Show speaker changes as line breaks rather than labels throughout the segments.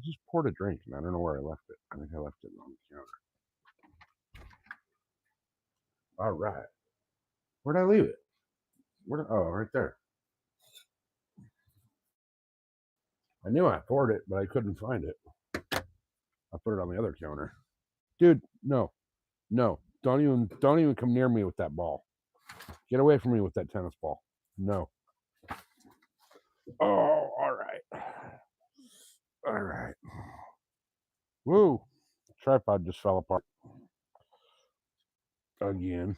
just poured a drink and I don't know where I left it. I think I left it on the counter. All right. Where'd I leave it? Right there. I knew I poured it, but I couldn't find it. I put it on the other counter. Dude, no. Don't even come near me with that ball. Get away from me with that tennis ball. No. Oh, all right. All right. Woo. Tripod just fell apart. Again.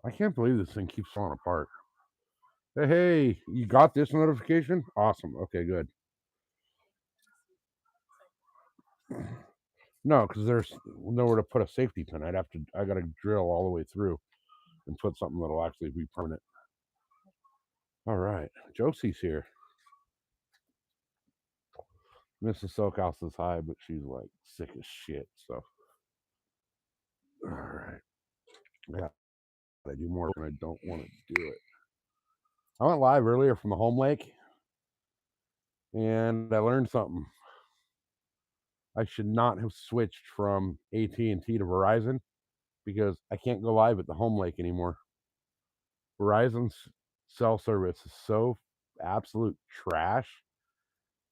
I can't believe this thing keeps falling apart. Hey, you got this notification? Awesome. Okay, good. No, because there's nowhere to put a safety pin. I got to drill all the way through and put something that'll actually be permanent. All right. Josie's here. Mrs. Soakhouse is high, but she's like sick as shit. So, all right. Yeah. I do more and I don't want to do it. I went live earlier from the home lake and I learned something. I should not have switched from AT&T to Verizon because I can't go live at the home lake anymore. Verizon's cell service is so absolute trash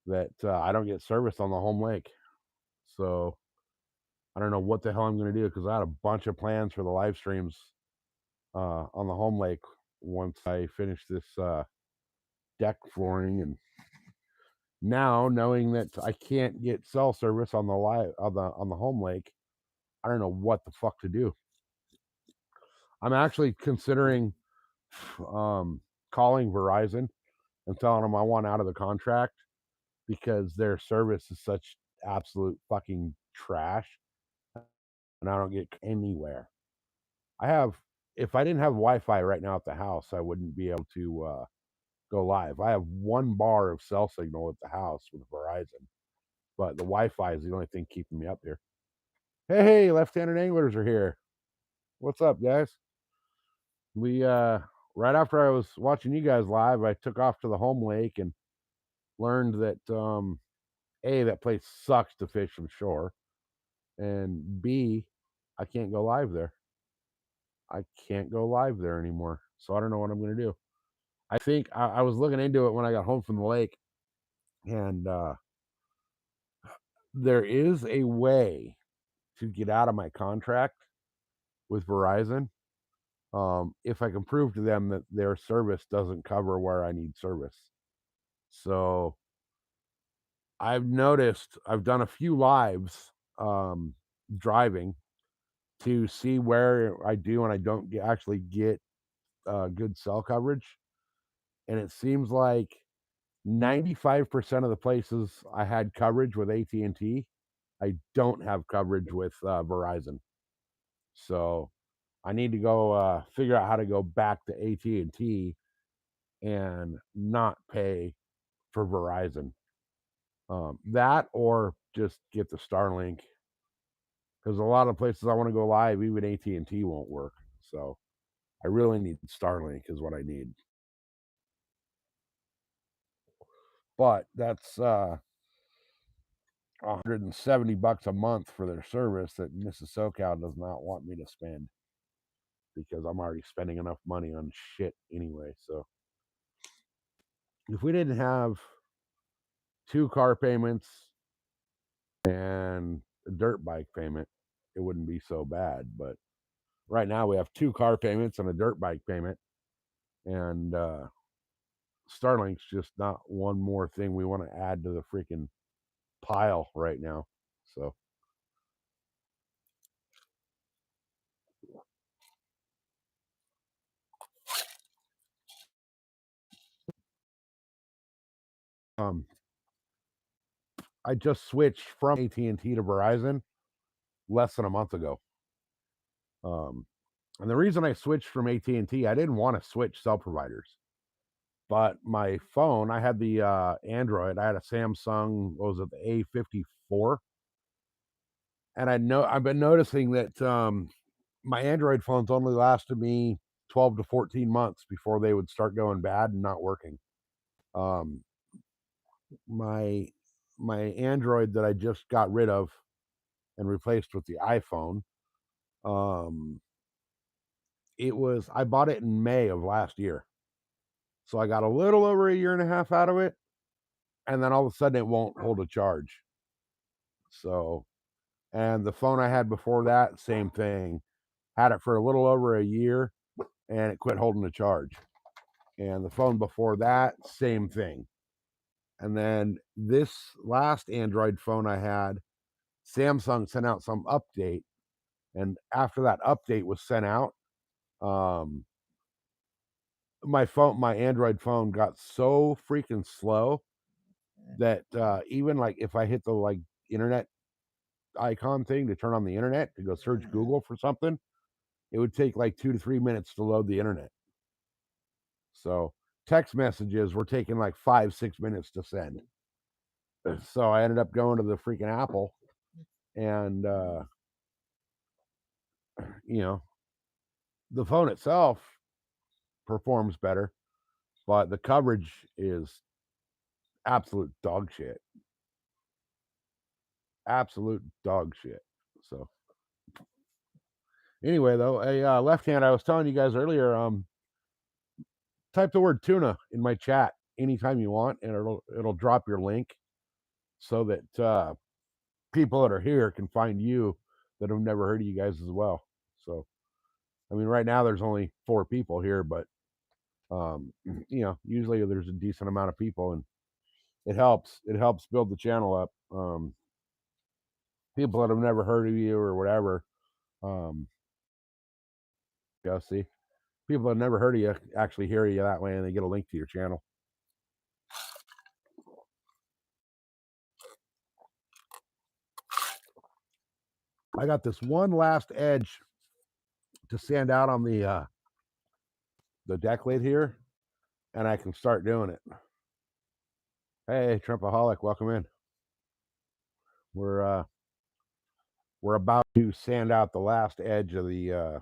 that I don't get service on the home lake. So I don't know what the hell I'm going to do because I had a bunch of plans for the live streams on the home lake once I finish this deck flooring, and now knowing that I can't get cell service on the home lake, I don't know what the fuck to do. I'm actually considering calling Verizon and telling them I want out of the contract because their service is such absolute fucking trash and I don't get anywhere. If I didn't have Wi-Fi right now at the house, I wouldn't be able to go live. I have one bar of cell signal at the house with Verizon, but the Wi-Fi is the only thing keeping me up here. Hey, left-handed anglers are here. What's up, guys? We right after I was watching you guys live, I took off to the home lake and learned that A, that place sucks to fish from shore, and B, I can't go live there. I can't go live there anymore. So I don't know what I'm going to do. I think I was looking into it when I got home from the lake, and there is a way to get out of my contract with Verizon if I can prove to them that their service doesn't cover where I need service. So I've noticed I've done a few lives driving to see where I do and I don't actually get good cell coverage, and it seems like 95% of the places I had coverage with AT&T, I don't have coverage with Verizon. So I need to go figure out how to go back to AT&T and not pay for Verizon. That or just get the Starlink, because a lot of places I want to go live, even AT&T won't work. So I really need Starlink is what I need. But that's $170 a month for their service that Mrs. SoCal does not want me to spend because I'm already spending enough money on shit anyway. So if we didn't have 2 car payments and a dirt bike payment, it wouldn't be so bad. But right now we have 2 car payments and a dirt bike payment, and Starlink's just not one more thing we want to add to the freaking pile right now. So I just switched from AT&T to Verizon less than a month ago. And the reason I switched from AT&T, I didn't want to switch cell providers, but my phone, I had the Android, I had a Samsung, what was it, the A54, and I've been noticing that my Android phones only lasted me 12 to 14 months before they would start going bad and not working. My Android that I just got rid of and replaced with the iPhone, I bought it in May of last year. So I got a little over a year and a half out of it, and then all of a sudden it won't hold a charge. So, and the phone I had before that, same thing. Had it for a little over a year, and it quit holding a charge. And the phone before that, same thing. And then this last Android phone I had, Samsung sent out some update, and after that update was sent out, my Android phone got so freaking slow that even like if I hit the like internet icon thing to turn on the internet to go search Google for something, it would take like 2 to 3 minutes to load the internet. So text messages were taking like 5-6 minutes to send. So I ended up going to the freaking Apple, and you know, the phone itself performs better, but the coverage is absolute dog shit. Absolute dog shit. So anyway, though, a left hand, I was telling you guys earlier, type the word tuna in my chat anytime you want, and it'll drop your link so that people that are here can find you that have never heard of you guys as well. So, I mean, right now there's only 4 people here, but usually there's a decent amount of people, and it helps build the channel up. People that have never heard of you or whatever, see, people that have never heard of you actually hear you that way, and they get a link to your channel. I got this one last edge to sand out on the deck lid here, and I can start doing it. Hey, Trumpaholic, welcome in. We're about to sand out the last edge of the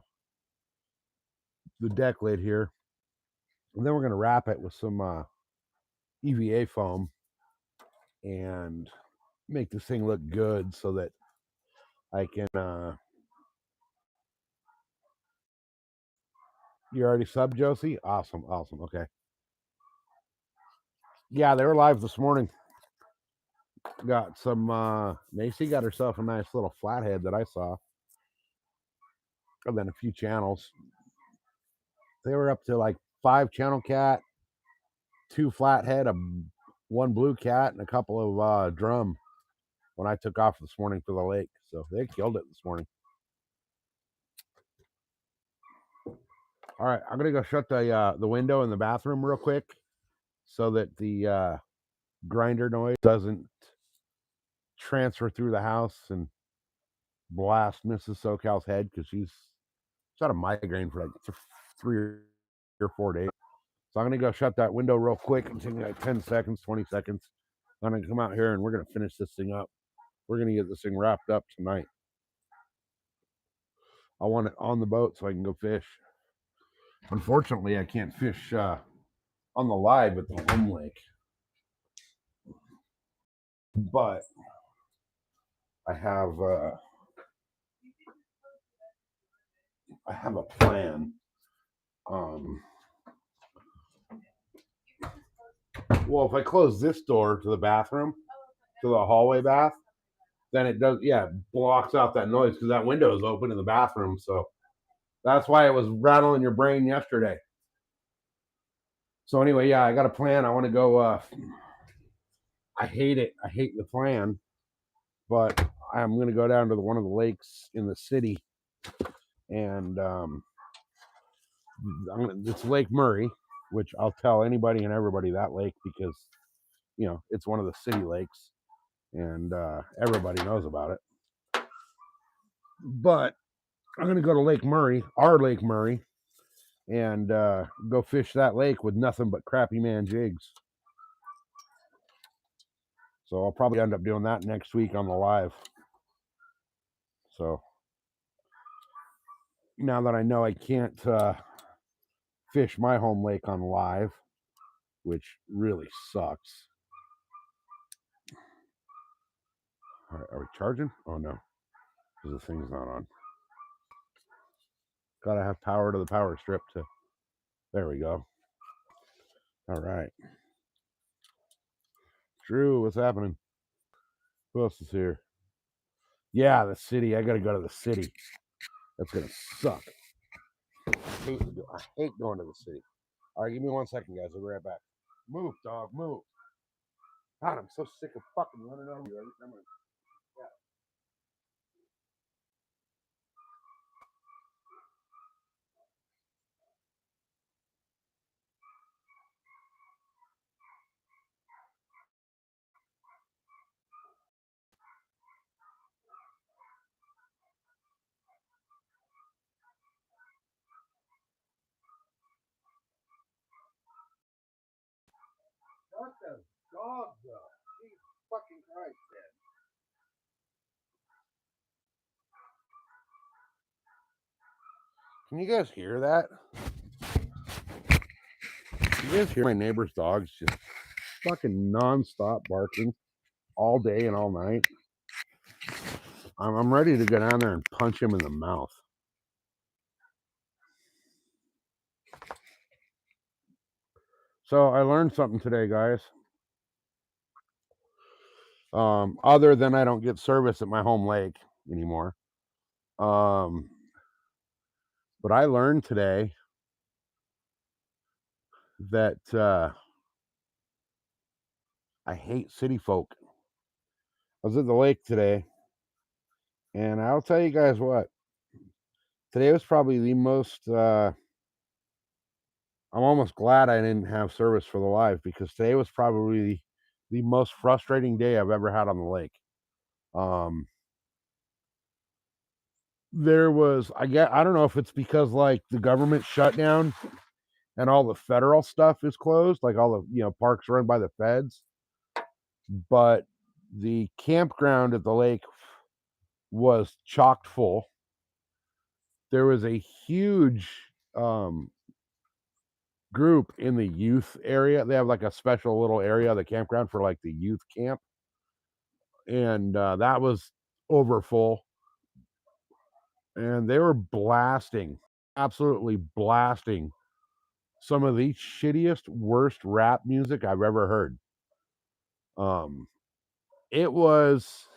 deck lid here, and then we're going to wrap it with some EVA foam and make this thing look good so that I can you already subbed, Josie? Awesome. Okay. Yeah, they were live this morning. Got some Macy got herself a nice little flathead that I saw. And then a few channels. They were up to like 5 channel cat, 2 flathead, 1 blue cat, and a couple of drum when I took off this morning for the lake. So they killed it this morning. All right, I'm gonna go shut the window in the bathroom real quick so that the grinder noise doesn't transfer through the house and blast Mrs. SoCal's head, because she's had a migraine for like 3 or 4 days. So I'm gonna go shut that window real quick and take like 10 seconds, 20 seconds. I'm gonna come out here and we're gonna finish this thing up. We're gonna get this thing wrapped up tonight. I want it on the boat so I can go fish. Unfortunately, I can't fish on the live at the home lake, but I have a plan. Well, if I close this door to the bathroom, to the hallway bath, then it does, blocks out that noise because that window is open in the bathroom. So that's why it was rattling your brain yesterday. So anyway, I got a plan. I want to go. I hate it. I hate the plan, but I'm going to go down to one of the lakes in the city, and it's Lake Murray, which I'll tell anybody and everybody that lake because it's one of the city lakes, and everybody knows about it. But I'm going to go to Lake Murray, our Lake Murray, and go fish that lake with nothing but crappy man jigs. So I'll probably end up doing that next week on the live. So now that I know I can't fish my home lake on live, which really sucks. All right, are we charging? Oh no, because the thing's not on. Gotta have power to the power strip to. There we go. All right. Drew, what's happening? Who else is here? Yeah, the city. I gotta go to the city. That's gonna suck. I hate going to the city. All right, give me 1 second, guys. I'll be right back. Move, dog, move. God, I'm so sick of fucking running over you every time I. What the dog, though? Jesus fucking Christ, man. Can you guys hear that? You guys hear my neighbor's dogs just fucking nonstop barking all day and all night? I'm ready to go down there and punch him in the mouth. So I learned something today, guys. Other than I don't get service at my home lake anymore. But I learned today that I hate city folk. I was at the lake today, and I'll tell you guys what. Today was probably the most. I'm almost glad I didn't have service for the live, because today was probably the most frustrating day I've ever had on the lake. There was, I don't know if it's because like the government shut down and all the federal stuff is closed, like all the parks run by the feds, but the campground at the lake was chocked full. There was a huge group in the youth area. They have like a special little area of the campground for like the youth camp, and that was over full, and they were blasting, absolutely blasting some of the shittiest, worst rap music I've ever heard. It was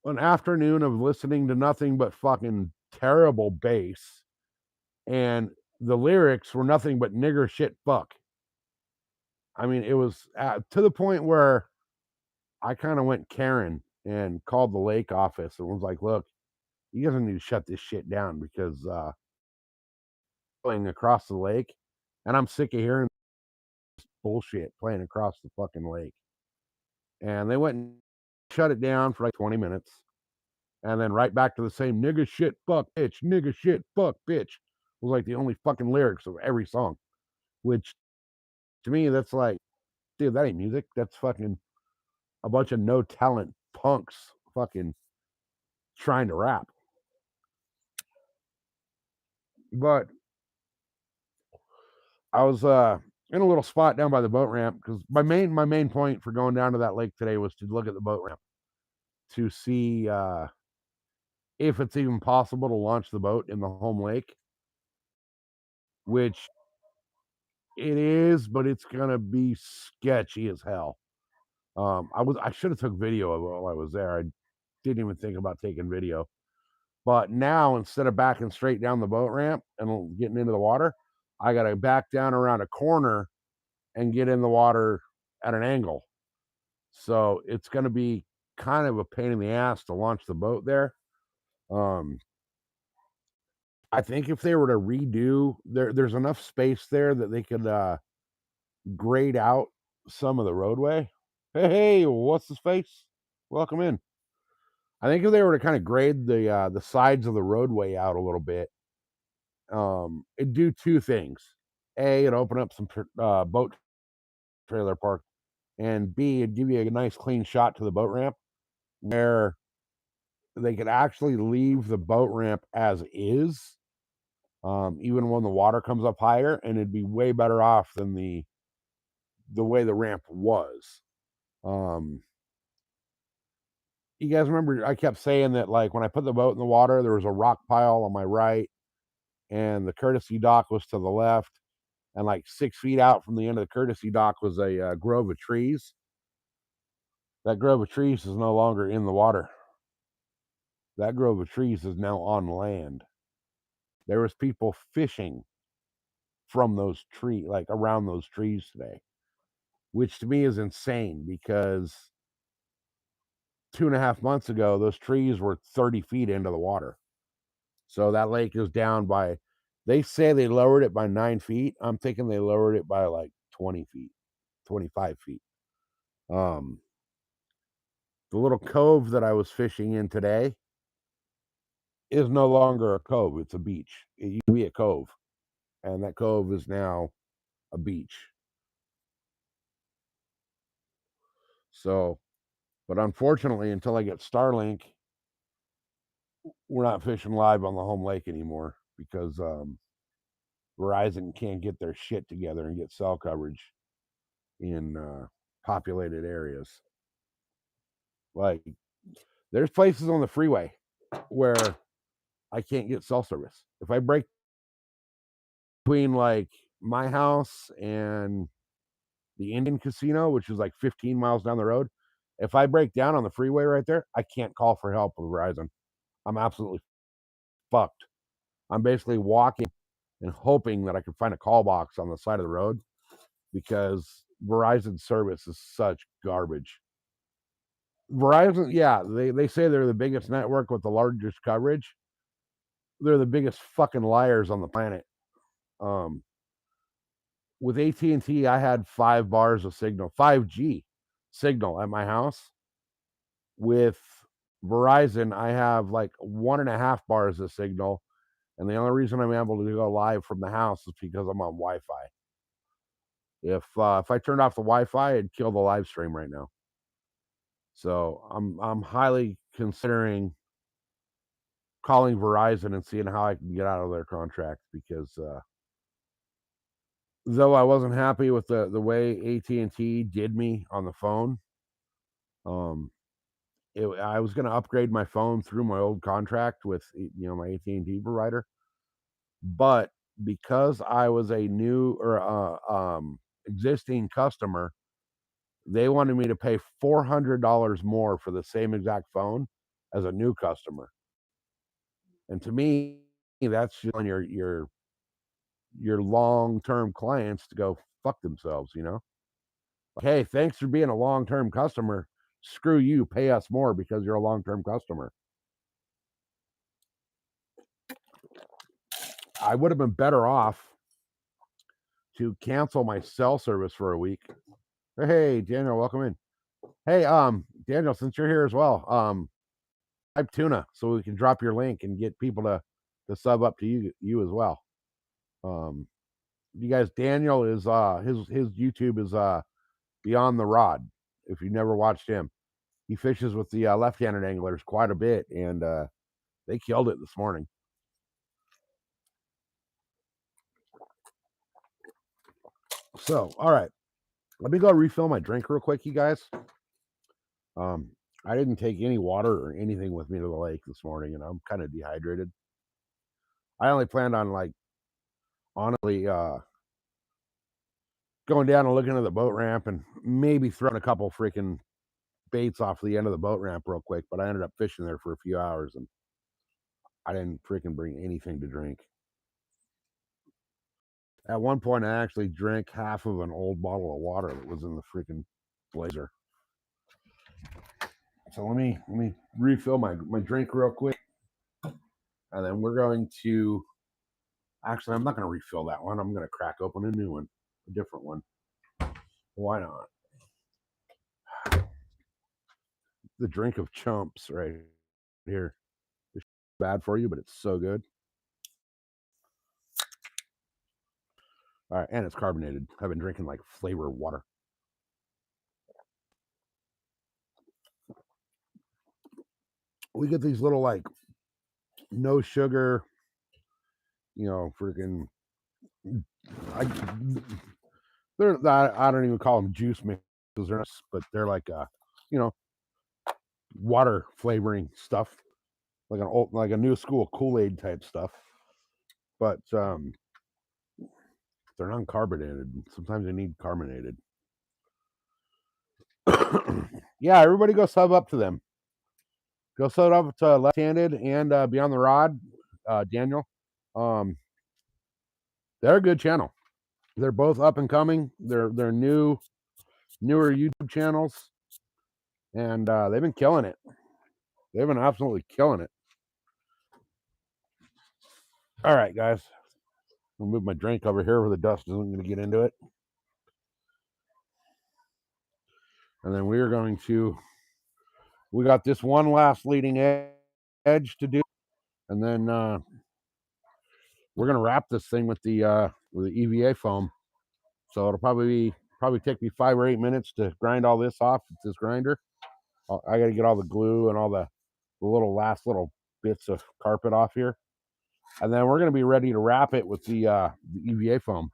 an afternoon of listening to nothing but fucking terrible bass, and the lyrics were nothing but nigger shit fuck. I mean, it was to the point where I kind of went Karen and called the lake office and was like, "Look, you guys need to shut this shit down, because going across the lake, and I'm sick of hearing bullshit playing across the fucking lake." And they went and shut it down for like 20 minutes, and then right back to the same nigga shit fuck bitch, nigga shit fuck bitch was like the only fucking lyrics of every song, which to me, that's like, dude, that ain't music. That's fucking a bunch of no talent punks fucking trying to rap. But I was in a little spot down by the boat ramp, because my main point for going down to that lake today was to look at the boat ramp to see if it's even possible to launch the boat in the home lake, which it is, but it's gonna be sketchy as hell. I should have took video of it while I was there. I didn't even think about taking video. But now, instead of backing straight down the boat ramp and getting into the water, I gotta back down around a corner and get in the water at an angle. So it's gonna be kind of a pain in the ass to launch the boat there. I think if they were to redo there's enough space there that they could grade out some of the roadway. Hey, what's the space? Welcome in. I think if they were to kind of grade the sides of the roadway out a little bit, it'd do two things. A, it'd open up some boat trailer park, and B, it'd give you a nice clean shot to the boat ramp, where they could actually leave the boat ramp as is, even when the water comes up higher, and it'd be way better off than the way the ramp was. You guys remember I kept saying that, like, when I put the boat in the water, there was a rock pile on my right, and the courtesy dock was to the left, and like 6 feet out from the end of the courtesy dock was a grove of trees. That grove of trees is no longer in the water. That grove of trees is now on land. There was people fishing from those trees, like around those trees today, which to me is insane because 2.5 months ago, those trees were 30 feet into the water. So that lake is down by, they say they lowered it by 9 feet. I'm thinking they lowered it by like 20 feet, 25 feet. The little cove that I was fishing in today is no longer a cove. It's a beach. It used to be a cove, and that cove is now a beach. So, but unfortunately, until I get Starlink, we're not fishing live on the home lake anymore because Verizon can't get their shit together and get cell coverage in populated areas. Like, there's places on the freeway where I can't get cell service. If I break between like my house and the Indian Casino, which is like 15 miles down the road, if I break down on the freeway right there, I can't call for help with Verizon. I'm absolutely fucked. I'm basically walking and hoping that I can find a call box on the side of the road because Verizon service is such garbage. Verizon, yeah, they say they're the biggest network with the largest coverage. They're the biggest fucking liars on the planet. Um, with AT&T, I had 5 bars of signal, 5G signal at my house. With Verizon, I have like 1.5 bars of signal, and the only reason I'm able to go live from the house is because I'm on Wi-Fi. If I turned off the Wi-Fi, it'd kill the live stream right now. So I'm highly considering calling Verizon and seeing how I can get out of their contract because though I wasn't happy with the way AT&T did me on the phone, I was going to upgrade my phone through my old contract with my AT&T provider, but because I was a new or existing customer, they wanted me to pay $400 more for the same exact phone as a new customer. And to me, that's just on your long-term clients to go fuck themselves, Like, hey, thanks for being a long-term customer. Screw you, pay us more because you're a long-term customer. I would have been better off to cancel my cell service for a week. Hey, Daniel, welcome in. Hey, Daniel, since you're here as well, type tuna so we can drop your link and get people to sub up to you as well. You guys, Daniel is his YouTube is Beyond the Rod. If you never watched him, he fishes with the left-handed anglers quite a bit, and they killed it this morning. So, all right, let me go refill my drink real quick, you guys. I didn't take any water or anything with me to the lake this morning, and I'm kind of dehydrated. I only planned on, like, honestly, going down and looking at the boat ramp and maybe throwing a couple freaking baits off the end of the boat ramp real quick, but I ended up fishing there for a few hours and I didn't freaking bring anything to drink. At one point, I actually drank half of an old bottle of water that was in the freaking blazer. So let me refill my drink real quick, and then we're going to. Actually, I'm not going to refill that one. I'm going to crack open a new one, a different one. Why not? The drink of chumps right here. It's bad for you, but it's so good. All right, and it's carbonated. I've been drinking like flavor water. We get these little like no sugar Freaking, I I don't even call them juice mixes, but they're like you know, water flavoring stuff, like a new school Kool-Aid type stuff. But they're non-carbonated. Sometimes they need carbonated. Yeah, everybody go sub up to them. Go sub up to Left-Handed and Beyond the Rod, Daniel. They're a good channel. They're both up and coming. They're newer YouTube channels, and they've been killing it. They've been absolutely killing it. All right, guys. I'll move my drink over here where the dust isn't going to get into it. And then we got this one last leading edge to do, and then we're going to wrap this thing with the EVA foam. So it'll probably take me 5 or 8 minutes to grind all this off with this grinder. I got to get all the glue and all the last little bits of carpet off here, and then we're going to be ready to wrap it with the EVA foam,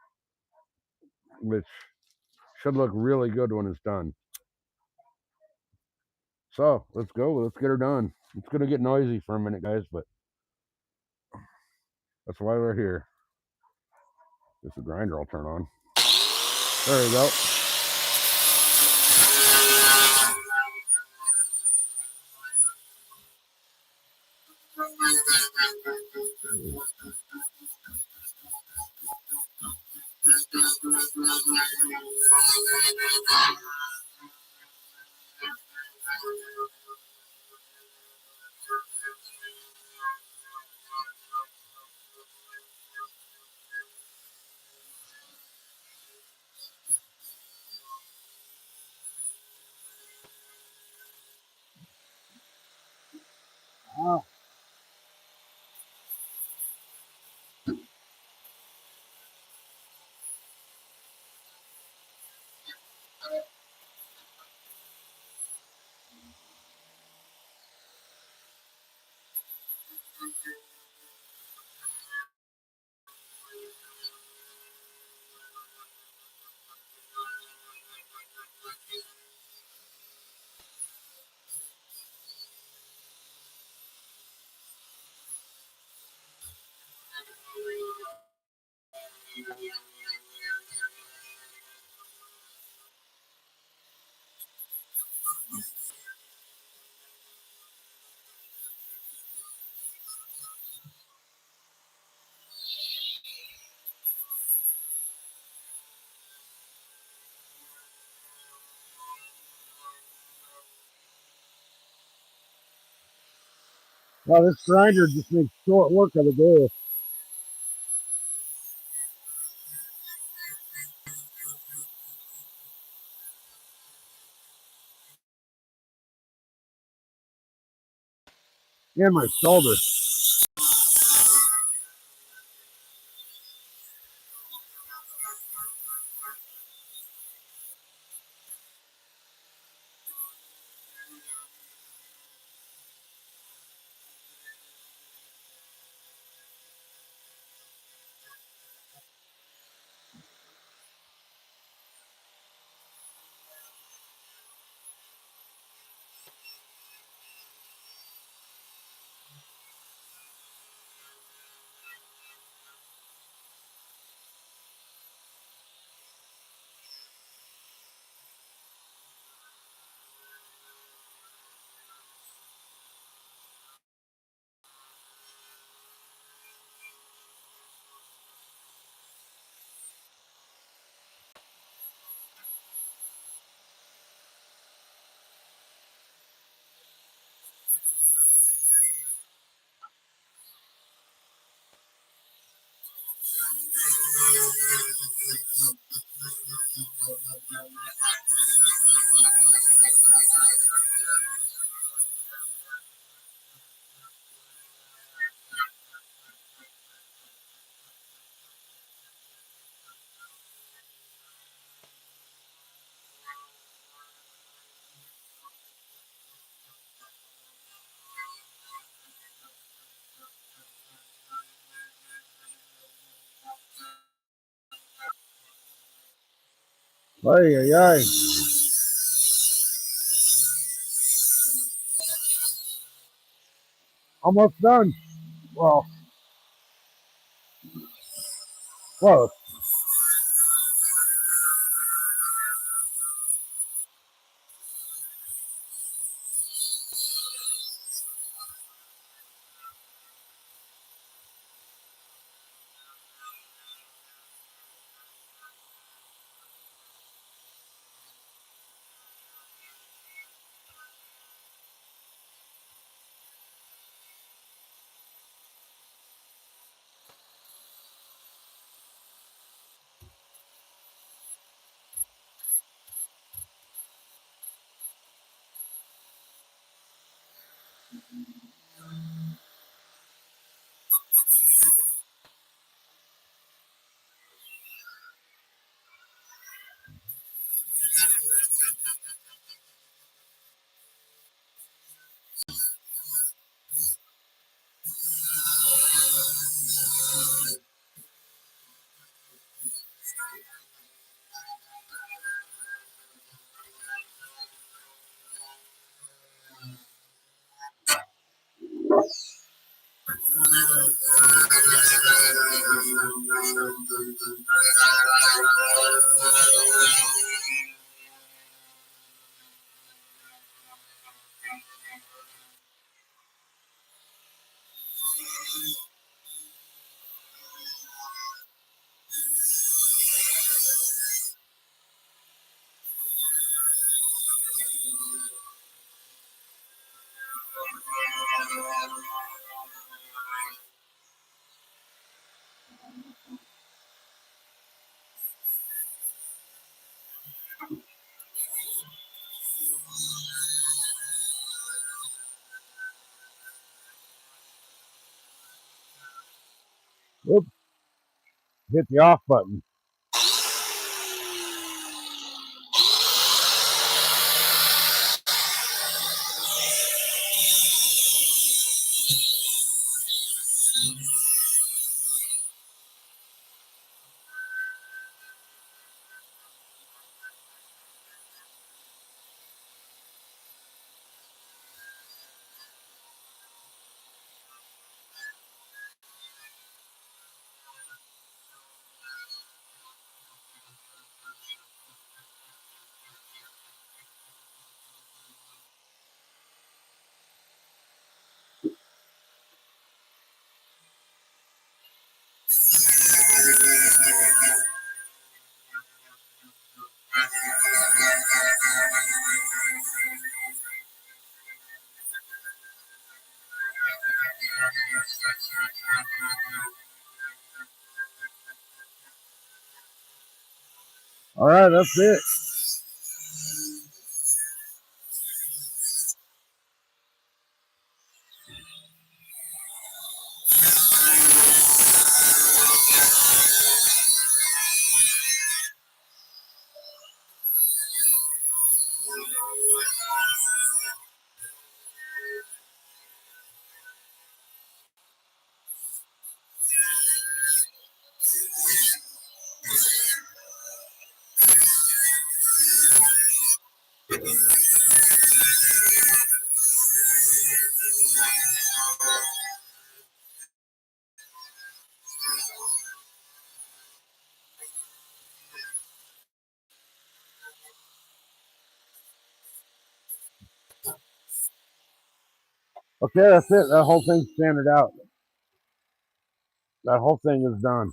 which should look really good when it's done. So let's go. Let's get her done. It's going to get noisy for a minute, guys, but that's why we're here. This the grinder I'll turn on. There we go. Oh. Well, this grinder just makes short work of the glue. And my shoulder. Ay, ay, ay. Almost done. Well, close. Oops, hit the off button. All right, that's it. Okay, that's it. That whole thing's sanded out. That whole thing is done.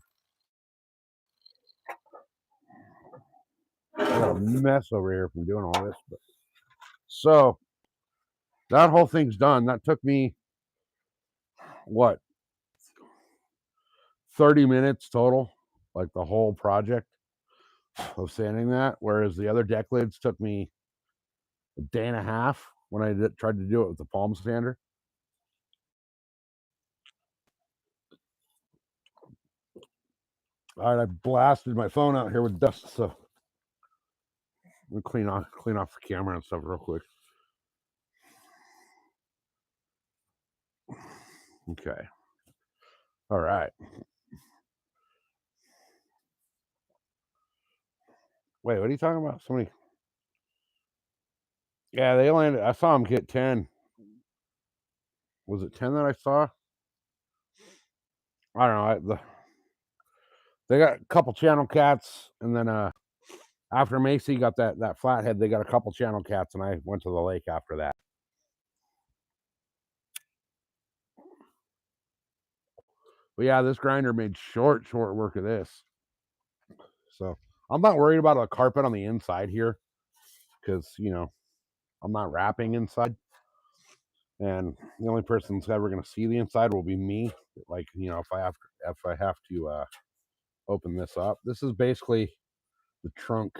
I got a mess over here from doing all this. But so that whole thing's done. That took me what 30 minutes total, like the whole project of sanding that. Whereas the other deck lids took me a day and a half when I tried to do it with the palm sander. All right, I blasted my phone out here with dust, so we'll clean off the camera and stuff real quick. Okay. All right. Wait, what are you talking about? Somebody. Yeah, they landed. I saw them get 10. Was it 10 that I saw? I don't know. They got a couple channel cats, and then after Macy got that flathead, they got a couple channel cats, and I went to the lake after that. But yeah, this grinder made short work of this. So I'm not worried about a carpet on the inside here because, I'm not wrapping inside. And the only person that's ever going to see the inside will be me. Like, if I have to open this up. This is basically the trunk.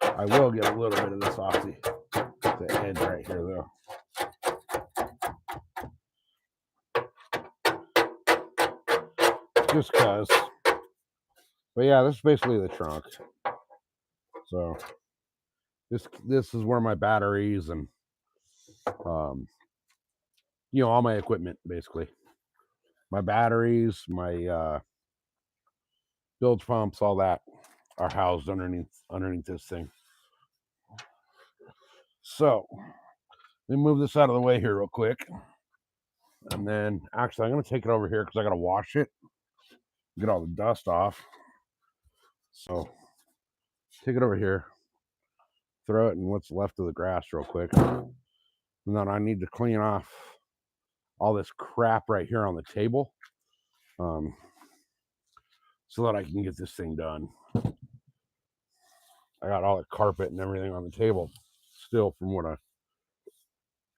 I will get a little bit of this off the edge right here, though. Just because. But yeah, this is basically the trunk. So this is where my batteries and all my equipment, basically. My batteries, my bilge pumps, all that are housed underneath this thing. So let me move this out of the way here real quick. And then actually I'm gonna take it over here because I gotta wash it, get all the dust off. So take it over here, throw it in what's left of the grass real quick. And then I need to clean off all this crap right here on the table. So that I can get this thing done. I got all the carpet and everything on the table still from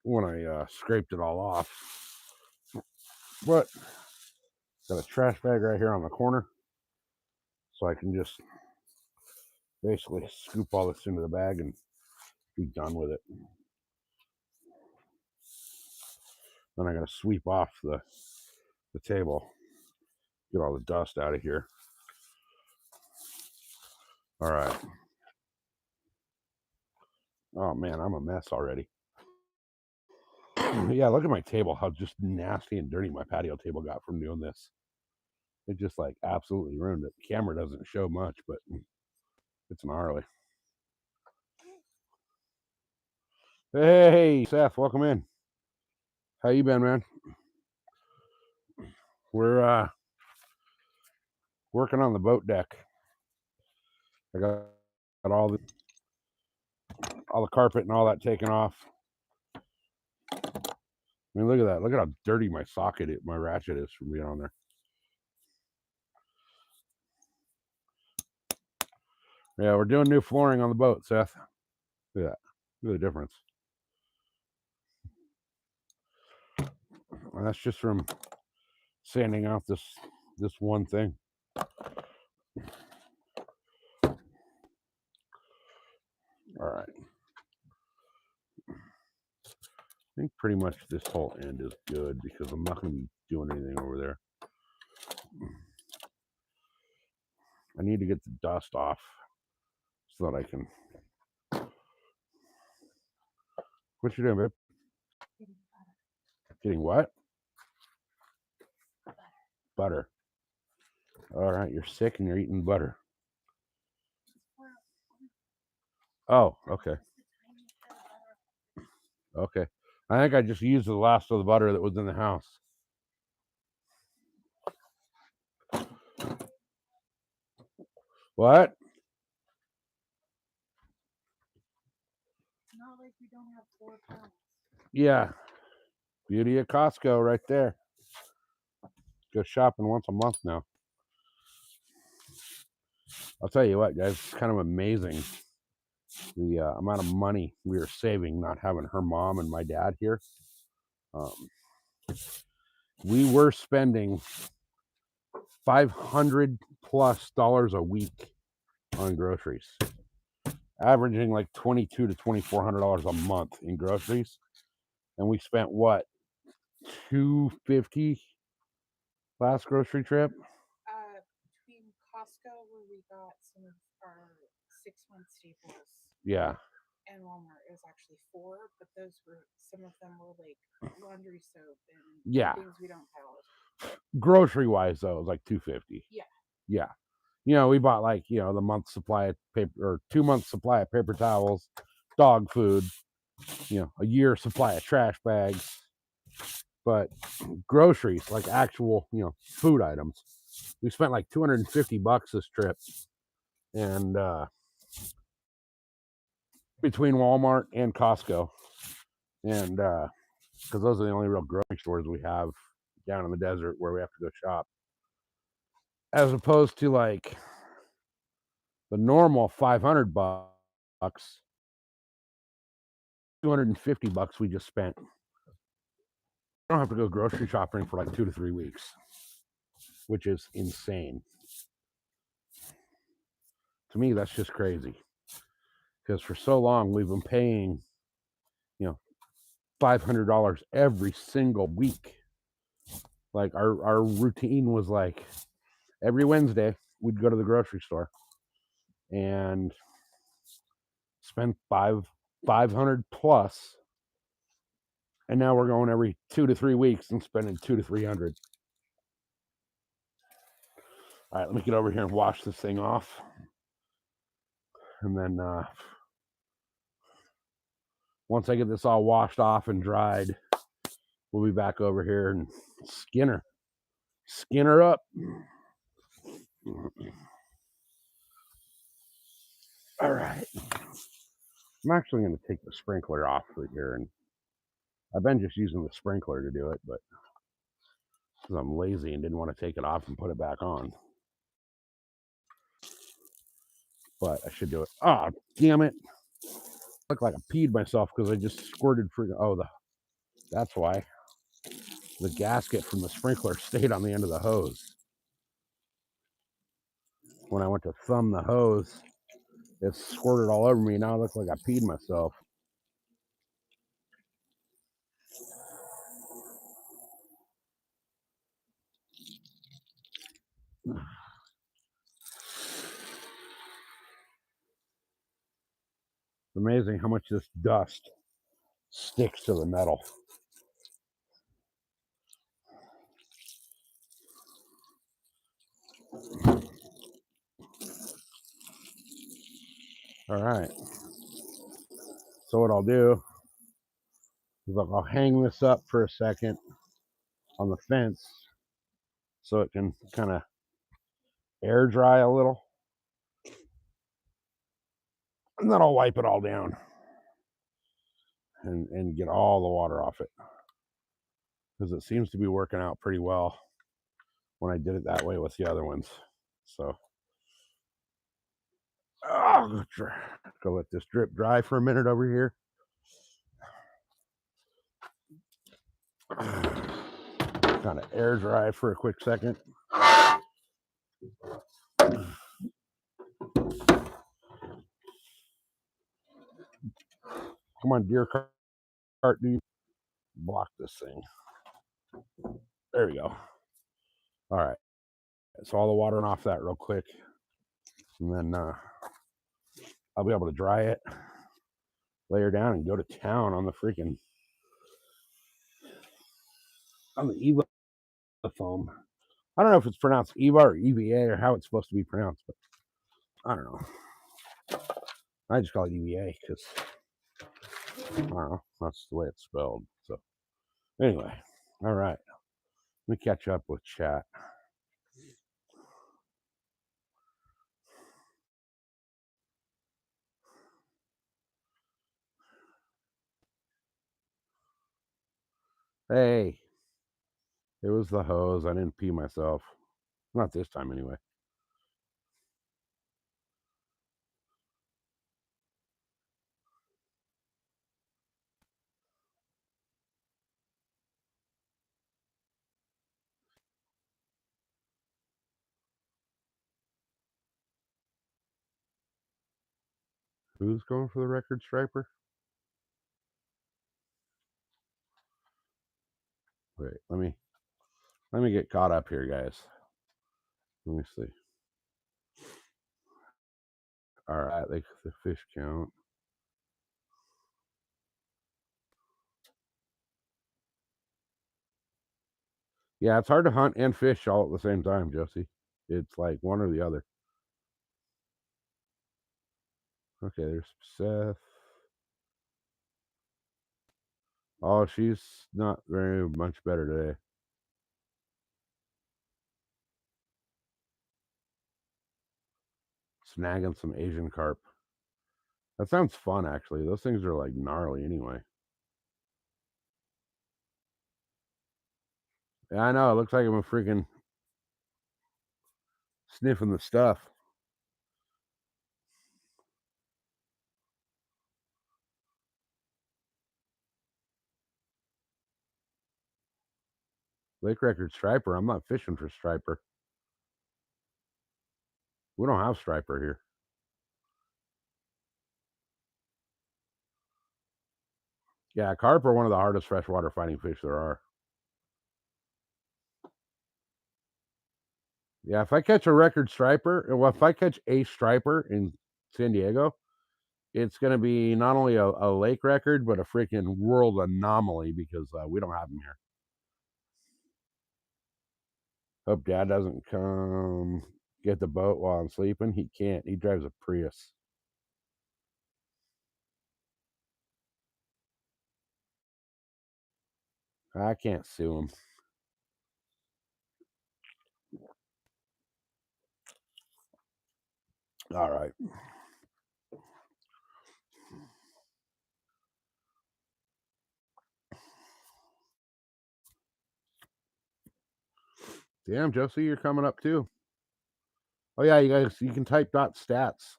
when I scraped it all off. But got a trash bag right here on the corner, so I can just basically scoop all this into the bag and be done with it. Then I got to sweep off the table, get all the dust out of here. All right. Oh man, I'm a mess already. Yeah, look at my table, how just nasty and dirty my patio table got from doing this. It just like absolutely ruined it. The camera doesn't show much, but it's gnarly. Hey, Seth, welcome in. How you been, man? We're working on the boat deck. I got all the carpet and all that taken off. I mean, look at that. Look at how dirty my my ratchet is from being on there. Yeah, we're doing new flooring on the boat, Seth. Look at that. Look at the difference. And that's just from sanding out this one thing. All right. I think pretty much this whole end is good because I'm not going to be doing anything over there. I need to get the dust off so that I can. What you doing, babe? Getting what? Butter. All right, you're sick and you're eating butter. Oh, okay. Okay. I think I just used the last of the butter that was in the house. What? Not like we don't have 4 pounds. Yeah. Beauty of Costco right there. Go shopping once a month now. I'll tell you what, guys, it's kind of amazing the amount of money we are saving not having her mom and my dad here. We were spending $500+ a week on groceries, averaging like $2,200 to $2,400 a month in groceries, and we spent what, $250 last grocery trip?
Between Costco, where we got some of our 6-month staples,
yeah,
and Walmart, it was actually 4, but some of them were like laundry soap and things we don't have.
Grocery wise, though, it was like $250.
Yeah.
Yeah. we bought like, the month supply of paper or 2 month supply of paper towels, dog food, a year supply of trash bags. But groceries, like actual, food items, we spent like $250 this trip. And between Walmart and Costco. And because those are the only real grocery stores we have down in the desert where we have to go shop. As opposed to like the normal $500, $250 we just spent. I don't have to go grocery shopping for like 2 to 3 weeks, which is insane. To me, that's just crazy. Because for so long we've been paying, $500 every single week. Like our routine was like every Wednesday we'd go to the grocery store and spend 500 plus, and now we're going every 2 to 3 weeks and spending 200 to 300. All right, let me get over here and wash this thing off, and then once I get this all washed off and dried, we'll be back over here and skin her up. All right, I'm actually going to take the sprinkler off for here, and I've been just using the sprinkler to do it, but because I'm lazy and didn't want to take it off and put it back on. But I should do it. Oh, damn it. Look like I peed myself because I just squirted that's why. The gasket from the sprinkler stayed on the end of the hose. When I went to thumb the hose, it squirted all over me. Now it looks like I peed myself. It's amazing how much this dust sticks to the metal. All right. So what I'll do is I'll hang this up for a second on the fence so it can kind of air dry a little. And then I'll wipe it all down and get all the water off it. Because it seems to be working out pretty well when I did it that way with the other ones. So go let this drip dry for a minute over here. Kind of air dry for a quick second. Come on, deer cart, dude. Block this thing. There we go. All right. So all the water off that real quick. And then I'll be able to dry it, lay her down, and go to town on the EVA foam. I don't know if it's pronounced EVA or EVA or how it's supposed to be pronounced, but I don't know. I just call it EVA because I don't know. That's the way it's spelled. So anyway, all right. Let me catch up with chat. Hey, it was the hose. I didn't pee myself. Not this time, anyway. Who's going for the record striper? Wait, let me get caught up here, guys. Let me see. All right, the fish count. Yeah, it's hard to hunt and fish all at the same time, Josie. It's like one or the other. Okay, there's Seth. Oh, she's not very much better today. Snagging some Asian carp. That sounds fun, actually. Those things are like gnarly anyway. Yeah, I know. It looks like I'm a freaking sniffing the stuff. Lake Record striper. I'm not fishing for striper. We don't have striper here. Yeah, carp are one of the hardest freshwater fighting fish there are. Yeah, if I catch a record striper, well, if I catch a striper in San Diego, it's going to be not only a lake record, but a freaking world anomaly because we don't have them here. Hope Dad doesn't come get the boat while I'm sleeping. He can't. He drives a Prius. I can't sue him. All right. Damn, Josie, you're coming up too. Oh yeah, you guys, you can type .stats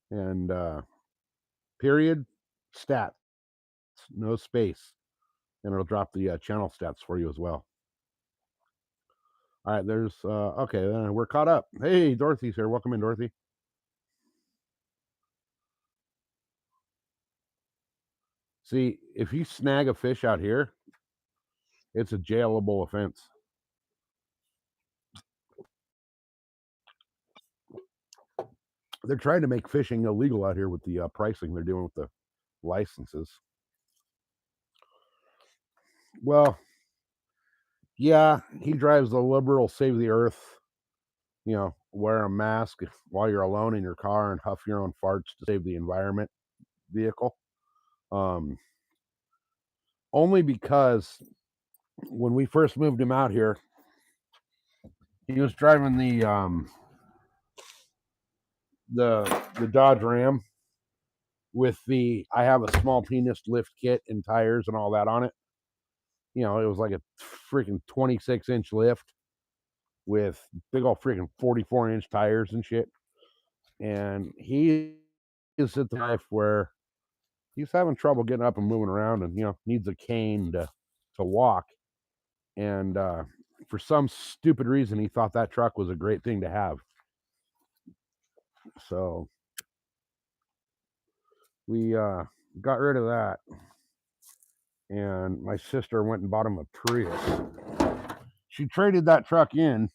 and period stats, no space, and it'll drop the channel stats for you as well. All right, there's okay, then we're caught up. Hey, Dorothy's here. Welcome in, Dorothy. See, if you snag a fish out here, it's a jailable offense. They're trying to make fishing illegal out here with the pricing they're doing with the licenses. Well, yeah, he drives the liberal save the earth, you know, wear a mask while you're alone in your car and huff your own farts to save the environment vehicle. Only because when we first moved him out here, he was driving the Dodge Ram with the I have a small penis lift kit and tires and all that on it. You know, it was like a freaking 26-inch lift with big old freaking 44-inch tires and shit. And he is at the life where he's having trouble getting up and moving around and, you know, needs a cane to walk. And for some stupid reason, he thought that truck was a great thing to have. So we got rid of that. And my sister went and bought him a Prius. She traded that truck in.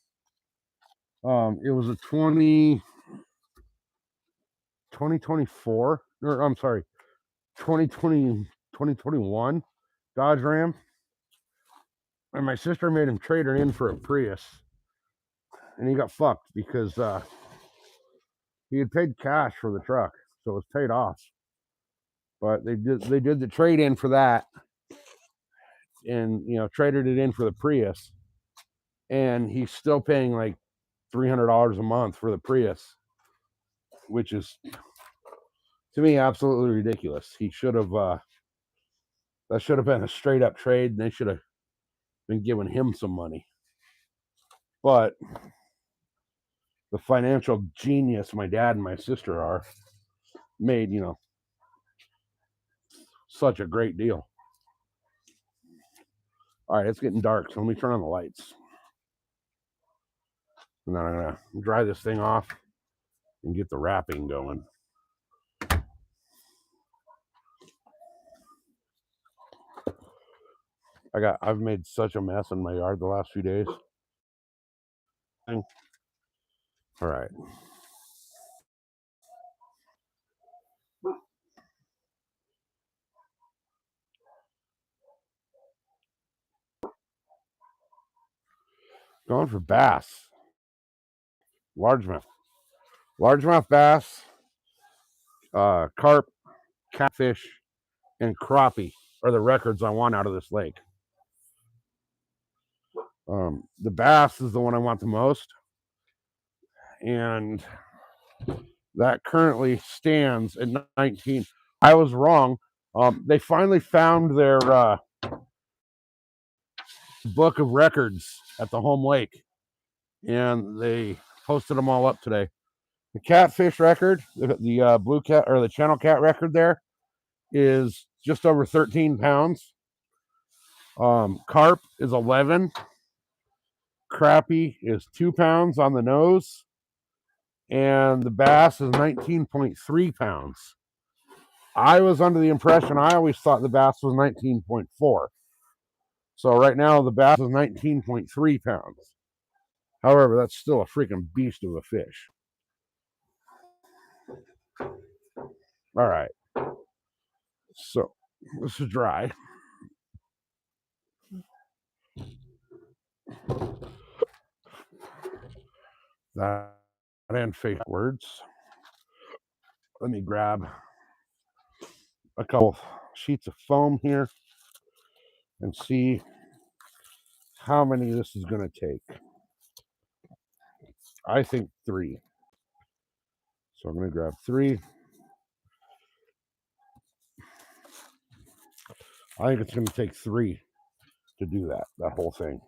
It was a 2024, or I'm sorry, 2021 Dodge Ram. And my sister made him trade her in for a Prius. And he got fucked because he had paid cash for the truck, so it was paid off. But they did the trade in for that, and you know, traded it in for the Prius, and he's still paying like $300 a month for the Prius, which is to me absolutely ridiculous. He should have that should have been a straight up trade, and they should have been giving him some money. But the financial genius my dad and my sister are made, you know, such a great deal. All right, it's getting dark, so let me turn on the lights. And then I'm gonna dry this thing off and get the wrapping going. I've made such a mess in my yard the last few days. All right. Going for bass. Largemouth. Largemouth bass. Carp, catfish, and crappie are the records I want out of this lake. The bass is the one I want the most, and that currently stands at 19. I was wrong. They finally found their book of records at the home lake, and they posted them all up today. The catfish record, the blue cat or the channel cat record there is just over 13 pounds. Carp is 11. Crappie is 2 pounds on the nose. And the bass is 19.3 pounds. I was under the impression, I always thought the bass was 19.4. So right now the bass is 19.3 pounds. However, that's still a freaking beast of a fish. All right. So this is dry. That and fake words. Let me grab a couple sheets of foam here and see how many this is going to take. I think 3. So I'm going to grab 3. I think it's going to take 3 to do that whole thing.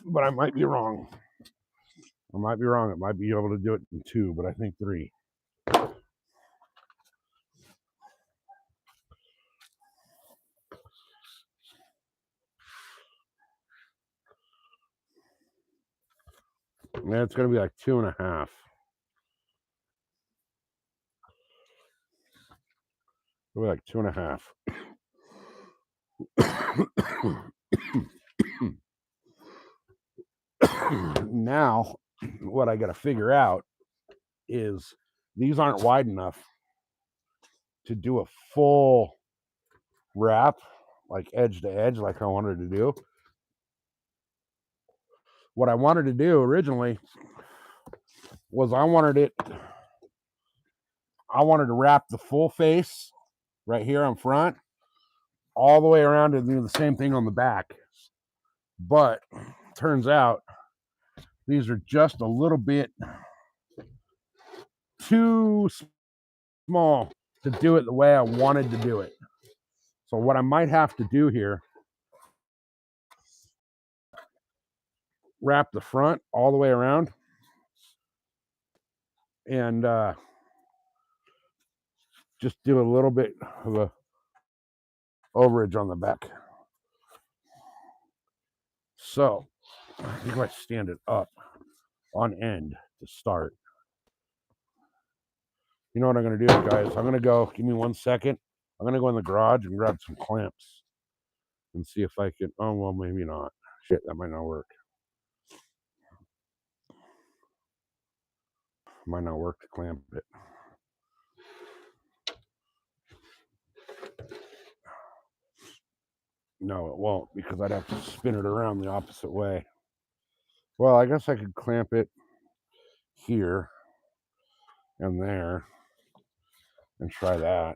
But I might be wrong. It might be able to do it in 2, but I think 3. And it's going to be like 2.5. It'll be like 2.5. Now, what I got to figure out is these aren't wide enough to do a full wrap, like edge to edge, like I wanted to do. What I wanted to do originally was I wanted to wrap the full face right here on front all the way around and do the same thing on the back. But turns out these are just a little bit too small to do it the way I wanted to do it. So what I might have to do here, wrap the front all the way around and just do a little bit of a overage on the back. So I think I stand it up on end to start. You know what I'm going to do, guys? I'm going to go, give me 1 second. I'm going to go in the garage and grab some clamps and see if I can, oh, well, maybe not. Shit, that might not work. Might not work to clamp it. No, it won't, because I'd have to spin it around the opposite way. Well, I guess I could clamp it here and there and try that.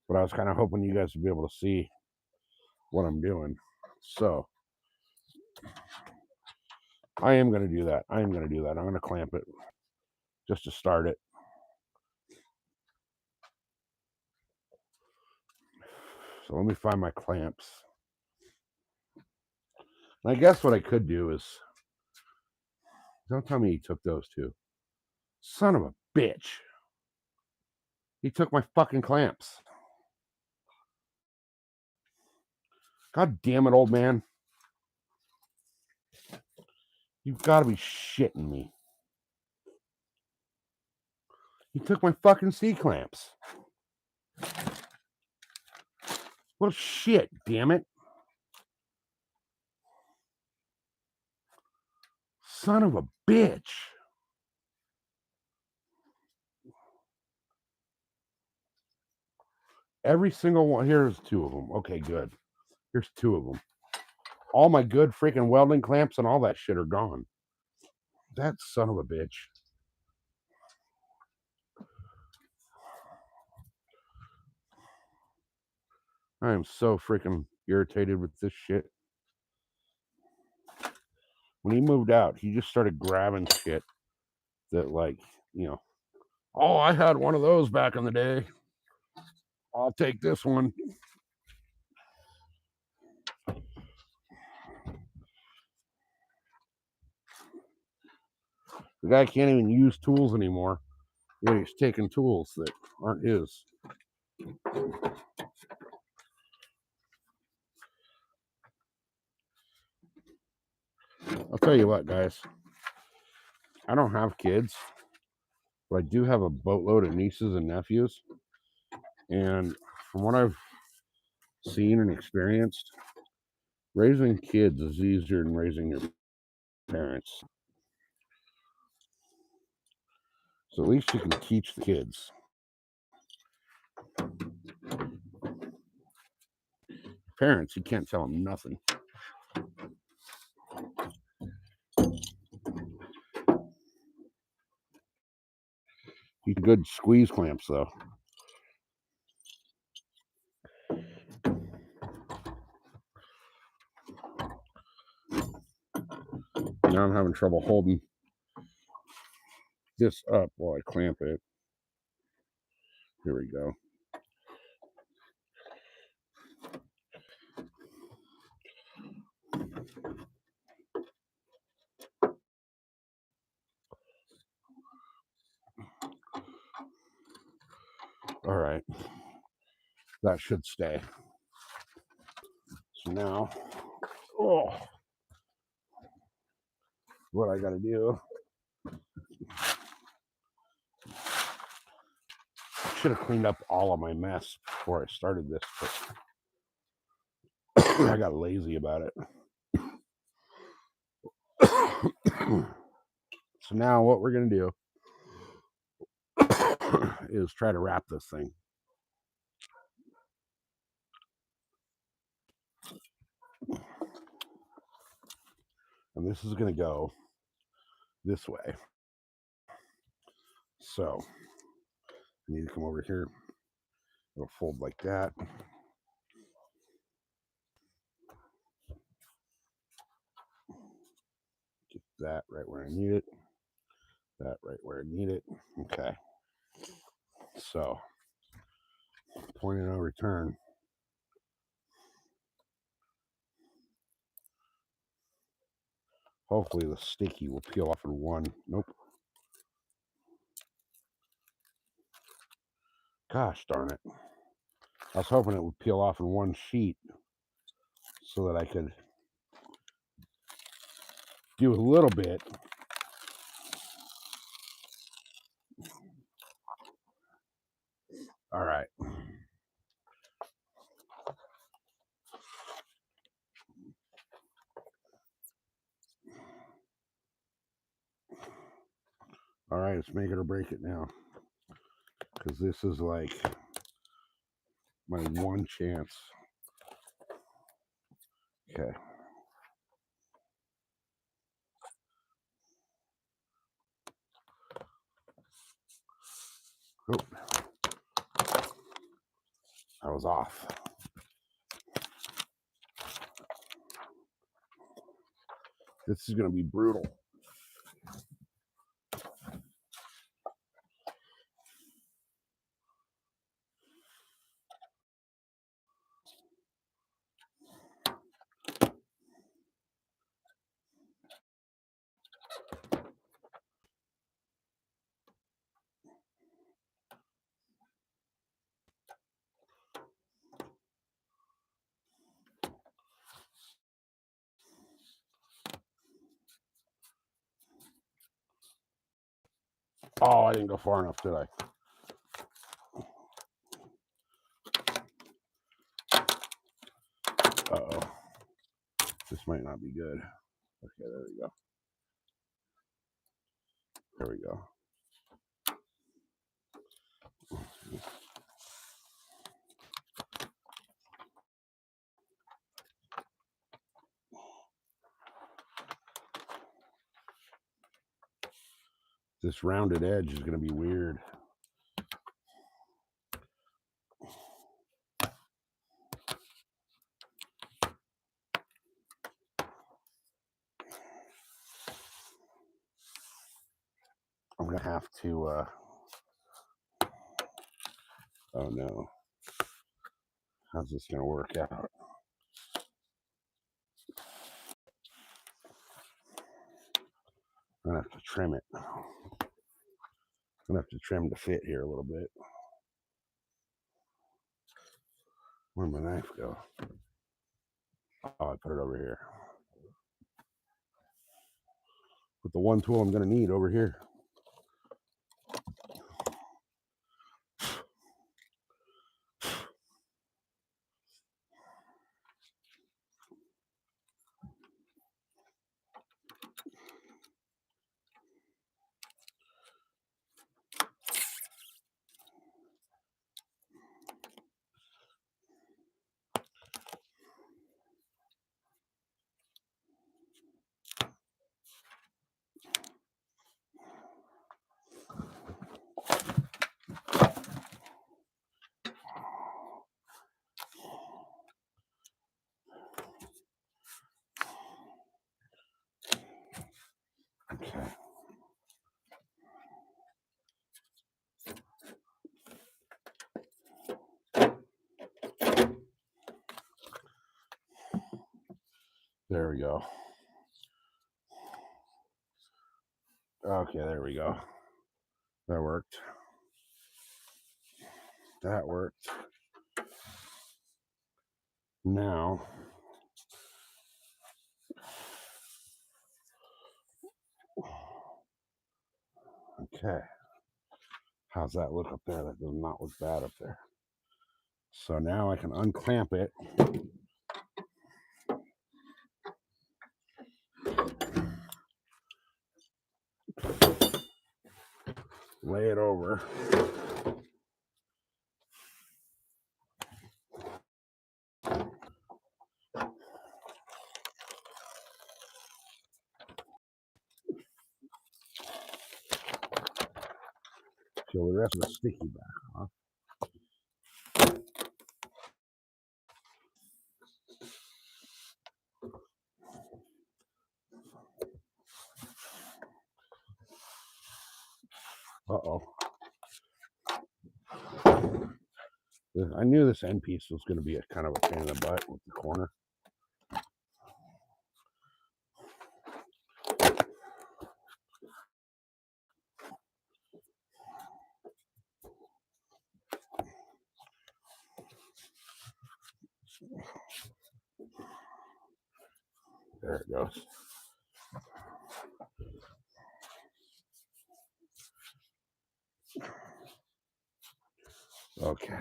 But I was kind of hoping you guys would be able to see what I'm doing. So I am going to do that. I'm going to clamp it just to start it. So let me find my clamps. And I guess what I could do is, don't tell me he took those 2. Son of a bitch. He took my fucking clamps. God damn it, old man. You've got to be shitting me. He took my fucking C-clamps. Well, shit, damn it. Son of a bitch. Every single one. Here's 2 of them. Okay, good. Here's 2 of them. All my good freaking welding clamps and all that shit are gone. That son of a bitch. I am so freaking irritated with this shit. When he moved out, he just started grabbing shit that, like, you know, oh, I had one of those back in the day. I'll take this one. The guy can't even use tools anymore. Yeah, he's taking tools that aren't his. I'll tell you what, guys. I don't have kids, but I do have a boatload of nieces and nephews. And from what I've seen and experienced, raising kids is easier than raising your parents. So at least you can teach the kids. Parents, you can't tell them nothing. You can good squeeze clamps, though. Now I'm having trouble holding this up while I clamp it. Here we go. All right. That should stay. So now, oh, what I got to do. I should have cleaned up all of my mess before I started this, but I got lazy about it. So now what we're going to do is try to wrap this thing. And this is going to go this way. So I need to come over here. It'll fold like that. Get that right where I need it. That right where I need it. Okay. So point of no return. Hopefully the sticky will peel off in one. Nope. Gosh darn it. I was hoping it would peel off in one sheet so that I could do a little bit. All right. All right, let's make it or break it now. Because this is like my one chance. Okay. Oh. I was off. This is going to be brutal. Oh, I didn't go far enough, did I? Uh-oh. This might not be good. Okay, there we go. There we go. This rounded edge is going to be weird. I'm gonna have to oh no, how's this gonna work out? I'm gonna have to trim it. I'm gonna have to trim to fit here a little bit. Where'd my knife go? Oh, I put it over here. Put the one tool I'm gonna need over here. Okay. There we go. Okay, there we go. That worked. That worked. Now, okay. How's that look up there? That does not look bad up there. So now I can unclamp it. Lay it over. Peel the rest of the sticky back off. Uh-oh. I knew this end piece was going to be a kind of a pain in the butt with the corner. There it goes. Okay.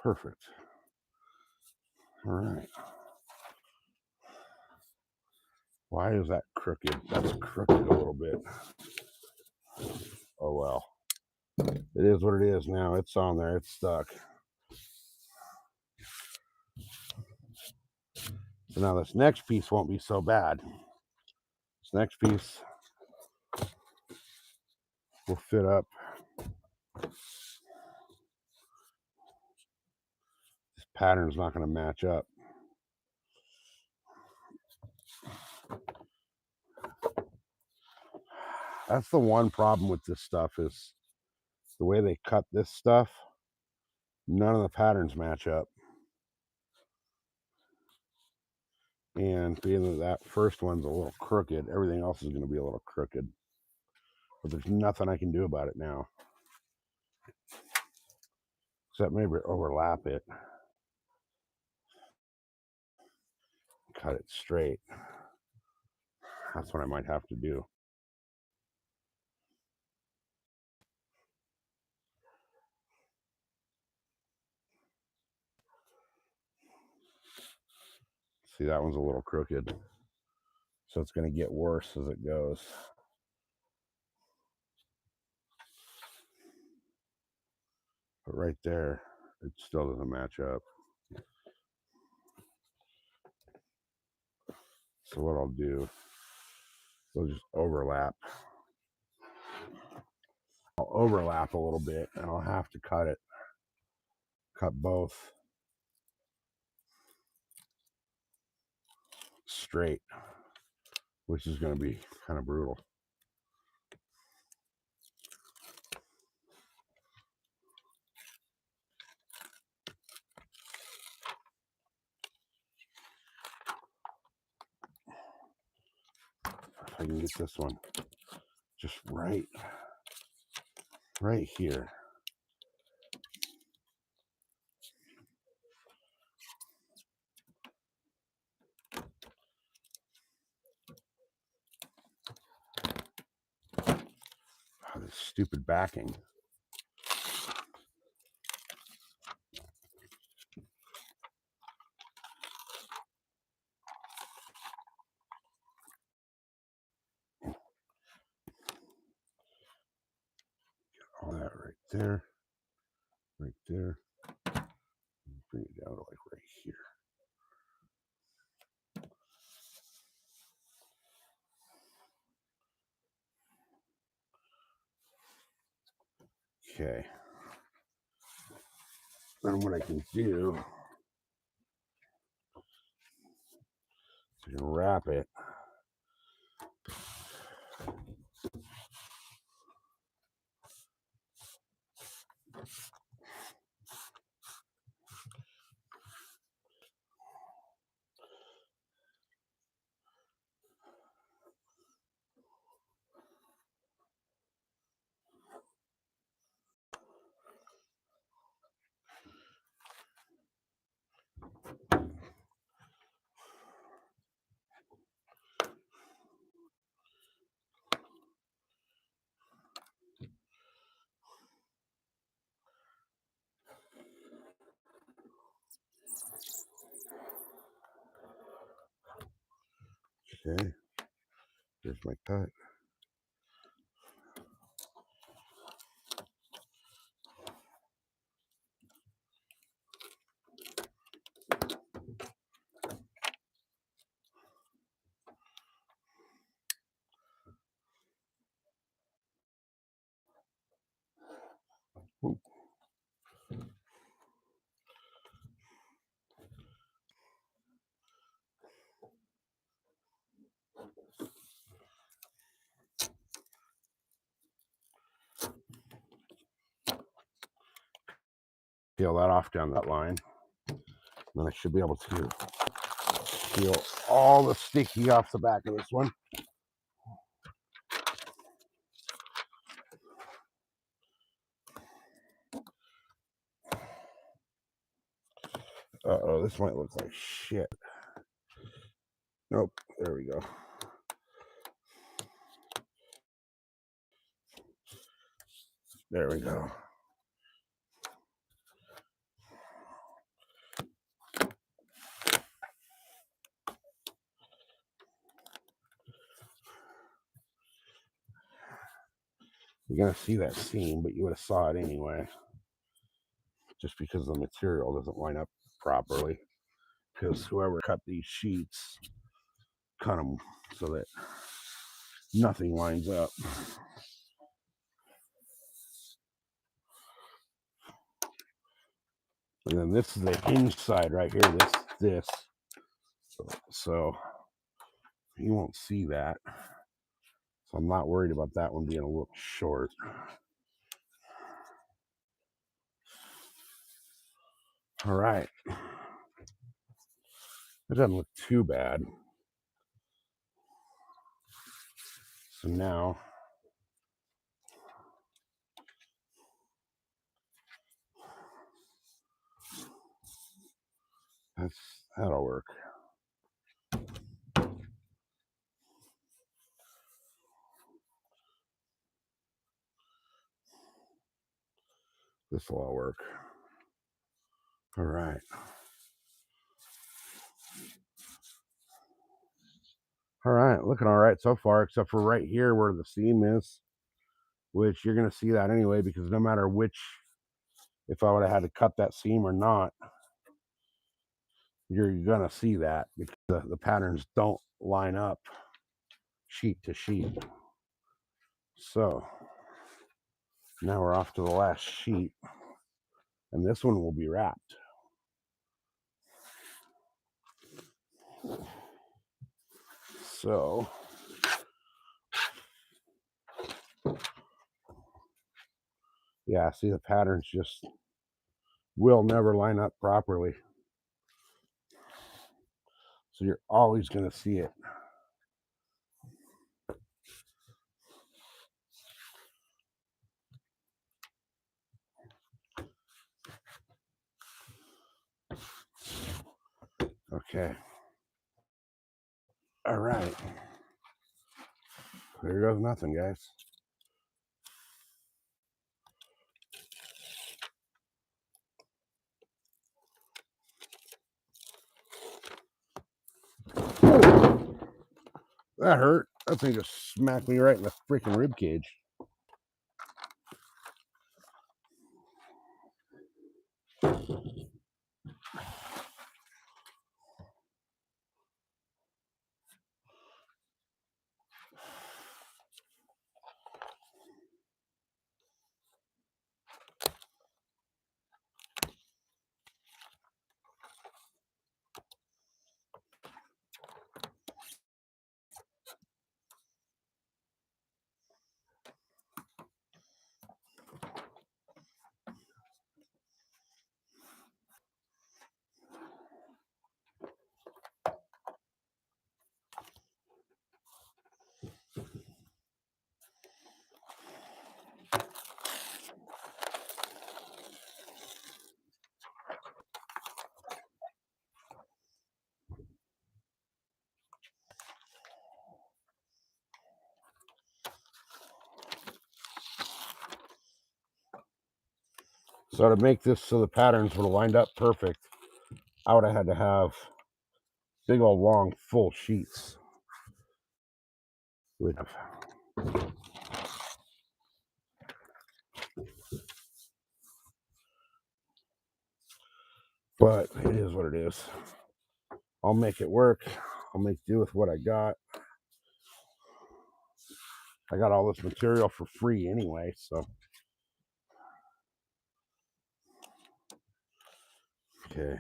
Perfect. All right. Why is that crooked? That's crooked a little bit. Oh, well. It is what it is now. It's on there. It's stuck. So now this next piece won't be so bad. This next piece will fit up. This pattern's not going to match up. That's the one problem with this stuff is the way they cut this stuff. None of the patterns match up. And being that first one's a little crooked, everything else is going to be a little crooked. But there's nothing I can do about it now. Except maybe overlap it. Cut it straight. That's what I might have to do. See, that one's a little crooked. So it's going to get worse as it goes. But right there, it still doesn't match up. So what I'll do, we'll just overlap. I'll overlap a little bit and I'll have to cut it. Cut both straight, which is going to be kind of brutal. If I can get this one just right here. Oh, this stupid backing. All that right there. Right there. Bring it down to like right here. Okay. Then what I can do is I can wrap it. Okay. Here's my cut. Ooh. Peel that off down that line. Then I should be able to peel all the sticky off the back of this one. Uh-oh, this might look like shit. Nope, there we go. There we go. You're gonna see that seam, but you would have saw it anyway. Just because the material doesn't line up properly. Because whoever cut these sheets cut them so that nothing lines up. And then this is the hinge side right here. This. So you won't see that. So I'm not worried about that one being a little short. All right. It doesn't look too bad. So now that'll work. This will all work. All right. All right, looking all right so far, except for right here where the seam is, which you're going to see that anyway, because no matter which, if I would have had to cut that seam or not, you're going to see that because the patterns don't line up sheet to sheet. So now we're off to the last sheet, and this one will be wrapped. So yeah, see, the patterns just will never line up properly. So you're always going to see it. Okay. All right. There goes nothing, guys. That hurt. That thing just smacked me right in the freaking rib cage. So to make this so the patterns would have lined up perfect, I would have had to have big old long full sheets. But it is what it is. I'll make it work. I'll make do with what I got. I got all this material for free anyway, so. Okay.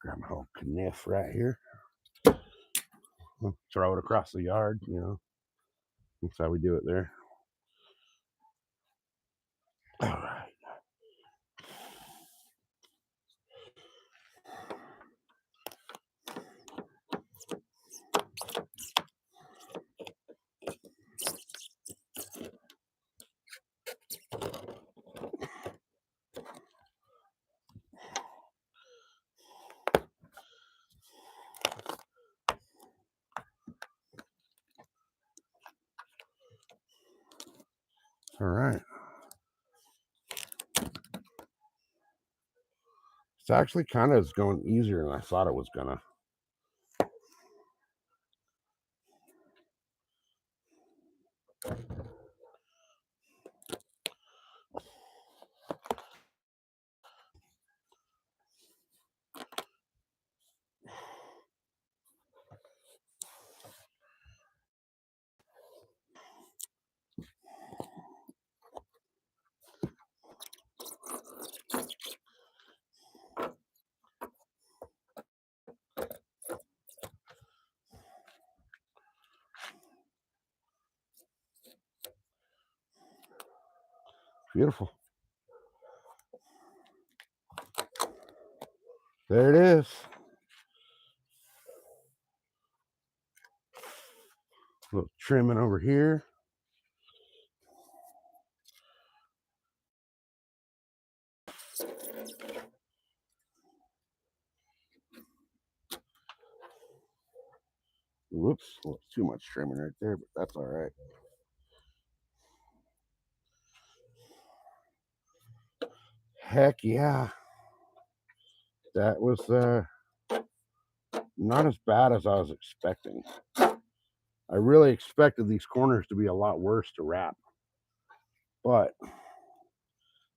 Grab my whole kniff right here. Throw it across the yard, you know. That's how we do it there. All right. All right. It's actually kind of going easier than I thought it was gonna. Beautiful. There it is. A little trimming over here. Whoops, too much trimming right there, but that's all right. Heck yeah. That was not as bad as I was expecting. I really expected these corners to be a lot worse to wrap, but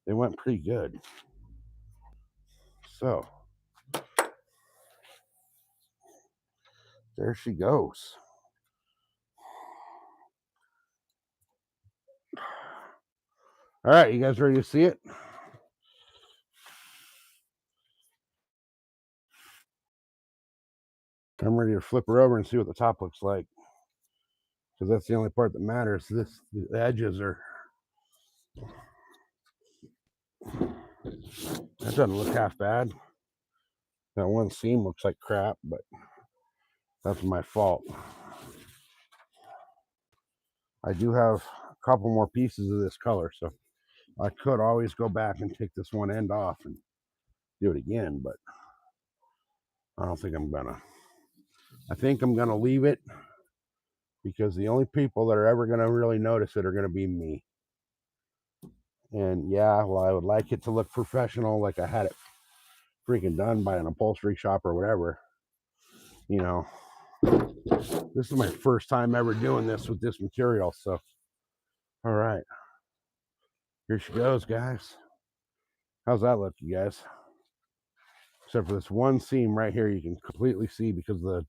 they went pretty good. So there she goes. All right, you guys ready to see it? I'm ready to flip her over and see what the top looks like, because that's the only part that matters. The edges are. That doesn't look half bad. That one seam looks like crap, but that's my fault. I do have a couple more pieces of this color, so I could always go back and take this one end off and do it again, but I don't think I'm gonna. I think I'm gonna leave it, because the only people that are ever gonna really notice it are gonna be me. And yeah, well, I would like it to look professional, like I had it freaking done by an upholstery shop or whatever. You know, this is my first time ever doing this with this material, so all right, here she goes, guys. How's that look, you guys? Except for this one seam right here, you can completely see because of the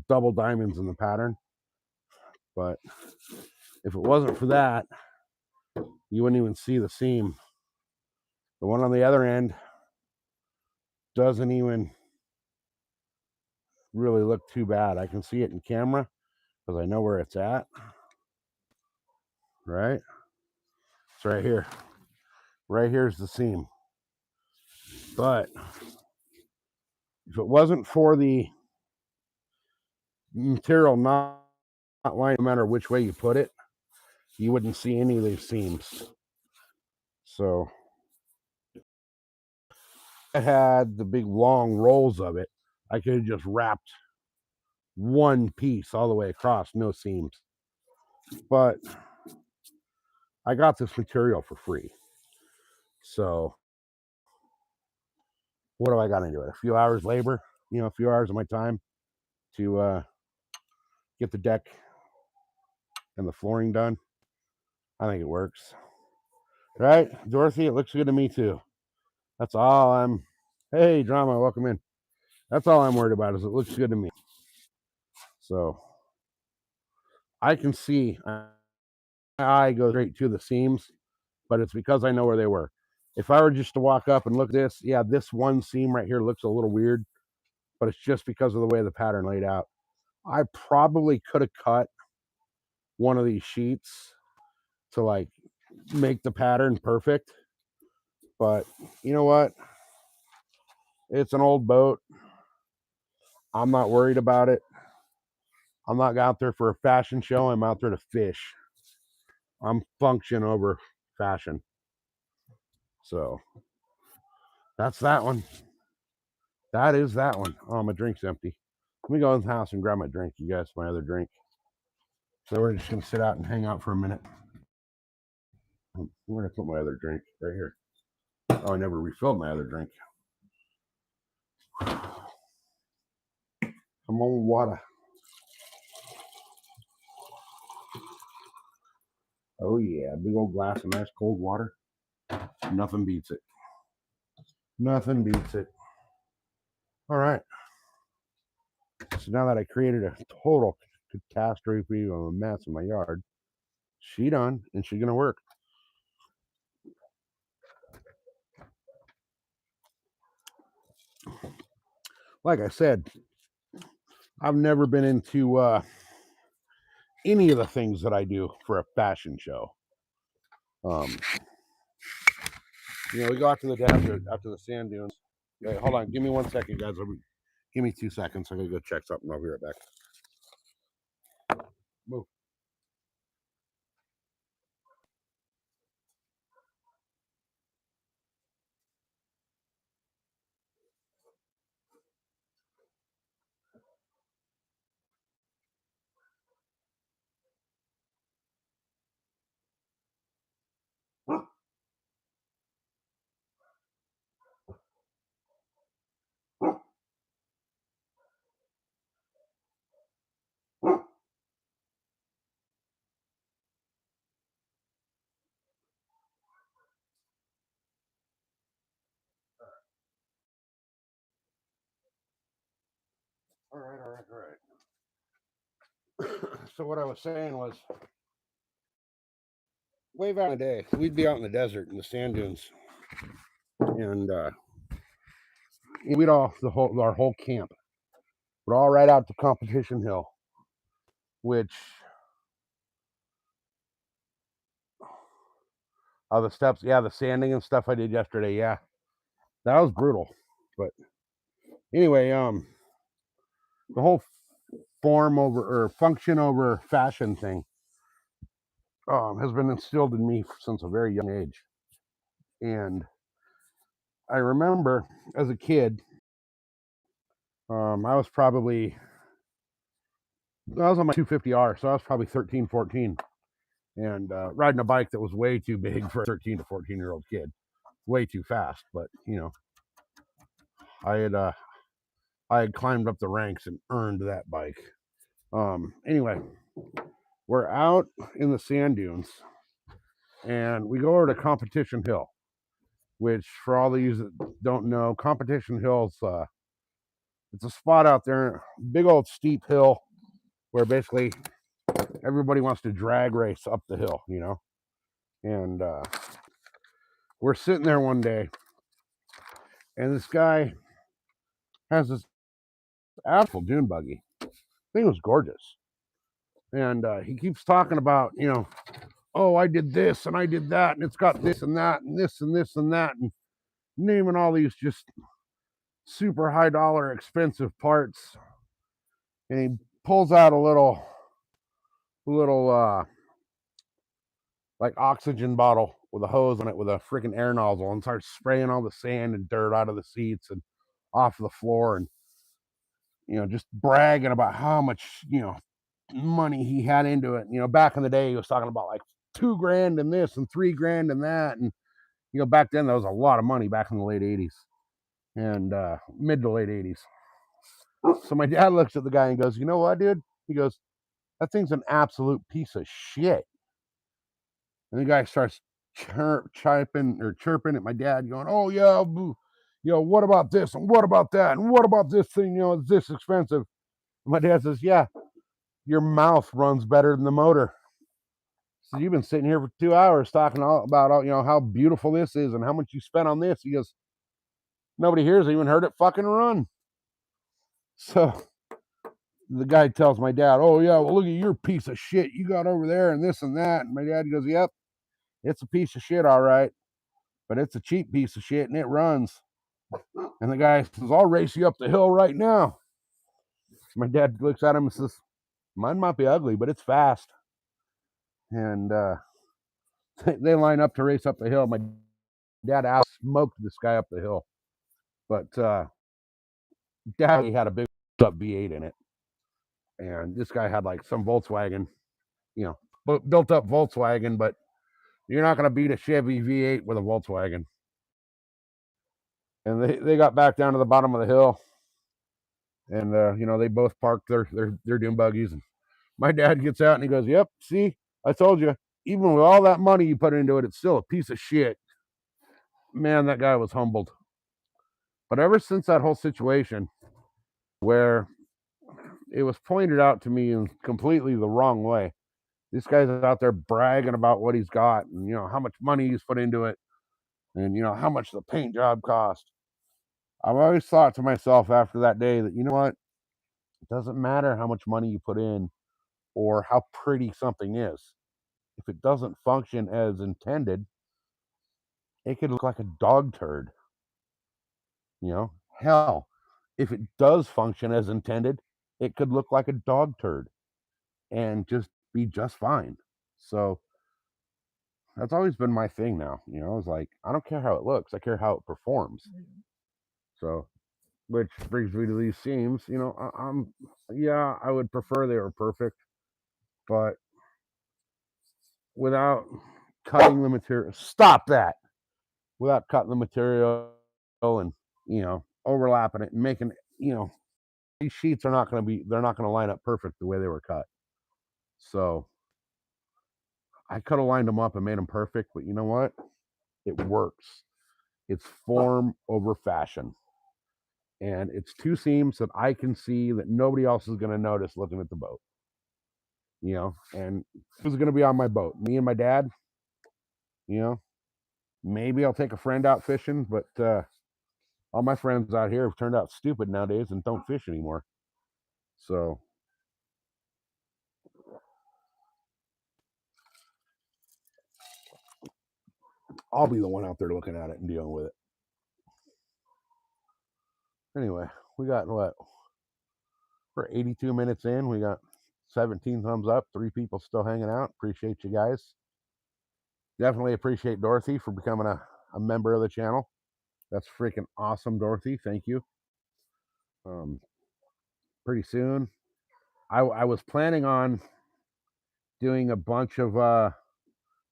double diamonds in the pattern. But if it wasn't for that, you wouldn't even see the seam. The one on the other end doesn't even really look too bad. I can see it in camera because I know where it's at. Right? It's right here. Right here's the seam. But if it wasn't for the material not lying, no matter which way you put it, you wouldn't see any of these seams. So I had the big long rolls of it. I could have just wrapped one piece all the way across, no seams. But I got this material for free. So what do I got to do? A few hours labor, a few hours of my time to get the deck and the flooring done. I think it works. Right, Dorothy? It looks good to me too. That's all I'm. Hey, Drama, welcome in. That's all I'm worried about is it looks good to me. So I can see my eye goes straight to the seams, but it's because I know where they were. If I were just to walk up and look at this, yeah, this one seam right here looks a little weird, but it's just because of the way the pattern laid out. I probably could have cut one of these sheets to like make the pattern perfect, but you know what? It's an old boat. I'm not worried about it. I'm not out there for a fashion show. I'm out there to fish. I'm function over fashion. So that's that one. That is that one. Oh, my drink's empty. Let me go in the house and grab my drink, you guys, my other drink. So we're just going to sit out and hang out for a minute. I'm going to put my other drink right here. Oh, I never refilled my other drink. Come on, water. Oh, yeah. Big old glass of nice cold water. Nothing beats it. Nothing beats it. All right. So now that I created a total catastrophe of a mess in my yard, she done and she's going to work. Like I said, I've never been into any of the things that I do for a fashion show. You know, we go out to the desert, out to the sand dunes. Hey, hold on, give me 1 second, guys. Give me 2 seconds. I'm gonna go check something. I'll be right back. Move. All right, all right, all right. So what I was saying was, way back in the day, we'd be out in the desert in the sand dunes, and we'd all our whole camp would all ride out to Competition Hill, which the steps, yeah, the sanding and stuff I did yesterday, yeah, that was brutal. But anyway, the whole form over or function over fashion thing has been instilled in me since a very young age. And I remember as a kid, I was on my 250R, so I was probably 13, 14, and riding a bike that was way too big for a 13 to 14-year-old kid, way too fast. But you know, I had climbed up the ranks and earned that bike. Anyway, we're out in the sand dunes, and we go over to Competition Hill, which for all of you that don't know, Competition Hill's it's a spot out there, big old steep hill where basically everybody wants to drag race up the hill, you know. And we're sitting there one day, and this guy has this actual dune buggy. Thing was gorgeous, and he keeps talking about, you know, oh, I did this and I did that, and it's got this and that and this and this and that, and naming all these just super high dollar expensive parts. And he pulls out a little like oxygen bottle with a hose on it with a freaking air nozzle and starts spraying all the sand and dirt out of the seats and off the floor, and you know, just bragging about how much, you know, money he had into it. You know, back in the day he was talking about like $2,000 and this and $3,000 and that, and you know, back then that was a lot of money back in the late 80s and mid to late 80s. So my dad looks at the guy and goes, you know what, dude? He goes, that thing's an absolute piece of shit. And the guy starts chirping at my dad, going, oh yeah, you know, what about this and what about that and what about this thing, you know, it's this expensive. And my dad says, yeah, your mouth runs better than the motor. So you've been sitting here for 2 hours talking about, you know, how beautiful this is and how much you spent on this. He goes, nobody here's even heard it fucking run. So the guy tells my dad, oh yeah, well look at your piece of shit you got over there and this and that. And my dad goes, yep, it's a piece of shit, all right, but it's a cheap piece of shit and it runs. And the guy says, I'll race you up the hill right now. My dad looks at him and says, mine might be ugly, but it's fast. And they line up to race up the hill. My dad out smoked this guy up the hill. But Daddy had a big up V8 in it. And this guy had like some Volkswagen, you know, built up Volkswagen, but you're not going to beat a Chevy V8 with a Volkswagen. And they got back down to the bottom of the hill. And, you know, they both parked their dune buggies. And my dad gets out and he goes, yep, see, I told you, even with all that money you put into it, it's still a piece of shit. Man, that guy was humbled. But ever since that whole situation where it was pointed out to me in completely the wrong way, this guy's out there bragging about what he's got and, you know, how much money he's put into it and, you know, how much the paint job cost. I've always thought to myself after that day that, you know what? It doesn't matter how much money you put in or how pretty something is. If it doesn't function as intended, it could look like a dog turd. Hell, if it does function as intended, it could look like a dog turd and just be just fine. So that's always been my thing now. It's like, I don't care how it looks, I care how it performs. So, which brings me to these seams. Yeah, I would prefer they were perfect, but without cutting the material, stop that, without cutting the material and, overlapping it and making, these sheets are not going to be, they're not going to line up perfect the way they were cut. So I could have lined them up and made them perfect, but you know what? It works. It's form over fashion. And it's two seams that I can see that nobody else is going to notice looking at the boat. And who's going to be on my boat? Me and my dad. Maybe I'll take a friend out fishing, but all my friends out here have turned out stupid nowadays and don't fish anymore. So I'll be the one out there looking at it and dealing with it. Anyway, we got what? We're 82 minutes in. We got 17 thumbs up, 3 people still hanging out. Appreciate you guys. Definitely appreciate Dorothy for becoming a member of the channel. That's freaking awesome, Dorothy. Thank you. Pretty soon, I was planning on doing a bunch of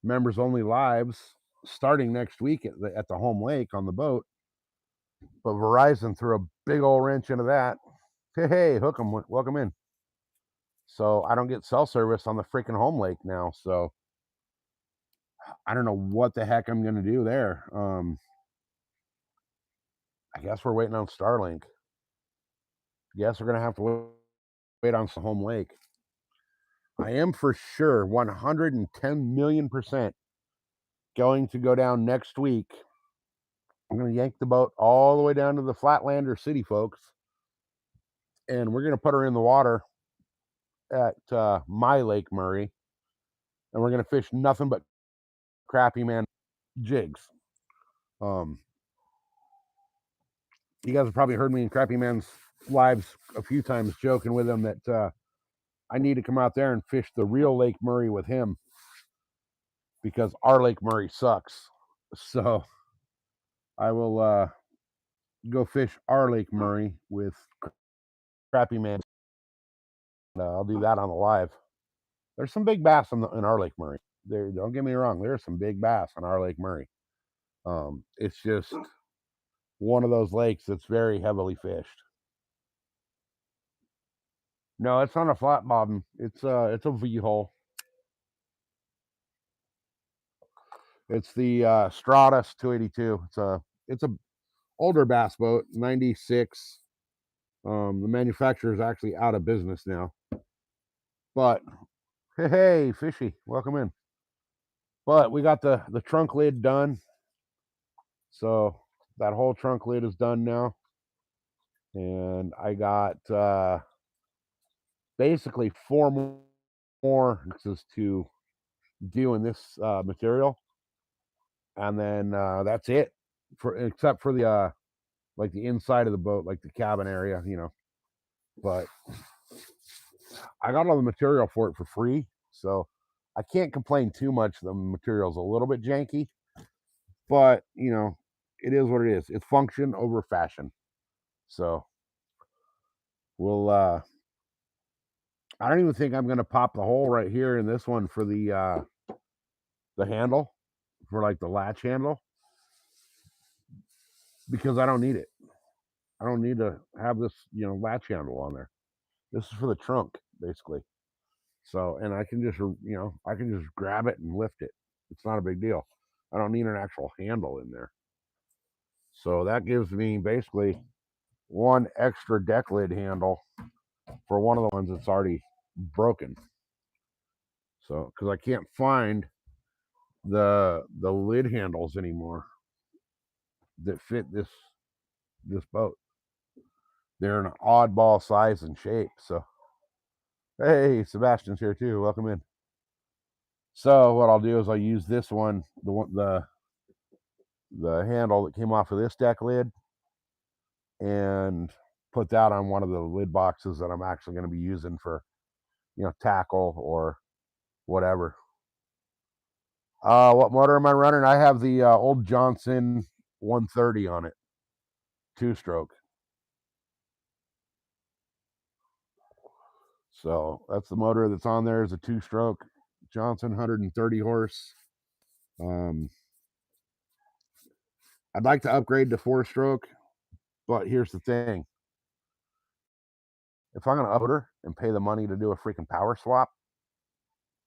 members only lives starting next week at the home lake on the boat, but Verizon threw a big old wrench into that. Hey, hook 'em, welcome in. So I don't get cell service on the freaking home lake now. So I don't know what the heck I'm gonna do there. I guess we're waiting on Starlink. Guess we're gonna have to wait on some home lake. I am for sure 110 million% going to go down next week. I'm gonna yank the boat all the way down to the Flatlander City, folks, and we're gonna put her in the water at my Lake Murray, and we're gonna fish nothing but crappie man jigs. You guys have probably heard me in Crappie Man's lives a few times joking with him that I need to come out there and fish the real Lake Murray with him because our Lake Murray sucks. So I will go fish our Lake Murray with Crappie Man. I'll do that on the live. There's some big bass in our Lake Murray. There, don't get me wrong. There's some big bass on our Lake Murray. It's just one of those lakes that's very heavily fished. No, it's not a flat bottom. It's a V hole. It's the Stratus 282. It's a older bass boat, 96. The manufacturer is actually out of business now. But hey, fishy, welcome in. But we got the trunk lid done. So that whole trunk lid is done now. And I got basically 4 more to do in this material. And then that's it, except for the like the inside of the boat, like the cabin area, But I got all the material for it for free, so I can't complain too much. The material's a little bit janky, but it is what it is. It's function over fashion. So we'll I don't even think I'm gonna pop the hole right here in this one for the handle, for like the latch handle, because I don't need it. I don't need to have this, latch handle on there. This is for the trunk, basically. So, and I can just, I can just grab it and lift it. It's not a big deal. I don't need an actual handle in there. So that gives me basically one extra deck lid handle for one of the ones that's already broken. So, because I can't find the lid handles anymore that fit this boat. They're an oddball size and shape. So, hey, Sebastian's here too. Welcome in. So what I'll do is I'll use this one, the the handle that came off of this deck lid and put that on one of the lid boxes that I'm actually going to be using for, tackle or whatever. What motor am I running? I have the old Johnson 130 on it, 2-stroke. So that's the motor that's on there, is a 2-stroke Johnson 130 horse. I'd like to upgrade to 4-stroke, but here's the thing. If I'm going to upgrade and pay the money to do a freaking power swap,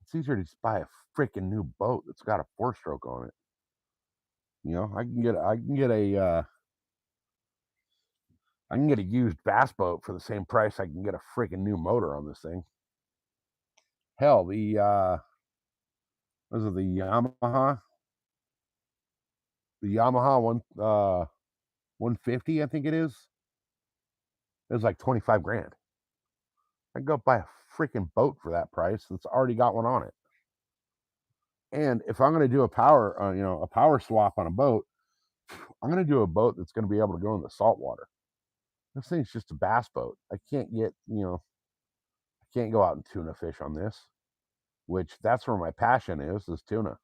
it's easier to just buy a freaking new boat that's got a 4-stroke on it. I can get a used bass boat for the same price I can get a freaking new motor on this thing. Hell, the was it the Yamaha? The Yamaha 150, I think it is. It was like 25 grand. I can go buy a freaking boat for that price that's already got one on it. And if I'm going to do a power swap on a boat, I'm going to do a boat that's going to be able to go in the saltwater. This thing's just a bass boat. I can't go out and tuna fish on this, which that's where my passion is tuna.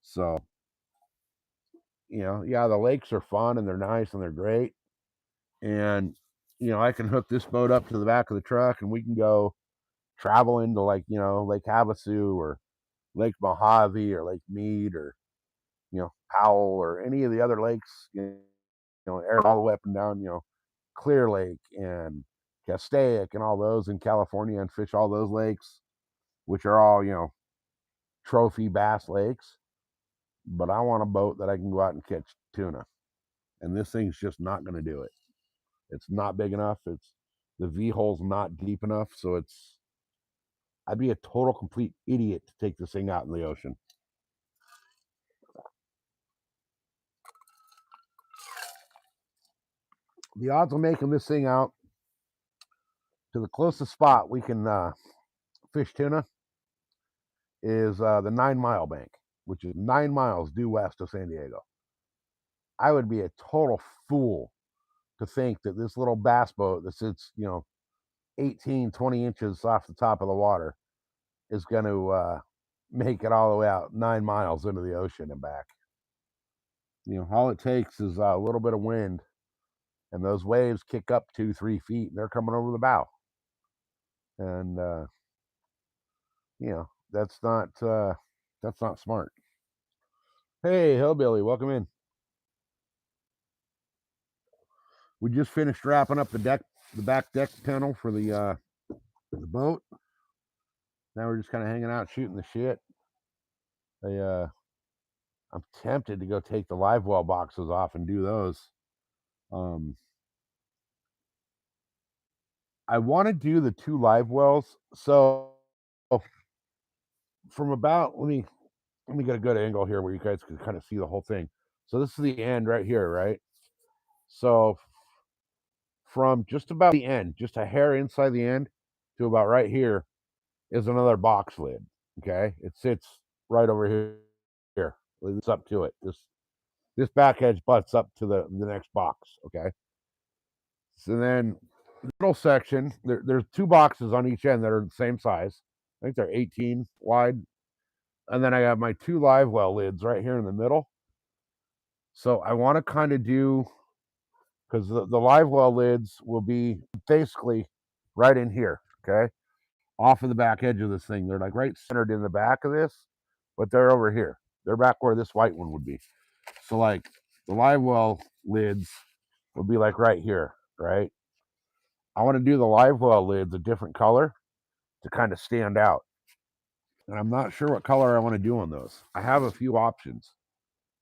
So, yeah, the lakes are fun and they're nice and they're great. And, I can hook this boat up to the back of the truck and we can go travel into Lake Havasu or Lake Mojave or Lake Mead or, Powell or any of the other lakes, air all the way up and down, Clear Lake and Castaic and all those in California and fish all those lakes, which are all, trophy bass lakes. But I want a boat that I can go out and catch tuna. And this thing's just not going to do it. It's not big enough. The V-hole's not deep enough. So I'd be a total complete idiot to take this thing out in the ocean. The odds of making this thing out to the closest spot we can fish tuna is the 9 Mile Bank, which is 9 miles due west of San Diego. I would be a total fool to think that this little bass boat that sits, 18, 20 inches off the top of the water is going to make it all the way out 9 miles into the ocean and back. All it takes is a little bit of wind, and those waves kick up 2-3 feet, and they're coming over the bow. And that's not smart. Hey, Hillbilly, welcome in. We just finished wrapping up the back deck panel for the boat. Now we're just kind of hanging out, shooting the shit. I'm tempted to go take the live well boxes off and do those. I want to do the 2 live wells. So from about, let me get a good angle here where you guys can kind of see the whole thing. So this is the end right here, right? So from just about the end, just a hair inside the end to about right here is another box lid. Okay, it sits right over here. It's up to it. This back edge butts up to the next box. Okay, so then the middle section, there's 2 boxes on each end that are the same size. I think they're 18 wide, and then I have my 2 live well lids right here in the middle. So I want to kind of do, because the live well lids will be basically right in here. Okay, off of the back edge of this thing. They're like right centered in the back of this, but they're over here. They're back where this white one would be. So like the live well lids would be like right here, right? I want to do the live well lids a different color to kind of stand out. And I'm not sure what color I want to do on those. I have a few options.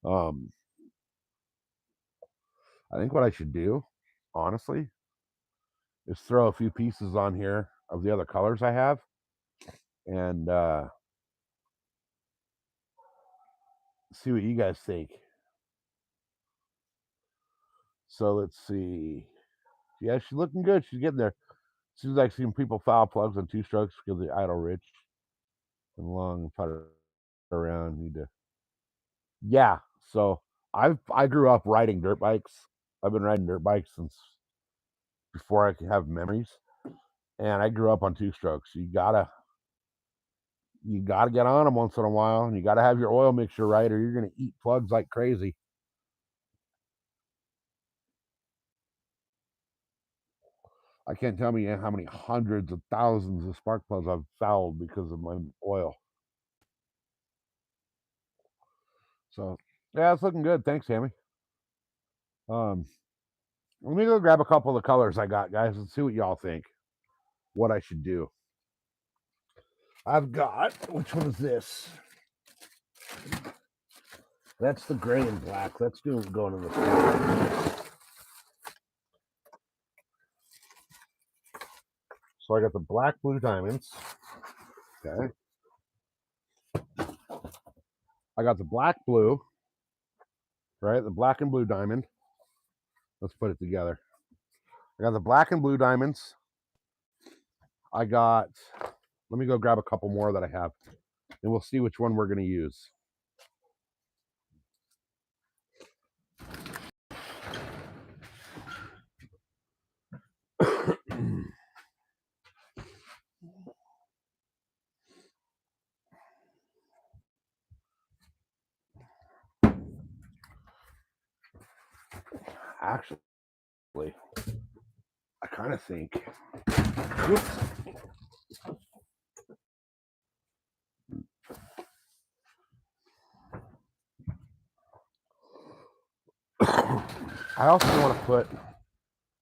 I think what I should do, honestly, is throw a few pieces on here of the other colors I have and see what you guys think. So let's see. Yeah, she's looking good. She's getting there. Seems like seeing people foul plugs on 2 strokes because the idle rich and long and putter around. Need to. Yeah. So I grew up riding dirt bikes. I've been riding dirt bikes since before I could have memories, and I grew up on two strokes. You gotta get on them once in a while, and you gotta have your oil mixture right, or you're gonna eat plugs like crazy. I can't tell me how many hundreds of thousands of spark plugs I've fouled because of my oil. So yeah, it's looking good. Thanks, Sammy. Let me go grab a couple of the colors I got, guys, and see what y'all think. What I should do. I've got, which one is this? That's the gray and black. That's going in the store. So I got the black blue diamonds. Okay. I got the black blue, right? The black and blue diamond. Let's put it together. I got the black and blue diamonds. I got, let me go grab a couple more that I have, and we'll see which one we're going to use. Actually, I kind of think, whoops. I also want to put,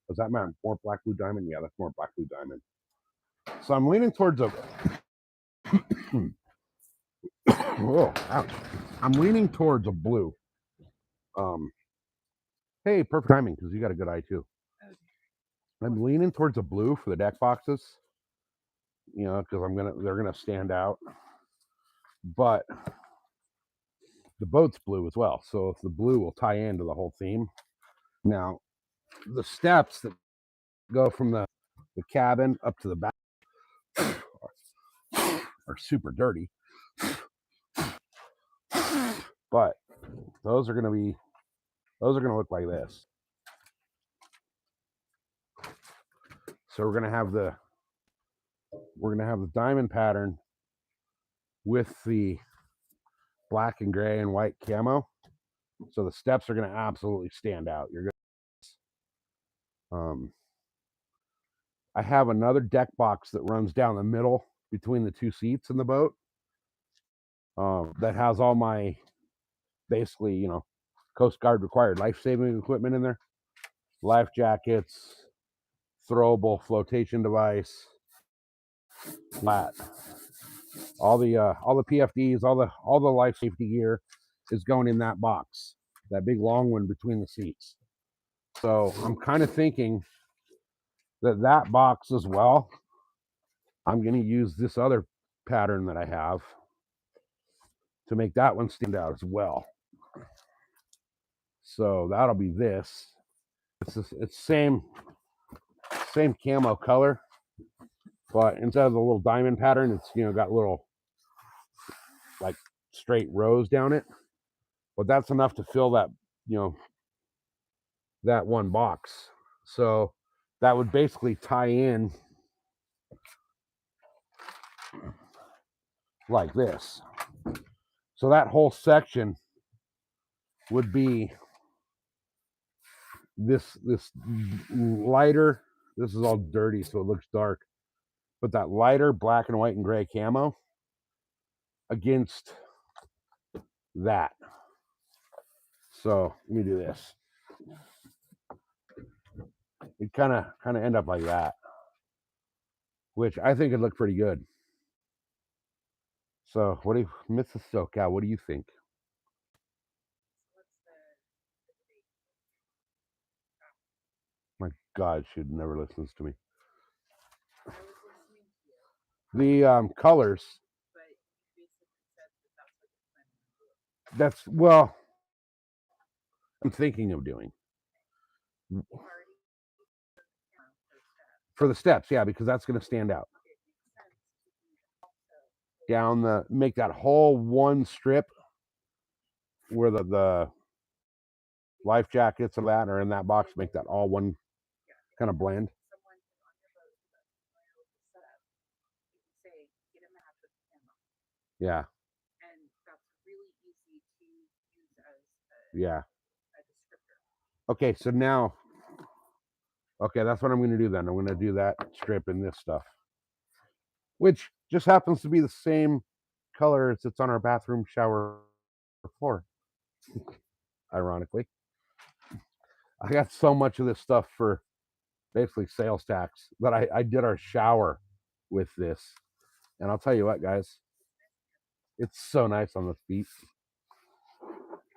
does that matter? More black blue diamond? Yeah, that's more black blue diamond. So I'm leaning towards a, whoa, ouch. I'm leaning towards a blue. Hey, perfect timing because you got a good eye too. I'm leaning towards a blue for the deck boxes, you know, because they're gonna stand out. But the boat's blue as well, so if the blue will tie into the whole theme. Now, the steps that go from the cabin up to the back are super dirty, but those are gonna look like this. So we're gonna have the diamond pattern with the black and gray and white camo. So the steps are gonna absolutely stand out. You're gonna I have another deck box that runs down the middle between the two seats in the boat. That has all my basically, you know, Coast Guard required life-saving equipment in there. Life jackets, throwable flotation device, flat. All the PFDs, all the life safety gear is going in that box, that big long one between the seats. So I'm kind of thinking that box as well, I'm going to use this other pattern that I have to make that one stand out as well. So that'll be this. It's same camo color, but instead of the little diamond pattern, it's, you know, got little like straight rows down it. But that's enough to fill that, you know, that one box. So that would basically tie in like this. So that whole section would be this lighter, this is all dirty so it looks dark, but that lighter black and white and gray camo against that. So let me do this. It kind of end up like that, which I think would look pretty good. So what do you, Mrs. SoCal, what do you think? My God, she never listens to me. The colors. That's, well, I'm thinking of doing for the steps, yeah, because that's going to stand out down the, make that whole one strip where the life jackets and that are in that box, make that all one kind of blend.
Someone who's on your boat who doesn't familiar with the setup, you can say, get a match with the camo.
Yeah,
And that's really easy to use as
yeah.
a descriptor.
Okay, so now, okay, that's what I'm going to do then. I'm going to do that strip in this stuff, which just happens to be the same color as it's on our bathroom shower floor. Ironically, I got so much of this stuff for basically sales tax that I did our shower with this. And I'll tell you what, guys, it's so nice on the feet.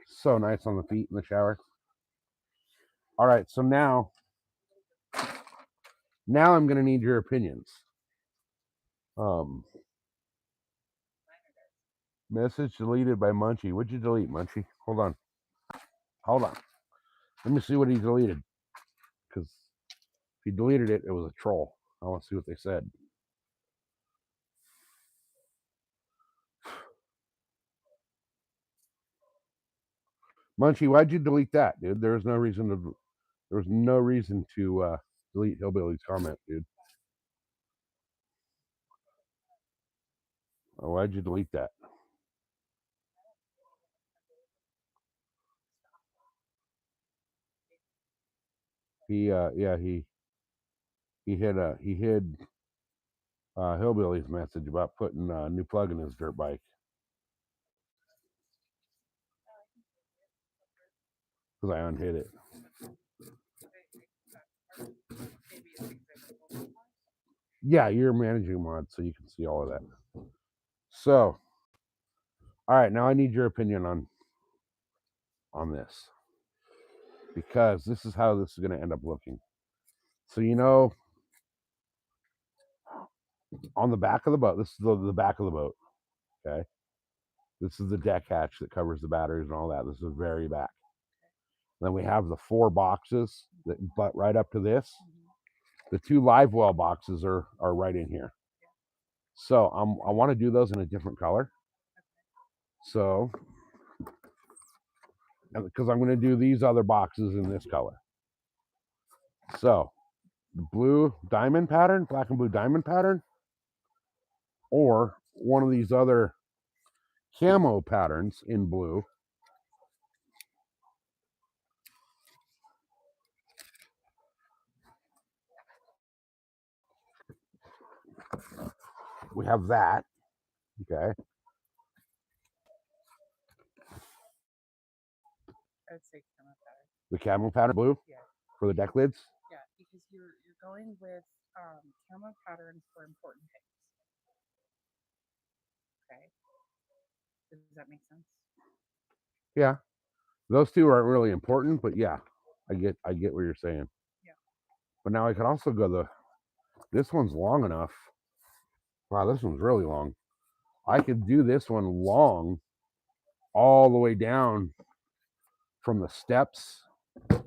So nice on the feet in the shower. All right, so now I'm going to need your opinions. Message deleted by Munchie. What'd you delete, Munchie? Hold on. Let me see what he deleted. Because if he deleted it, it was a troll. I want to see what they said. Munchie, why'd you delete that, dude? There was no reason to delete Hillbilly's comment, dude. Why'd you delete that? He hid Hillbilly's message about putting a new plug in his dirt bike. Because I unhid it. Yeah, you're managing mod, so you can see all of that. So, all right, now I need your opinion on this, because this is how this is going to end up looking. So, you know, on the back of the boat, this is the back of the boat. Okay, this is the deck hatch that covers the batteries and all that. This is the very back. Then we have the 4 boxes that butt right up to this. The 2 live well boxes are right in here. So I want to do those in a different color. So, because I'm going to do these other boxes in this color. So, the blue diamond pattern, black and blue diamond pattern, or one of these other camo patterns in blue. We have that. Okay.
I would say camo pattern.
The camo pattern blue?
Yeah.
For the deck lids?
Yeah, because you're going with camo pattern for important things. Okay. Does that make sense?
Yeah. Those 2 aren't really important, but yeah, I get what you're saying.
Yeah.
But now I could also go this one's long enough. Wow, this one's really long. I could do this one long all the way down from the steps to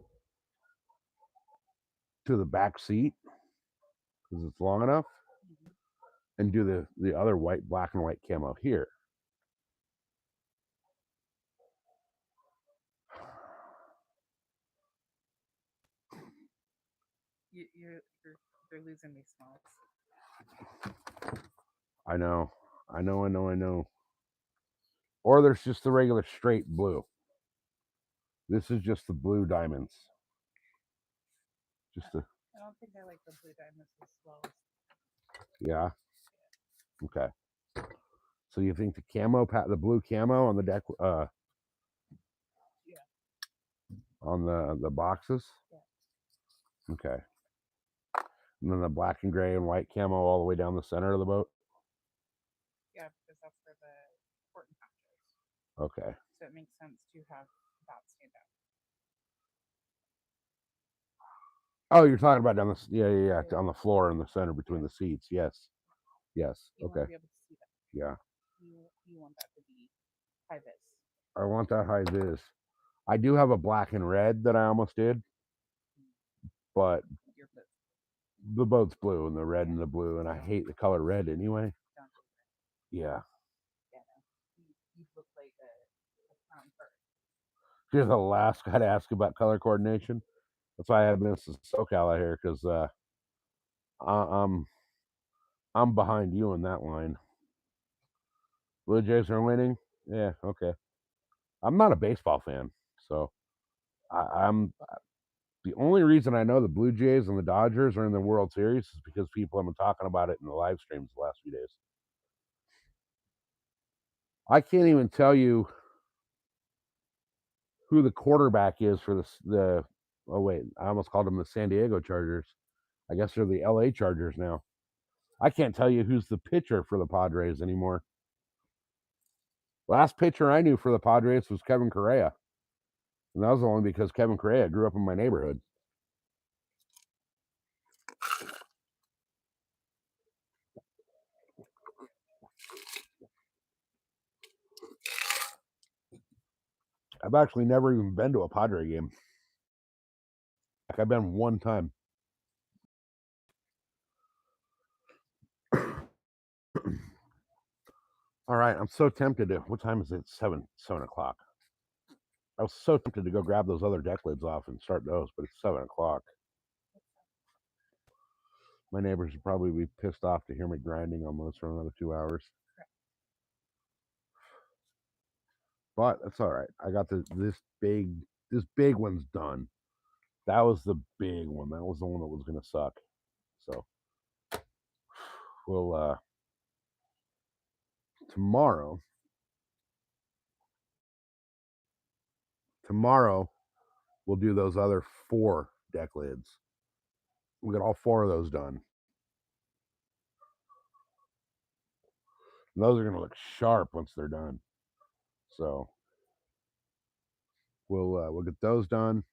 the back seat because it's long enough, and do the other black and white camo here.
You're losing me, Smalls.
I know. Or there's just the regular straight blue. This is just the blue diamonds.
I don't think I like the blue diamonds as well.
Yeah. Okay. So you think the blue camo on the deck,
yeah,
on the boxes?
Yeah.
Okay. And then the black and gray and white camo all the way down the center of the boat?
Yeah, because that's where the important patch is.
Okay.
So it makes sense to have that stand out.
Oh, you're talking about yeah, on the floor in the center between the seats. Yes. Yes.
You
Okay.
want to be able to see that.
Yeah.
You want that to be high vis.
I want that high vis. I do have a black and red that I almost did, but the boat's blue and the red and the blue, and I hate the color red anyway. Yeah.
You look like a clown bird.
You're the last guy to ask about color coordination. That's why I have been to SoCal out here because I'm I'm behind you in that line. Blue Jays are winning. Yeah, okay. I'm not a baseball fan, so I'm the only reason I know the Blue Jays and the Dodgers are in the World Series is because people have been talking about it in the live streams the last few days. I can't even tell you who the quarterback is for the oh wait, I almost called them the San Diego Chargers. I guess they're the LA Chargers now. I can't tell you who's the pitcher for the Padres anymore. Last pitcher I knew for the Padres was Kevin Correa. And that was only because Kevin Correa grew up in my neighborhood. I've actually never even been to a Padre game. Like I've been one time. All right, I'm so tempted to. What time is it? 7 o'clock. I was so tempted to go grab those other deck lids off and start those, but it's 7 o'clock. My neighbors would probably be pissed off to hear me grinding on those for another 2 hours. But that's all right. I got this big one's done. That was the big one. That was the one that was gonna suck. So we'll tomorrow we'll do those other 4 deck lids. We'll get all 4 of those done. And those are gonna look sharp once they're done. So we'll get those done.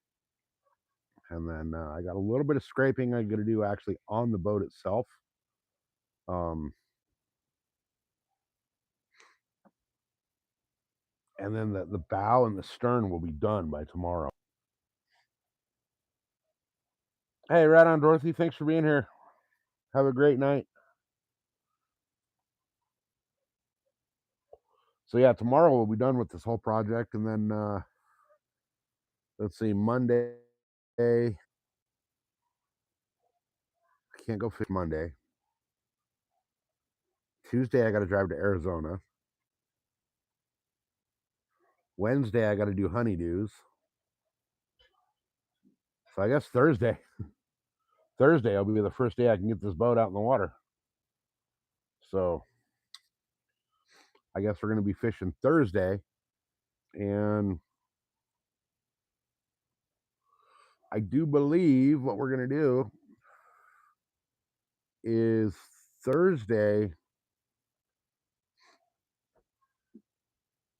And then I got a little bit of scraping I'm gonna do actually on the boat itself. And then the bow and the stern will be done by tomorrow. Hey, right on, Dorothy. Thanks for being here. Have a great night. So yeah, tomorrow we'll be done with this whole project, and then let's see, Monday. I can't go fish Monday. Tuesday I got to drive to Arizona. Wednesday I got to do honeydews. So I guess Thursday will be the first day I can get this boat out in the water. So I guess we're going to be fishing Thursday, and I do believe what we're going to do is Thursday.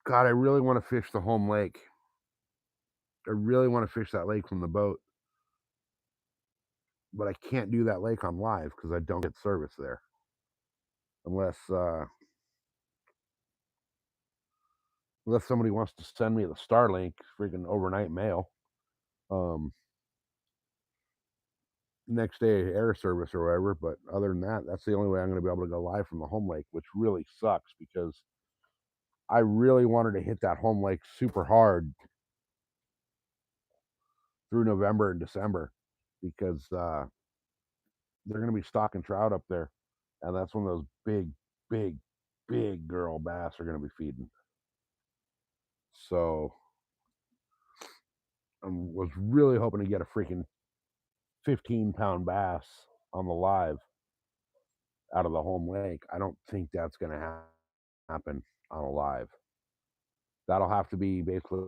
God, I really want to fish the home lake. I really want to fish that lake from the boat, but I can't do that lake on live because I don't get service there unless somebody wants to send me the Starlink freaking overnight mail. Next day air service or whatever, but other than that, that's the only way I'm going to be able to go live from the home lake, which really sucks because I really wanted to hit that home lake super hard through November and December because they're going to be stocking trout up there, and that's when those big girl bass are going to be feeding. So I was really hoping to get a freaking 15-pound bass on the live out of the home lake. I don't think that's going to happen on a live. That'll have to be basically,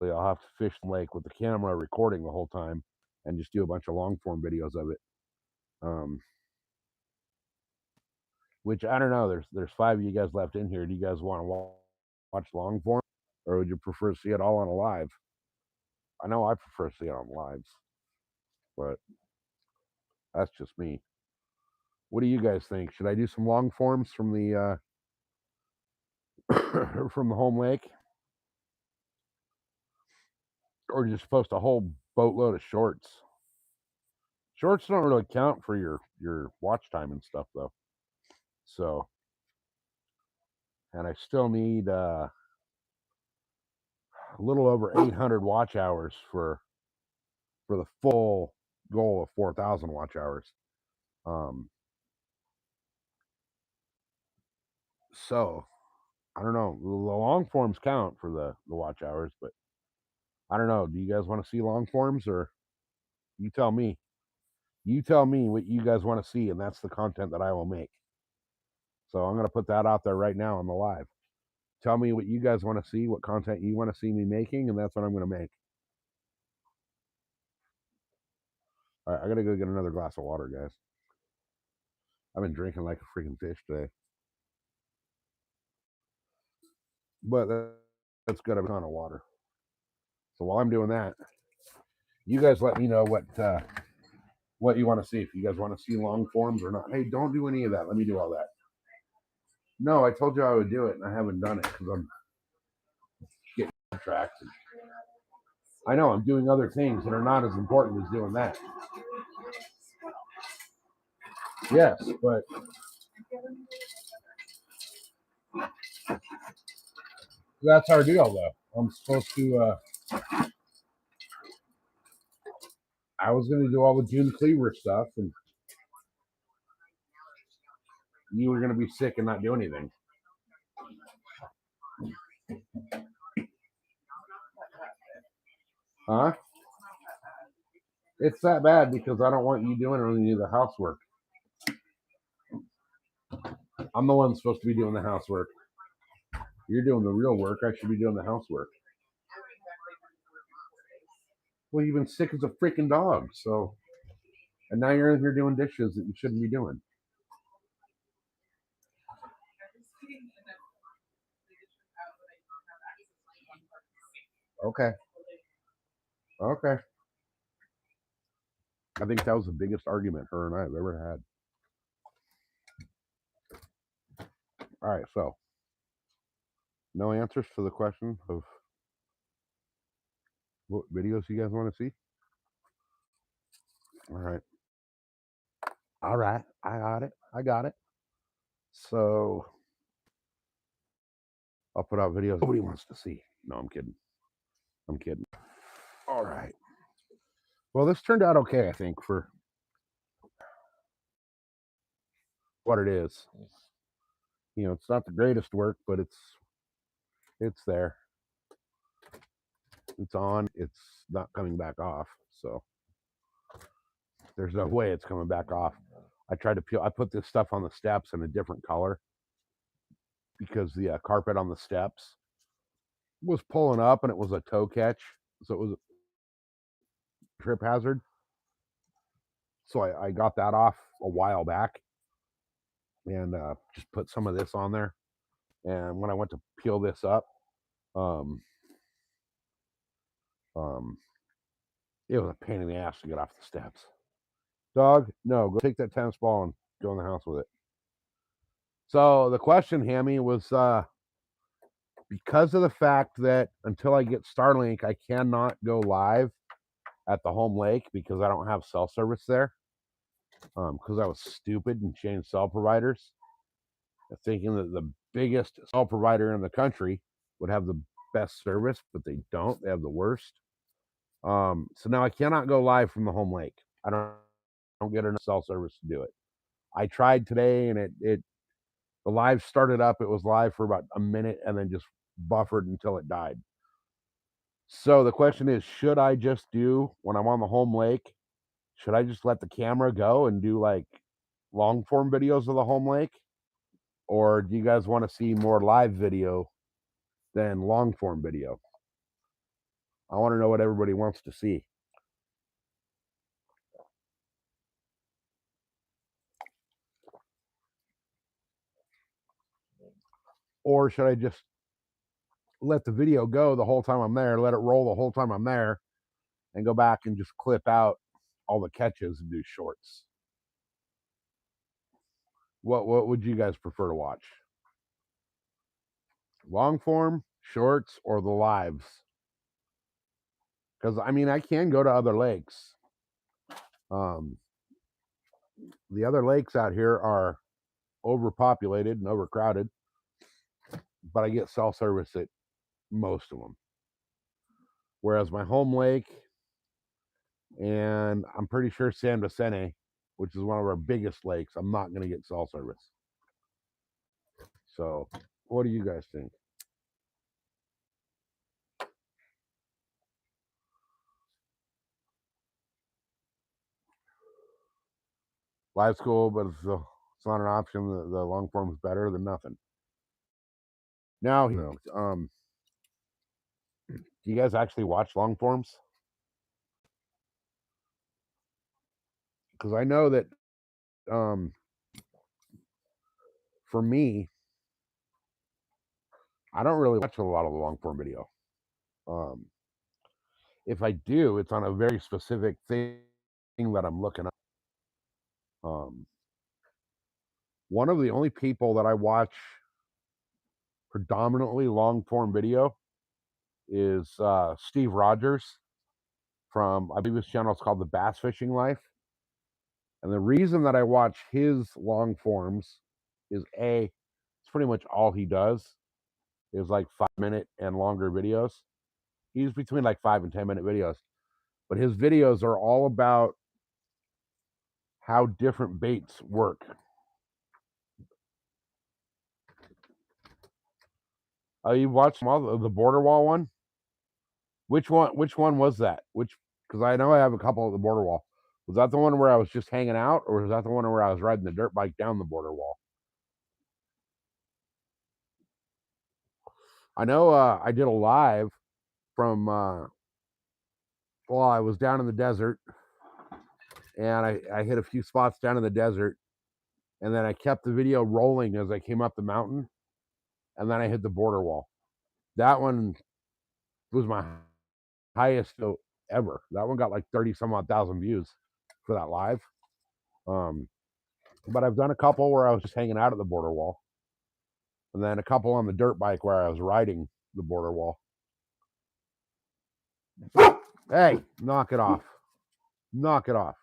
I'll have to fish the lake with the camera recording the whole time and just do a bunch of long form videos of it. Which I don't know. There's 5 of you guys left in here. Do you guys want to watch long form, or would you prefer to see it all on a live? I know I prefer to see it on lives, but that's just me. What do you guys think? Should I do some long forms from the from the home lake, or just post a whole boatload of shorts? Shorts don't really count for your watch time and stuff though. So, and I still need a little over 800 watch hours for the full goal of 4,000 watch hours. So I don't know. The long forms count for the watch hours, but I don't know. Do you guys want to see long forms, or you tell me? You tell me what you guys want to see, and that's the content that I will make. So I'm going to put that out there right now on the live. Tell me what you guys want to see, what content you want to see me making, and that's what I'm going to make. All right, I got to go get another glass of water, guys. I've been drinking like a freaking fish today. But that's good. I'm on water. So while I'm doing that, you guys let me know what you want to see. If you guys want to see long forms or not. Hey, don't do any of that. Let me do all that. No, I told you I would do it, and I haven't done it because I'm getting tracked. I know I'm doing other things that are not as important as doing that. Yes, but that's our deal, though. I'm supposed to. I was going to do all the June Cleaver stuff, and you were going to be sick and not do anything. Huh? It's that bad because I don't want you doing any of the housework. I'm the one supposed to be doing the housework. You're doing the real work. I should be doing the housework. Well, you've been sick as a freaking dog, so. And now you're in here doing dishes that you shouldn't be doing. Okay. Okay. I think that was the biggest argument her and I have ever had. All right, so no answers to the question of what videos you guys want to see? All right. All right. I got it. I got it. So I'll put out videos nobody wants to see. No, I'm kidding. I'm kidding. All right. Well, this turned out okay, I think, for what it is. You know, it's not the greatest work, but it's there. It's on. It's not coming back off. So there's no way it's coming back off. I tried to peel. I put this stuff on the steps in a different color because the carpet on the steps was pulling up and it was a toe catch, so it was a trip hazard. So I got that off a while back and just put some of this on there. And when I went to peel this up, it was a pain in the ass to get off the steps. Dog, no, go take that tennis ball and go in the house with it. So the question, Hammy, was because of the fact that until I get Starlink, I cannot go live at the home lake because I don't have cell service there. Because I was stupid and changed cell providers, thinking that the biggest cell provider in the country would have the best service, but they don't. They have the worst. So now I cannot go live from the home lake. I don't get enough cell service to do it. I tried today, and the live started up. It was live for about a minute, and then just buffered until it died. So the question is, should I just do when I'm on the home lake? Should I just let the camera go and do like long form videos of the home lake? Or do you guys want to see more live video than long form video? I want to know what everybody wants to see. Or should I just let the video go the whole time I'm there, let it roll the whole time I'm there, and go back and just clip out all the catches and do shorts? What would you guys prefer to watch? Long form, shorts, or the lives? Because I mean, I can go to other lakes. The other lakes out here are overpopulated and overcrowded, but I get cell service at most of them. Whereas my home lake, and I'm pretty sure San Vicente, which is one of our biggest lakes, I'm not going to get cell service. So, what do you guys think? Live's cool, but it's not an option. The long form is better than nothing. Now, do you guys actually watch long forms? Because I know that for me, I don't really watch a lot of the long form video. If I do, it's on a very specific thing that I'm looking up. One of the only people that I watch predominantly long form video is Steve Rogers from, I believe his channel is called The Bass Fishing Life. And the reason that I watch his long forms is it's pretty much all he does is like 5-minute and longer videos. He's between like 5 and 10-minute videos, but his videos are all about how different baits work. You watched the border wall one? Which one was that? Because I know I have a couple at the border wall. Was that the one where I was just hanging out, or was that the one where I was riding the dirt bike down the border wall? I know I did a live from I was down in the desert, and I hit a few spots down in the desert, and then I kept the video rolling as I came up the mountain, and then I hit the border wall. That one was my highest ever. That one got like 30 some odd thousand views for that live. But I've done a couple where I was just hanging out at the border wall, and then a couple on the dirt bike where I was riding the border wall. Hey, knock it off. Knock it off.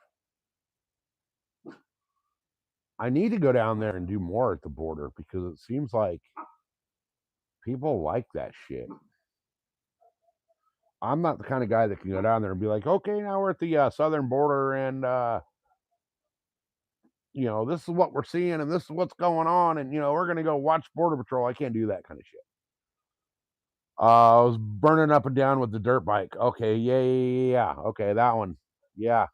I need to go down there and do more at the border because it seems like people like that shit. I'm not the kind of guy that can go down there and be like, okay, now we're at the southern border, and this is what we're seeing, and this is what's going on, and we're gonna go watch Border Patrol. I can't do that kind of shit. I was burning up and down with the dirt bike. Okay, yeah. Okay, that one. Yeah,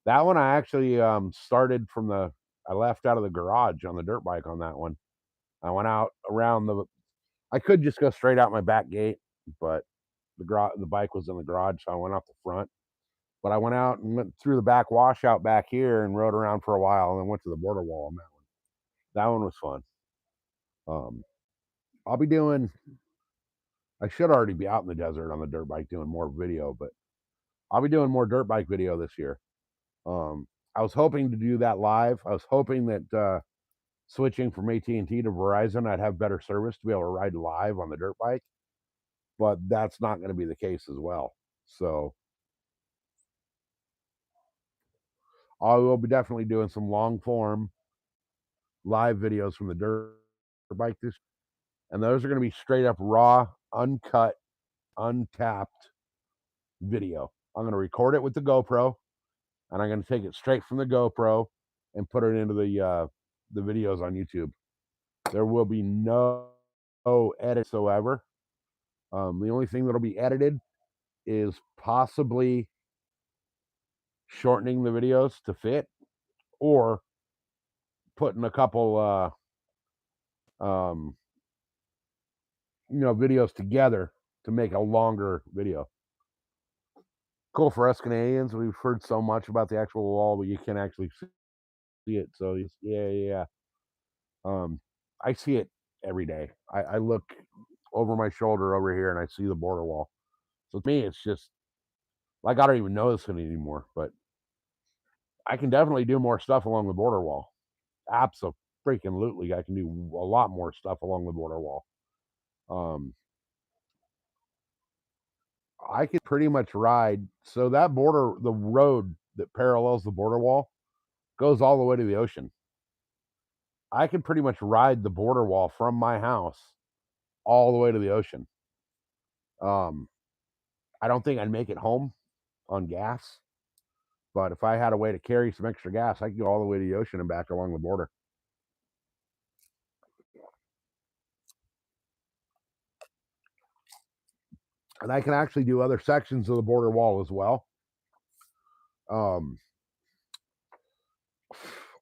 that one I actually started from I left out of the garage on the dirt bike on that one. I went out around I could just go straight out my back gate, but the bike was in the garage, so I went off the front. But I went out and went through the back washout back here and rode around for a while, and then went to the border wall on that one. That one was fun. I'll be doing. I should already be out in the desert on the dirt bike doing more video, but I'll be doing more dirt bike video this year. I was hoping to do that live. I was hoping that switching from AT&T to Verizon, I'd have better service to be able to ride live on the dirt bike, but that's not going to be the case as well. So I will be definitely doing some long form live videos from the dirt bike this, and those are going to be straight up raw, uncut, untapped video. I'm going to record it with the GoPro, and I'm going to take it straight from the GoPro and put it into the videos on YouTube. There will be no edit whatsoever. The only thing that'll be edited is possibly shortening the videos to fit, or putting a couple videos together to make a longer video. Cool for us Canadians. We've heard so much about the actual wall, but you can actually see it. So yeah. I see it every day. I look over my shoulder over here and I see the border wall. So to me, it's just like I don't even notice it anymore. But I can definitely do more stuff along the border wall. Absolutely, I can do a lot more stuff along the border wall. I could pretty much ride. So the road that parallels the border wall goes all the way to the ocean. I can pretty much ride the border wall from my house all the way to the ocean. I don't think I'd make it home on gas. But if I had a way to carry some extra gas, I could go all the way to the ocean and back along the border. And I can actually do other sections of the border wall as well.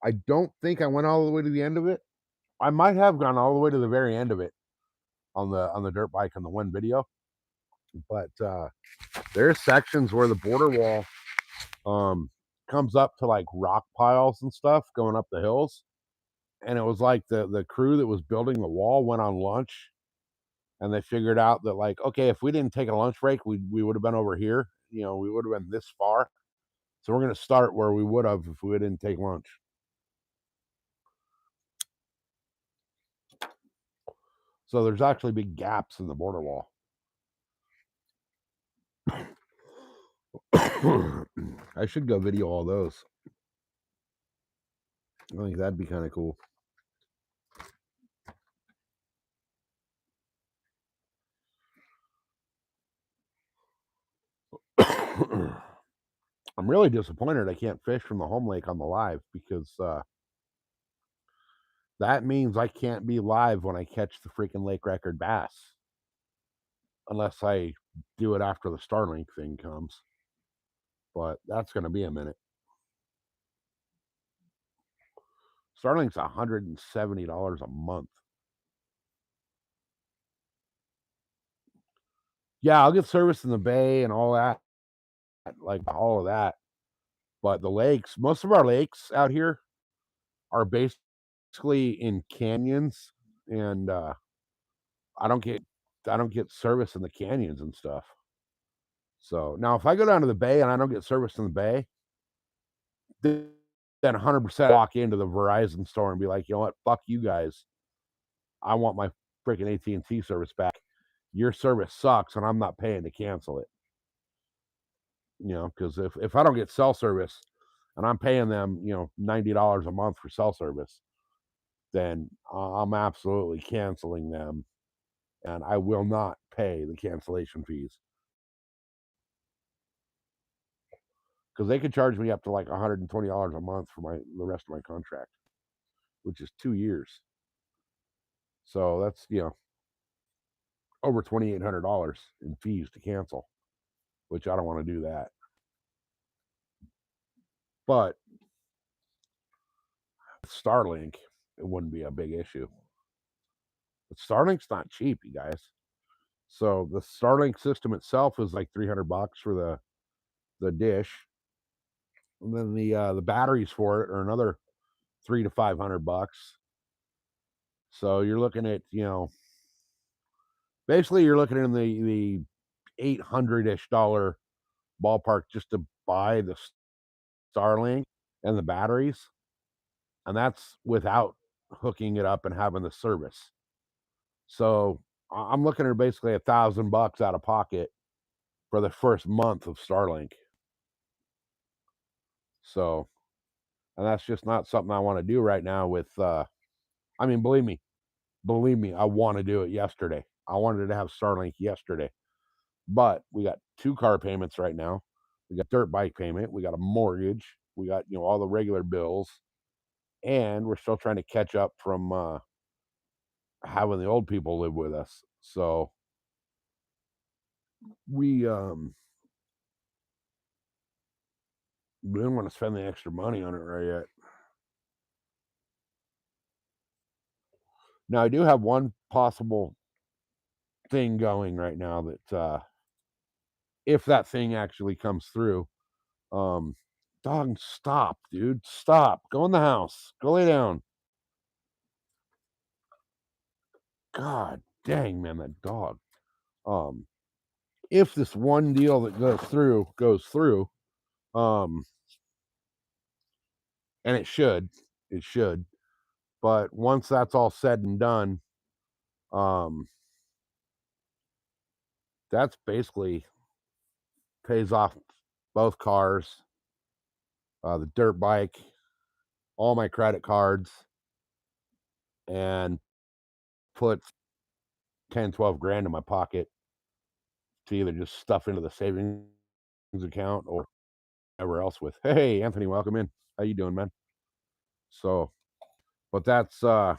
I don't think I went all the way to the end of it. I might have gone all the way to the very end of it on the dirt bike on the one video. But there's sections where the border wall comes up to like rock piles and stuff going up the hills. And it was like the crew that was building the wall went on lunch, and they figured out that, like, okay, if we didn't take a lunch break, we would have been over here. We would have been this far. So we're going to start where we would have if we didn't take lunch. So there's actually big gaps in the border wall. I should go video all those. I think that'd be kind of cool. I'm really disappointed I can't fish from the home lake on the live, because that means I can't be live when I catch the freaking lake record bass, unless I do it after the Starlink thing comes. But that's going to be a minute. Starlink's $170 a month. Yeah, I'll get service in the bay and all that, like all of that. But the lakes, most of our lakes out here are basically in canyons, and I don't get service in the canyons and stuff. So now, if I go down to the bay and I don't get service in the bay, then 100% walk into the Verizon store and be like, you know what, fuck you guys. I want my freaking AT&T service back. Your service sucks, and I'm not paying to cancel it. Because if I don't get cell service and I'm paying them, $90 a month for cell service, then I'm absolutely canceling them, and I will not pay the cancellation fees. Because they could charge me up to like $120 a month for the rest of my contract, which is 2 years. So that's over $2,800 in fees to cancel, which I don't want to do that. But Starlink, it wouldn't be a big issue. But Starlink's not cheap, you guys. So the Starlink system itself is like $300 for the dish, and then the batteries for it are another $300 to $500. So you're looking at basically you're looking in the $800-ish ballpark just to buy the Starlink and the batteries, and that's without hooking it up and having the service. So I'm looking at basically $1,000 out of pocket for the first month of Starlink. So, and that's just not something I want to do right now. I mean, believe me, I want to do it yesterday. I wanted to have Starlink yesterday, but we got 2 car payments right now. We got dirt bike payment, we got a mortgage, we got all the regular bills, and we're still trying to catch up from having the old people live with us. So we didn't want to spend the extra money on it right yet. Now I do have one possible thing going right now that if that thing actually comes through, dog, stop, dude, stop. Go in the house. Go lay down. God dang, man, that dog. If this one deal that goes through, and it should, but once that's all said and done, that's basically pays off both cars, the dirt bike, all my credit cards, and puts 10, 12 grand in my pocket to either just stuff into the savings account or whatever else with. Hey, Anthony, welcome in. How you doing, man? So, but that's a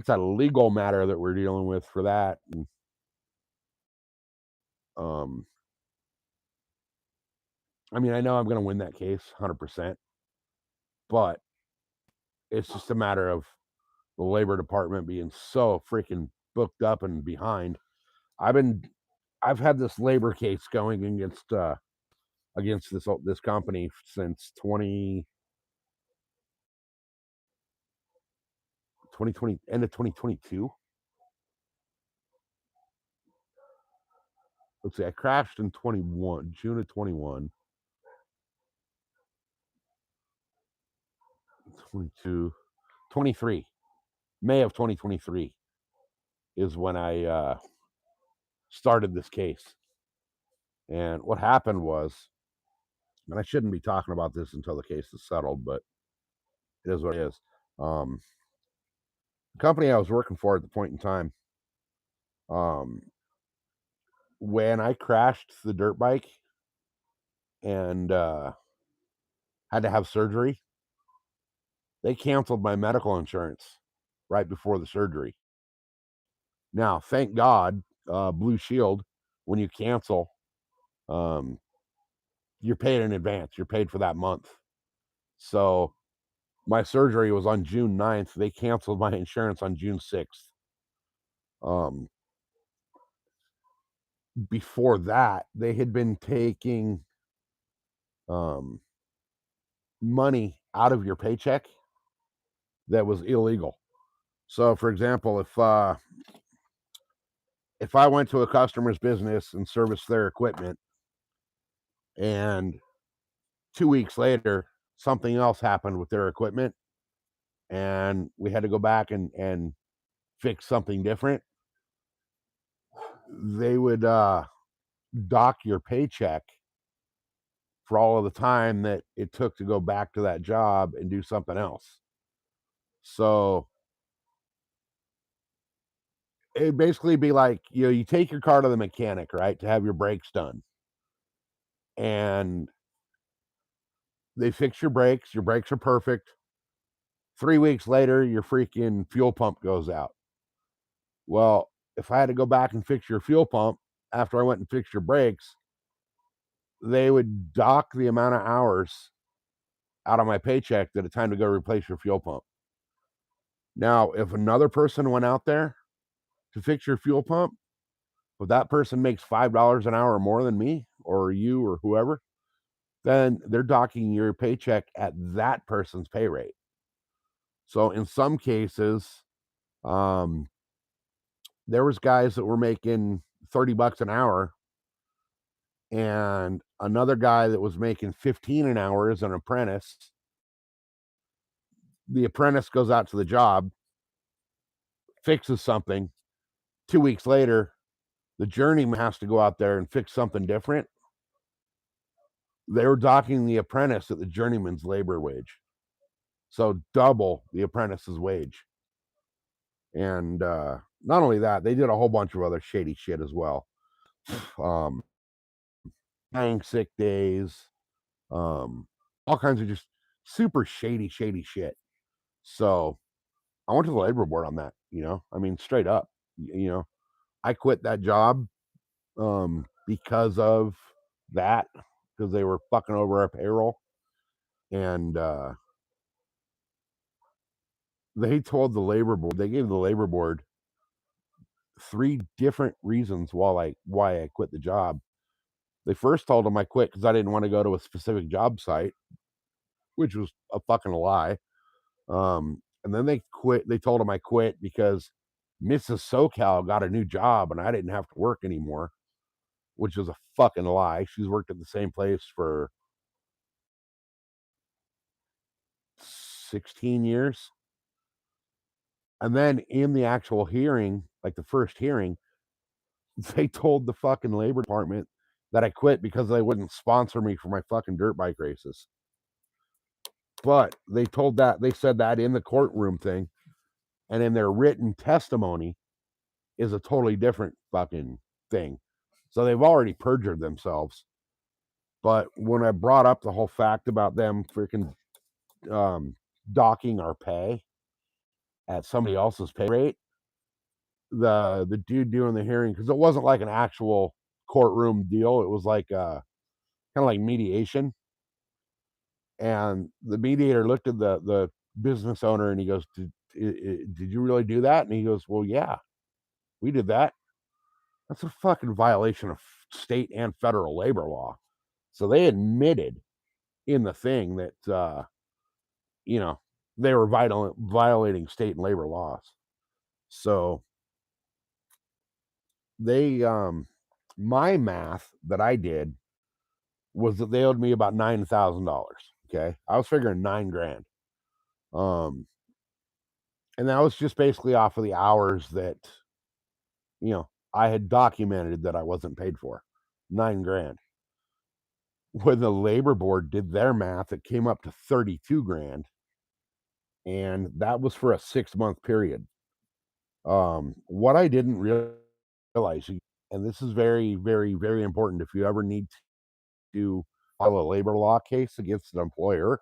legal matter that we're dealing with for that. And, I mean, I know I'm going to win that case 100%, but it's just a matter of the labor department being so freaking booked up and behind. I've had this labor case going against this company since 2020, end of 2022. Let's see, I crashed in June of 21. 22, 23, May of 2023 is when I started this case. And what happened was, and I shouldn't be talking about this until the case is settled, but it is what it is. The company I was working for at the point in time, when I crashed the dirt bike and had to have surgery, they canceled my medical insurance right before the surgery. Now, thank God, Blue Shield, when you cancel, you're paid in advance. You're paid for that month. So my surgery was on June 9th. They canceled my insurance on June 6th. Before that, they had been taking money out of your paycheck that was illegal. So, for example, if I went to a customer's business and serviced their equipment, and 2 weeks later something else happened with their equipment, and we had to go back and fix something different, they would dock your paycheck for all of the time that it took to go back to that job and do something else. So it'd basically be like, you take your car to the mechanic, right, to have your brakes done. And they fix your brakes are perfect. 3 weeks later, your freaking fuel pump goes out. Well, if I had to go back and fix your fuel pump after I went and fixed your brakes, they would dock the amount of hours out of my paycheck that it's time to go replace your fuel pump. Now, if another person went out there to fix your fuel pump, but that person makes $5 an hour more than me or you or whoever, then they're docking your paycheck at that person's pay rate. So in some cases, there was guys that were making $30 an hour, and another guy that was making 15 an hour as an apprentice. The apprentice goes out to the job, fixes something. 2 weeks later, the journeyman has to go out there and fix something different. They were docking the apprentice at the journeyman's labor wage. So double the apprentice's wage. And not only that, they did a whole bunch of other shady shit as well. Paying sick days, all kinds of just super shady shit. So I went to the labor board on that, I mean, straight up, I quit that job because of that, because they were fucking over our payroll. And they told the labor board, they gave the labor board 3 different reasons why I quit the job. They first told them I quit because I didn't want to go to a specific job site, which was a fucking lie. And then they told them I quit because Mrs. SoCal got a new job and I didn't have to work anymore, which was a fucking lie. She's worked at the same place for 16 years. And then in the actual hearing, like the first hearing, they told the fucking labor department that I quit because they wouldn't sponsor me for my fucking dirt bike races. But they said that in the courtroom thing, and in their written testimony is a totally different fucking thing. So they've already perjured themselves. But when I brought up the whole fact about them freaking docking our pay at somebody else's pay rate, the dude doing the hearing, because it wasn't like an actual courtroom deal, it was like kind of like mediation. And the mediator looked at the business owner and he goes, did you really do that? And he goes, well, yeah, we did that. That's a fucking violation of state and federal labor law. So they admitted in the thing that you know, they were violating state and labor laws. So they my math that I did was that they owed me about $9,000. Okay. I was figuring 9 grand. And that was just basically off of the hours that, I had documented that I wasn't paid for. 9 grand. When the labor board did their math, it came up to 32 grand. And that was for a 6-month period. What I didn't realize, and this is very, very, very important if you ever need to file a labor law case against an employer,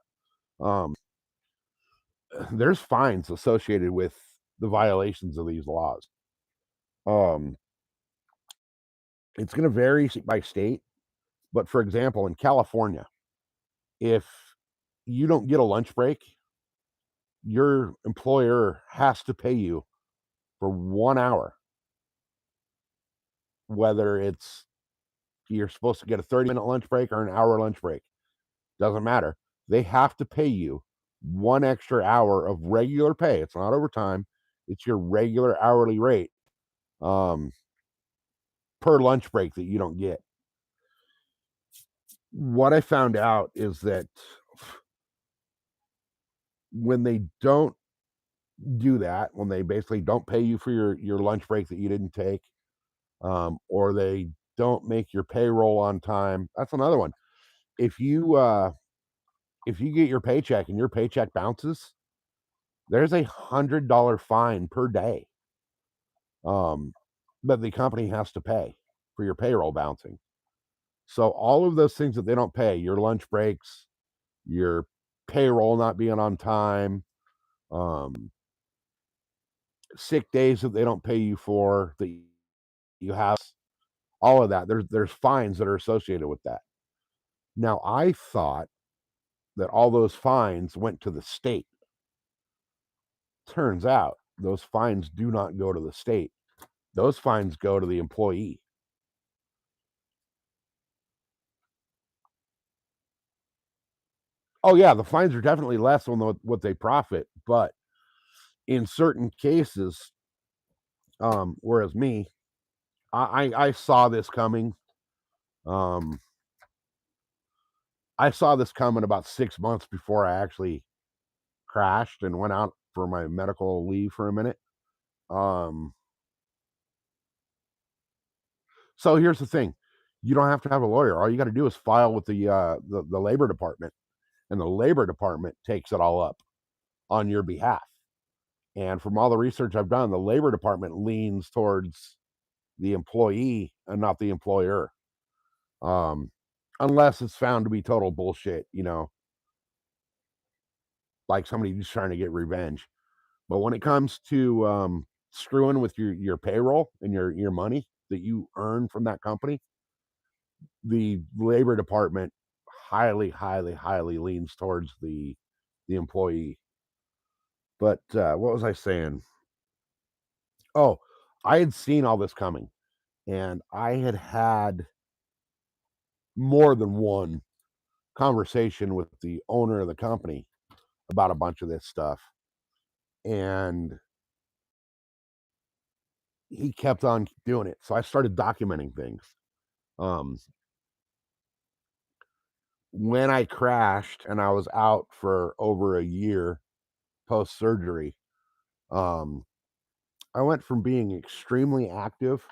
there's fines associated with the violations of these laws. It's going to vary by state, but for example, in California, if you don't get a lunch break, your employer has to pay you for 1 hour, whether it's you're supposed to get a 30-minute lunch break or an hour lunch break. Doesn't matter. They have to pay you 1 extra hour of regular pay. It's not overtime. It's your regular hourly rate per lunch break that you don't get. What I found out is that when they don't do that, when they basically don't pay you for your lunch break that you didn't take, or they don't make your payroll on time, that's another one. If you get your paycheck and your paycheck bounces, there's $100 fine per day that the company has to pay for your payroll bouncing. So all of those things that they don't pay, your lunch breaks, your payroll not being on time, sick days that they don't pay you for, that you have, all of that. There's fines that are associated with that. Now, I thought that all those fines went to the state. Turns out those fines do not go to the state. Those fines go to the employee. Oh yeah, the fines are definitely less on what they profit, but in certain cases, whereas me, I saw this coming. I saw this coming about 6 months before I actually crashed and went out for my medical leave for a minute. So here's the thing. You don't have to have a lawyer. All you gotta do is file with the labor department, and the labor department takes it all up on your behalf. And from all the research I've done, the labor department leans towards the employee and not the employer. Unless it's found to be total bullshit, like somebody just trying to get revenge. But when it comes to screwing with your payroll and your money that you earn from that company, the labor department highly, highly, highly leans towards the employee. But what was I saying? Oh, I had seen all this coming, and I had more than one conversation with the owner of the company about a bunch of this stuff, and he kept on doing it. So I started documenting things. Um, when I crashed and I was out for over a year post surgery, um, I went from being extremely active,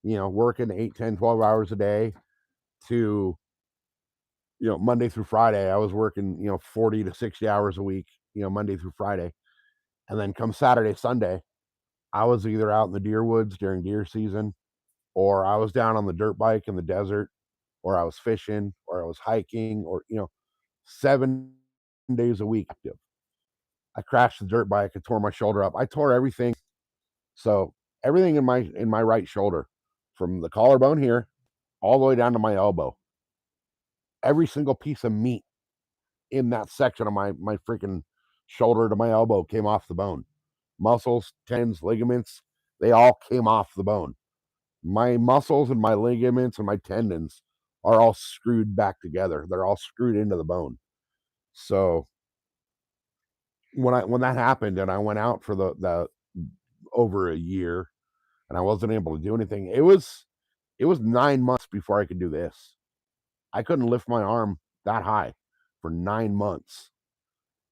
working 8, 10, 12 hours a day to, Monday through Friday, I was working, 40 to 60 hours a week, Monday through Friday. And then come Saturday, Sunday, I was either out in the deer woods during deer season, or I was down on the dirt bike in the desert, or I was fishing, or I was hiking, or 7 days a week active. I crashed the dirt bike. I tore my shoulder up. I tore everything. So everything in my right shoulder, from the collarbone here all the way down to my elbow, every single piece of meat in that section of my freaking shoulder to my elbow came off the bone. Muscles, tendons, ligaments, they all came off the bone. My muscles and my ligaments and my tendons are all screwed back together. They're all screwed into the bone. So when that happened and I went out for the over a year and I wasn't able to do anything, it was 9 months before I could do this. I couldn't lift my arm that high for 9 months.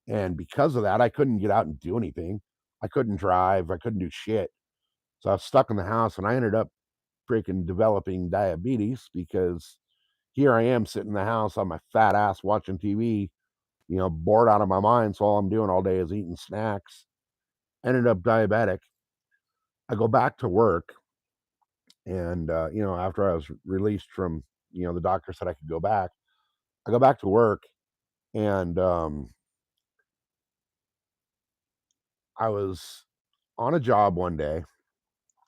And because of that, I couldn't get out and do anything. I couldn't drive. I couldn't do shit. So I was stuck in the house and I ended up freaking developing diabetes because here I am sitting in the house on my fat ass watching TV, bored out of my mind. So all I'm doing all day is eating snacks. Ended up diabetic. I go back to work and, after I was released from, the doctor said I could go back. I go back to work and I was on a job one day.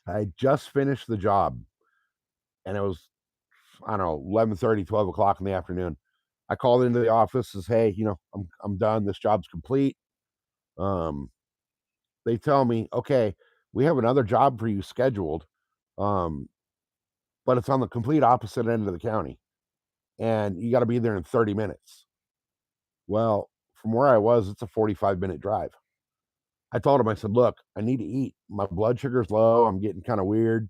I just finished the job and it was, I don't know, 11:30, 12 o'clock in the afternoon. I called into the office, says, "Hey, I'm done. This job's complete." Um, they tell me, "Okay, we have another job for you scheduled, um, but it's on the complete opposite end of the county, and you got to be there in 30 minutes." Well, from where I was, it's a 45-minute drive. I told him, I said, "Look, I need to eat. My blood sugar's low. I'm getting kind of weird.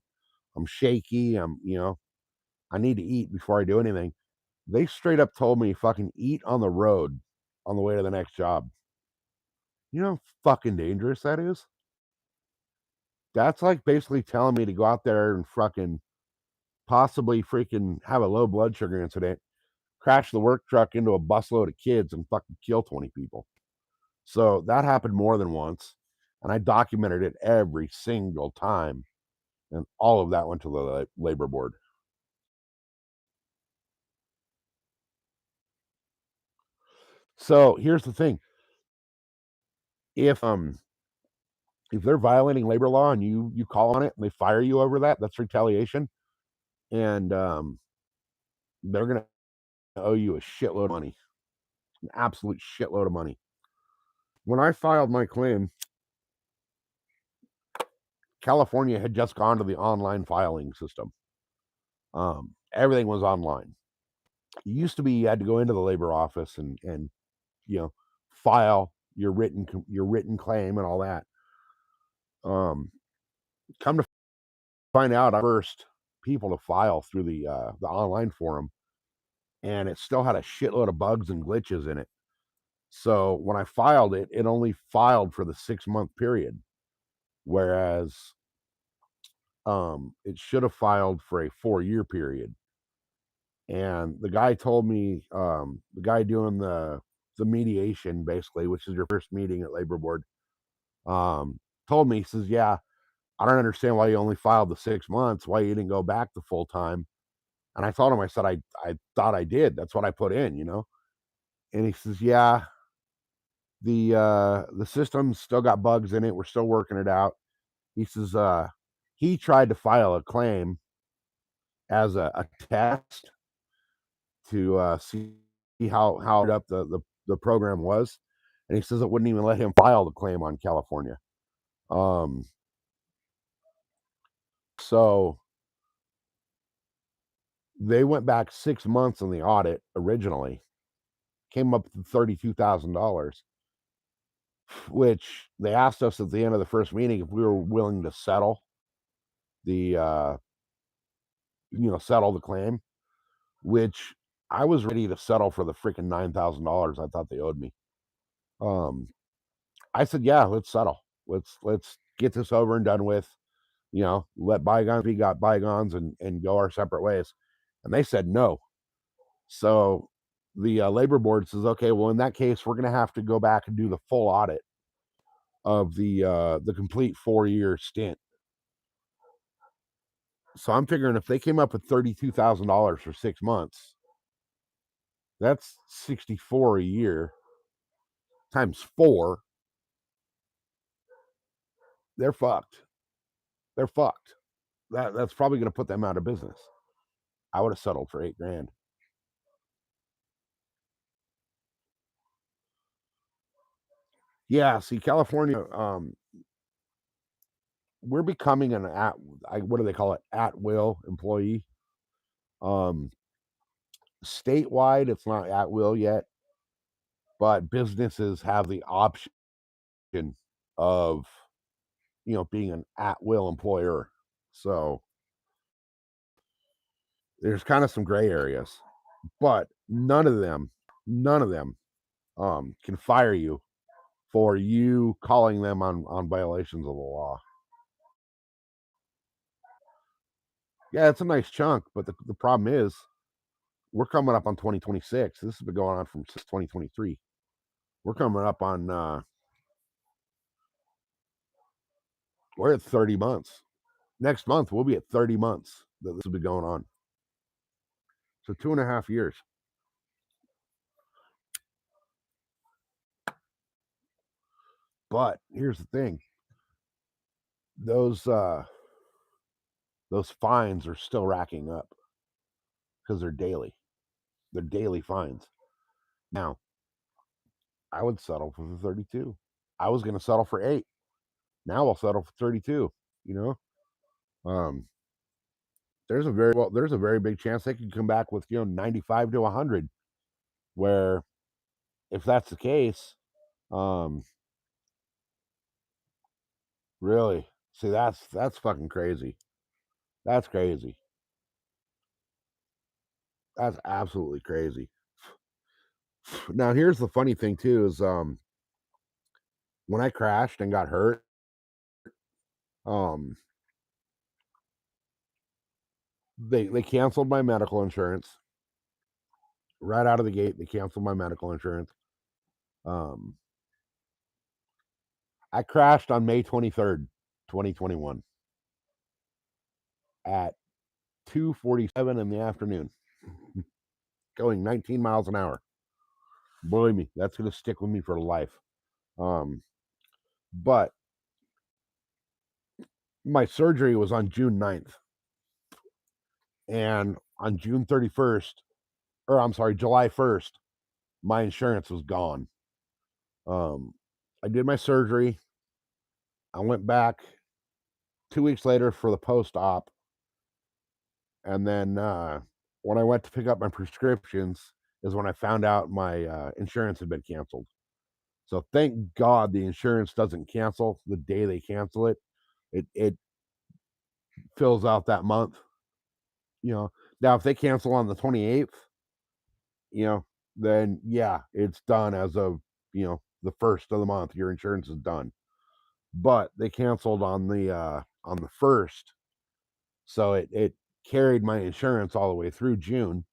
I'm shaky. I need to eat before I do anything." They straight up told me, "Fucking eat on the road on the way to the next job." You know how fucking dangerous that is? That's like basically telling me to go out there and fucking possibly freaking have a low blood sugar incident, crash the work truck into a busload of kids, and fucking kill 20 people. So that happened more than once, and I documented it every single time, and all of that went to the labor board. So here's the thing: if if they're violating labor law and you call on it and they fire you over that, that's retaliation, and they're gonna owe you a shitload of money, an absolute shitload of money. When I filed my claim, California had just gone to the online filing system. Everything was online. It used to be you had to go into the labor office and you know file your written claim and all that. Um, Come to find out, I first people to file through the online forum, and it still had a shitload of bugs and glitches in it. So when I filed it, it only filed for the 6-month period, whereas it should have filed for a 4-year period. And the guy told me, the guy doing the mediation, basically, which is your first meeting at labor board, um, told me, he says, "Yeah, I don't understand why you only filed the 6 months, why you didn't go back to full time." And I told him, I said, I thought I did. That's what I put in. And he says, "Yeah, the system's still got bugs in it. We're still working it out." He says, he tried to file a claim as a test to see how up the program was, and he says it wouldn't even let him file the claim on California. Um, so they went back 6 months on the audit originally, came up with $32,000, which they asked us at the end of the first meeting if we were willing to settle the settle the claim, which I was ready to settle for the freaking $9,000 I thought they owed me. Um, I said, "Yeah, let's settle. Let's get this over and done with. Let bygones be got bygones and go our separate ways." And they said no. So the labor board says, "Okay, well, in that case, we're going to have to go back and do the full audit of the complete 4-year stint." So I'm figuring if they came up with $32,000 for 6 months, that's 64 a year times 4. They're fucked. They're fucked. That's probably going to put them out of business. I would have settled for 8 grand. Yeah, see, California, we're becoming an what do they call it? At will employee. Um, statewide, it's not at will yet, but businesses have the option of, being an at will employer. So there's kind of some gray areas, but none of them can fire you for you calling them on violations of the law. Yeah, it's a nice chunk, but the problem is we're coming up on 2026. This has been going on from since 2023. We're coming up on we're at 30 months. Next month we'll be at 30 months that this will be going on. So 2.5 years. But here's the thing. Those fines are still racking up because they're daily. They're daily fines. Now, I would settle for the 32. I was going to settle for 8. Now I'll settle for 32, you know? Um there's a very big chance they could come back with, 95 to 100, where if that's the case, um really, see, that's fucking crazy. That's crazy. That's absolutely crazy. Now, here's the funny thing too is when I crashed and got hurt, um they canceled my medical insurance right out of the gate. They canceled my medical insurance. Um I crashed on May 23rd, 2021 at 2:47 in the afternoon, going 19 miles an hour. Believe me, that's going to stick with me for life. But my surgery was on June 9th. And on June 31st, or I'm sorry, July 1st, my insurance was gone. I did my surgery. I went back 2 weeks later for the post op. And then when I went to pick up my prescriptions, is when I found out my insurance had been canceled. So thank God the insurance doesn't cancel the day they cancel it. It fills out that month. Now if they cancel on the 28th, then yeah, it's done as of, the first of the month. Your insurance is done. But they canceled on the first, so it carried my insurance all the way through June,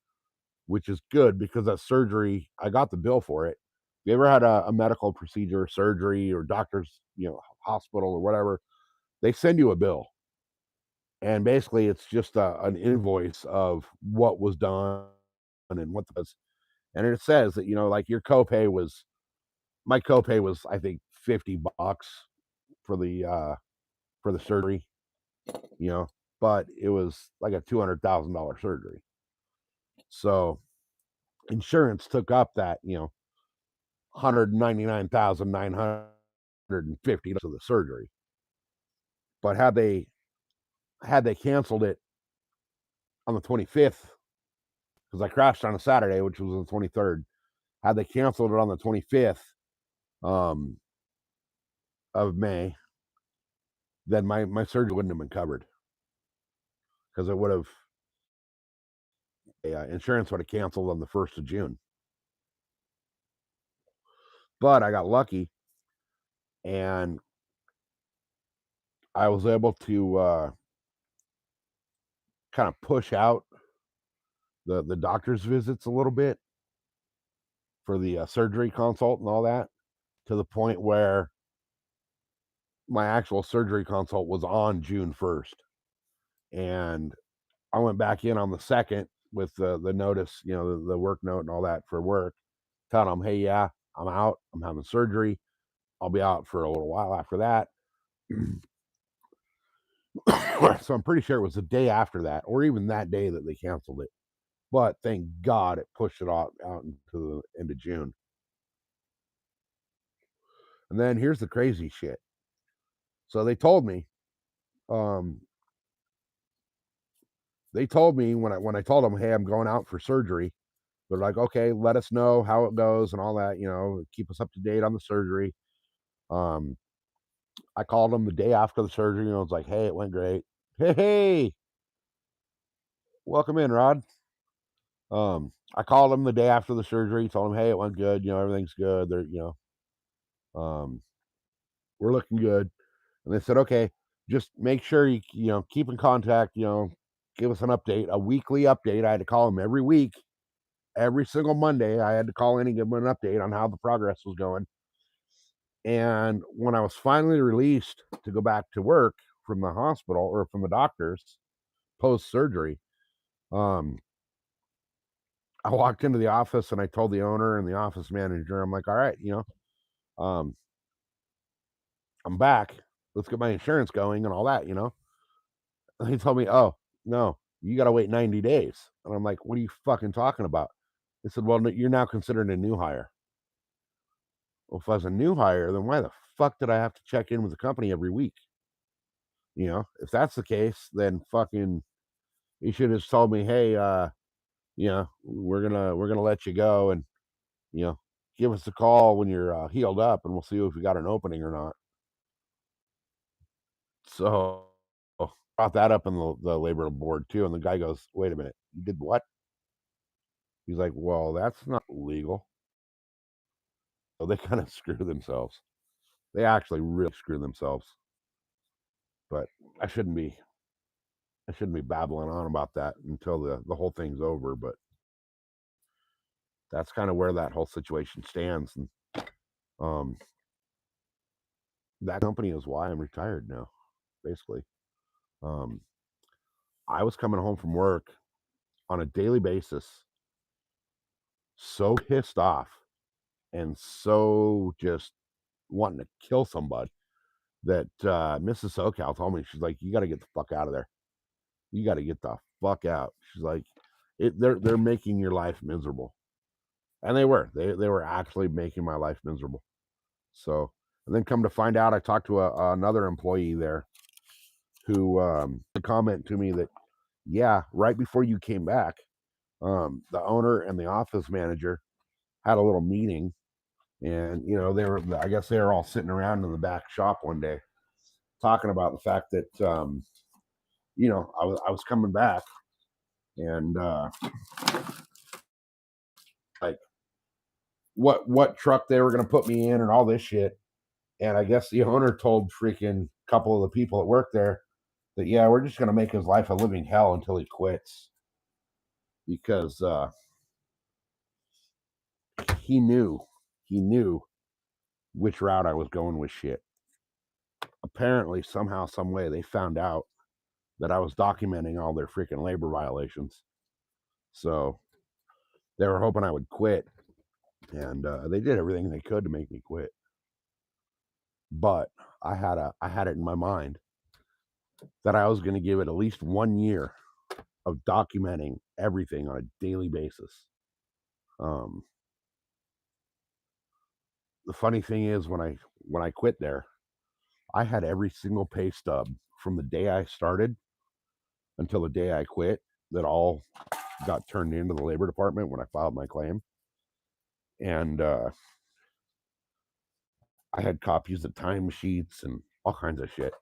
which is good because that surgery, I got the bill for it. If you ever had a medical procedure, surgery, or doctor's, hospital or whatever, they send you a bill. And basically it's just an invoice of what was done and what was, and it says that, like your copay was, my copay was, I think, $50 for the surgery, you know, but it was like a $200,000 surgery. So insurance took up that, $199,950 of the surgery. But had they canceled it on the 25th, because I crashed on a Saturday, which was the 23rd, had they canceled it on the 25th um, of May, then my surgery wouldn't have been covered because it would have insurance would have canceled on the 1st of June. But I got lucky and I was able to kind of push out the doctor's visits a little bit for the surgery consult and all that, to the point where my actual surgery consult was on June 1st. And I went back in on the 2nd with the notice, the work note and all that for work, telling them, hey, yeah, I'm out. I'm having surgery. I'll be out for a little while after that. So I'm pretty sure it was the day after that, or even that day, that they canceled it. But thank God it pushed it out into the end of June. And then here's the crazy shit. So they told me when I told them, hey, I'm going out for surgery, they're like, okay, let us know how it goes and all that, keep us up to date on the surgery. I called them the day after the surgery, and I was like, hey, it went great. Hey, welcome in, Rod. I called them the day after the surgery, told them, hey, it went good, everything's good. We're looking good. And they said, okay, just make sure you keep in contact, give us an update, a weekly update. I had to call them every week. Every single Monday, I had to call in and give them an update on how the progress was going. And when I was finally released to go back to work from the hospital, or from the doctors post surgery, I walked into the office and I told the owner and the office manager, I'm like, all right, I'm back. Let's get my insurance going and all that, And he told me, oh, no, you got to wait 90 days. And I'm like, what are you fucking talking about? They said, well, you're now considered a new hire. Well, if I was a new hire, then why the fuck did I have to check in with the company every week? If that's the case, then fucking, you should have told me, hey, we're gonna let you go, and you know, give us a call when you're healed up, and we'll see if we got an opening or not. So brought that up in the labor board too, and the guy goes, "Wait a minute, you did what?" He's like, "Well, that's not legal." So they kind of screw themselves. They actually really screw themselves. But I shouldn't be. I shouldn't be babbling on about that until the whole thing's over. But that's kind of where that whole situation stands, and um, that company is why I'm retired now, basically. Um, I was coming home from work on a daily basis, so pissed off and so just wanting to kill somebody, that Mrs. SoCal told me, she's like, "You got to get the fuck out of there. You got to get the fuck out." She's like, they're making your life miserable," and they were. They were actually making my life miserable. So, and then come to find out, I talked to another employee there who commented to me that, yeah, right before you came back, the owner and the office manager had a little meeting, and I guess they were all sitting around in the back shop one day talking about the fact that I was coming back, and like what truck they were going to put me in and all this shit. And I guess the owner told freaking couple of the people that work there that, yeah, we're just going to make his life a living hell until he quits, because he knew which route I was going with shit. Apparently, somehow, some way, they found out that I was documenting all their freaking labor violations. So they were hoping I would quit, and they did everything they could to make me quit. But I had it in my mind that I was going to give it at least 1 year of documenting everything on a daily basis. The funny thing is, when I quit there, I had every single pay stub from the day I started until the day I quit that all got turned into the labor department when I filed my claim. And I had copies of time sheets and all kinds of shit.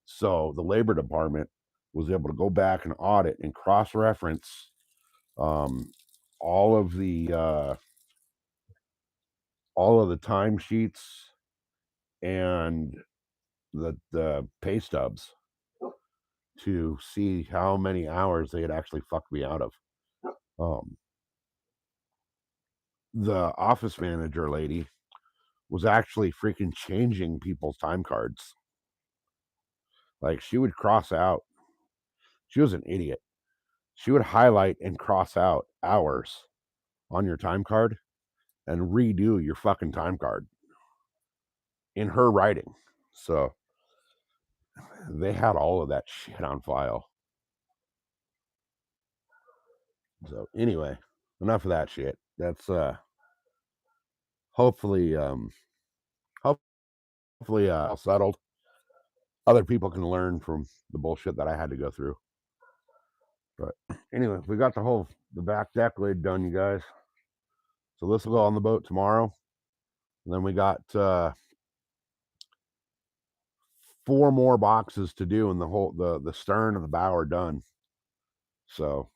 So the labor department was able to go back and audit and cross-reference all of the time sheets and the pay stubs to see how many hours they had actually fucked me out of. The office manager lady was actually freaking changing people's time cards. Like, she would cross out She was an idiot. She would highlight and cross out hours on your time card and redo your fucking time card in her writing. So they had all of that shit on file. So anyway, enough of that shit. That's hopefully all settled. Other people can learn from the bullshit that I had to go through. But anyway, we got the back deck lid done, you guys. So this will go on the boat tomorrow. And then we got 4 more boxes to do, and the stern and the bow are done. So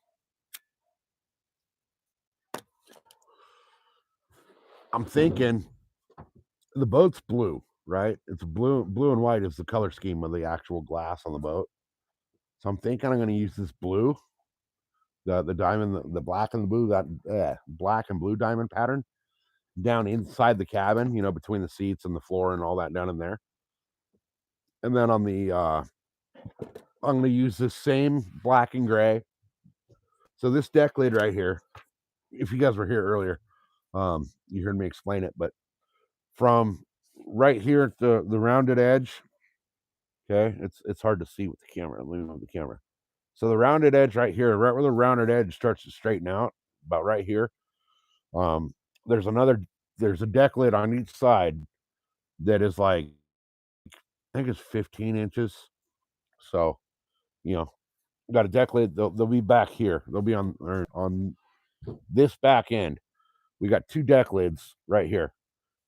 I'm thinking the boat's blue, right? It's blue and white is the color scheme of the actual glass on the boat. So I'm thinking I'm going to use this blue, the diamond, the black and the blue, that black and blue diamond pattern down inside the cabin, between the seats and the floor and all that down in there. And then on the I'm going to use this same black and gray. So this deck lid right here, if you guys were here earlier, you heard me explain it, but from right here at the rounded edge, okay, it's hard to see with the camera. Let me move the camera. So the rounded edge right here, right where the rounded edge starts to straighten out, about right here, there's a deck lid on each side that is like, I think it's 15 inches. So, got a deck lid. They'll be back here. They'll be on this back end. We got 2 deck lids right here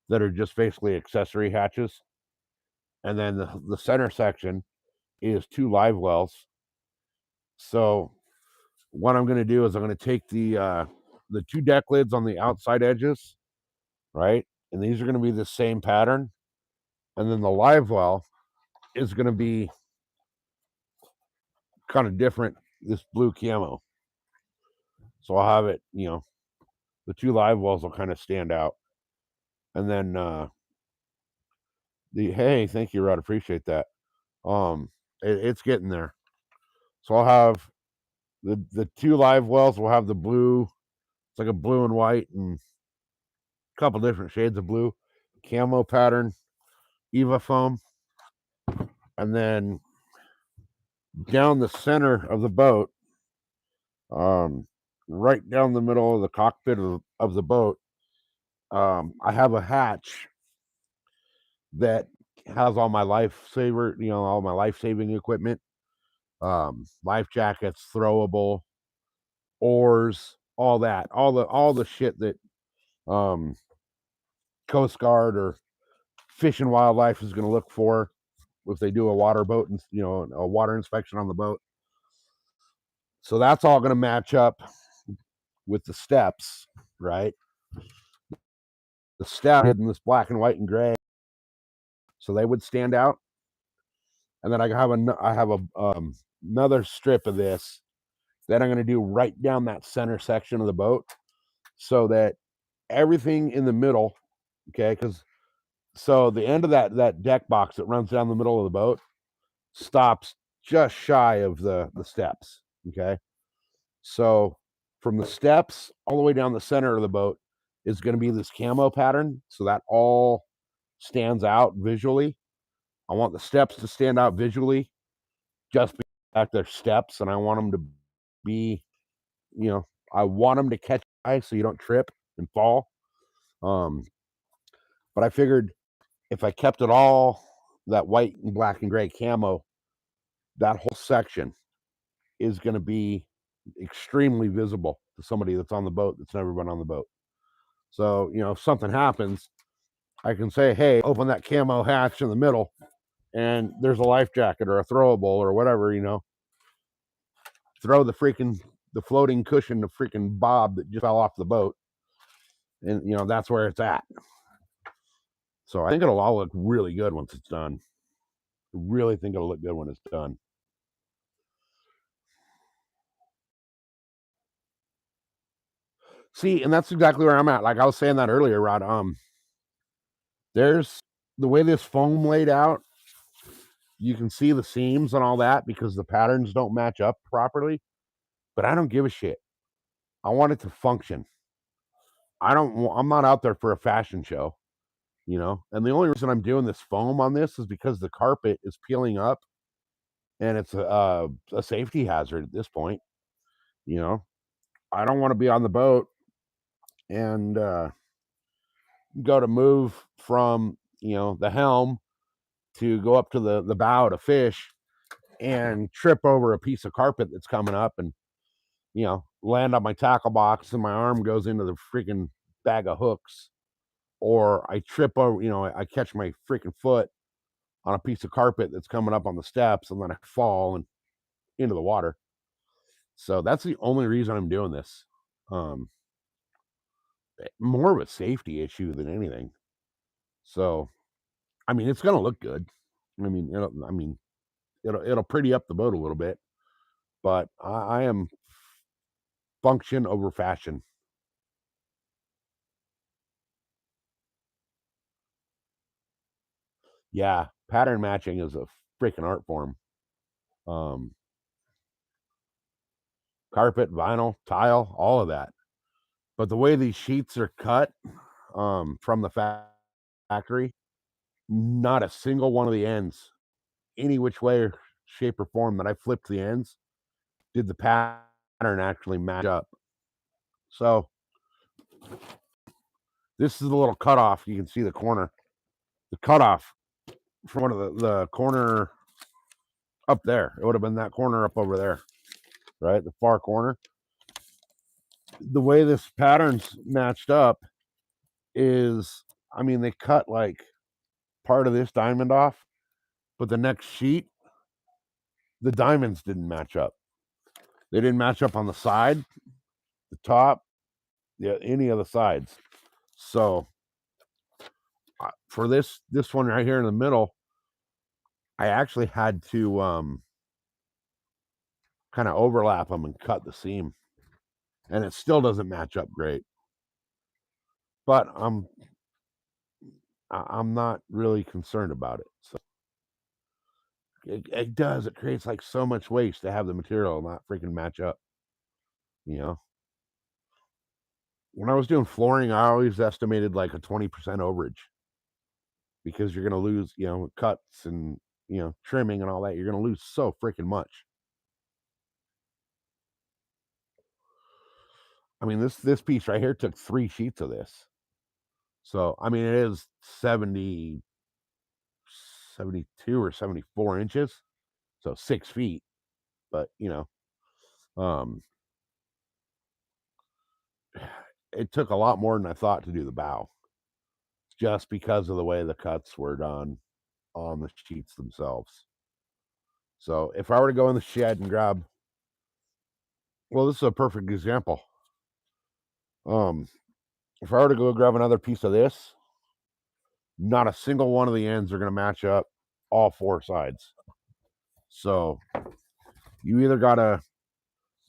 that are just basically accessory hatches. And then the center section is 2 live wells. So what I'm going to do is I'm going to take the 2 deck lids on the outside edges, right? And these are going to be the same pattern. And then the live well is going to be kind of different, this blue camo. So I'll have it, the 2 live wells will kind of stand out. And then hey, thank you, Rod, appreciate that. It's getting there. So I'll have the 2 live wells will have the blue. It's like a blue and white and a couple different shades of blue camo pattern Eva foam. And then down the center of the boat, right down the middle of the cockpit of the boat, I have a hatch that has all my lifesaver, all my life-saving equipment, life jackets, throwable, oars, all that, all the shit that Coast Guard or Fish and Wildlife is going to look for if they do a water boat and a water inspection on the boat. So that's all going to match up with the steps, right? The step in this black and white and gray, so they would stand out. And then I have another strip of this that I'm going to do right down that center section of the boat, so that everything in the middle, okay, so the end of that deck box that runs down the middle of the boat stops just shy of the steps, okay? So from the steps all the way down the center of the boat is going to be this camo pattern, so that all stands out visually. I want the steps to stand out visually, just because they're steps, and I want them to be, I want them to catch eye so you don't trip and fall. But I figured if I kept it all that white and black and gray camo, that whole section is going to be extremely visible to somebody that's on the boat that's never been on the boat. So, if something happens, I can say, hey, open that camo hatch in the middle, and there's a life jacket or a throwable or whatever, throw the floating cushion, the freaking bob that just fell off the boat, and that's where it's at. So I think it'll all look really good once it's done. I really think it'll look good when it's done. See, and that's exactly where I'm at. Like I was saying that earlier, Rod. There's the way this foam laid out. you can see the seams and all that because the patterns don't match up properly. But I don't give a shit. I want it to function. I'm not out there for a fashion show, you know. And the only reason I'm doing this foam on this is because the carpet is peeling up, and it's a safety hazard at this point. You know, I don't want to be on the boat and go to move from the helm to go up to the bow to fish and trip over a piece of carpet that's coming up and land on my tackle box and my arm goes into the freaking bag of hooks, or I trip over, I catch my freaking foot on a piece of carpet that's coming up on the steps and then I fall and into the water. So that's the only reason I'm doing this. Um, More of a safety issue than anything. So, I mean, it's gonna look good. It'll pretty up the boat a little bit, but I am function over fashion. Yeah, pattern matching is a freaking art form. Um, Carpet, vinyl, tile, all of that. But the way these sheets are cut from the factory, not a single one of the ends, any which way or shape or form that I flipped the ends, did the pattern actually match up. So this is the little cutoff. You can see the corner. The cutoff from one of the corner up there. It would have been that corner up over there, right? The far corner. The way this pattern's matched up is, I mean, they cut like part of this diamond off, but the next sheet, the diamonds didn't match up. They didn't match up on the side, the top, any of the sides. So for this one right here in the middle, I actually had to kind of overlap them and cut the seam, and it still doesn't match up great. But I'm not really concerned about it. So it does. It creates like so much waste to have the material not freaking match up. You know, when I was doing flooring, I always estimated like a 20% overage because you're going to lose, cuts and, trimming and all that. You're going to lose so freaking much. I mean, this piece right here took 3 sheets of this. So, I mean, it is 72 or 74 inches. So 6 feet. But, um, it took a lot more than I thought to do the bow just because of the way the cuts were done on the sheets themselves. So if I were to go in the shed and grab, well, this is a perfect example. If I were to go grab another piece of this, not a single one of the ends are going to match up all 4 sides. So you either got to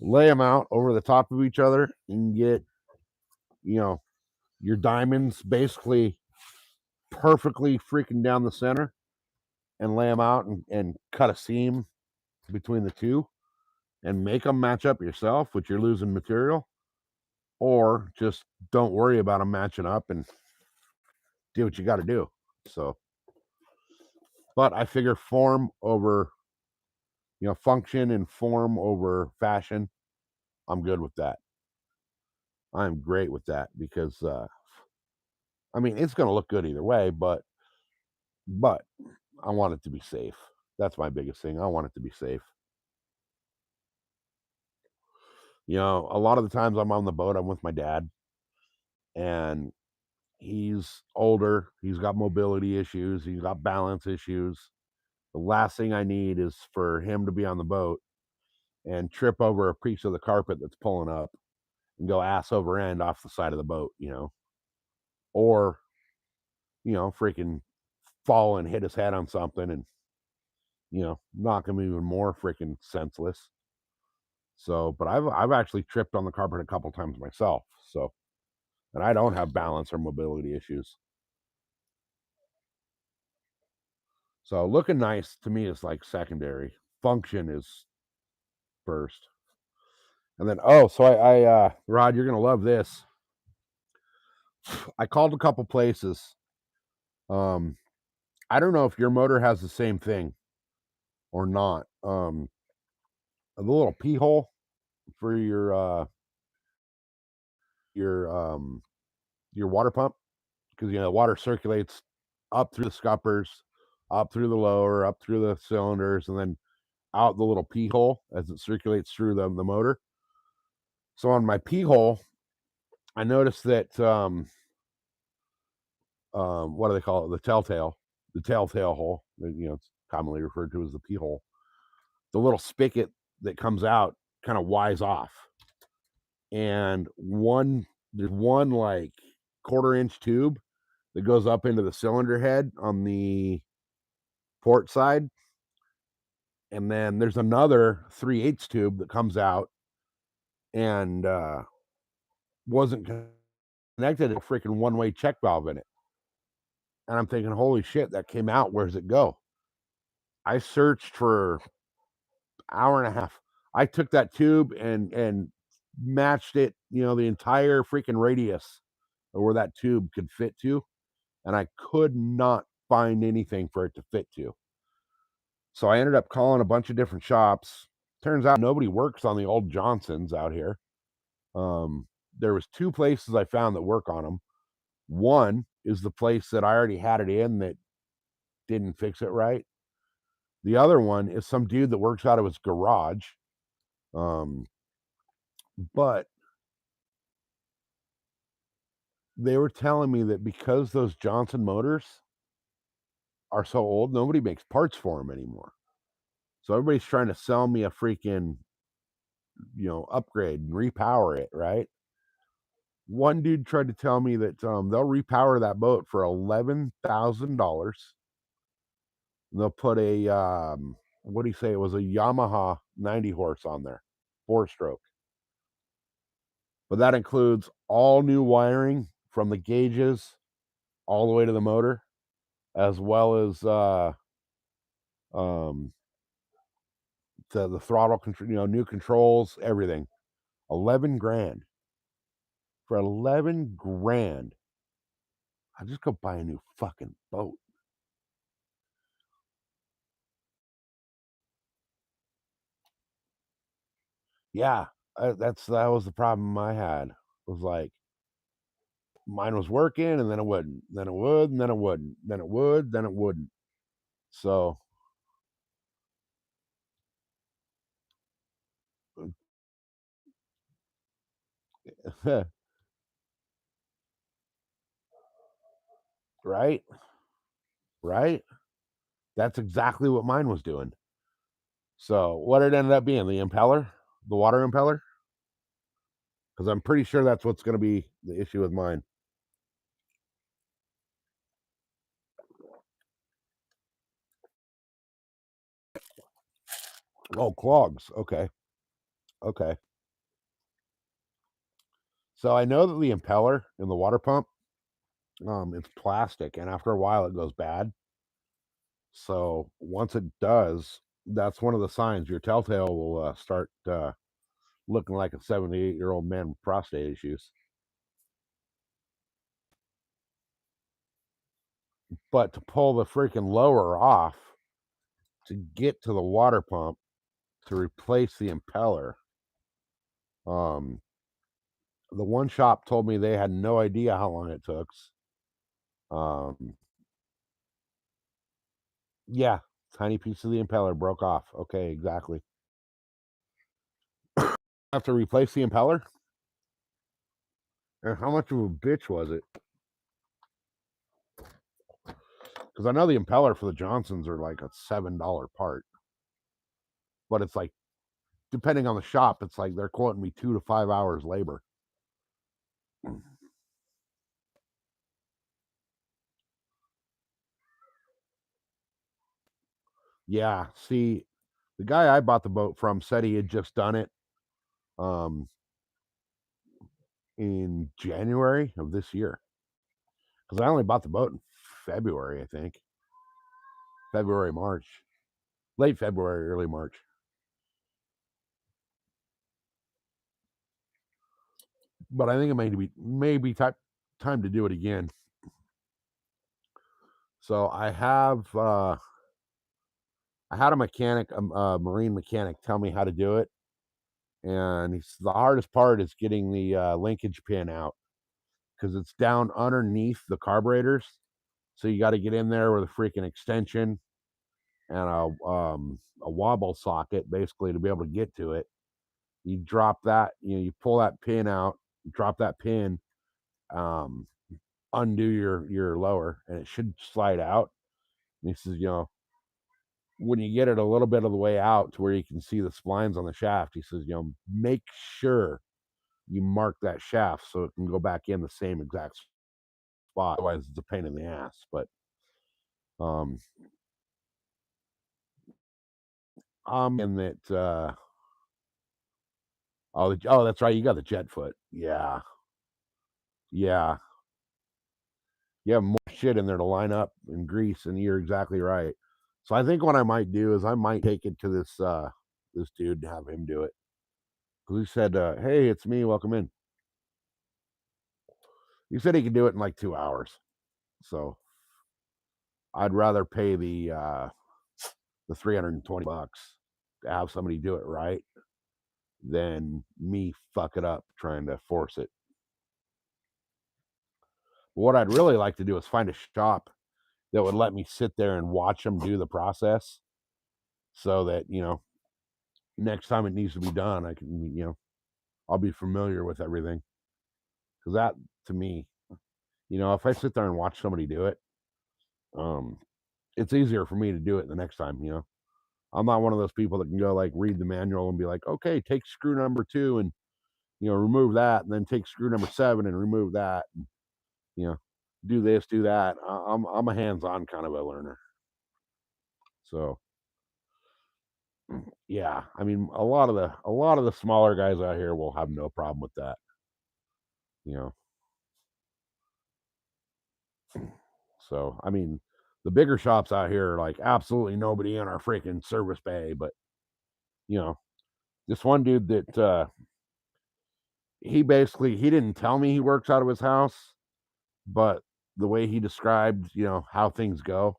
lay them out over the top of each other and get, your diamonds basically perfectly freaking down the center and lay them out and cut a seam between the two and make them match up yourself, which you're losing material, or just don't worry about them matching up and do what you got to do. So, but I figure form over, function and form over fashion. I'm good with that. I'm great with that because, I mean, it's going to look good either way, but I want it to be safe. That's my biggest thing. I want it to be safe. A lot of the times I'm on the boat, I'm with my dad, and he's older. He's got mobility issues. He's got balance issues. The last thing I need is for him to be on the boat and trip over a piece of the carpet that's pulling up and go ass over end off the side of the boat, or, freaking fall and hit his head on something and, knock him even more freaking senseless. So, but I've actually tripped on the carpet a couple times myself. So, and I don't have balance or mobility issues. So looking nice to me is like secondary. Function is first. And then so I Rod, you're gonna love this. I called a couple places. I don't know if your motor has the same thing or not. The little pee hole for your water pump, because the water circulates up through the scuppers, up through the lower, up through the cylinders, and then out the little pee hole as it circulates through the motor. So on my pee hole, I noticed that what do they call it? The telltale hole. It's commonly referred to as the pee hole. The little spigot that comes out kind of wise off, and there's one like quarter-inch tube that goes up into the cylinder head on the port side, and then there's another 3/8 tube that comes out and wasn't connected to a freaking one-way check valve in it. And I'm thinking, holy shit, that came out. Where's it go? I searched for hour and a half. I took that tube and matched it, the entire freaking radius of where that tube could fit to, and I could not find anything for it to fit to. So I ended up calling a bunch of different shops. Turns out nobody works on the old Johnsons out here. There was 2 places I found that work on them. One is the place that I already had it in that didn't fix it right. The other one is some dude that works out of his garage. But they were telling me that because those Johnson motors are so old, nobody makes parts for them anymore. So everybody's trying to sell me a freaking, upgrade and repower it, right? One dude tried to tell me that they'll repower that boat for $11,000. They'll put a what do you say? It was a Yamaha 90 horse on there, 4-stroke. But that includes all new wiring from the gauges all the way to the motor, as well as to the throttle control, new controls, everything. 11 grand. For 11 grand, I'll just go buy a new fucking boat. Yeah, that was the problem I had. It was like mine was working, and then it wouldn't, then it would, and then it wouldn't, then it would, then it wouldn't. So right, right. That's exactly what mine was doing. So what it ended up being, the impeller, the water impeller, because I'm pretty sure that's what's going to be the issue with mine. Oh, clogs. Okay. Okay. So I know that the impeller in the water pump, it's plastic, and after a while it goes bad. So once it does, that's one of the signs your telltale will start looking like a 78-year-old man with prostate issues. But to pull the freaking lower off to get to the water pump to replace the impeller, um, the one shop told me they had no idea how long it took. Um, yeah, tiny piece of the impeller broke off. Okay, exactly. Have to replace the impeller? And how much of a bitch was it? Because I know the impeller for the Johnsons are like a $7 part, but it's like, depending on the shop, it's like they're quoting me 2 to 5 hours labor. Yeah, see, the guy I bought the boat from said he had just done it um in January of this year. Because I only bought the boat in February, I think. February, March, late February, early March. But I think it may be time to do it again. So I had a mechanic, a marine mechanic, tell me how to do it, and the hardest part is getting the linkage pin out because it's down underneath the carburetors. So you got to get in there with a freaking extension and a wobble socket, basically, to be able to get to it. You drop that, you pull that pin out, drop that pin, um, undo your lower, and it should slide out. And he says, when you get it a little bit of the way out to where you can see the splines on the shaft, he says, make sure you mark that shaft so it can go back in the same exact spot. Otherwise, it's a pain in the ass. But in that. Oh, that's right. You got the jet foot. Yeah, yeah. You have more shit in there to line up and grease, and you're exactly right. So I think what I might do is I might take it to this dude and have him do it. Because he said, "Hey, it's me. Welcome in." He said he could do it in like 2 hours. So I'd rather pay the $320 to have somebody do it right than me fuck it up trying to force it. But what I'd really like to do is find a shop that would let me sit there and watch them do the process, so that next time it needs to be done, I can I'll be familiar with everything. Because that, to me, if I sit there and watch somebody do it, it's easier for me to do it the next time. I'm not one of those people that can go like read the manual and be like, okay, take screw number 2 and remove that, and then take screw number 7 and remove that, and you know do this, do that. I'm a hands-on kind of a learner. So yeah, I mean, a lot of the smaller guys out here will have no problem with that. You know, so I mean, the bigger shops out here are like absolutely nobody in our freaking service bay. But you know, this one dude that he didn't tell me he works out of his house, but the way he described, how things go,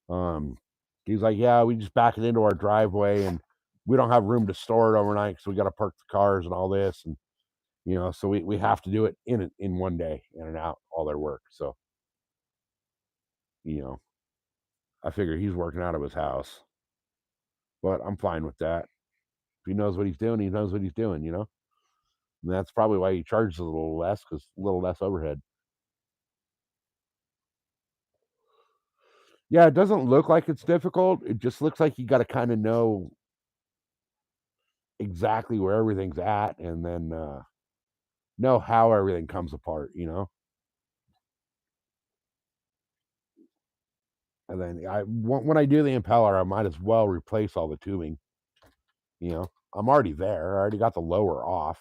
um, he's like, yeah, we just back it into our driveway, and we don't have room to store it overnight, so we got to park the cars and all this, and so we have to do it in one day, in and out, all their work. So you know, I figure he's working out of his house, but I'm fine with that. If he knows what he's doing, he knows what he's doing. And that's probably why he charges a little less, because a little less overhead. Yeah, it doesn't look like it's difficult. It just looks like you got to kind of know exactly where everything's at, and then know how everything comes apart. And then when I do the impeller, I might as well replace all the tubing. I'm already there. I already got the lower off,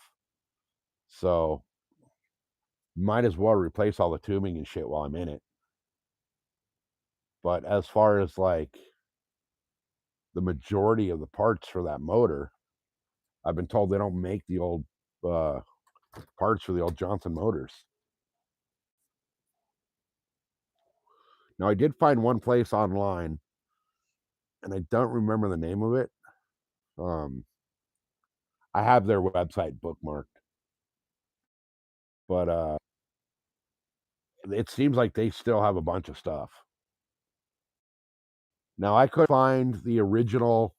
so might as well replace all the tubing and shit while I'm in it. But as far as like the majority of the parts for that motor, I've been told they don't make the old uh, parts for the old Johnson motors. Now, I did find one place online, and I don't remember the name of it. Um, I have their website bookmarked, but it seems like they still have a bunch of stuff. Now, I could find the original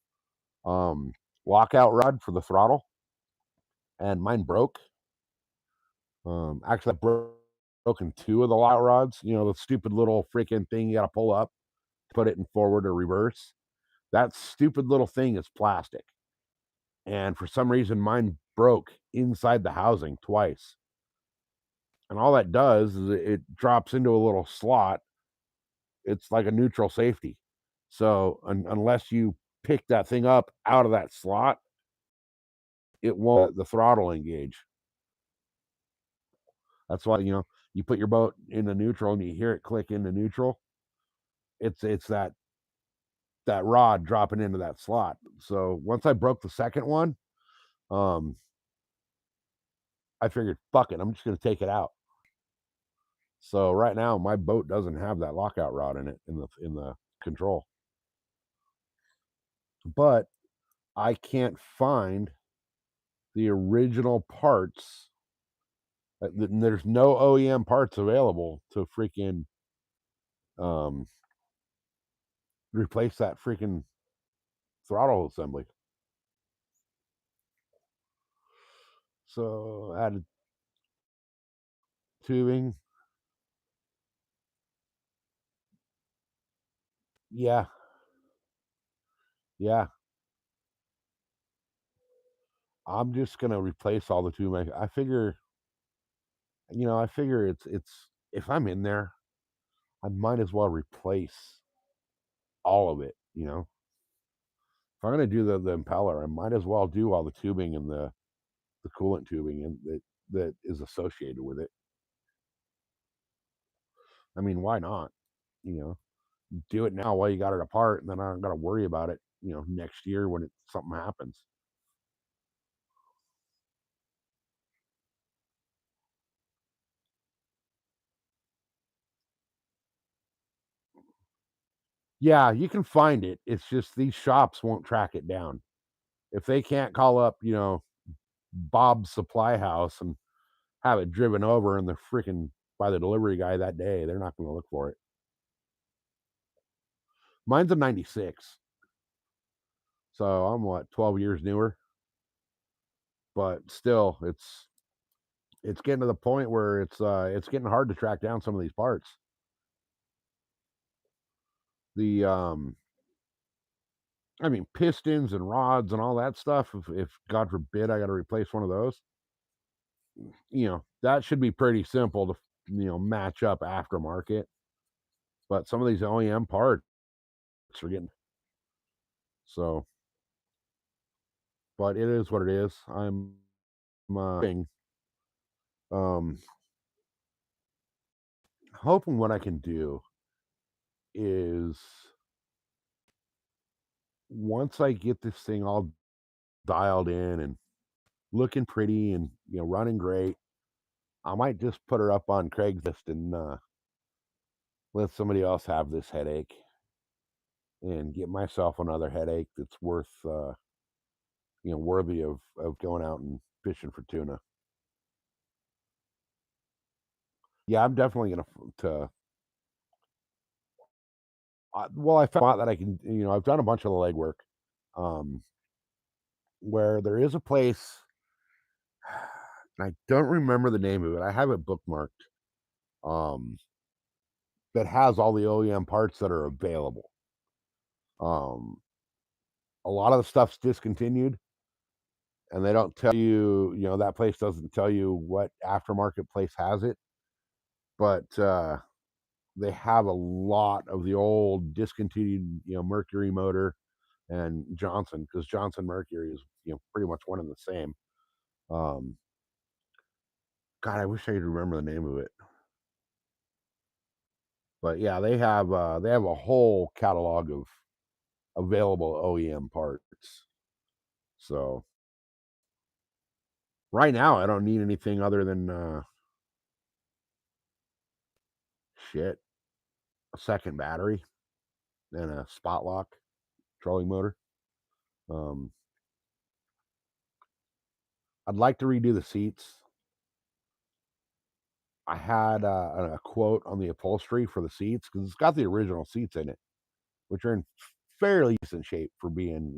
um, lockout rod for the throttle, and mine broke. Actually, I broken 2 of the lock rods. The stupid little freaking thing you got to pull up, put it in forward or reverse. That stupid little thing is plastic, and for some reason, mine broke inside the housing twice. And all that does is it drops into a little slot. It's like a neutral safety. So unless you pick that thing up out of that slot, it won't the throttle engage. That's why you put your boat into neutral and you hear it click into neutral. It's that that rod dropping into that slot. So once I broke the second one, um, I figured, fuck it, I'm just gonna take it out. So right now, my boat doesn't have that lockout rod in it in the control, but I can't find the original parts. There's no OEM parts available to freaking um, replace that freaking throttle assembly. So added tubing. Yeah, yeah. I'm just gonna replace all the tubing. I figure, I figure it's if I'm in there, I might as well replace all of it. If I'm gonna do the impeller, I might as well do all the tubing and the coolant tubing and that is associated with it. I mean, why not? You know, do it now while you got it apart, and then I don't got to worry about it. Next year when something happens. Yeah, you can find it. It's just these shops won't track it down. If they can't call up, Bob's Supply House and have it driven over and they're freaking by the delivery guy that day, they're not going to look for it. Mine's a 96. So I'm what, 12 years newer, but still it's getting to the point where it's getting hard to track down some of these parts. The I mean pistons and rods and all that stuff, if God forbid I got to replace one of those, that should be pretty simple to match up aftermarket. But some of these OEM parts are getting so, but it is what it is. I'm um hoping what I can do is once I get this thing all dialed in and looking pretty and running great, I might just put her up on Craigslist and let somebody else have this headache and get myself another headache that's worthy of going out and fishing for tuna. Yeah, I'm definitely gonna to. Well, I found out that I can. I've done a bunch of the legwork, um, where there is a place, and I don't remember the name of it. I have it bookmarked. Um, that has all the OEM parts that are available. Um, a lot of the stuff's discontinued, and they don't tell you. That place doesn't tell you what aftermarket place has it, but they have a lot of the old discontinued, Mercury motor and Johnson, because Johnson Mercury is pretty much one and the same. Um, God, I wish I could remember the name of it. But yeah, they have a whole catalog of available OEM parts. So right now, I don't need anything other than shit, a second battery and a spot lock trolling motor. Um, I'd like to redo the seats. I had a quote on the upholstery for the seats because it's got the original seats in it, which are in fairly decent shape for being,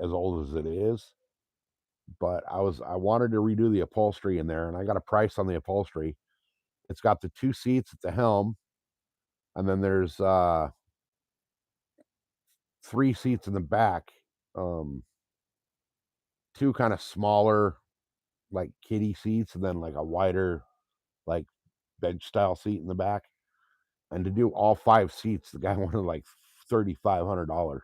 as old as it is. But I wanted to redo the upholstery in there, and I got a price on the upholstery. It's got the two seats at the helm, and then there's three seats in the back. Um, two kind of smaller, like kiddie seats, and then like a wider, like bench style seat in the back. And to do all five seats, the guy wanted like $3,500,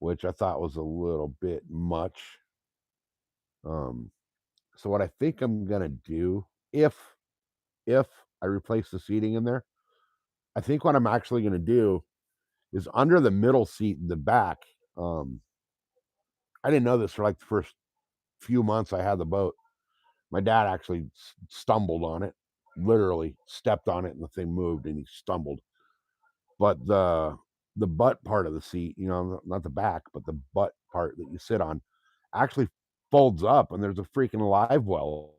which I thought was a little bit much. Um, so what I think I'm gonna do, if I replace the seating in there, I think what I'm actually gonna do is under the middle seat in the back. I didn't know this for like the first few months I had the boat. My dad actually stumbled on it, literally stepped on it, and the thing moved, and he stumbled. But the butt part of the seat, not the back, but the butt part that you sit on, actually folds up, and there's a freaking live well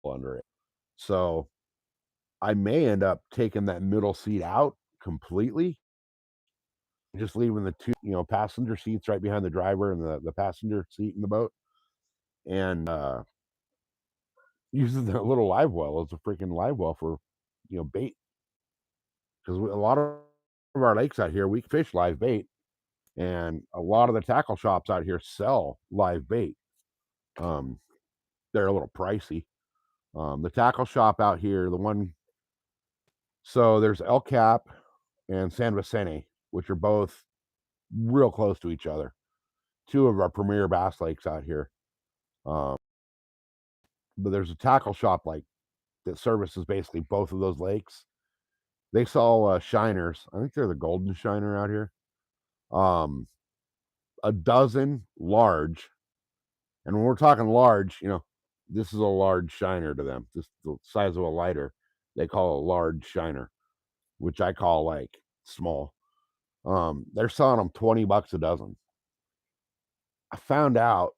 under it. So I may end up taking that middle seat out completely, just leaving the two, passenger seats right behind the driver and the passenger seat in the boat, and using the little live well as a freaking live well for, bait. Because a lot of our lakes out here, we fish live bait, and a lot of the tackle shops out here sell live bait. Um, they're a little pricey. The tackle shop out here, so there's El Cap and San Vicente, which are both real close to each other. Two of our premier bass lakes out here. Um, but there's a tackle shop that services basically both of those lakes. They sell shiners. I think they're the golden shiner out here. Um, a dozen large, and when we're talking large, this is a large shiner to them. This the size of a lighter. They call a large shiner, which I call like small. They're selling them $20 a dozen. I found out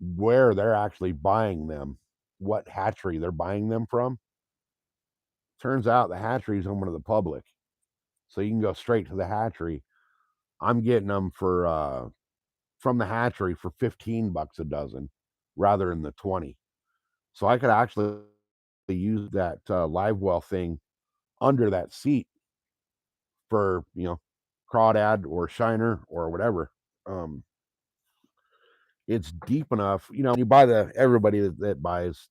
where they're actually buying them, what hatchery they're buying them from. Turns out the hatchery is open to the public, so you can go straight to the hatchery. I'm getting them from the hatchery for $15 a dozen rather than the 20. So I could actually use that live well thing under that seat for crawdad or shiner or whatever. Um, it's deep enough. You buy everybody that buys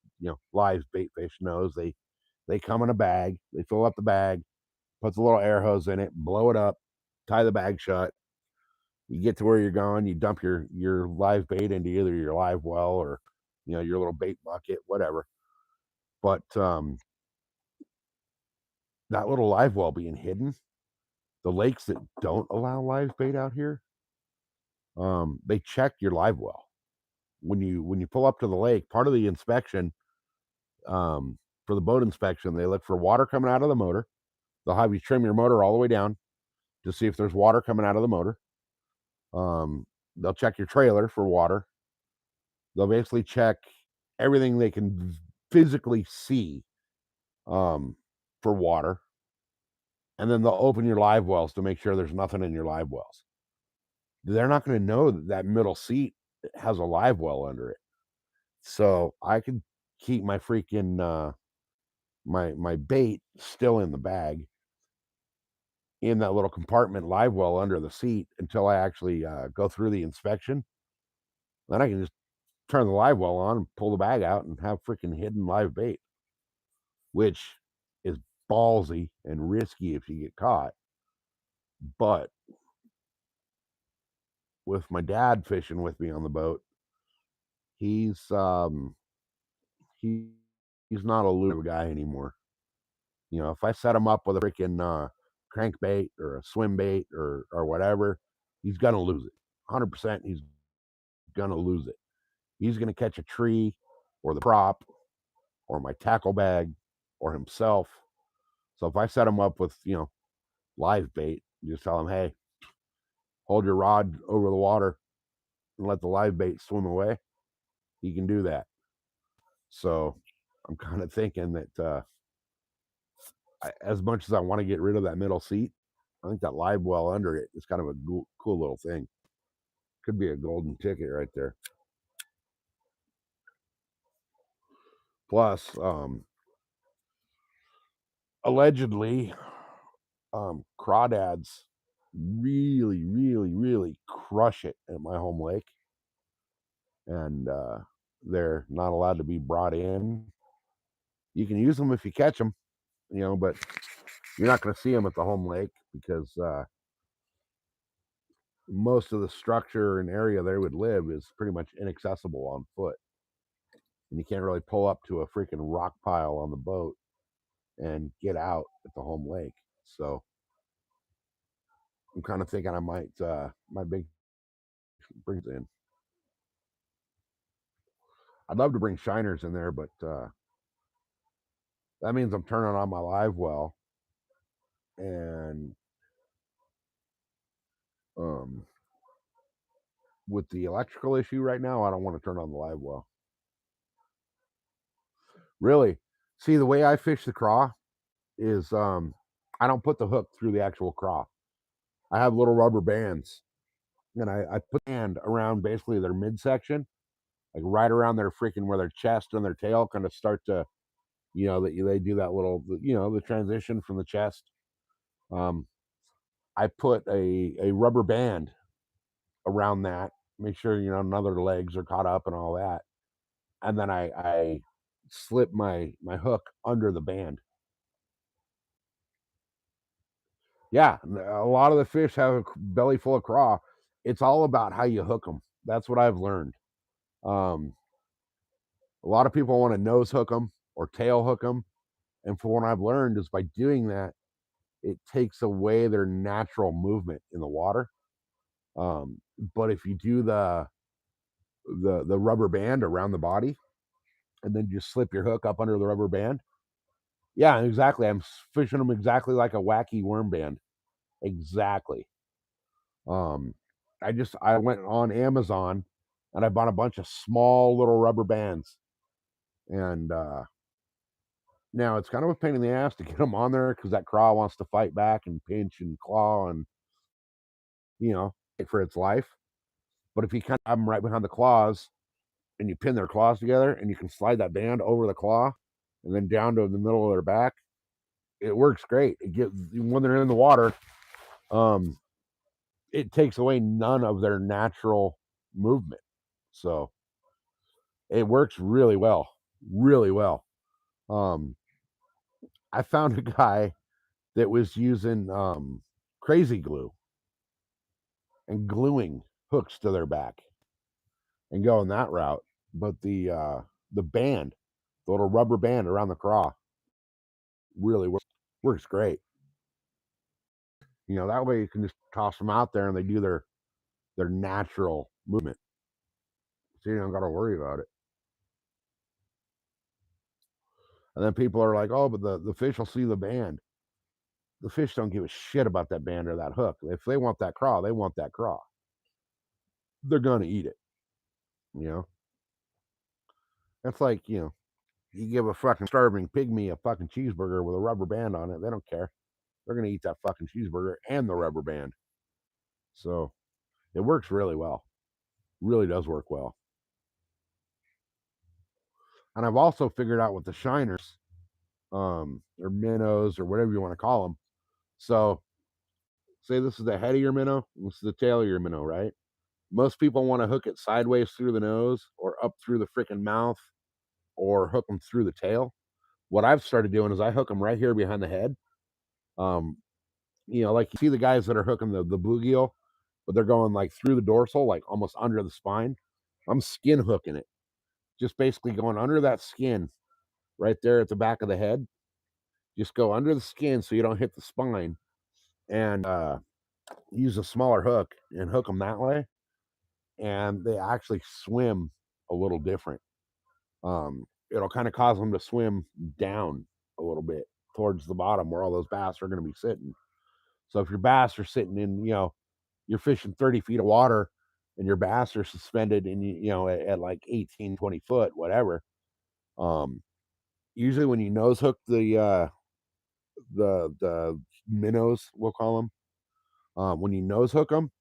live bait fish knows they come in a bag. They fill up the bag, puts a little air hose in it, blow it up, tie the bag shut. You get to where you're going, you dump your live bait into either your live well or your little bait bucket, whatever. But that little live well being hidden, the lakes that don't allow live bait out here, they check your live well when you pull up to the lake. Part of the inspection, for the boat inspection, they look for water coming out of the motor. They'll have you trim your motor all the way down to see if there's water coming out of the motor. They'll check your trailer for water. They'll basically check everything they can physically see for water, and then they'll open your live wells to make sure there's nothing in your live wells. They're not going to know that middle seat has a live well under it, so I can keep my freaking my bait still in the bag in that little compartment live well under the seat until I actually go through the inspection. Then I can just turn the live well on and pull the bag out and have freaking hidden live bait, which is ballsy and risky if you get caught. But with my dad fishing with me on the boat, he's he, he's not a lure guy anymore. If I set him up with a freaking crankbait or a swim bait or whatever, he's gonna lose it. 100%, he's gonna lose it. He's gonna catch a tree or the prop or my tackle bag or himself. So if I set him up with live bait, just tell him, hey, hold your rod over the water and let the live bait swim away. He can do that. So I'm kind of thinking that as much as I want to get rid of that middle seat, I think that live well under it is kind of a cool little thing. Could be a golden ticket right there. Plus, allegedly, crawdads really, really, really crush it at my home lake, and they're not allowed to be brought in. You can use them if you catch them, but you're not going to see them at the home lake because most of the structure and area they would live is pretty much inaccessible on foot. And you can't really pull up to a freaking rock pile on the boat and get out at the home lake. So I'm kind of thinking I might bring it in. I'd love to bring shiners in there, but that means I'm turning on my live well, and um, with the electrical issue right now, I don't want to turn on the live well. Really, see the way I fish the craw is I don't put the hook through the actual craw. I have little rubber bands, and I put the band around basically their midsection, like right around their freaking where their chest and their tail kind of start to, that they do that little, the transition from the chest. Um, I put a rubber band around that, make sure none of their legs are caught up and all that, and then I slip my hook under the band. Yeah, a lot of the fish have a belly full of craw. It's all about how you hook them. That's what I've learned. Um, a lot of people want to nose hook them or tail hook them, and for what I've learned is by doing that, it takes away their natural movement in the water. But if you do the rubber band around the body, and then just slip your hook up under the rubber band, yeah, exactly. I'm fishing them exactly like a wacky worm band. Exactly. Um, I went on Amazon and I bought a bunch of small little rubber bands, and now it's kind of a pain in the ass to get them on there because that craw wants to fight back and pinch and claw and fight for its life. But if you kind of have them right behind the claws and you pin their claws together and you can slide that band over the claw and then down to the middle of their back, it works great. It gives when they're in the water, um, it takes away none of their natural movement. So it works really well, really well. Um, I found a guy that was using crazy glue and gluing hooks to their back and going that route. But the band, the little rubber band around the craw, really works great. That way you can just toss them out there and they do their natural movement, so you don't got to worry about it. And then people are like, "Oh, but the fish will see the band." The fish don't give a shit about that band or that hook. If they want that craw, they want that craw. They're gonna eat it. You know, that's like you give a fucking starving pygmy a fucking cheeseburger with a rubber band on it. They don't care. They're gonna eat that fucking cheeseburger and the rubber band. So it works really well. Really does work well. And I've also figured out with the shiners, or minnows or whatever you want to call them. So say this is the head of your minnow, this is the tail of your minnow, right? Most people want to hook it sideways through the nose or up through the freaking mouth or hook them through the tail. What I've started doing is I hook them right here behind the head. Um, like you see the guys that are hooking the bluegill, but they're going like through the dorsal, like almost under the spine. I'm skin hooking it, just basically going under that skin right there at the back of the head. Just go under the skin so you don't hit the spine, and use a smaller hook and hook them that way. And they actually swim a little different. It'll kind of cause them to swim down a little bit towards the bottom where all those bass are going to be sitting. So if your bass are sitting in, you're fishing 30 feet of water and your bass are suspended in, at like 18, 20 foot, whatever. Um, Usually when you nose hook the minnows, we'll call them, when you nose hook them,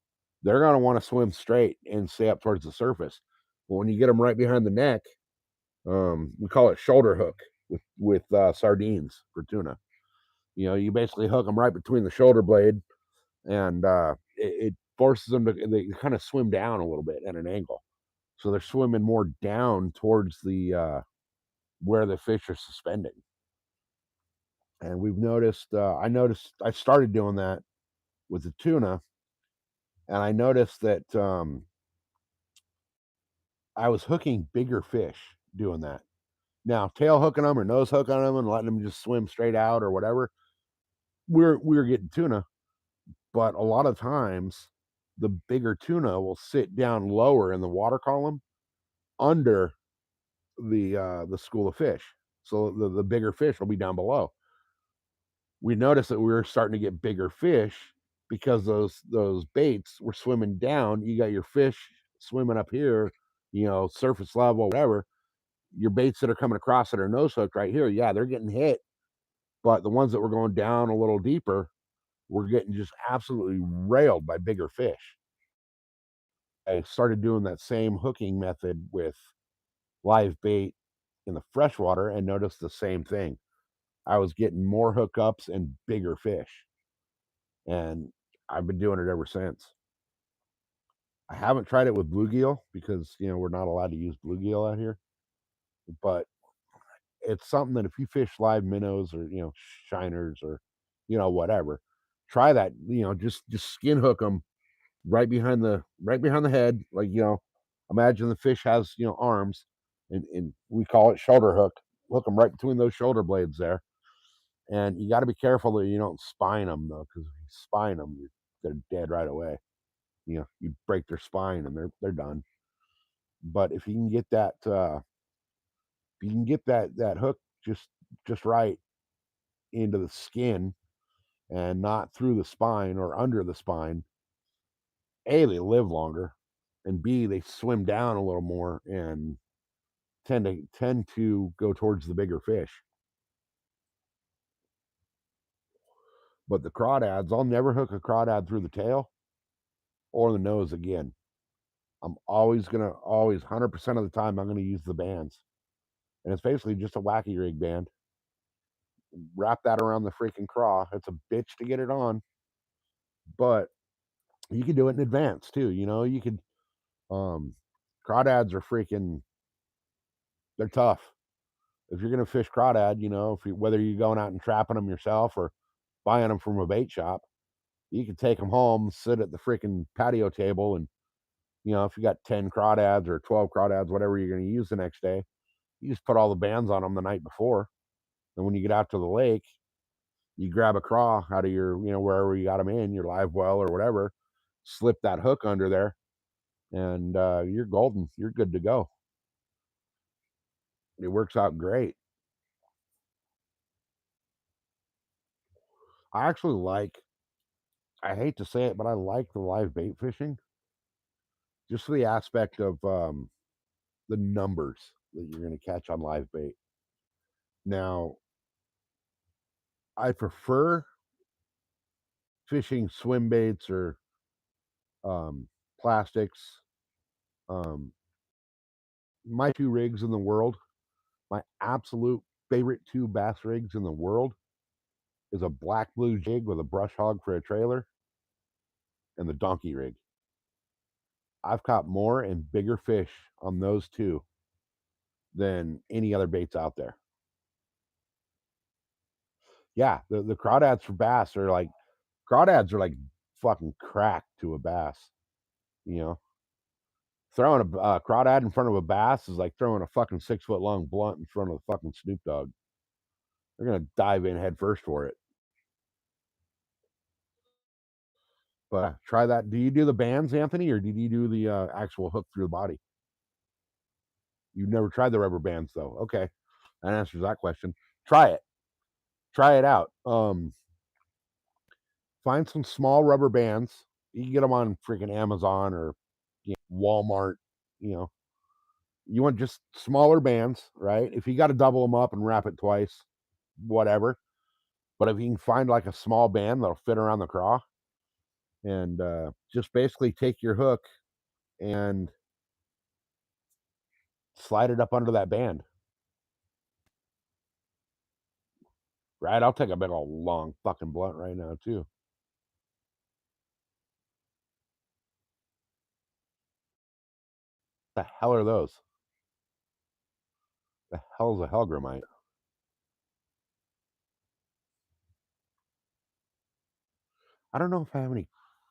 they're going to want to swim straight and stay up towards the surface. But when you get them right behind the neck, we call it shoulder hook with sardines for tuna. You basically hook them right between the shoulder blade, and it forces them to they kind of swim down a little bit at an angle, so they're swimming more down towards the where the fish are suspending. And we've noticed. I started doing that with the tuna, and I noticed that I was hooking bigger fish doing that. Now, tail hooking them or nose hooking them and letting them just swim straight out or whatever, we're getting tuna, But a lot of times, the bigger tuna will sit down lower in the water column under the school of fish. So the bigger fish will be down below. We noticed that we were starting to get bigger fish because those baits were swimming down. You got your fish swimming up here, surface level, whatever. Your baits that are coming across that are nose hooked right here, yeah, they're getting hit. But the ones that were going down a little deeper were getting just absolutely railed by bigger fish. I started doing that same hooking method with live bait in the freshwater and noticed the same thing. I was getting more hookups and bigger fish, and I've been doing it ever since. I haven't tried it with bluegill because we're not allowed to use bluegill out here, but it's something that if you fish live minnows or shiners or whatever, try that. Just skin hook them right behind the head, like imagine the fish has arms, and we call it shoulder hook. Hook them right between those shoulder blades there, and you got to be careful that you don't spine them though, because if you spine them, they're dead right away. You break their spine and they're done. But if you can get that hook just right into the skin and not through the spine or under the spine, A, they live longer, and B, they swim down a little more and tend to go towards the bigger fish. But the crawdads, I'll never hook a crawdad through the tail or the nose again. I'm always 100% of the time I'm gonna use the bands. And it's basically just a wacky rig band. Wrap that around the freaking craw. It's a bitch to get it on, but you can do it in advance too. You could um crawdads are freaking they're tough. If you're gonna fish crawdad, whether you're going out and trapping them yourself or buying them from a bait shop, you can take them home, sit at the freaking patio table, and if you got 10 crawdads or 12 crawdads, whatever you're going to use the next day, you just put all the bands on them the night before, and when you get out to the lake, you grab a craw out of your wherever you got them in your live well or whatever, slip that hook under there, and you're golden. You're good to go. It works out great. I actually I hate to say it, but I like the live bait fishing, just for the aspect of the numbers that you're going to catch on live bait. Now, I prefer fishing swim baits or um, plastics. Um, my two rigs in the world, my absolute favorite two bass rigs in the world, is a black blue jig with a brush hog for a trailer and the donkey rig. I've caught more and bigger fish on those two than any other baits out there. Yeah, the crawdads for bass are like crawdads are like fucking crack to a bass. You know, throwing a crawdad in front of a bass is like throwing a fucking 6 foot long blunt in front of the fucking Snoop Dogg. They're gonna dive in head first for it. But try that. Do you do the bands, Anthony, or did you do the actual hook through the body? You've never tried the rubber bands though. Okay, that answers that question. Try it. Try it out. Find some small rubber bands. You can get them on freaking Amazon or Walmart. You know, you want just smaller bands, right? If you got to double them up and wrap it twice, whatever. But if you can find like a small band that'll fit around the craw, and just basically take your hook and slide it up under that band. Right? I'll take a big old long fucking blunt right now too. The hell are those? The hell's a Helgramite? I don't know if I have any.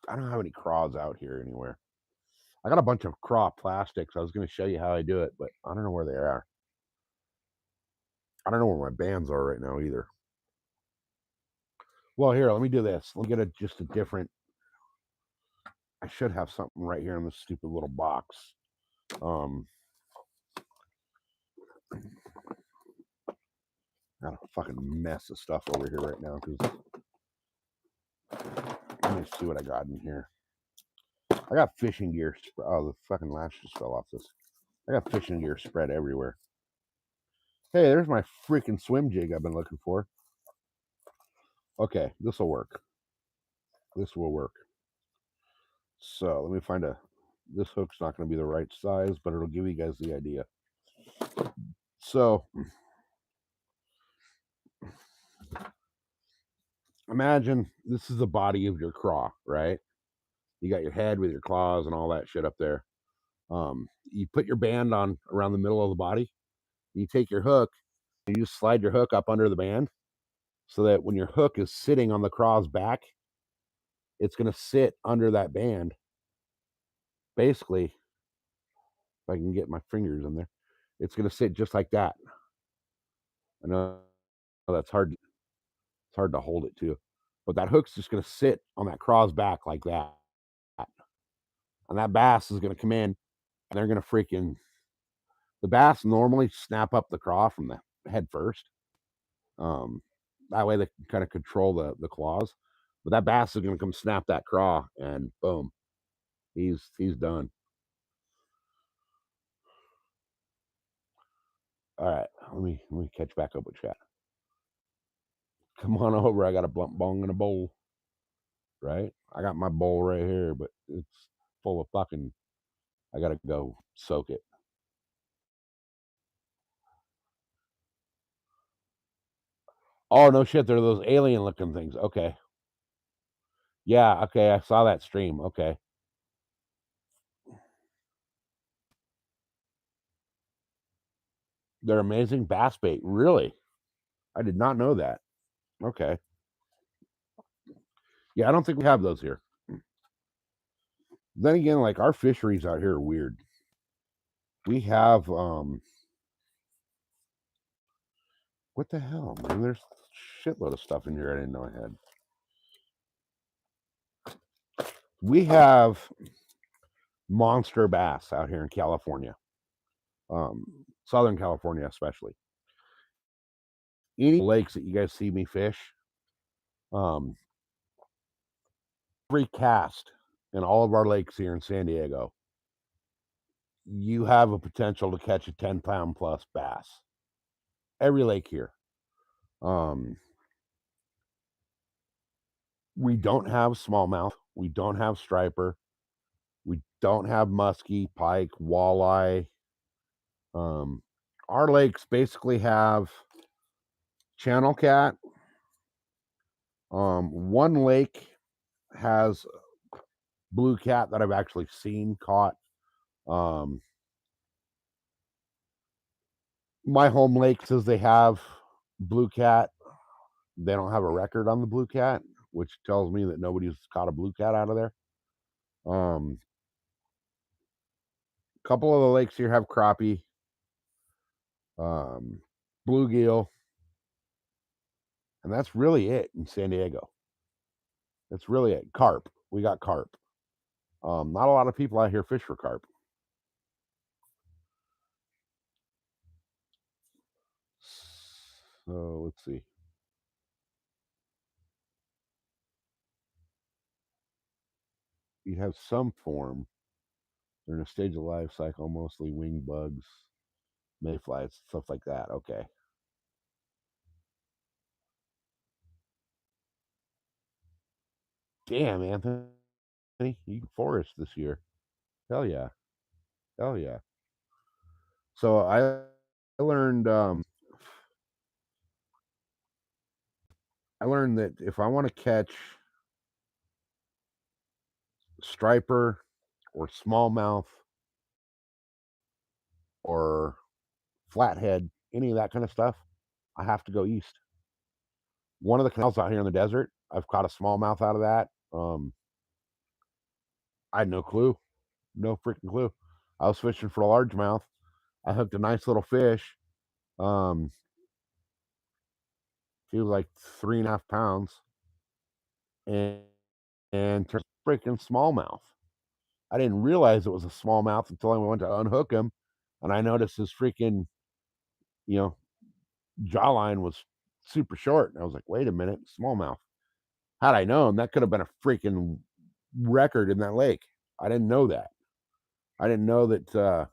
I don't have any craws out here anywhere. I got a bunch of craw plastics. I was going to show you how I do it, but I don't know where they are. I don't know where my bands are right now either. Well, here, let me do this. Let me get just a different. I should have something right here in this stupid little box. Got a fucking mess of stuff over here right now because let me see what I got in here. I got fishing gear. Oh, the fucking latch just fell off this. I got fishing gear spread everywhere. Hey, there's my freaking swim jig I've been looking for. Okay, this will work. This will work. So let me find a. This hook's not going to be the right size, but it'll give you guys the idea. So imagine this is the body of your craw, right? You got your head with your claws and all that shit up there. You put your band on around the middle of the body. You take your hook, and you just slide your hook up under the band so that when your hook is sitting on the craw's back, it's going to sit under that band. Basically, if I can get my fingers in there, it's going to sit just like that. I know that's hard. It's hard to hold it too, but that hook's just going to sit on that craw's back like that, and that bass is going to come in, and they're going to freaking. The bass normally snap up the craw from the head first. That way they can kind of control the claws. But that bass is going to come snap that craw, and boom, he's done. All right, let me catch back up with chat. Come on over. I got a blunt bong and a bowl. Right, I got my bowl right here, but it's full of fucking. I gotta go soak it. Oh no shit, they're those alien looking things. Okay. Yeah, okay, I saw that stream. Okay. They're amazing bass bait. Really? I did not know that. Okay. Yeah, I don't think we have those here. Then again, like our fisheries out here are weird. We have what the hell, man? There's a shitload of stuff in here I didn't know I had. We have monster bass out here in California. Southern California especially. Any lakes that you guys see me fish, every cast in all of our lakes here in San Diego, you have a potential to catch a 10-pound plus bass. Every lake here. We don't have smallmouth. We don't have striper. We don't have muskie, pike, walleye. Our lakes basically have channel cat. One lake has blue cat that I've actually seen caught. My home lake says they have blue cat. They don't have a record on the blue cat, which tells me that nobody's caught a blue cat out of there. Couple of the lakes here have crappie, bluegill, and that's really it in San Diego. That's really it. Carp. We got carp. Not a lot of people out here fish for carp. So let's see. You have some form. They're in a stage of life cycle, mostly winged bugs, mayflies, stuff like that. Okay. Damn, Anthony, you forest this year. Hell yeah. Hell yeah. So I learned that if I want to catch striper or smallmouth or flathead, any of that kind of stuff, I have to go east. One of the canals out here in the desert, I've caught a smallmouth out of that. I had no clue, no freaking clue. I was fishing for a largemouth. I hooked a nice little fish. He was like 3.5 pounds, and freaking smallmouth. I didn't realize it was a smallmouth until I went to unhook him, and I noticed his freaking, you know, jawline was super short. And I was like, wait a minute, smallmouth. Had I known, that could have been a freaking record in that lake. I didn't know that. I didn't know that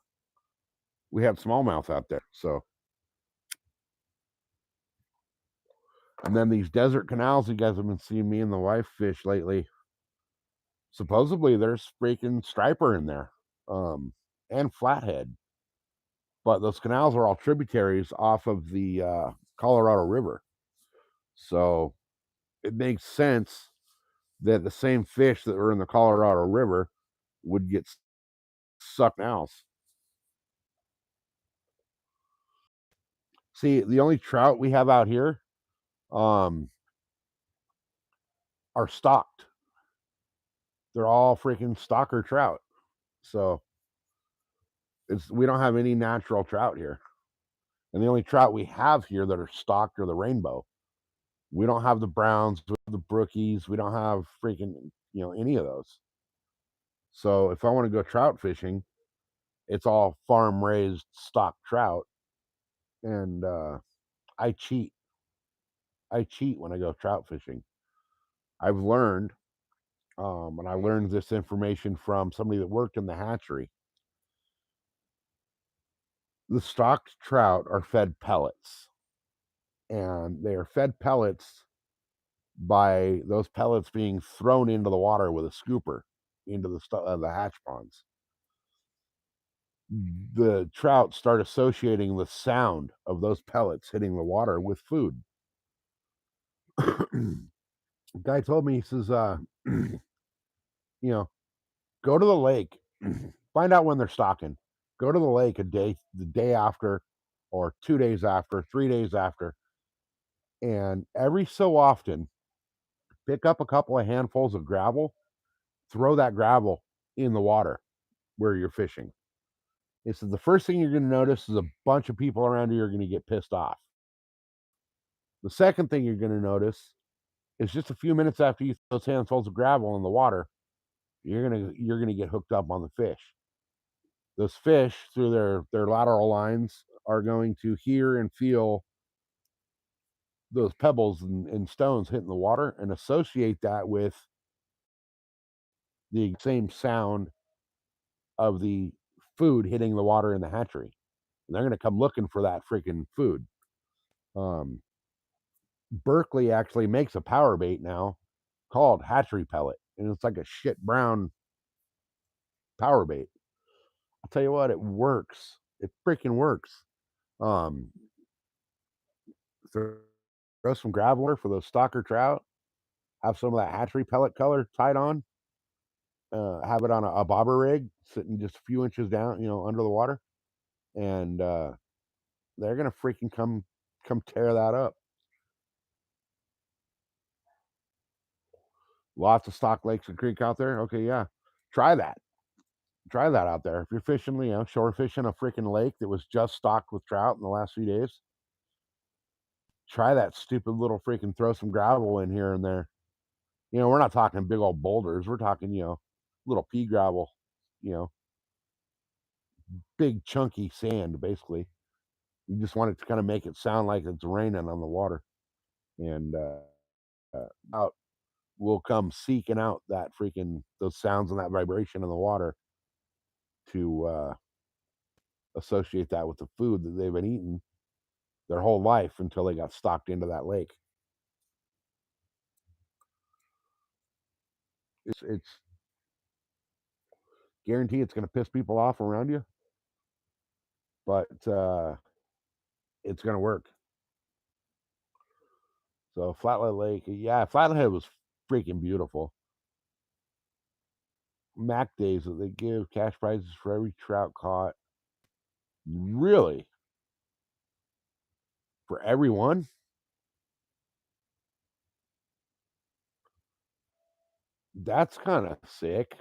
we have smallmouth out there. So, and then these desert canals, you guys have been seeing me and the wife fish lately. Supposedly, there's freaking striper in there, and flathead. But those canals are all tributaries off of the Colorado River. So it makes sense that the same fish that were in the Colorado River would get sucked out. See, the only trout we have out here um, are stocked. They're all freaking stocker trout. So we don't have any natural trout here. And the only trout we have here that are stocked are the rainbow. We don't have the browns, the brookies. We don't have freaking, any of those. So if I want to go trout fishing, it's all farm raised stock trout. And I cheat. I cheat when I go trout fishing. I've learned, and I learned this information from somebody that worked in the hatchery. The stocked trout are fed pellets, and they are fed pellets by those pellets being thrown into the water with a scooper into the hatch ponds. The trout start associating the sound of those pellets hitting the water with food. Guy told me, he says, go to the lake, find out when they're stocking. Go to the lake the day after, or 2 days after, 3 days after, and every so often pick up a couple of handfuls of gravel, throw that gravel in the water where you're fishing. He said the first thing you're going to notice is a bunch of people around you are going to get pissed off. The second thing you're going to notice is just a few minutes after you throw those handfuls of gravel in the water, you're gonna get hooked up on the fish. Those fish, through their lateral lines, are going to hear and feel those pebbles and stones hitting the water and associate that with the same sound of the food hitting the water in the hatchery. And they're going to come looking for that freaking food. Berkeley actually makes a power bait now called hatchery pellet, and it's like a shit brown power bait. I'll tell you what, it works. It freaking works. Um, throw some graveler for those stalker trout. Have some of that hatchery pellet color tied on. Have it on a bobber rig, sitting just a few inches down, under the water, and they're gonna freaking come tear that up. Lots of stock lakes and creek out there. Okay, yeah, try that. Try that out there. If you're fishing, shore fishing a freaking lake that was just stocked with trout in the last few days, try that stupid little freaking throw some gravel in here and there. We're not talking big old boulders. We're talking, little pea gravel, you know, big chunky sand, basically. You just want it to kind of make it sound like it's raining on the water. And out will come seeking out that freaking, those sounds and that vibration in the water to associate that with the food that they've been eating their whole life until they got stocked into that lake. It's guarantee it's going to piss people off around you, but it's going to work. So Flathead Lake, yeah, Flathead was freaking beautiful. Mac days that they give cash prizes for every trout caught. Really? For everyone? That's kind of sick.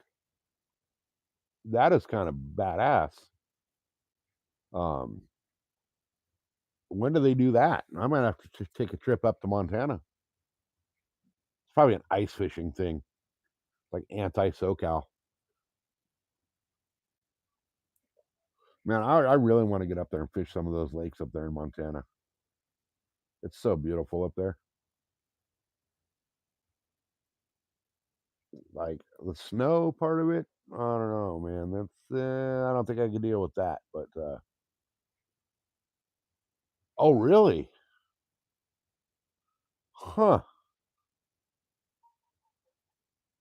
That is kind of badass. Um, when do they do that? I might have to take a trip up to Montana. It's probably an ice fishing thing, like anti SoCal. Man, I really want to get up there and fish some of those lakes up there in Montana. It's so beautiful up there. Like the snow part of it, I don't know, man. That's I don't think I could deal with that. But oh, really? Huh?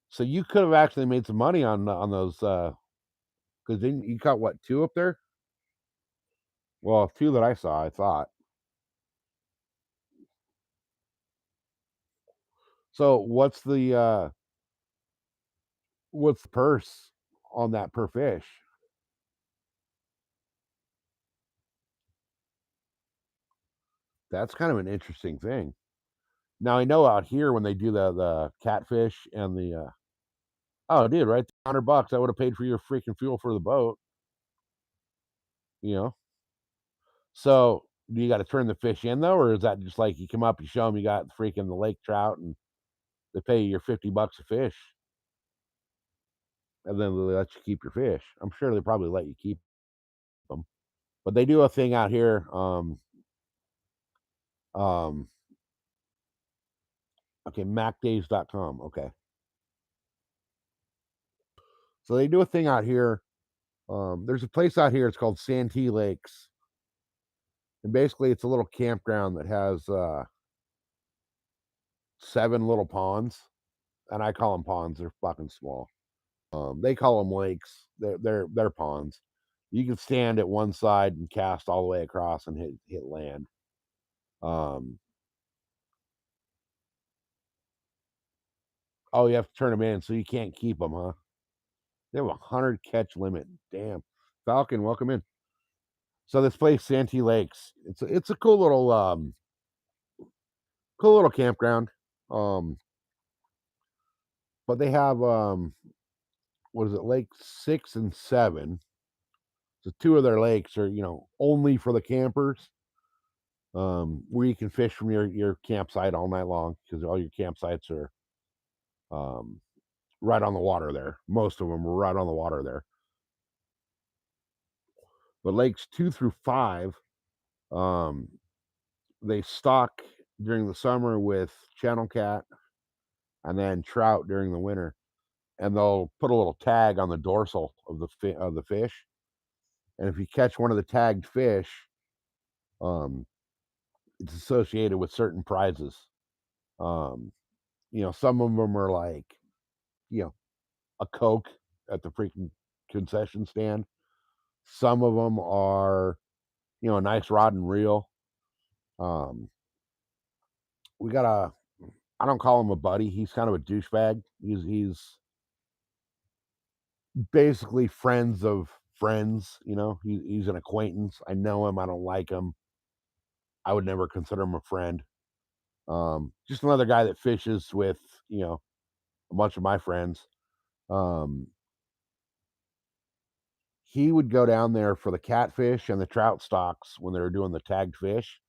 So you could have actually made some money on those because then you caught what, two up there? Well, two that I saw, I thought. So what's the purse on that per fish? That's kind of an interesting thing. Now I know out here when they do the catfish and the oh, dude, right, $100 I would have paid for your freaking fuel for the boat, you know. So do you got to turn the fish in though, or is that just like you come up, you show them you got freaking the lake trout, and they pay you your $50 a fish, and then they let you keep your fish? I'm sure they probably let you keep them, but they do a thing out here. Um, okay, macdays.com. Okay, so they do a thing out here. There's a place out here. It's called Santee Lakes, and basically it's a little campground that has 7 little ponds, and I call them ponds. They're fucking small. They call them lakes. They're ponds. You can stand at one side and cast all the way across and hit land. Um, oh, you have to turn them in, so you can't keep them, huh? They have 100 catch limit. Damn, Falcon, welcome in. So this place, Santee Lakes, it's a cool little campground. Um, but they have what is it, Lake 6 and 7? So two of their lakes are only for the campers, where you can fish from your campsite all night long because all your campsites are um, right on the water there. Most of them are right on the water there. But lakes 2 through 5, um, they stock during the summer with channel cat and then trout during the winter, and they'll put a little tag on the dorsal of the fish, and if you catch one of the tagged fish, um, it's associated with certain prizes. Um, some of them are like, you know, a Coke at the freaking concession stand. Some of them are, a nice rod and reel. Um, we got I don't call him a buddy. He's kind of a douchebag. He's basically friends of friends. He's an acquaintance. I know him. I don't like him. I would never consider him a friend. Just another guy that fishes with, a bunch of my friends. Um, he would go down there for the catfish and the trout stocks when they were doing the tagged fish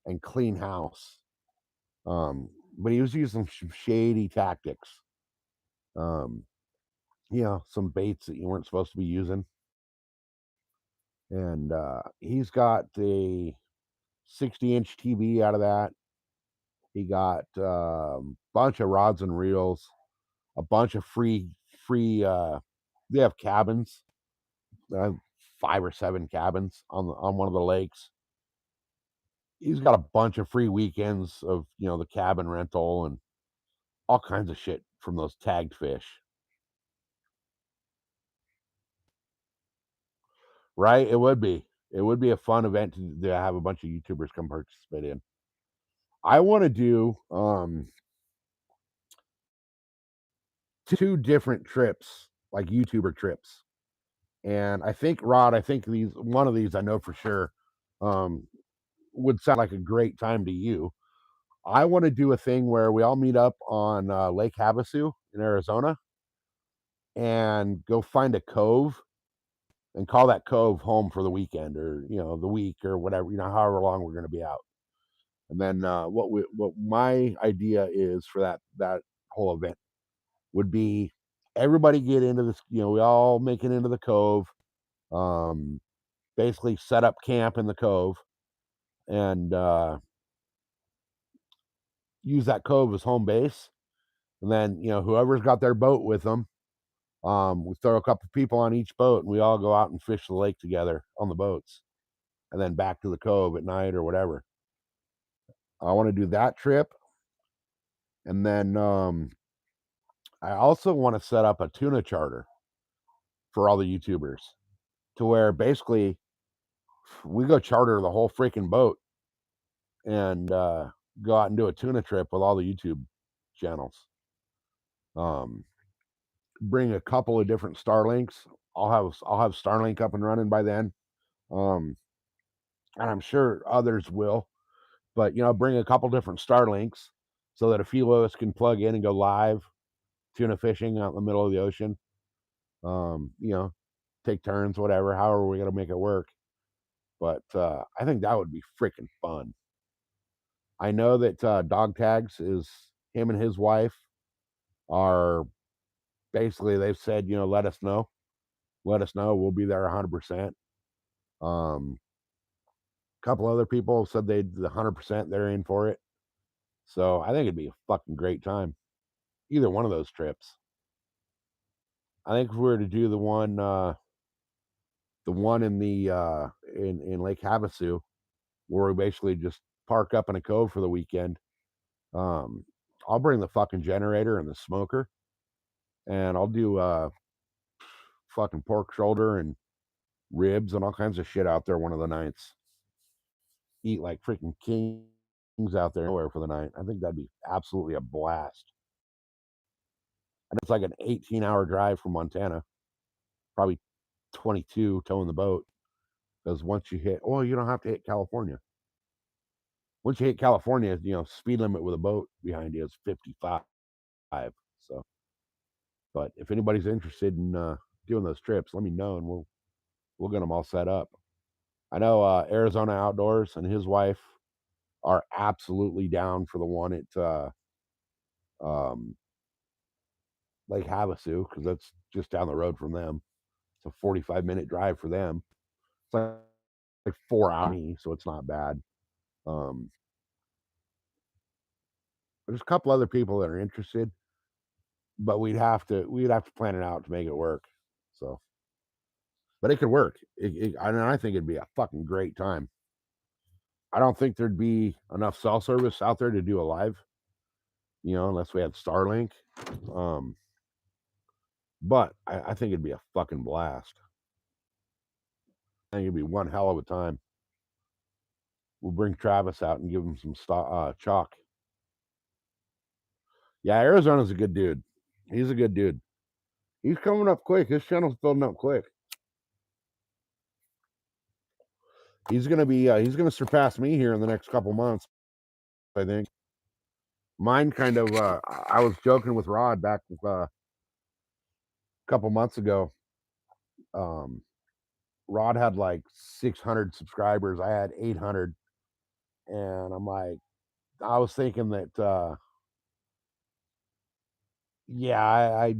and clean house. But he was using some shady tactics. Um, some baits that you weren't supposed to be using. And he's got a 60-inch TV out of that. He got a bunch of rods and reels, a bunch of free. They have cabins, uh, 5 or 7 cabins on one of the lakes. He's got a bunch of free weekends of the cabin rental and all kinds of shit from those tagged fish. Right? It would be. It would be a fun event to have a bunch of YouTubers come participate in. I want to do 2 different trips, like YouTuber trips. And I think Rod, I think these one of these I know for sure um would sound like a great time to you. I want to do a thing where we all meet up on Lake Havasu in Arizona and go find a cove and call that cove home for the weekend, or the week, or whatever, however long we're going to be out. And then what my idea is for that whole event would be everybody get into this, we all make it into the cove. Um, basically set up camp in the cove and use that cove as home base. And then, whoever's got their boat with them, we throw a couple people on each boat and we all go out and fish the lake together on the boats and then back to the cove at night or whatever. I want to do that trip. And then I also want to set up a tuna charter for all the YouTubers to where basically we go charter the whole freaking boat and go out and do a tuna trip with all the YouTube channels. Bring a couple of different Starlinks. I'll have Starlink up and running by then. And I'm sure others will. But bring a couple different Starlinks so that a few of us can plug in and go live tuna fishing out in the middle of the ocean. Take turns, whatever, however we're gonna make it work. But I think that would be freaking fun. I know that Dog Tags is him and his wife are basically they've said, let us know. Let us know. We'll be there 100%. Couple other people said they'd 100% they're in for it. So I think it'd be a fucking great time. Either one of those trips. I think if we were to do the one in the in Lake Havasu, where we basically just park up in a cove for the weekend. I'll bring the fucking generator and the smoker, and I'll do fucking pork shoulder and ribs and all kinds of shit out there one of the nights. Eat like freaking kings out there nowhere for the night. I think that'd be absolutely a blast. And it's like an 18-hour drive from Montana, probably 22 towing the boat. Because once you hit, you don't have to hit California. Once you hit California, speed limit with a boat behind you is 55. So, but if anybody's interested in doing those trips, let me know and we'll get them all set up. I know Arizona Outdoors and his wife are absolutely down for the one at um, Lake Havasu because that's just down the road from them. It's a 45-minute drive for them. It's like 4 hours, so it's not bad. There's a couple other people that are interested, but we'd have to plan it out to make it work. So, but it could work. I think it'd be a fucking great time. I don't think there'd be enough cell service out there to do a live, unless we had Starlink. Um, but I think it'd be a fucking blast. I think it'd be one hell of a time. We'll bring Travis out and give him some chalk. Yeah, Arizona's a good dude. He's a good dude. He's coming up quick. His channel's building up quick. He's gonna surpass me here in the next couple months, I think. Mine kind of I was joking with Rod back a couple months ago. Rod had like 600 subscribers. I had 800, and I'm like, I was thinking that, yeah, I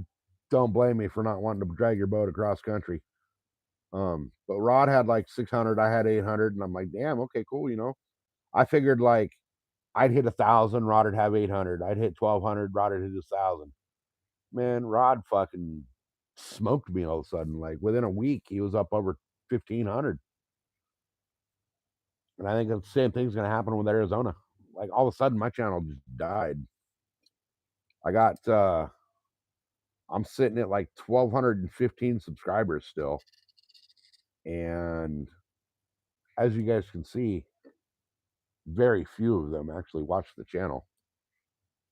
don't blame me for not wanting to drag your boat across country. But Rod had like 600, I had 800, and I'm like, damn, okay, cool. I figured like I'd hit 1,000, Rod would have 800. I'd hit 1,200, Rod would hit 1,000. Man, Rod fucking smoked me all of a sudden. Like within a week, he was up over 1,500. And I think the same thing's gonna happen with Arizona. Like all of a sudden, my channel just died. I got I'm sitting at like 1,215 subscribers still, and as you guys can see, very few of them actually watch the channel.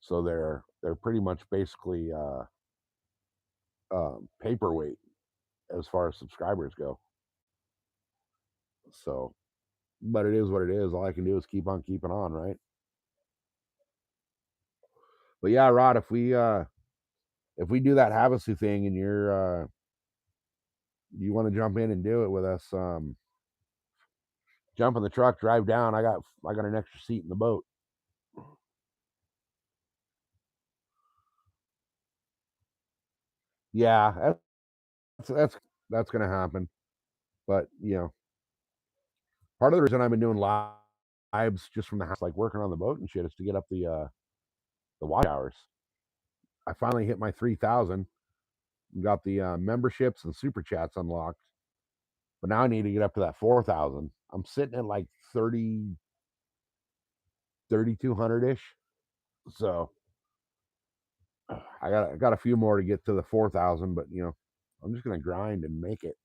So they're pretty much basically paperweight as far as subscribers go. So, but it is what it is. All I can do is keep on keeping on, right? But yeah, Rod, if we do that Havasu thing and you want to jump in and do it with us, jump in the truck, drive down. I got an extra seat in the boat. Yeah, that's gonna happen. But Part of the reason I've been doing lives just from the house, like working on the boat and shit, is to get up the watch hours. I finally hit my 3,000. Got the memberships and super chats unlocked, but now I need to get up to that 4,000. I'm sitting at like 3,200 ish. So I got a few more to get to the 4,000, but I'm just gonna grind and make it.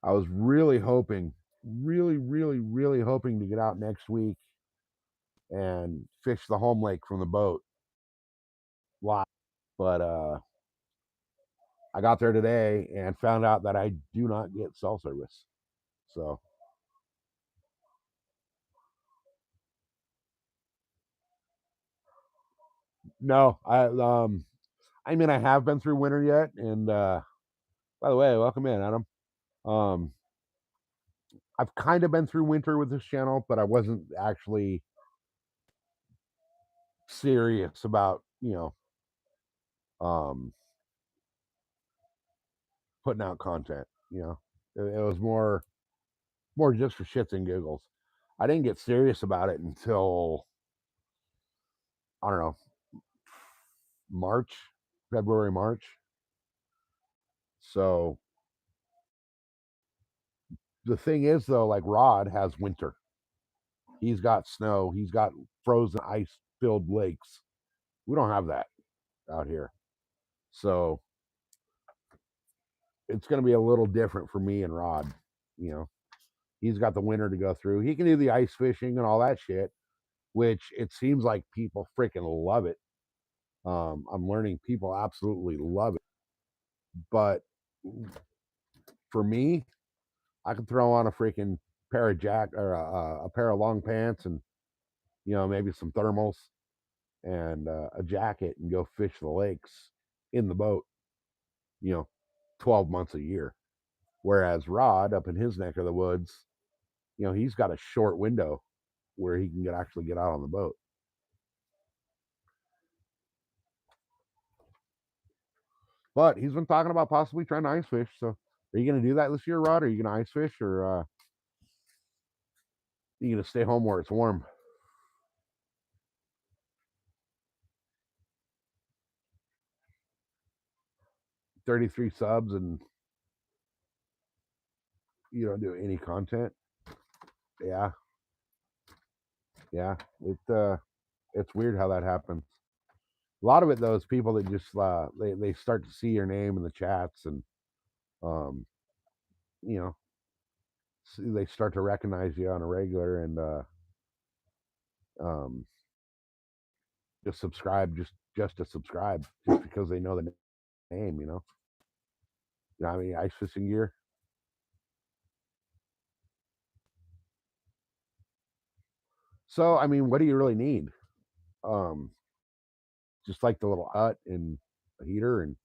I was really hoping, really hoping to get out next week and fish the home lake from the boat live, but I got there today and found out that I do not get cell service. So no, I mean I have been through winter yet, and by the way, welcome in, Adam. Um, I've kind of been through winter with this channel, but I wasn't actually serious about um putting out content. It was more just for shits and giggles. I didn't get serious about it until I don't know March, February, March. So the thing is, though, like Rod has winter. He's got snow. He's got frozen ice filled lakes. We don't have that out here. So it's going to be a little different for me and Rod. You know, he's got the winter to go through. He can do the ice fishing and all that shit, which it seems like people freaking love it. I'm learning people absolutely love it. But for me, I can throw on a freaking pair of jack or a pair of long pants and maybe some thermals and a jacket and go fish the lakes in the boat. You know, 12 months a year. Whereas Rod up in his neck of the woods, he's got a short window where he can actually get out on the boat. But he's been talking about possibly trying to ice fish. So are you going to do that this year, Rod? Are you going to ice fish or are you going to stay home where it's warm? 33 subs and you don't do any content. Yeah. Yeah. It's weird how that happens. A lot of it though is people that just they start to see your name in the chats and um you know they start to recognize you on a regular and um just subscribe just to subscribe just because they know the name. I mean, ice fishing gear. So I mean, what do you really need? Um, just like the little hut and a heater and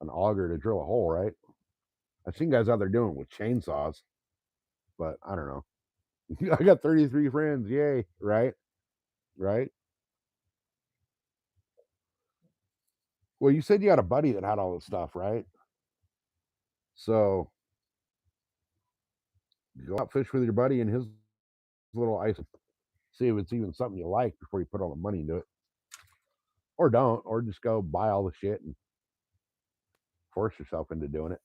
an auger to drill a hole, right? I've seen guys out there doing it with chainsaws, but I don't know. I got 33 friends, yay! Right, right. Well, you said you had a buddy that had all this stuff, right? So go out fish with your buddy and his little ice. See if it's even something you like before you put all the money into it, or don't, or just go buy all the shit and force yourself into doing it.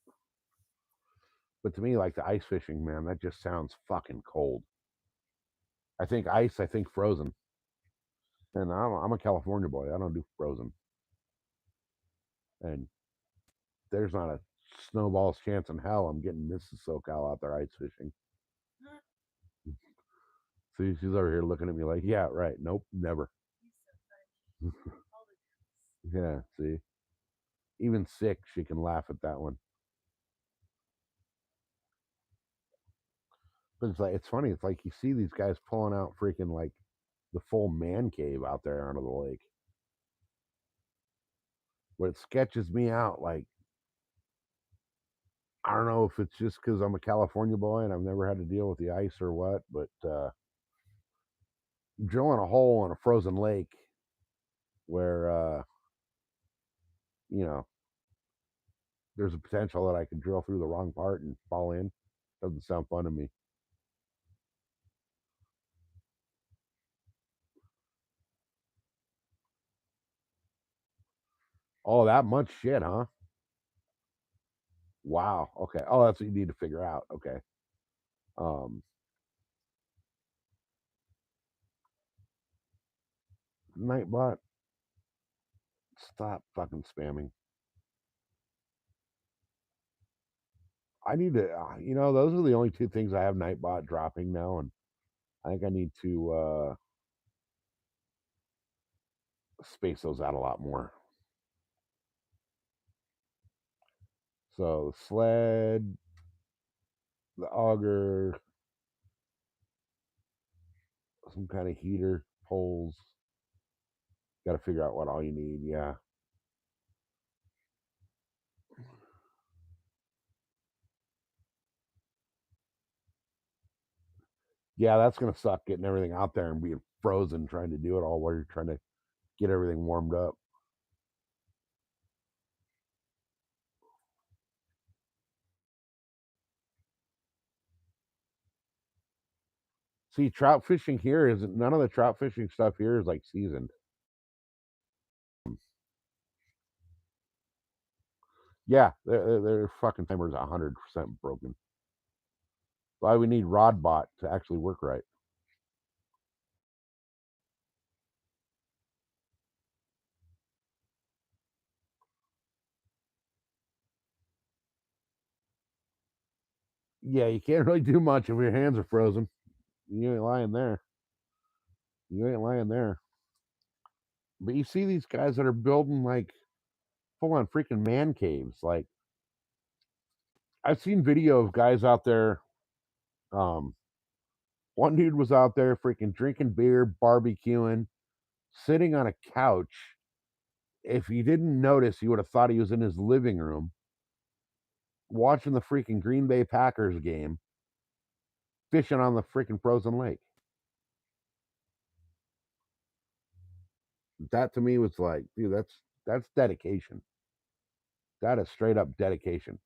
But to me, like the ice fishing, man, that just sounds fucking cold. I think ice, I think frozen, and I'm a California boy. I don't do frozen, and there's not a snowball's chance in hell I'm getting Mrs. SoCal out there ice fishing. See, she's over here looking at me like, yeah, right. Nope, never. Yeah, see, even sick, she can laugh at that one. But it's funny. It's like you see these guys pulling out freaking like the full man cave out there onto the lake. But it sketches me out. Like I don't know if it's just because I'm a California boy and I've never had to deal with the ice or what, but drilling a hole in a frozen lake where you know there's a potential that I could drill through the wrong part and fall in. Doesn't sound fun to me. Oh, that much shit, huh? Wow. Okay. Oh, that's what you need to figure out. Okay. Um, Nightbot, stop fucking spamming. I need to, those are the only two things I have Nightbot dropping now, and I think I need to space those out a lot more. So the sled, the auger, some kind of heater, poles. Got to figure out what all you need. Yeah. Yeah, that's gonna suck getting everything out there and being frozen trying to do it all while you're trying to get everything warmed up. See, trout fishing here isn't none of the trout fishing stuff here is like seasoned. Yeah, their fucking timer's 100% broken. Why we need RodBot to actually work right. Yeah, you can't really do much if your hands are frozen. You ain't lying there. You ain't lying there. But you see these guys that are building like full on freaking man caves. Like I've seen video of guys out there. Um, One dude was out there freaking drinking beer, barbecuing, sitting on a couch. If you didn't notice, you would have thought he was in his living room watching the freaking Green Bay Packers game, fishing on the freaking frozen lake. That to me was like, dude, that's dedication. That is straight up dedication.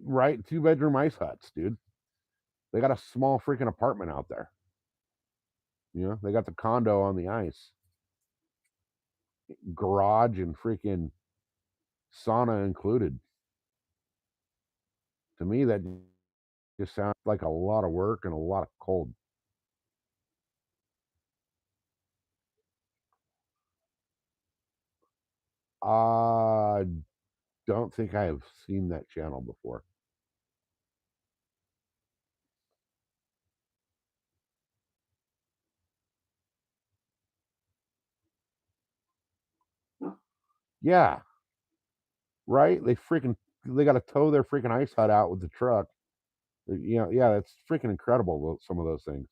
Right? 2-bedroom ice huts, dude. They got a small freaking apartment out there. They got the condo on the ice, garage and freaking sauna included. To me, that just sounds like a lot of work and a lot of cold. I don't think I have seen that channel before. Yeah, right. They got to tow their freaking ice hut out with the truck. Yeah, that's freaking incredible. Some of those things.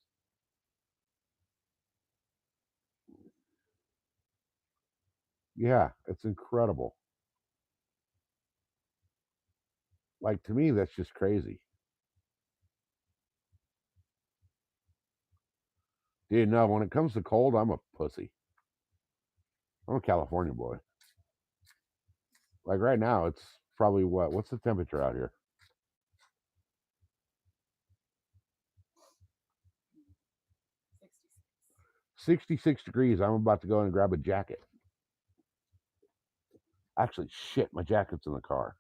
Yeah, it's incredible. Like to me, that's just crazy. Dude, no, when it comes to cold, I'm a pussy. I'm a California boy. Like right now, it's probably what's the temperature out here? 66 degrees. I'm about to go and grab a jacket. Actually, shit, my jacket's in the car.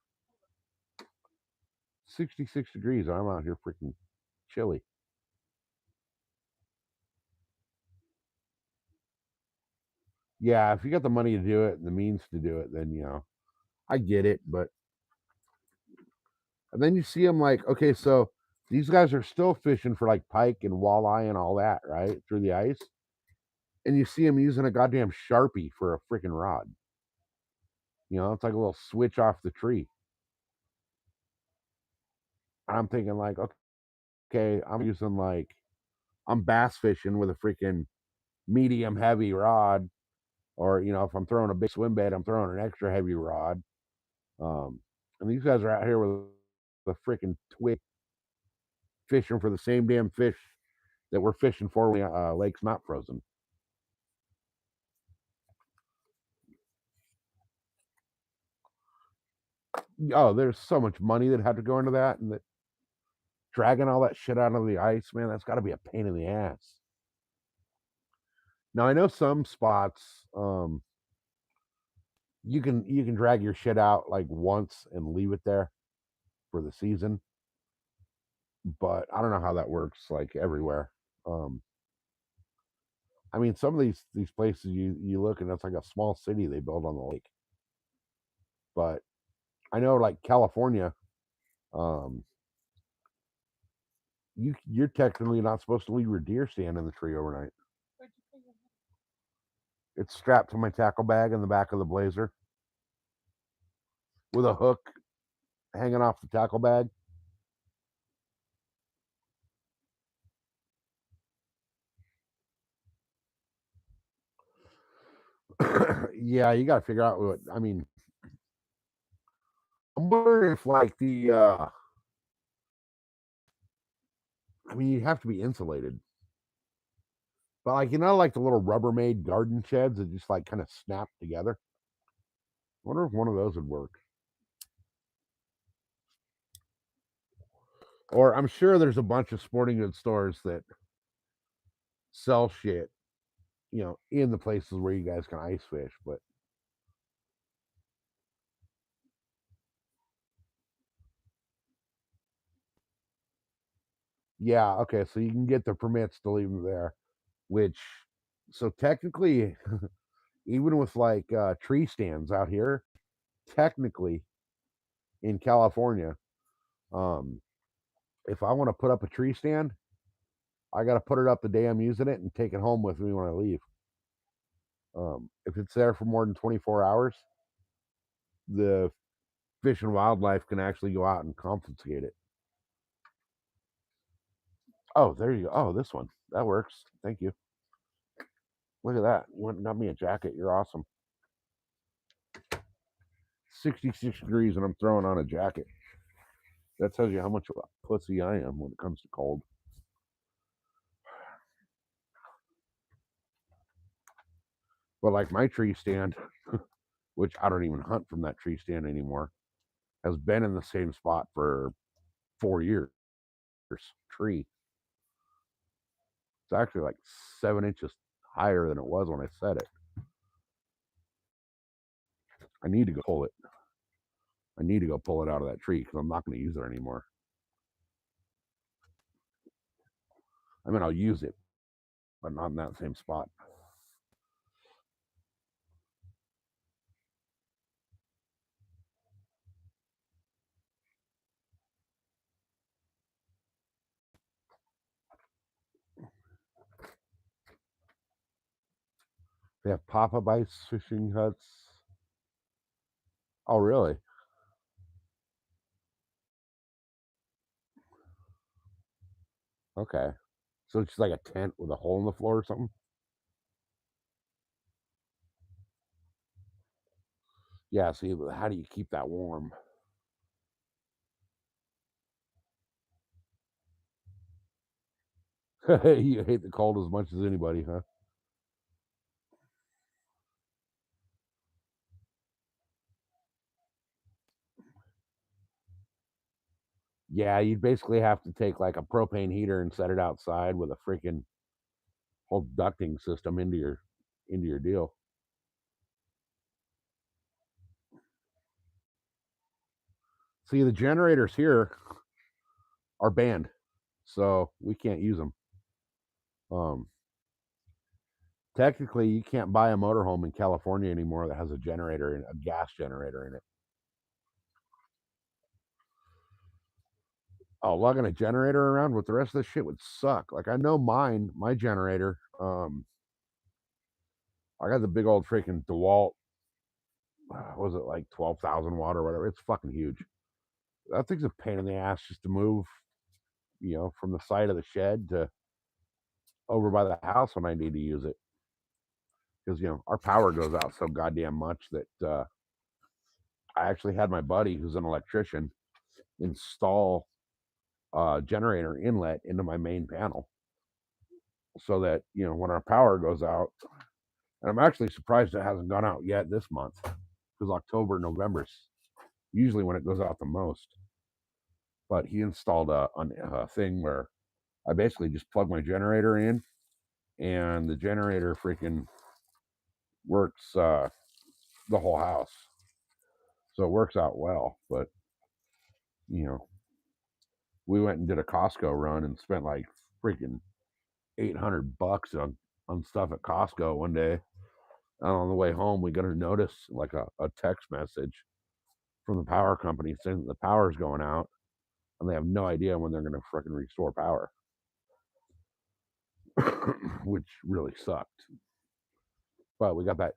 66 degrees. I'm out here freaking chilly. Yeah, if you got the money to do it and the means to do it, then I get it. But and then you see them like, okay, so these guys are still fishing for like pike and walleye and all that, right, through the ice, and you see them using a goddamn Sharpie for a freaking rod. It's like a little switch off the tree. I'm thinking like, okay, I'm bass fishing with a freaking medium heavy rod, or if I'm throwing a big swim bait, I'm throwing an extra heavy rod. And these guys are out here with the freaking twig fishing for the same damn fish that we're fishing for when lake's not frozen. Oh, there's so much money that had to go into that, and that dragging all that shit out of the ice, man, that's got to be a pain in the ass. Now I know some spots, you can drag your shit out like once and leave it there for the season, but I don't know how that works like everywhere. Um, I mean, some of these places you look and it's like a small city they build on the lake, but I know like California, um, you're technically not supposed to leave your deer stand in the tree overnight.
Where'd you put your hat?
It's strapped to my tackle bag in the back of the Blazer with a hook hanging off the tackle bag. Yeah, you got to figure out what. I mean, I'm wondering if like I mean, you have to be insulated, but like like the little Rubbermaid garden sheds that just like kind of snap together. I wonder if one of those would work. Or I'm sure there's a bunch of sporting goods stores that sell shit, in the places where you guys can ice fish, but yeah, okay, so you can get the permits to leave them there, which so technically even with like tree stands out here, technically in California, um if I want to put up a tree stand, I got to put it up the day I'm using it and take it home with me when I leave. If it's there for more than 24 hours, the Fish and Wildlife can actually go out and confiscate it. Oh, there you go. Oh, this one. That works. Thank you. Look at that. You went and got me a jacket. You're awesome. 66 degrees and I'm throwing on a jacket. That tells you how much of a pussy I am when it comes to cold. But like my tree stand, which I don't even hunt from that tree stand anymore, has been in the same spot for 4 years. Tree. It's actually like 7 inches higher than it was when I set it. I need to go pull it. I need to go pull it out of that tree because I'm not going to use it anymore. I mean, I'll use it, but not in that same spot. They have pop-up ice fishing huts. Oh, really? Okay. So it's just like a tent with a hole in the floor or something? Yeah, see, but how do you keep that warm? You hate the cold as much as anybody, huh? Yeah, you'd basically have to take like a propane heater and set it outside with a freaking whole ducting system into your deal. See, the generators here are banned, so we can't use them. Um, Technically, you can't buy a motorhome in California anymore that has a generator a gas generator in it. Oh, lugging a generator around with the rest of this shit would suck. Like I know my generator. I got the big old freaking DeWalt. Was it like 12,000 watt or whatever? It's fucking huge. That thing's a pain in the ass just to move, from the side of the shed to over by the house when I need to use it. Because our power goes out so goddamn much that I actually had my buddy who's an electrician install a generator inlet into my main panel so that when our power goes out, and I'm actually surprised it hasn't gone out yet this month because October, November's usually when it goes out the most. But he installed a thing where I basically just plug my generator in, and the generator freaking works the whole house. So it works out well. But you know, we went and did a Costco run and spent like freaking $800 on stuff at Costco one day. And on the way home, we got a notice, like a text message from the power company saying that the power's going out, and they have no idea when they're going to freaking restore power, which really sucked. But we got that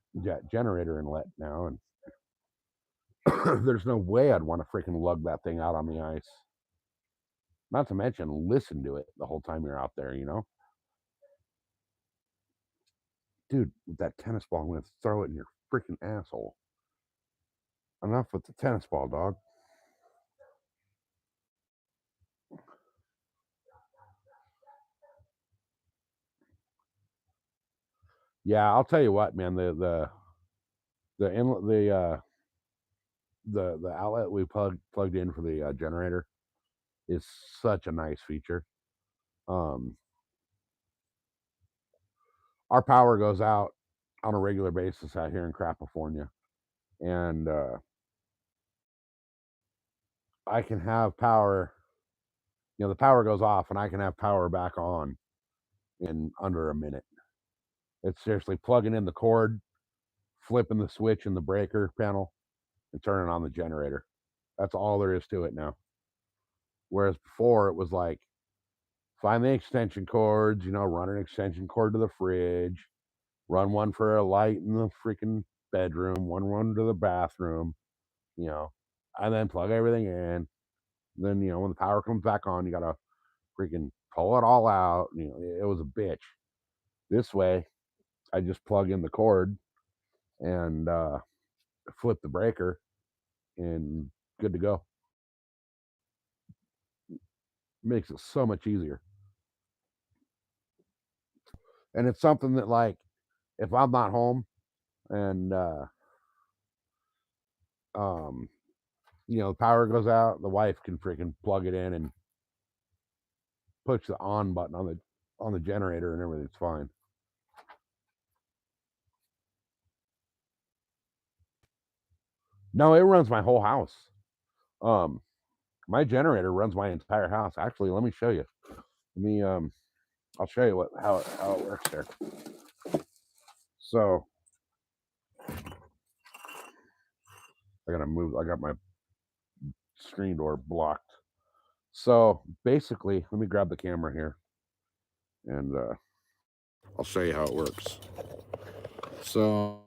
generator inlet now, and there's no way I'd want to freaking lug that thing out on the ice. Not to mention listen to it the whole time you're out there, you know? Dude, with that tennis ball, I'm going to throw it in your freaking asshole. Enough with the tennis ball, dog. Yeah, I'll tell you what, man. The inlet, the outlet we plugged in for the generator is such a nice feature. Our power goes out on a regular basis out here in California, and I can have power. You know, the power goes off, and I can have power back on in under a minute. It's seriously plugging in the cord, flipping the switch in the breaker panel, and turning on the generator. That's all there is to it now. Whereas before it was like, find the extension cords, you know, run an extension cord to the fridge, run one for a light in the freaking bedroom, one to the bathroom, you know, and then plug everything in. Then, you know, when the power comes back on, you gotta freaking pull it all out. You know, it was a bitch. This way, I just plug in the cord and flip the breaker, and good to go. Makes it so much easier. And it's something that, like, if I'm not home and you know, the power goes out, the wife can freaking plug it in and push the on button on the generator, and everything's fine. No, it runs my whole house. My generator runs my entire house. Actually, let me show you. Let me I'll show you how it works there. So I gotta move. I got my screen door blocked. So basically, let me grab the camera here, and I'll show you how it works. So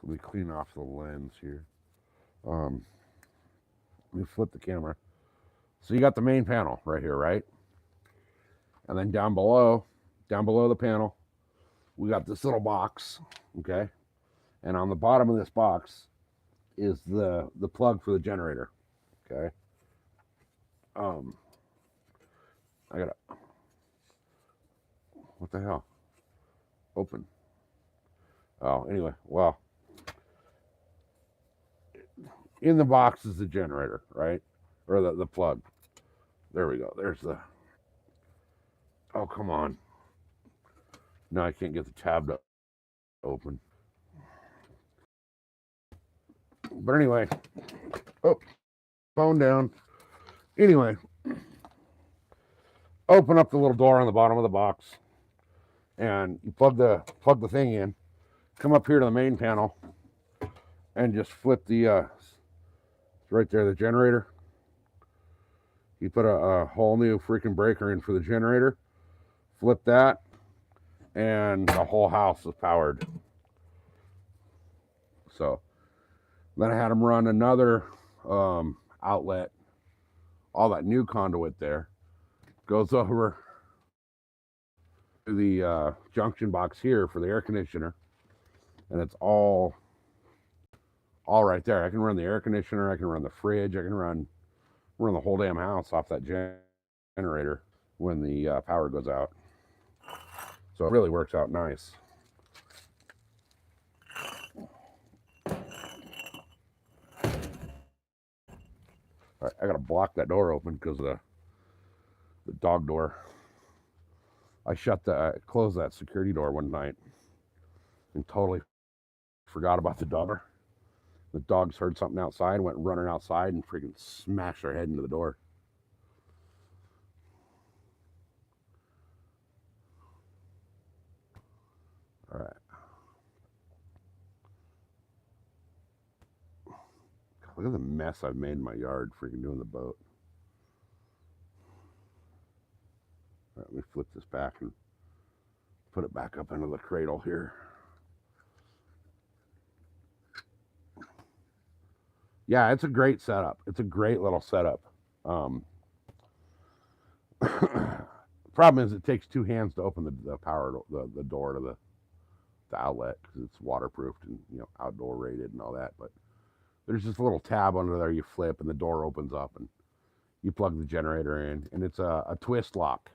let me clean off the lens here. Let me flip the camera. So you got the main panel right here, right? And then down below the panel, we got this little box, okay? And on the bottom of this box is the plug for the generator, okay? I gotta, what the hell? Open. Oh, anyway, well, in the box is the generator, right? Or the plug. There we go. There's the, oh, come on. No, I can't get the tab to open. But anyway, oh, phone down. Anyway, open up the little door on the bottom of the box, and you plug the thing in. Come up here to the main panel, and just flip the right there, the generator. You put a whole new freaking breaker in for the generator. Flip that, and the whole house is powered. So then I had them run another outlet. All that new conduit there goes over to the junction box here for the air conditioner, and it's all right there. I can run the air conditioner, I can run the fridge, I can run the whole damn house off that generator when the power goes out. So it really works out nice. I gotta block that door open because of the dog door. I closed that security door one night and totally forgot about the dog. The dogs heard something outside, went running outside, and freaking smashed their head into the door. All right. Look at the mess I've made in my yard freaking doing the boat. All right, let me flip this back and put it back up into the cradle here. Yeah, it's a great setup. It's a great little setup. Problem is, it takes two hands to open the power the door to the outlet because it's waterproofed and outdoor rated and all that. But there's just a little tab under there you flip and the door opens up and you plug the generator in, and it's a twist lock.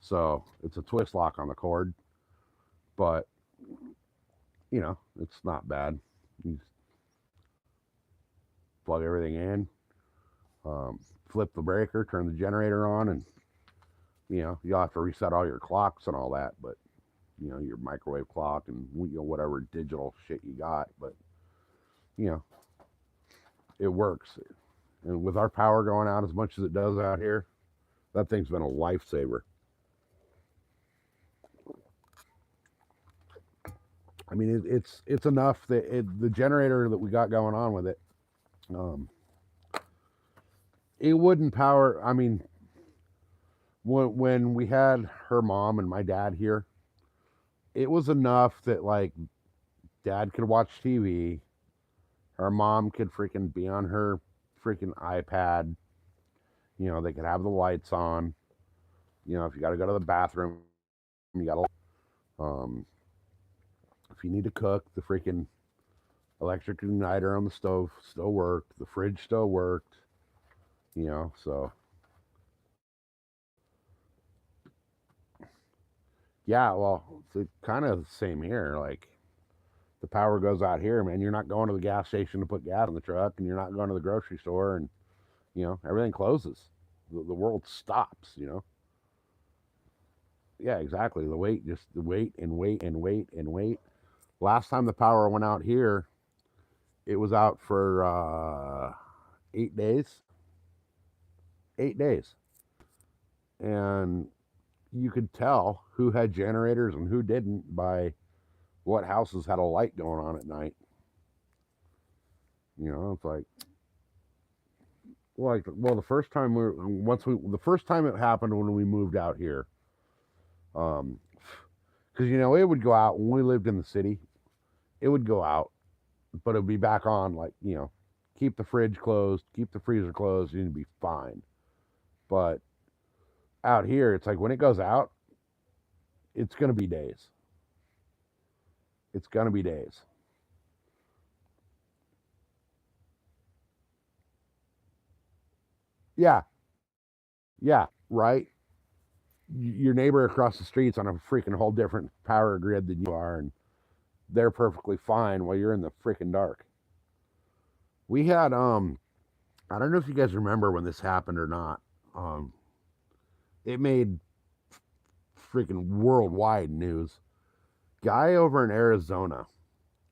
So it's a twist lock on the cord, but it's not bad. You just plug everything in, flip the breaker, turn the generator on, and you'll have to reset all your clocks and all that, but your microwave clock and whatever digital shit you got, but it works. And with our power going out as much as it does out here, that thing's been a lifesaver. I mean, it's enough that the generator that we got going on with it, it wouldn't power. I mean, when we had her mom and my dad here, it was enough that like dad could watch TV, her mom could freaking be on her freaking iPad. They could have the lights on. If you got to go to the bathroom, you got to. If you need to cook, the freaking electric igniter on the stove still worked. The fridge still worked. So. Yeah, well, it's kind of the same here. Like, the power goes out here, man. You're not going to the gas station to put gas in the truck, and you're not going to the grocery store, and everything closes. The world stops. Yeah, exactly. The wait and wait and wait and wait. Last time the power went out here, it was out for 8 days. 8 days, and you could tell who had generators and who didn't by what houses had a light going on at night. It's like the first time the first time it happened when we moved out here, because it would go out when we lived in the city. It would go out, but it would be back on. Like keep the fridge closed, keep the freezer closed, and you'd be fine. But out here, it's like when it goes out, it's gonna be days. It's gonna be days. Yeah, yeah, right. Your neighbor across the street's on a freaking whole different power grid than you are, and they're perfectly fine while you're in the freaking dark. We had I don't know if you guys remember when this happened or not. It made freaking worldwide news. Guy over in Arizona,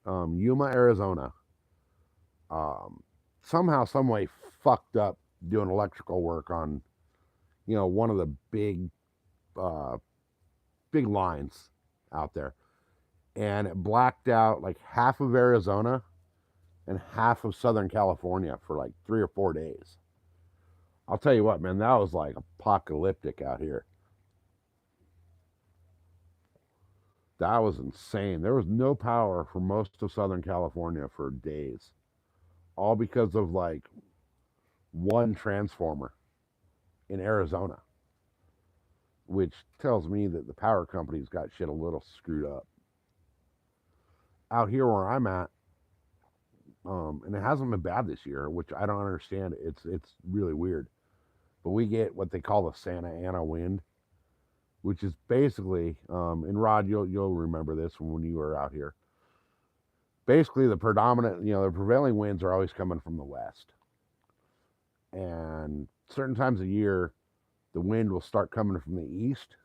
Yuma, Arizona, somehow, some way, fucked up doing electrical work on, one of the uh, big lines out there, and it blacked out like half of Arizona and half of Southern California for like 3 or 4 days. I'll tell you what, man, that was like apocalyptic out here. That was insane. There was no power for most of Southern California for days, all because of like one transformer in Arizona, which tells me that the power company's got shit a little screwed up. Out here where I'm at, and it hasn't been bad this year, which I don't understand. It's really weird, but we get what they call the Santa Ana wind, which is basically, and Rod, you'll remember this from when you were out here. Basically, the prevailing winds are always coming from the west, and certain times of year, the wind will start coming from the east,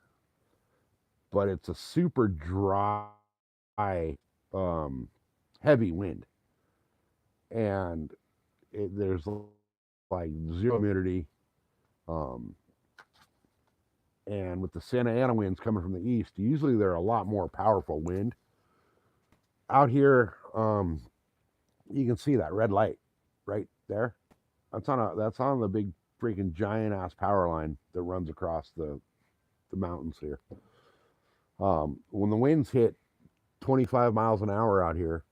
but it's a super dry, um, heavy wind, and there's like zero humidity. Um, and with the Santa Ana winds coming from the east, usually they're a lot more powerful wind. Out here, you can see that red light right there. That's on the big freaking giant ass power line that runs across the mountains here. When the winds hit 25 miles an hour out here,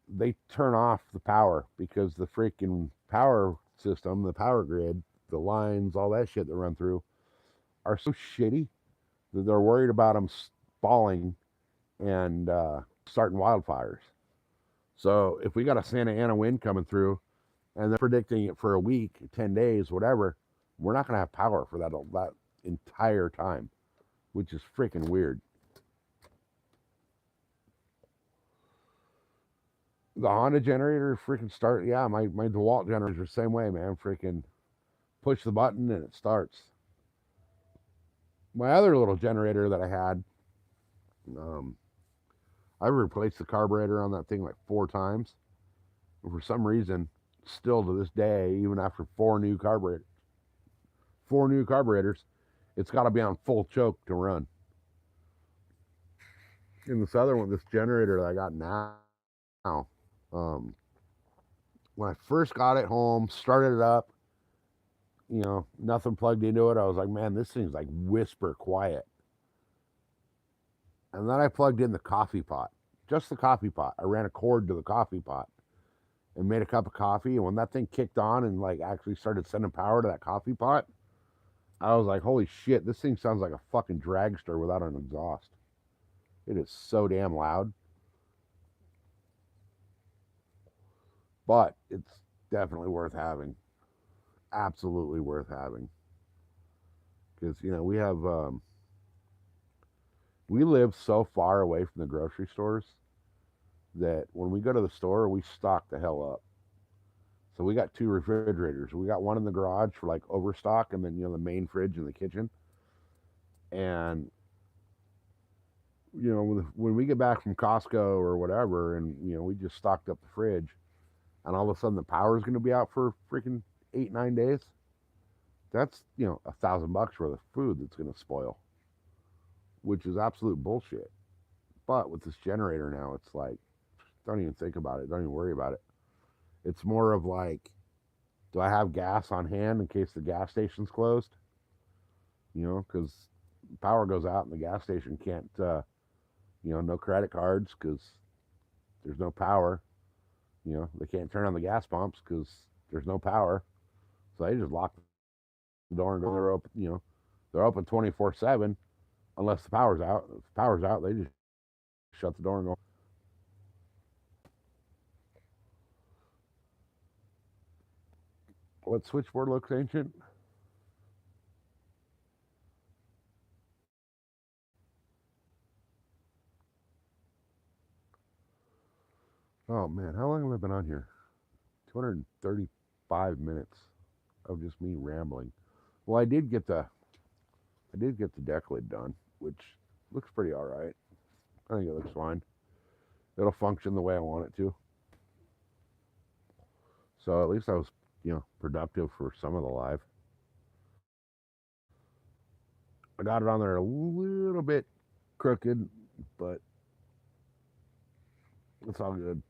they turn off the power because the freaking power system, the power grid, the lines, all that shit that run through are so shitty that they're worried about them falling and starting wildfires. So if we got a Santa Ana wind coming through and they're predicting it for a week, 10 days, whatever, we're not going to have power for that entire time, which is freaking weird. The Honda generator freaking start. Yeah, my DeWalt generators are the same way, man. Freaking push the button and it starts. My other little generator that I had, um, I replaced the carburetor on that thing like 4 times. And for some reason, still to this day, even after four new carburetors, it's got to be on full choke to run. And this other one, this generator that I got now, um, when I first got it home, started it up, nothing plugged into it. I was like, man, this thing's like whisper quiet. And then I plugged in the coffee pot, just the coffee pot. I ran a cord to the coffee pot and made a cup of coffee. And when that thing kicked on and like actually started sending power to that coffee pot, I was like, holy shit, this thing sounds like a fucking dragster without an exhaust. It is so damn loud. But it's definitely worth having. Absolutely worth having. Because, we live so far away from the grocery stores that when we go to the store, we stock the hell up. So we got 2 refrigerators. We got one in the garage for like overstock, and then the main fridge in the kitchen. And when we get back from Costco or whatever, and we just stocked up the fridge, and all of a sudden the power is going to be out for freaking 8-9 days. That's $1,000 worth of food that's going to spoil, which is absolute bullshit. But with this generator now, it's like, don't even think about it. Don't even worry about it. It's more of like, do I have gas on hand in case the gas station's closed? Because power goes out and the gas station can't, no credit cards because there's no power. They can't turn on the gas pumps because there's no power. So they just lock the door and go. They're open. They're open 24/7 unless the power's out. If the power's out, they just shut the door and go. What switchboard looks ancient? Oh man, how long have I been on here? 235 minutes of just me rambling. Well, I did get the deck lid done, which looks pretty all right. I think it looks fine. It'll function the way I want it to. So at least I was, productive for some of the live. I got it on there a little bit crooked, but it's all good.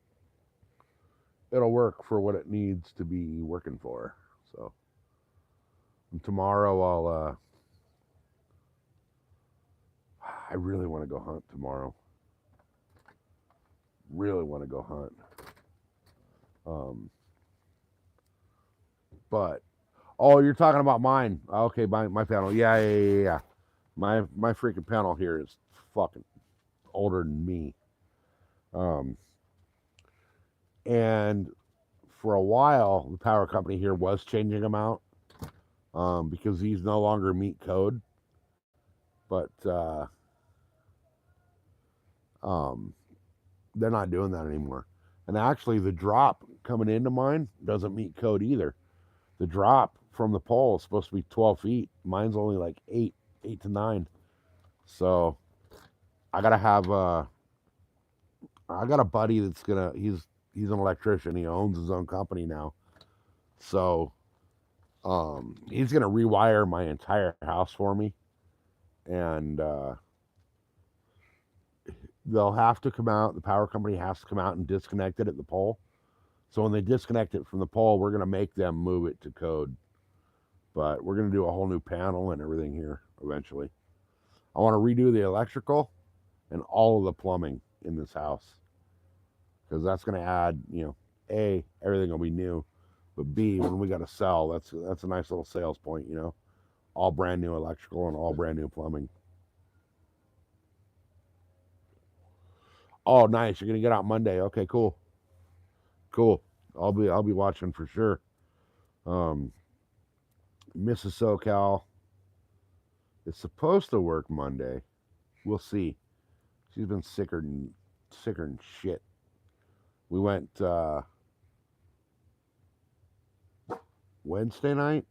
It'll work for what it needs to be working for. So and tomorrow I really want to go hunt tomorrow. Really want to go hunt. Um, but oh, you're talking about mine. Okay, my panel. Yeah. My freaking panel here is fucking older than me. Um, and for a while, the power company here was changing them out because these no longer meet code. But um, they're not doing that anymore. And actually, the drop coming into mine doesn't meet code either. The drop from the pole is supposed to be 12 feet. Mine's only like 8 to 9. So I gotta have I got a buddy that's gonna he's an electrician. He owns his own company now. So he's gonna rewire my entire house for me, and they'll have to come out. The power company has to come out and disconnect it at the pole. So when they disconnect it from the pole, we're gonna make them move it to code. But we're gonna do a whole new panel and everything here eventually. I want to redo the electrical and all of the plumbing in this house because that's gonna add, a everything will be new, but B when we got to sell, that's a nice little sales point, all brand new electrical and all brand new plumbing. Oh, nice! You're gonna get out Monday. Okay, cool, cool. I'll be watching for sure. Um, Mrs. SoCal is supposed to work Monday. We'll see. She's been sicker than shit. We went Wednesday night.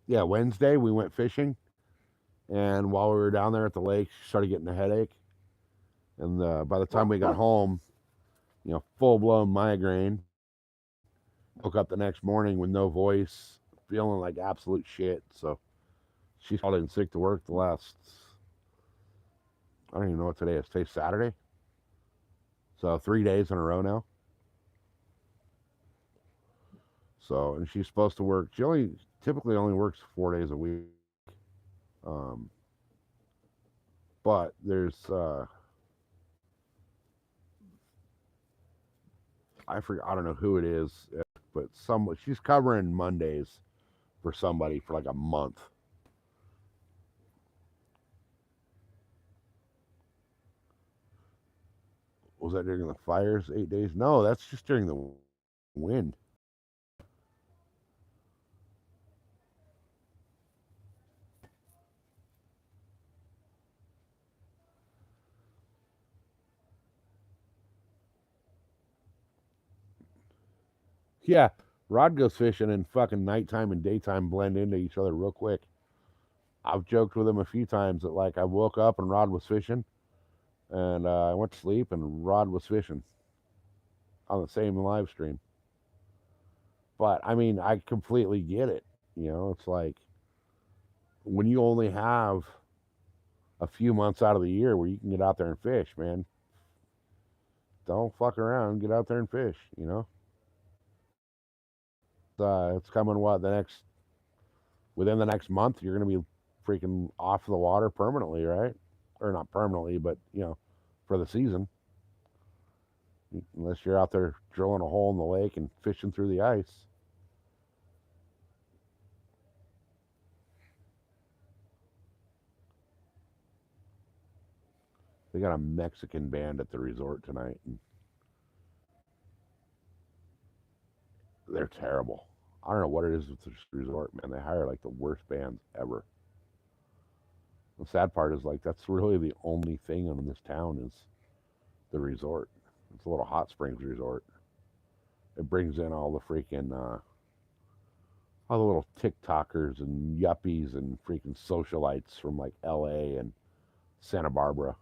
Yeah, Wednesday we went fishing, and while we were down there at the lake, she started getting a headache. And by the time we got home, full blown migraine. Woke up the next morning with no voice, feeling like absolute shit. So she's called in sick to work the last, I don't even know what today is. Today's Saturday. So 3 days in a row now. So, and she's supposed to work, she typically only works 4 days a week. Um, but there's, I forget, I don't know who it is, but she's covering Mondays for somebody for like a month. Was that during the fires? 8 days? No, that's just during the wind. Yeah, Rod goes fishing and fucking nighttime and daytime blend into each other real quick. I've joked with him a few times that like I woke up and Rod was fishing, and I went to sleep and Rod was fishing on the same live stream. But I mean, I completely get it. It's like when you only have a few months out of the year where you can get out there and fish, man. Don't fuck around. Get out there and fish. It's coming. What the next within the next month? You're gonna be freaking off the water permanently, right? Or not permanently, but for the season. Unless you're out there drilling a hole in the lake and fishing through the ice. They got a Mexican band at the resort tonight, and they're terrible. I don't know what it is with this resort, man. They hire like the worst bands ever. The sad part is like that's really the only thing in this town is the resort. It's a little hot springs resort. It brings in all the freaking all the little TikTokers and yuppies and freaking socialites from like LA and Santa Barbara.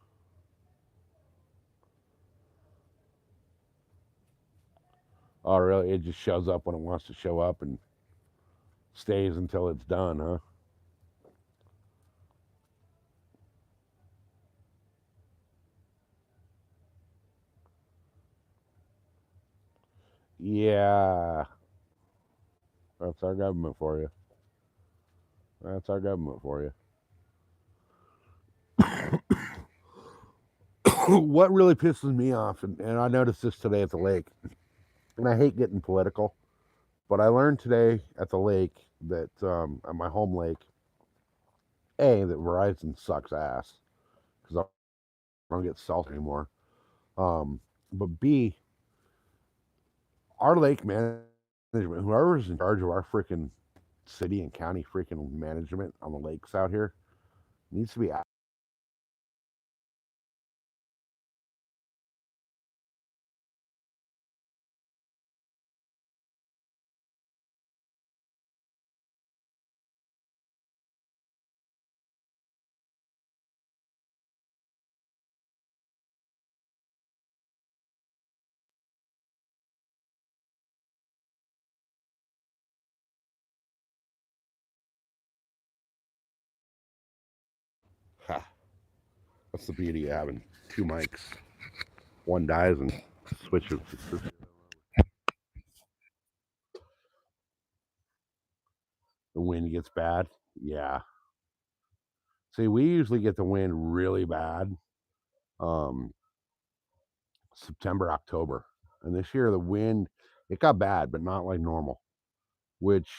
Oh, really? It just shows up when it wants to show up and stays until it's done, huh? Yeah, that's our government for you. That's our government for you. What really pisses me off, and I noticed this today at the lake, and I hate getting political, but I learned today at the lake that at my home lake, that Verizon sucks ass because I don't get salt anymore. But B, our lake management, whoever's in charge of our freaking city and county freaking management on the lakes out here, needs to be That's the beauty of having two mics. One dies and switches. The wind gets bad. Yeah. See, we usually get the wind really bad um, September, October. And this year, the wind, it got bad, but not like normal, which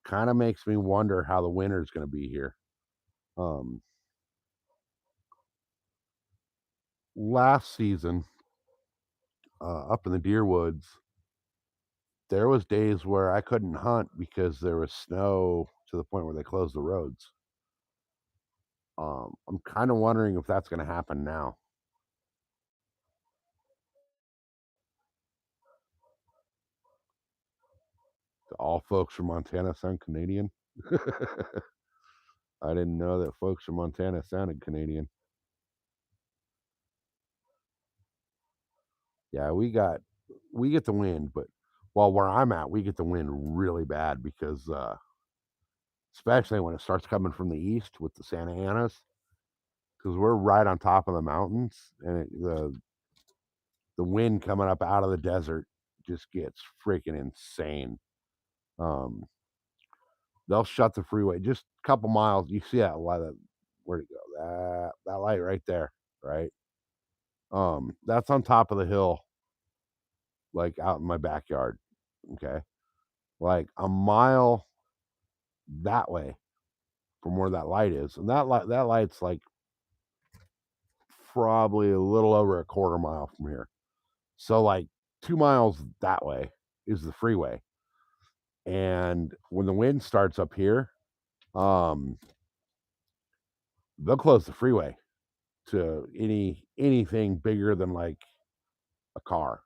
kind of makes me wonder how the winter is going to be here. Last season, up in the deer woods, there was days where I couldn't hunt because there was snow to the point where they closed the roads. I'm kind of wondering if that's going to happen now. Do all folks from Montana sound Canadian? I didn't know that folks from Montana sounded Canadian. Yeah, we get the wind, but where I'm at, we get the wind really bad because especially when it starts coming from the east with the Santa Anas, because we're right on top of the mountains, and the wind coming up out of the desert just gets freaking insane. Um, they'll shut the freeway just a couple miles. You see that light? Where'd it go? That light right there, right? That's on top of the hill, like out in my backyard. Okay, like a mile that way from where that light is, and that light's like probably a little over a quarter mile from here. So like 2 miles that way is the freeway, and when the wind starts up here, um, they'll close the freeway to anything bigger than like a car.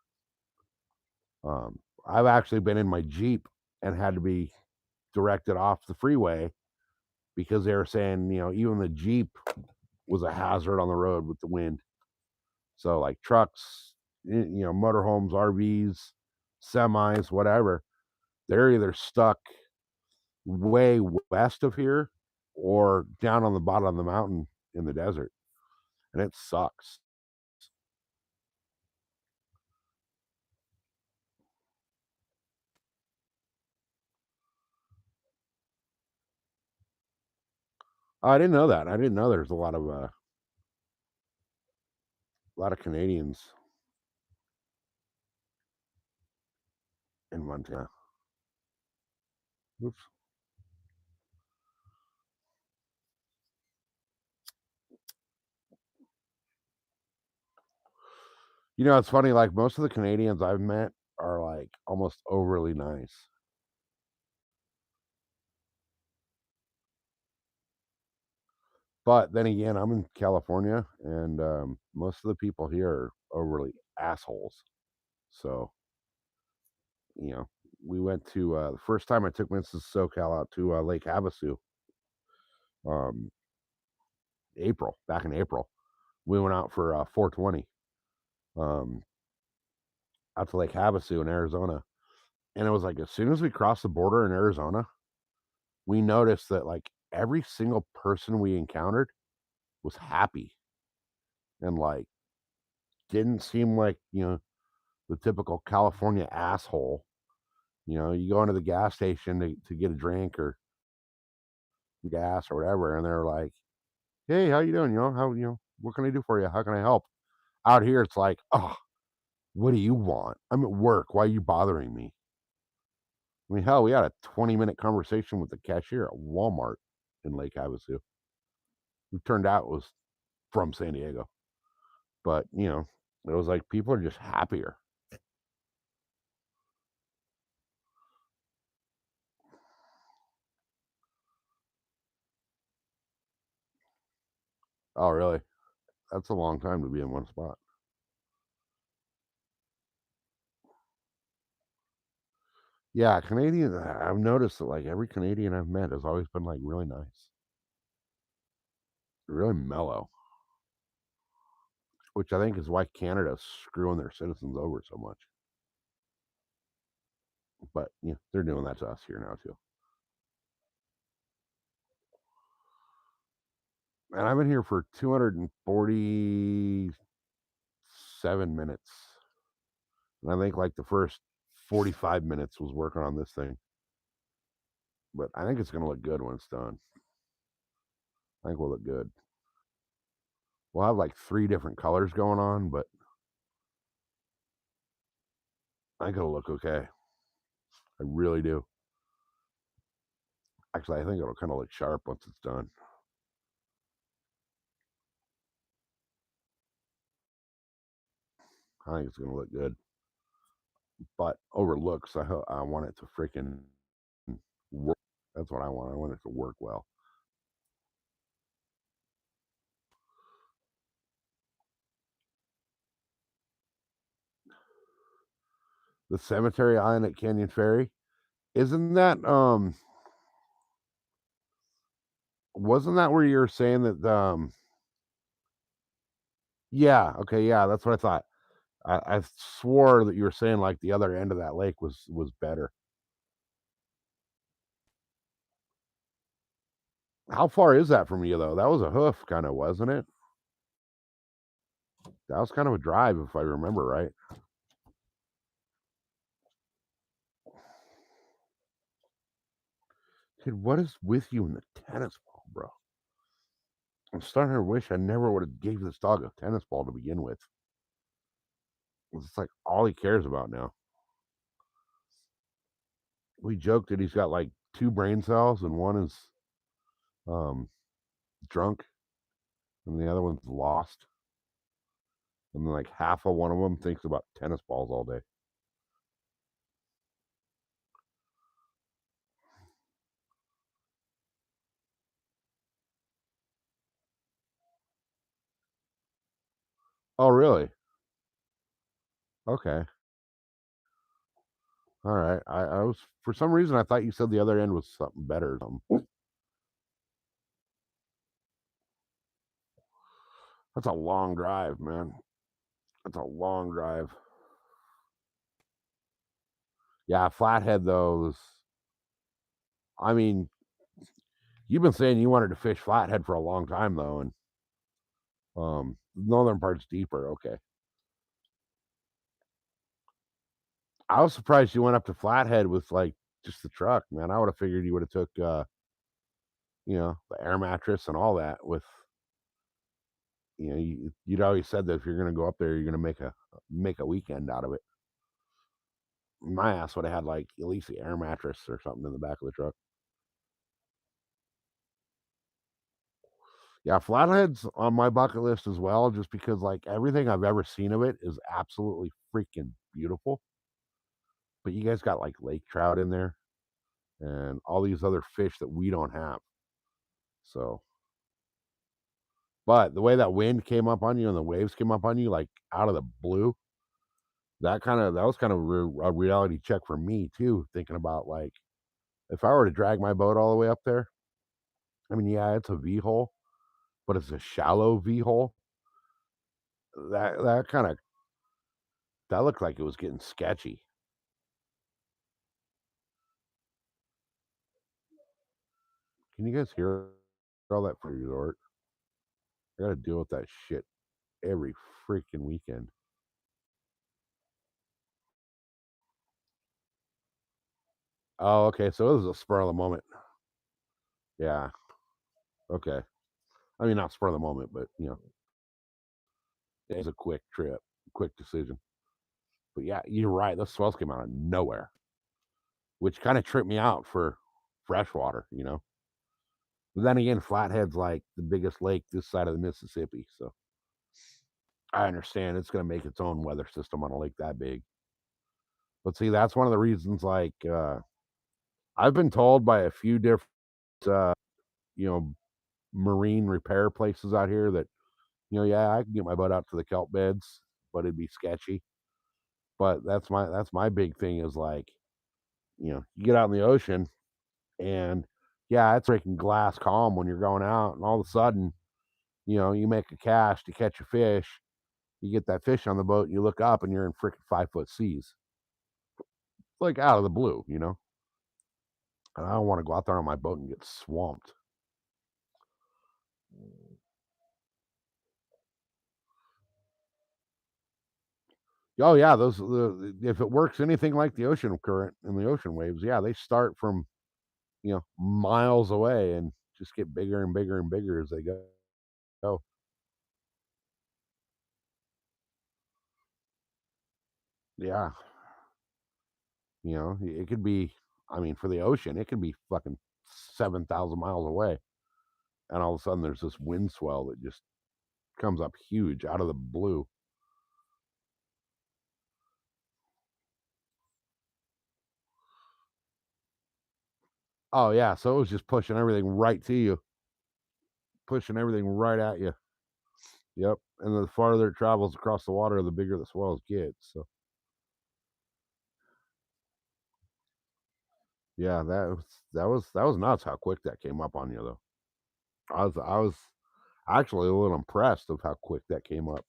I've actually been in my Jeep and had to be directed off the freeway because they were saying, even the Jeep was a hazard on the road with the wind. So like trucks, motorhomes, RVs, semis, whatever, they're either stuck way west of here or down on the bottom of the mountain in the desert. And it sucks. Oh, I didn't know that. I didn't know there's a lot of Canadians in Montana. Oops. It's funny. Like most of the Canadians I've met are like almost overly nice. But then again, I'm in California, and most of the people here are overly assholes. So, you know, we went to the first time I took Mrs. SoCal out to Lake Havasu, um, back in April. We went out for 420 um, out to Lake Havasu in Arizona. And it was like as soon as we crossed the border in Arizona, we noticed that like every single person we encountered was happy and like didn't seem like, the typical California asshole. You go into the gas station to get a drink or gas or whatever, and they're like, "Hey, how you doing? What can I do for you? How can I help?" Out here, it's like, "Oh, what do you want? I'm at work. Why are you bothering me?" I mean, hell, we had a 20-minute conversation with the cashier at Walmart in Lake Havasu, who turned out was from San Diego. But it was like people are just happier. Oh, really? That's a long time to be in one spot. Yeah, Canadian. I've noticed that like every Canadian I've met has always been like really nice, really mellow, which I think is why Canada's screwing their citizens over so much. But they're doing that to us here now too. And I've been here for 247 minutes. And I think like the first 45 minutes was working on this thing. But I think it's going to look good when it's done. I think we'll look good. We'll have like 3 different colors going on, but I think it'll look okay. I really do. Actually, I think it'll kind of look sharp once it's done. I think it's going to look good. But over looks, I want it to freaking work. That's what I want. I want it to work well. The cemetery island at Canyon Ferry, isn't that wasn't that where you were saying that yeah, okay, yeah, that's what I thought. I swore that you were saying like the other end of that lake was better. How far is that from you though? That was a hoof kind of, wasn't it? That was kind of a drive if I remember right. Dude, what is with you in the tennis ball, bro? I'm starting to wish I never would have gave this dog a tennis ball to begin with. It's like all he cares about now. We joked that he's got like 2 brain cells and one is um drunk and the other one's lost. And then like half of one of them thinks about tennis balls all day. Oh, really? Okay. All right. I was for some reason I thought you said the other end was something better or something. That's a long drive, man. That's a long drive. Yeah, Flathead though is, I mean, you've been saying you wanted to fish Flathead for a long time though, and northern part's deeper. Okay. I was surprised you went up to Flathead with like just the truck, man. I would have figured you would have took the air mattress and all that with you'd always said that if you're gonna go up there, you're gonna make a weekend out of it. My ass would have had like at least the air mattress or something in the back of the truck. Yeah, Flathead's on my bucket list as well, just because like everything I've ever seen of it is absolutely freaking beautiful. But you guys got like lake trout in there and all these other fish that we don't have. So, but the way that wind came up on you and the waves came up on you like out of the blue, that was kind of a reality check for me too. Thinking about like if I were to drag my boat all the way up there, I mean, yeah, it's a V hole, but it's a shallow V hole. That kind of that looked like it was getting sketchy. Can you guys hear all that for resort? I got to deal with that shit every freaking weekend. Oh, okay. So it was a spur of the moment. Yeah. Okay. I mean, not spur of the moment, but it was a quick trip, quick decision. But yeah, you're right. Those swells came out of nowhere, which kind of tripped me out for freshwater. But then again, Flathead's like the biggest lake this side of the Mississippi, so I understand it's going to make its own weather system on a lake that big. But see, that's one of the reasons. Like, I've been told by a few different, you know, marine repair places out here that, yeah, I can get my butt out to the kelp beds, but it'd be sketchy. But that's my big thing is like, you get out in the ocean and yeah, it's freaking glass calm when you're going out, and all of a sudden, you make a cast to catch a fish. You get that fish on the boat, and you look up, and you're in freaking 5 foot seas, like out of the blue. And I don't want to go out there on my boat and get swamped. Oh yeah, if it works anything like the ocean current and the ocean waves, yeah, they start from, miles away and just get bigger and bigger and bigger as they go. Yeah, it could be. I mean, for the ocean, it could be fucking 7,000 miles away, and all of a sudden there's this wind swell that just comes up huge out of the blue. Oh yeah, so it was just pushing everything right to you, pushing everything right at you. Yep, and the farther it travels across the water, the bigger the swells get. So yeah, that was nuts how quick that came up on you though. I was actually a little impressed of how quick that came up.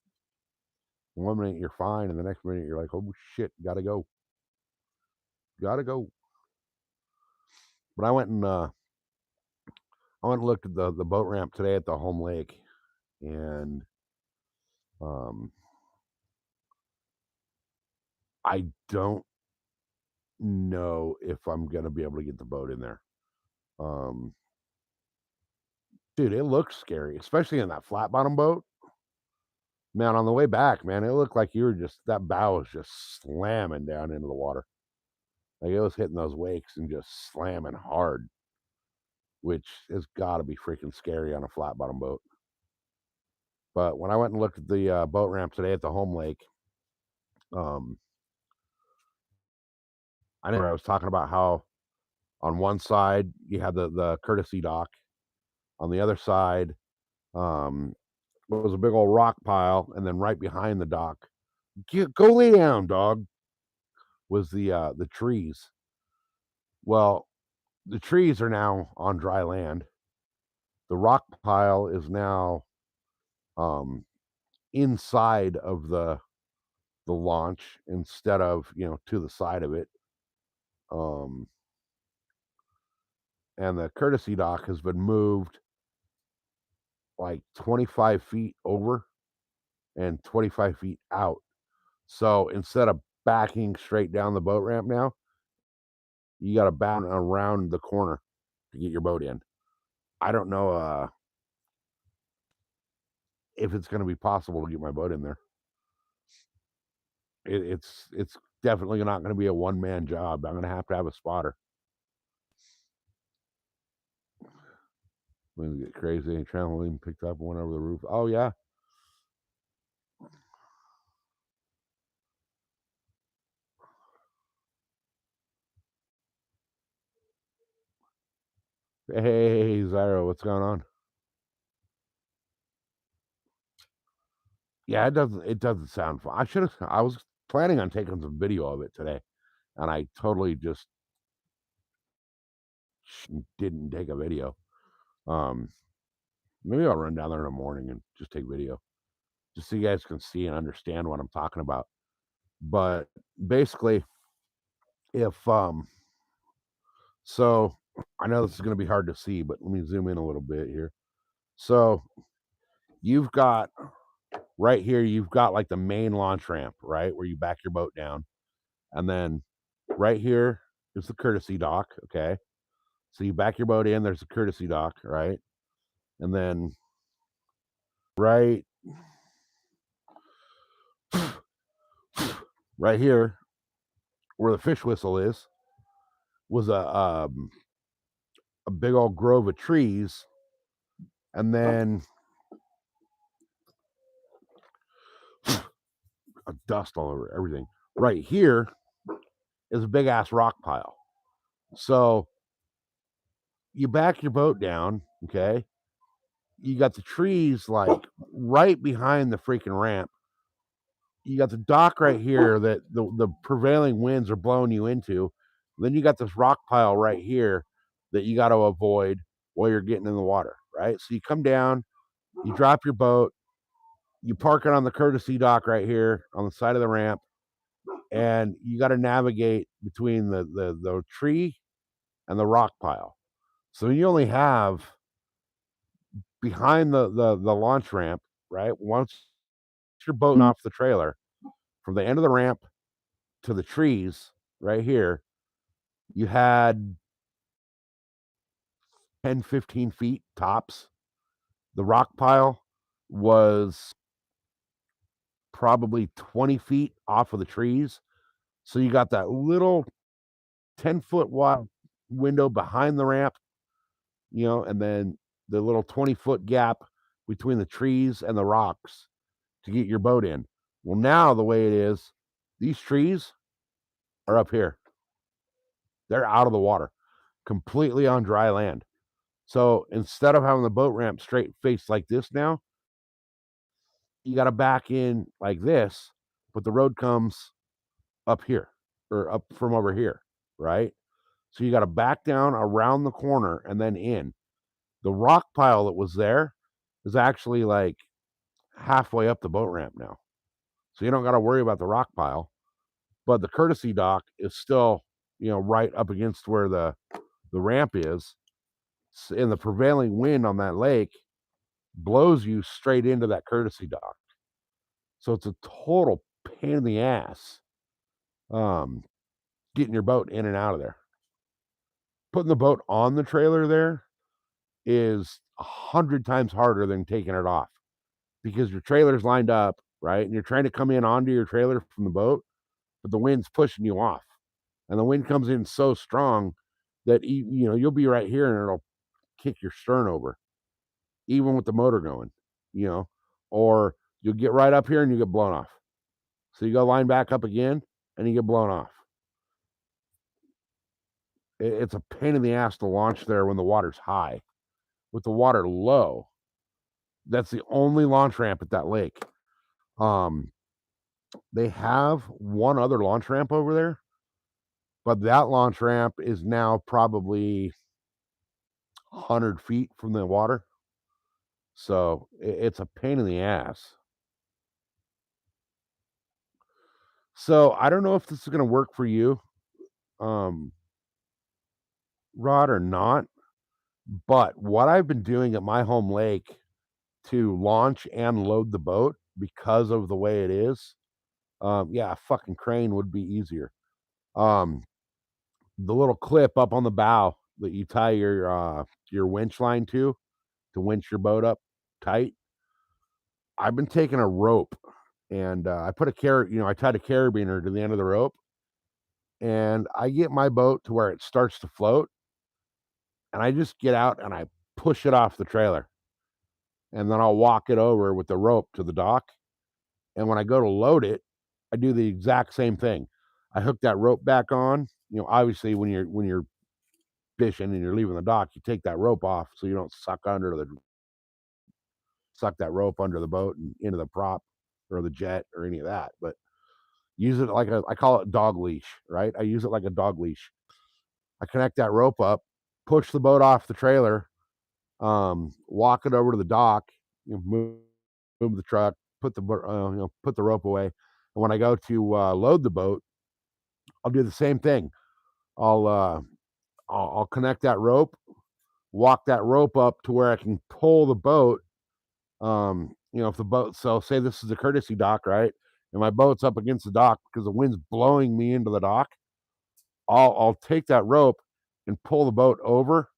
One minute you're fine, and the next minute you're like, oh shit, gotta go, gotta go. But I went and looked at the boat ramp today at the home lake, and um, I don't know if I'm gonna be able to get the boat in there. Um, Dude, it looks scary, especially in that flat bottom boat. Man, on the way back, man, it looked like you were just that bow was just slamming down into the water. Like it was hitting those wakes and just slamming hard, which has got to be freaking scary on a flat bottom boat. But when I went and looked at the boat ramp today at the home lake, um, I was talking about how on one side you had the courtesy dock, on the other side um, was a big old rock pile, and then right behind the dock, go lay down, dog, was the trees. Well, the trees are now on dry land. The rock pile is now um, inside of the launch instead of to the side of it. Um, and the courtesy dock has been moved like 25 feet over and 25 feet out. So instead of backing straight down the boat ramp now, you got to bound around the corner to get your boat in. I don't know if it's going to be possible to get my boat in there. It's definitely not going to be a one man job. I'm going to have a spotter. When get crazy, trampoline picked up and went over the roof. Oh yeah. Hey Zyro, what's going on? Yeah, it doesn't sound fun. I was planning on taking some video of it today, and I totally just didn't take a video. Um, Maybe I'll run down there in the morning and just take video, just so you guys can see and understand what I'm talking about. But basically, if so I know this is going to be hard to see, but let me zoom in a little bit here. So you've got right here, you've got like the main launch ramp, right, where you back your boat down, and then right here is the courtesy dock. Okay, so you back your boat in. There's a courtesy dock, right, and then right right here where the fish whistle is was a big old grove of trees, and then dust all over everything. Right here is a big ass rock pile. So you back your boat down, okay? You got the trees like right behind the freaking ramp. You got the dock right here that the prevailing winds are blowing you into. Then you got this rock pile right here that you got to avoid while you're getting in the water, right? So you come down, you drop your boat, you park it on the courtesy dock right here on the side of the ramp, and you got to navigate between the tree and the rock pile. So you only have behind the launch ramp, right? Once you're boating off the trailer, from the end of the ramp to the trees right here, you had 10, 15 feet tops. The rock pile was probably 20 feet off of the trees. So you got that little 10-foot wide window behind the ramp, and then the little 20-foot gap between the trees and the rocks to get your boat in. Well, now the way it is, these trees are up here. They're out of the water, completely on dry land. So instead of having the boat ramp straight faced like this now, you got to back in like this, but the road comes up here or up from over here, right? So you got to back down around the corner and then in. The rock pile that was there is actually like halfway up the boat ramp now. So you don't got to worry about the rock pile, but the courtesy dock is still, right up against where the ramp is. And the prevailing wind on that lake blows you straight into that courtesy dock. So it's a total pain in the ass getting your boat in and out of there. Putting the boat on the trailer there is 100 times harder than taking it off because your trailer's lined up, right? And you're trying to come in onto your trailer from the boat, but the wind's pushing you off. And the wind comes in so strong that you'll be right here and it'll kick your stern over, even with the motor going, or you'll get right up here and you get blown off. So you go line back up again and you get blown off. It's a pain in the ass to launch there when the water's high. With the water low, that's the only launch ramp at that lake. They have one other launch ramp over there, but that launch ramp is now probably 100 feet from the water. So it's a pain in the ass. So I don't know if this is going to work for you, Rod, or not. But what I've been doing at my home lake to launch and load the boat because of the way it is, a fucking crane would be easier. The little clip up on the bow that you tie your winch line to winch your boat up tight. I've been taking a rope and I put I tied a carabiner to the end of the rope, and I get my boat to where it starts to float, and I just get out and I push it off the trailer, and then I'll walk it over with the rope to the dock. And when I go to load it, I do the exact same thing. I hook that rope back on. Obviously when you're fishing and you're leaving the dock, you take that rope off so you don't suck that rope under the boat and into the prop or the jet or any of that. But use it like I call it dog leash, right? I use it like a dog leash. I connect that rope up, push the boat off the trailer, walk it over to the dock, move the truck, put the rope away. And when I go to load the boat, I'll do the same thing. I'll connect that rope, walk that rope up to where I can pull the boat. If the boat, so say this is a courtesy dock, right? And my boat's up against the dock because the wind's blowing me into the dock. I'll take that rope and pull the boat over,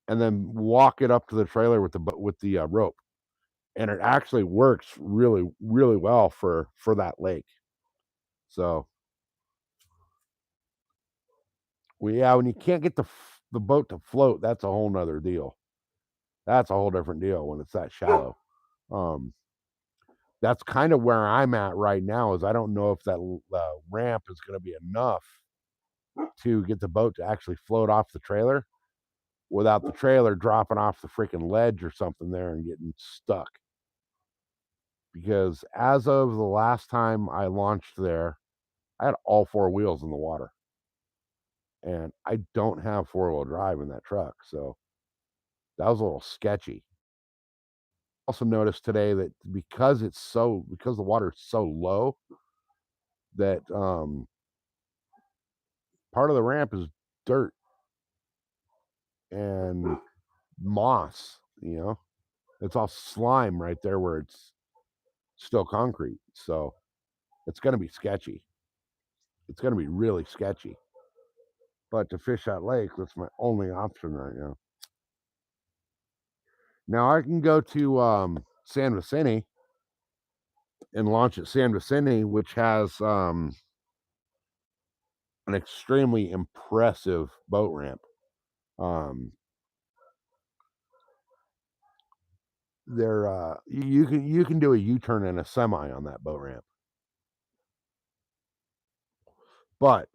and then walk it up to the trailer with the rope. And it actually works really, really well for that lake. So, when you can't get the boat to float, that's a whole nother deal. That's a whole different deal when it's that shallow. That's kind of where I'm at right now. Is I don't know if that ramp is going to be enough to get the boat to actually float off the trailer without the trailer dropping off the freaking ledge or something there and getting stuck. Because as of the last time I launched there, I had all four wheels in the water. And I don't have four-wheel drive in that truck, so that was a little sketchy. Also noticed today that because the water is so low that part of the ramp is dirt and moss, It's all slime right there where it's still concrete. So it's going to be sketchy. It's going to be really sketchy. But to fish that lake, that's my only option right now. Now I can go to San Vicente and launch at San Vicente, which has an extremely impressive boat ramp. Um, you can do a U-turn in a semi on that boat ramp. But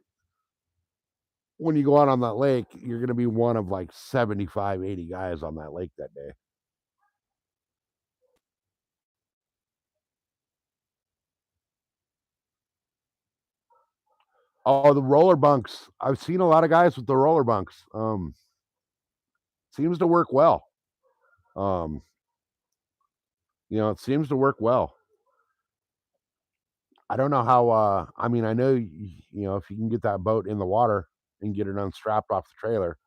when you go out on that lake, you're going to be one of like 75, 80 guys on that lake that day. Oh, the roller bunks. I've seen a lot of guys with the roller bunks. Seems to work well. Um, it seems to work well. I don't know how. I mean, I know if you can get that boat in the water and get it unstrapped off the trailer,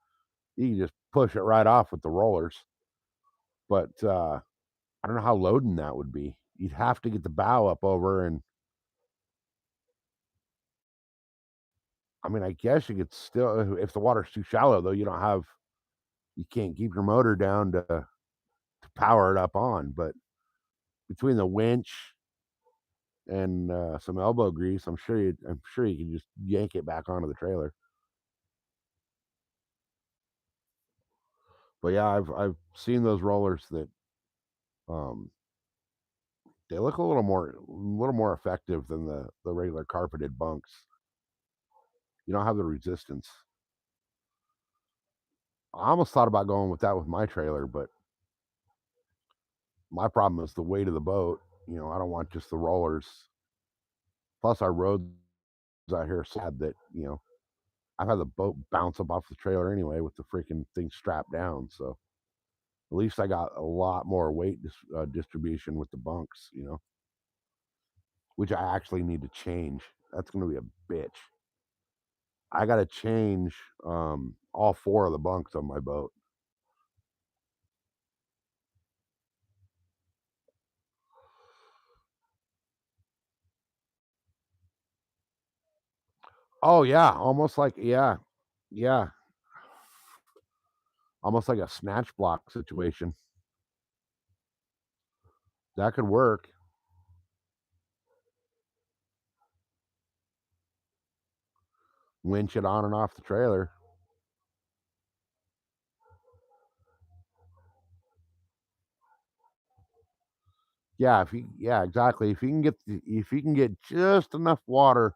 you can just push it right off with the rollers. But I don't know how loading that would be. You'd have to get the bow up over, and I mean, I guess you could still, if the water's too shallow, though, you can't keep your motor down to power it up on. But between the winch and some elbow grease, I'm sure you can just yank it back onto the trailer. But yeah, I've seen those rollers that um, they look a little more effective than the regular carpeted bunks. You don't have the resistance. I almost thought about going with that with my trailer, but my problem is the weight of the boat. I don't want just the rollers. Plus, our roads out here are sad that I've had the boat bounce up off the trailer anyway with the freaking thing strapped down. So at least I got a lot more weight distribution with the bunks. Which I actually need to change. That's going to be a bitch. I got to change all 4 of the bunks on my boat. Oh yeah, yeah, almost like a snatch block situation. That could work. Winch it on and off the trailer. Yeah, exactly. If you can get just enough water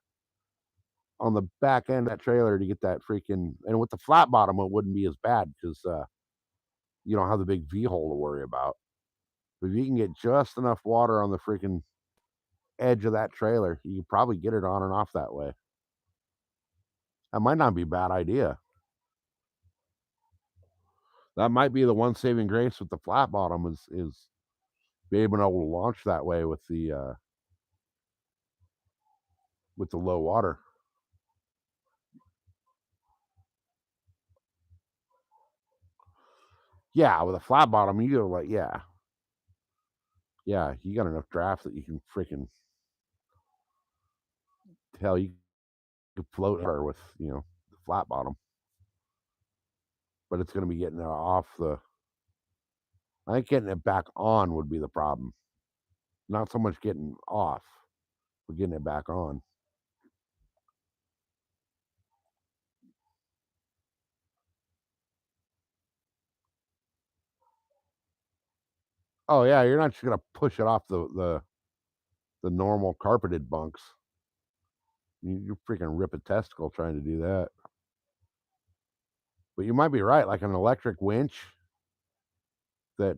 on the back end of that trailer to get that freaking, and with the flat bottom, it wouldn't be as bad because you don't have the big V hole to worry about. But if you can get just enough water on the freaking edge of that trailer, you can probably get it on and off that way. That might not be a bad idea. That might be the one saving grace with the flat bottom is being able to launch that way with the low water. Yeah, with a flat bottom, you go like yeah, you got enough draft that you can freaking hell you could float her with the flat bottom, but it's going to be getting it off the. I think getting it back on would be the problem, not so much getting off, but getting it back on. Oh yeah, you're not just gonna push it off the normal carpeted bunks. You freaking rip a testicle trying to do that. But you might be right, like an electric winch that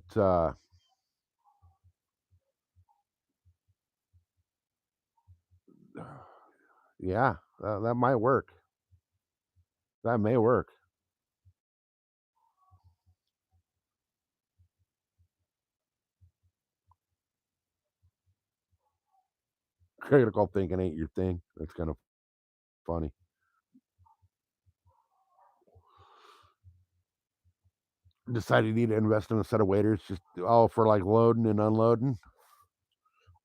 yeah, that might work. That may work. Critical thinking ain't your thing. That's kind of funny. Decided you need to invest in a set of waders just for like loading and unloading.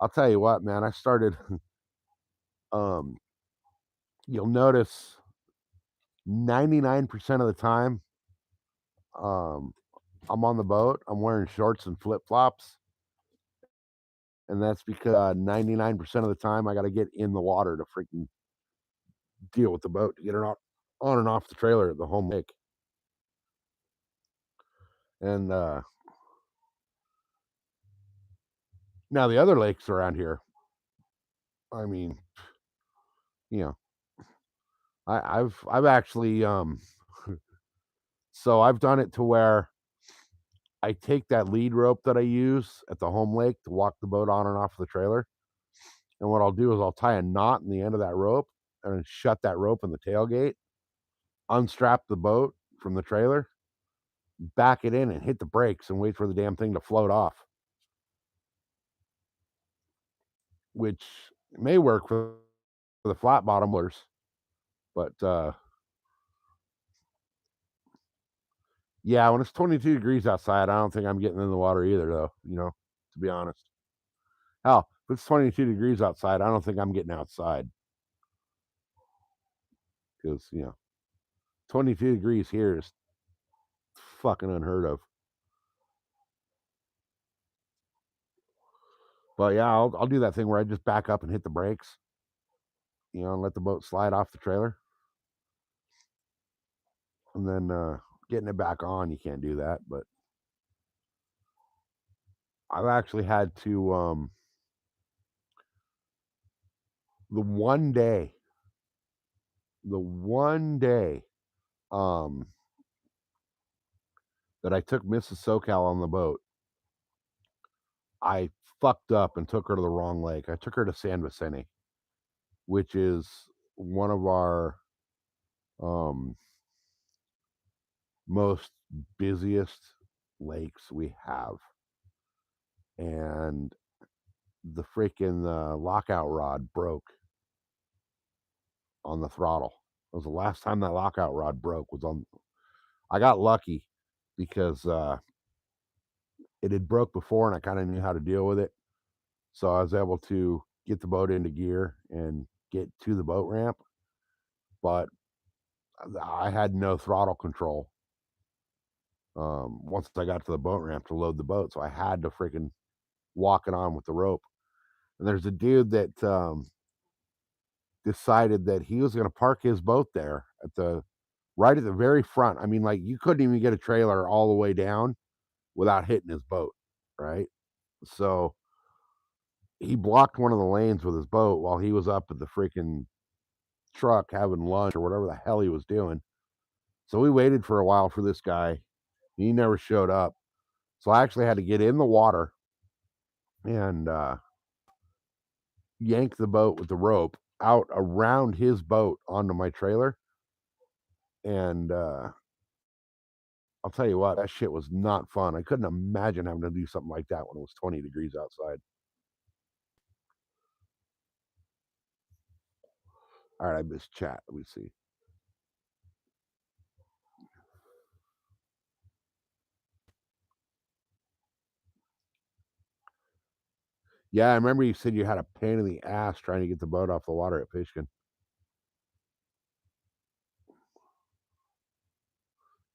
I'll tell you what, man, I started Um, you'll notice 99% of the time, um, I'm on the boat, I'm wearing shorts and flip flops, and that's because 99% of the time I got to get in the water to freaking deal with the boat to get it on and off the trailer at the home lake. And now the other lakes around here, I mean, you know, I've actually so I've done it to where I take that lead rope that I use at the home lake to walk the boat on and off the trailer. And what I'll do is I'll tie a knot in the end of that rope and then shut that rope in the tailgate, unstrap the boat from the trailer, back it in and hit the brakes and wait for the damn thing to float off, which may work for the flat bottomless, but yeah, when it's 22 degrees outside, I don't think I'm getting in the water either, though, to be honest. Hell, if it's 22 degrees outside, I don't think I'm getting outside because, 22 degrees here is fucking unheard of. But yeah, I'll do that thing where I just back up and hit the brakes, and let the boat slide off the trailer. And then getting it back on, you can't do that. But I've actually had to, the one day, um, that I took Mrs. SoCal on the boat, I fucked up and took her to the wrong lake. I took her to San Vicente, which is one of our um, most busiest lakes we have. And the freaking lockout rod broke on the throttle. It was the last time that lockout rod broke was on. I got lucky because it had broke before and I kind of knew how to deal with it. So I was able to get the boat into gear and get to the boat ramp. But I had no throttle control once I got to the boat ramp to load the boat. So I had to freaking walk it on with the rope. And there's a dude that decided that he was going to park his boat there right at the very front. I mean, like you couldn't even get a trailer all the way down without hitting his boat, right? So he blocked one of the lanes with his boat while he was up at the freaking truck having lunch or whatever the hell he was doing. So we waited for a while for this guy. He never showed up. So I actually had to get in the water and yank the boat with the rope out around his boat onto my trailer. And I'll tell you what, that shit was not fun. I couldn't imagine having to do something like that when it was 20 degrees outside. All right, I missed chat. Let me see. Yeah, I remember you said you had a pain in the ass trying to get the boat off the water at Fishkin.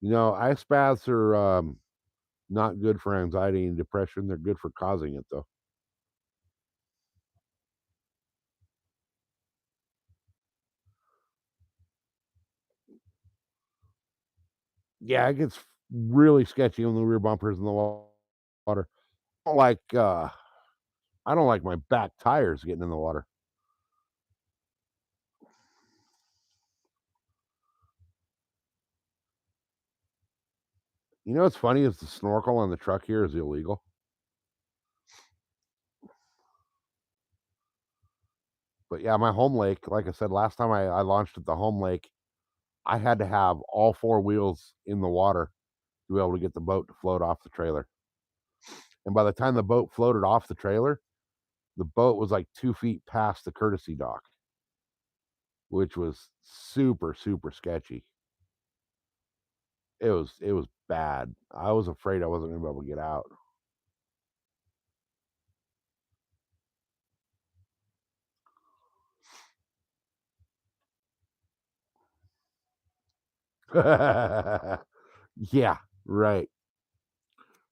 Ice baths are not good for anxiety and depression. They're good for causing it, though. Yeah, it gets really sketchy when the rear bumper's in the water. I don't like I don't like my back tires getting in the water. You know what's funny is the snorkel on the truck here is illegal. But yeah, my home lake, like I said, last time I launched at the home lake, I had to have all four wheels in the water to be able to get the boat to float off the trailer. And by the time the boat floated off the trailer, the boat was like 2 feet past the courtesy dock, which was super, super sketchy. It was bad. I was afraid I wasn't gonna be able to get out. Yeah, right.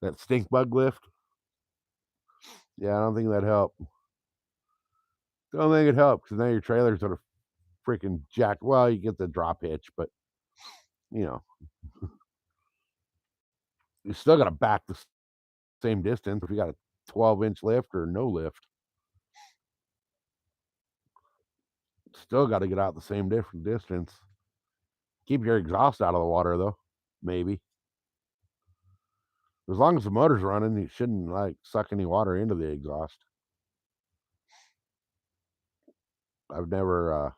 That stink bug lift. Yeah, I don't think that'd help. Don't think it'd help because now your trailer's sort of freaking jacked. Well, you get the drop hitch, but you know, you still got to back the same distance if you got a 12-inch lift or no lift. Still got to get out the same different distance. Keep your exhaust out of the water though, maybe. As long as the motor's running, you shouldn't like suck any water into the exhaust. I've never,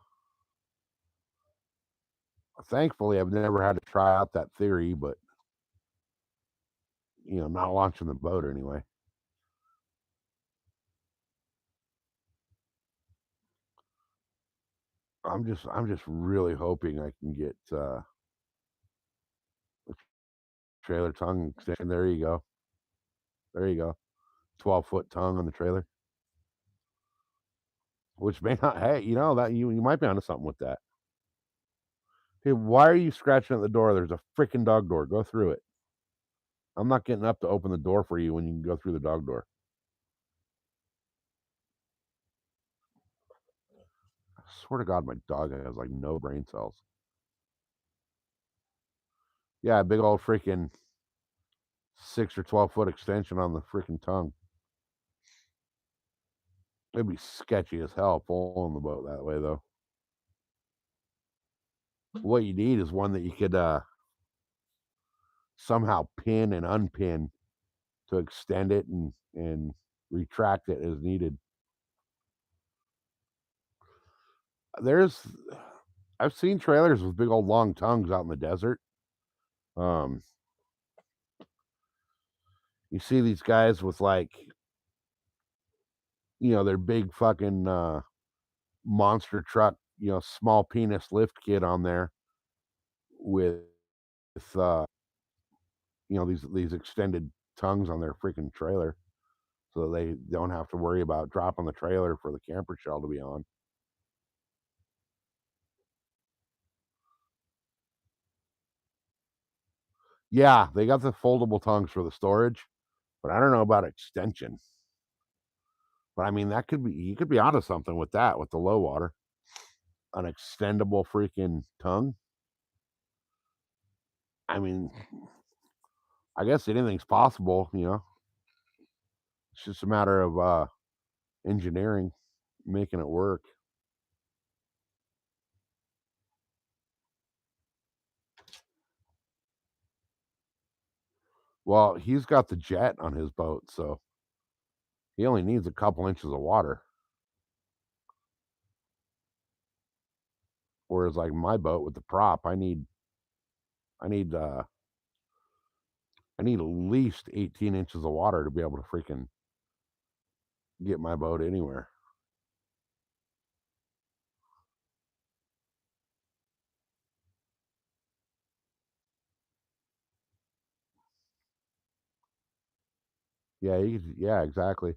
thankfully, I've never had to try out that theory, but not launching the boat anyway. I'm just really hoping I can get a trailer tongue extension. There you go. There you go. 12-foot tongue on the trailer. Which may not, hey, that you might be onto something with that. Hey, why are you scratching at the door? There's a freaking dog door. Go through it. I'm not getting up to open the door for you when you can go through the dog door. I swear to God, my dog has like no brain cells. Yeah, big old freaking 6 or 12-foot extension on the freaking tongue. It'd be sketchy as hell pulling the boat that way, though. What you need is one that you could somehow pin and unpin to extend it and retract it as needed. I've seen trailers with big old long tongues out in the desert. Um, you see these guys with like, their big fucking monster truck, small penis lift kit on there with uh, these extended tongues on their freaking trailer, so they don't have to worry about dropping the trailer for the camper shell to be on. Yeah, they got the foldable tongues for the storage, but I don't know about extension. But I mean, that could be you could be onto something with that with the low water, an extendable freaking tongue. I mean, I guess anything's possible. It's just a matter of engineering, making it work. Well, he's got the jet on his boat, so he only needs a couple inches of water. Whereas like my boat with the prop, I need I need at least 18 inches of water to be able to freaking get my boat anywhere. Yeah, yeah, exactly.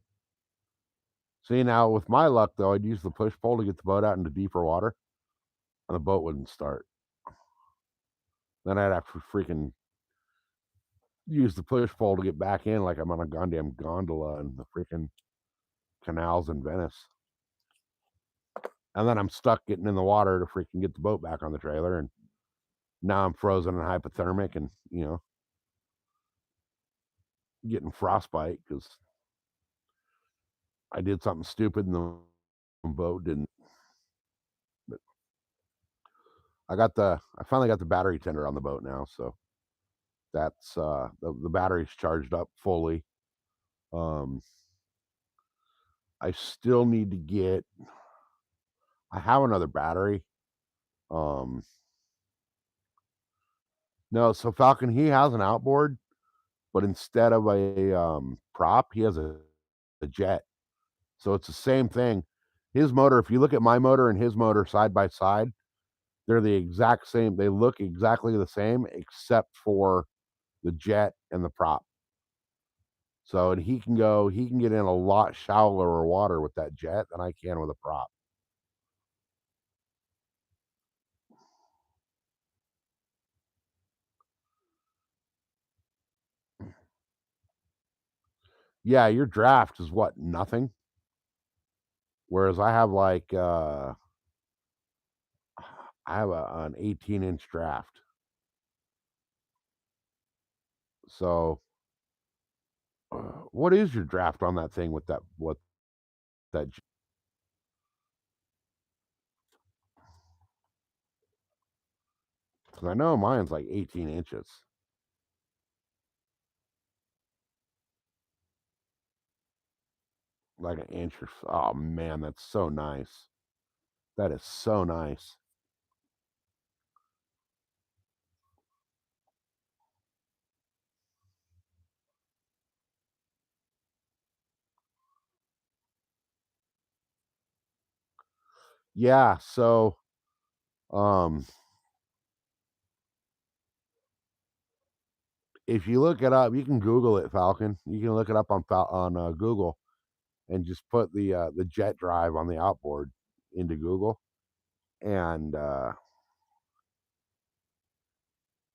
See, now with my luck though, I'd use the push pole to get the boat out into deeper water, and the boat wouldn't start. Then I'd have to freaking use the push pole to get back in, like I'm on a goddamn gondola in the freaking canals in Venice. And then I'm stuck getting in the water to freaking get the boat back on the trailer, and now I'm frozen and hypothermic, and getting frostbite because I did something stupid and the boat didn't. But I finally got the battery tender on the boat now, so that's the battery's charged up fully. Um, I still need to get. I have another battery. Um, no, so Falcon he has an outboard, but instead of a prop, he has a jet. So it's the same thing. His motor, if you look at my motor and his motor side by side, they're the exact same. They look exactly the same except for the jet and the prop. So, and he can get in a lot shallower water with that jet than I can with a prop. Yeah, your draft is what? Nothing? Whereas I have, like, I have an 18-inch draft. So, what is your draft on that thing with that what that 'cause I know mine's like 18 inches, like an inch or oh, man, that's so nice. That is so nice. Yeah, so, um, if you look it up, you can Google it, Falcon. You can look it up on Google and just put the jet drive on the outboard into Google, and,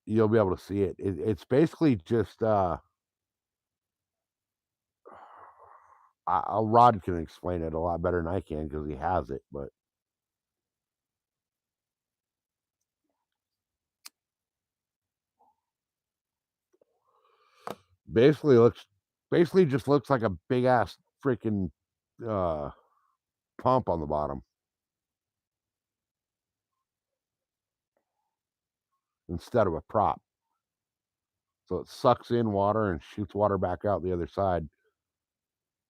you'll be able to see it. It's basically just, Rod can explain it a lot better than I can because he has it, but basically looks basically just looks like a big ass freaking, uh, pump on the bottom instead of a prop. So it sucks in water and shoots water back out the other side.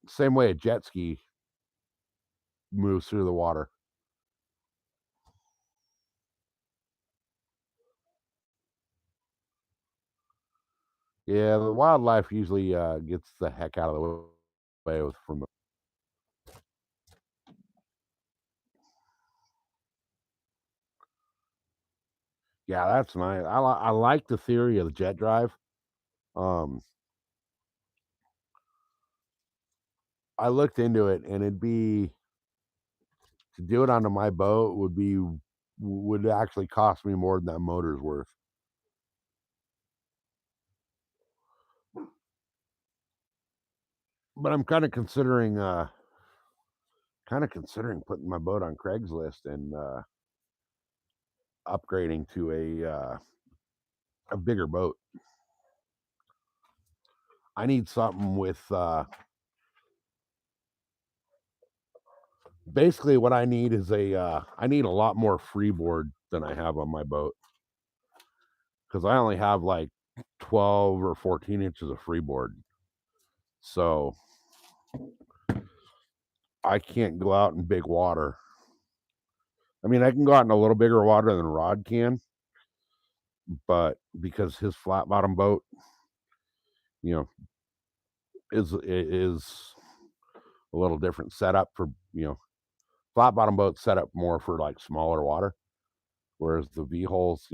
Same way a jet ski moves through the water. Yeah, the wildlife usually, gets the heck out of the way with from the yeah, that's nice. I like the theory of the jet drive. Um, I looked into it, and it'd be to do it onto my boat would actually cost me more than that motor's worth. But I'm kinda considering putting my boat on Craigslist and, upgrading to a bigger boat. I need something with, basically what I need is I need a lot more freeboard than I have on my boat because I only have, like, 12 or 14 inches of freeboard. So, I can't go out in big water. I mean, I can go out in a little bigger water than Rod can, but because his flat bottom boat, you know, is a little different setup for, flat bottom boats set up more for, like, smaller water, whereas the V-holes,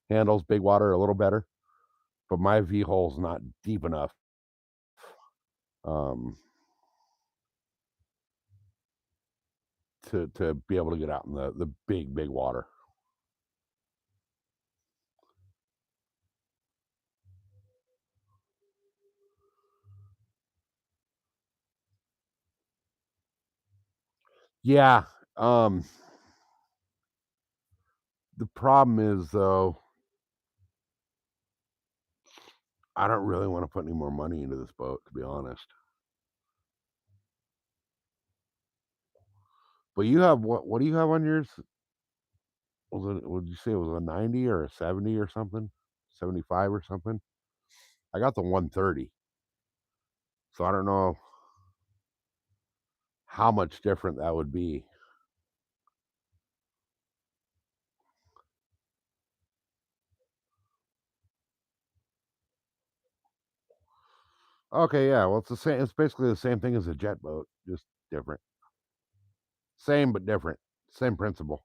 handles big water a little better, but my V-hole's not deep enough, um, to be able to get out in the big, big water. Yeah, um, the problem is, though, I don't really wanna put any more money into this boat, to be honest. But you have what do you have on yours? Was it would you say it was a 90 or a 70 or something? 75 or something? I got the 130, so I don't know how much different that would be. Okay, yeah, well, it's basically the same thing as a jet boat, just different. Same but different. Same principle.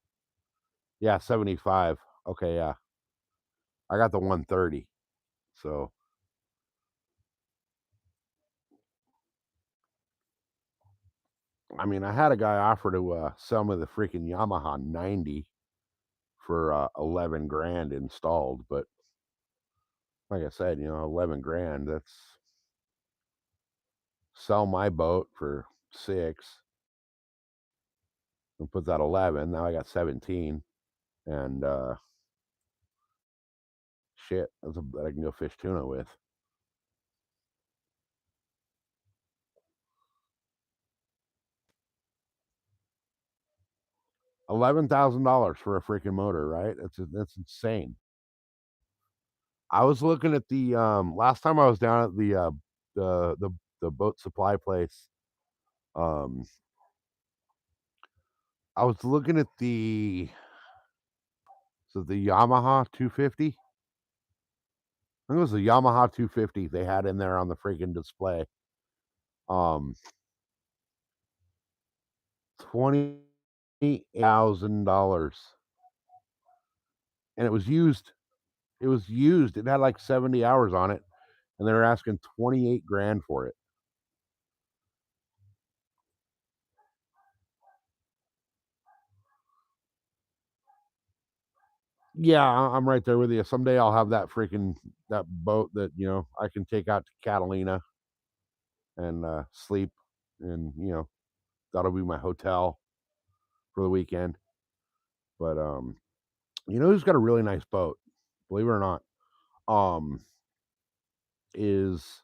Yeah, 75. Okay, yeah. I got the 130. So, I mean, I had a guy offer to, sell me the freaking Yamaha 90 for, 11 grand installed, but like I said, 11 grand, that's sell my boat for 6 and put that 11. Now I got 17 and shit, that I can go fish tuna with. $11,000 for a freaking motor, right? That's insane. I was looking at the last time I was down at the boat supply place. Um, I was looking at the Yamaha 250. I think it was the Yamaha 250 they had in there on the freaking display. $20,000, and it was used. It was used. It had like 70 hours on it, and they were asking 28 grand for it. Yeah, I'm right there with you. Someday I'll have that boat that I can take out to Catalina and sleep, and that'll be my hotel for the weekend. But who's got a really nice boat? Believe it or not, is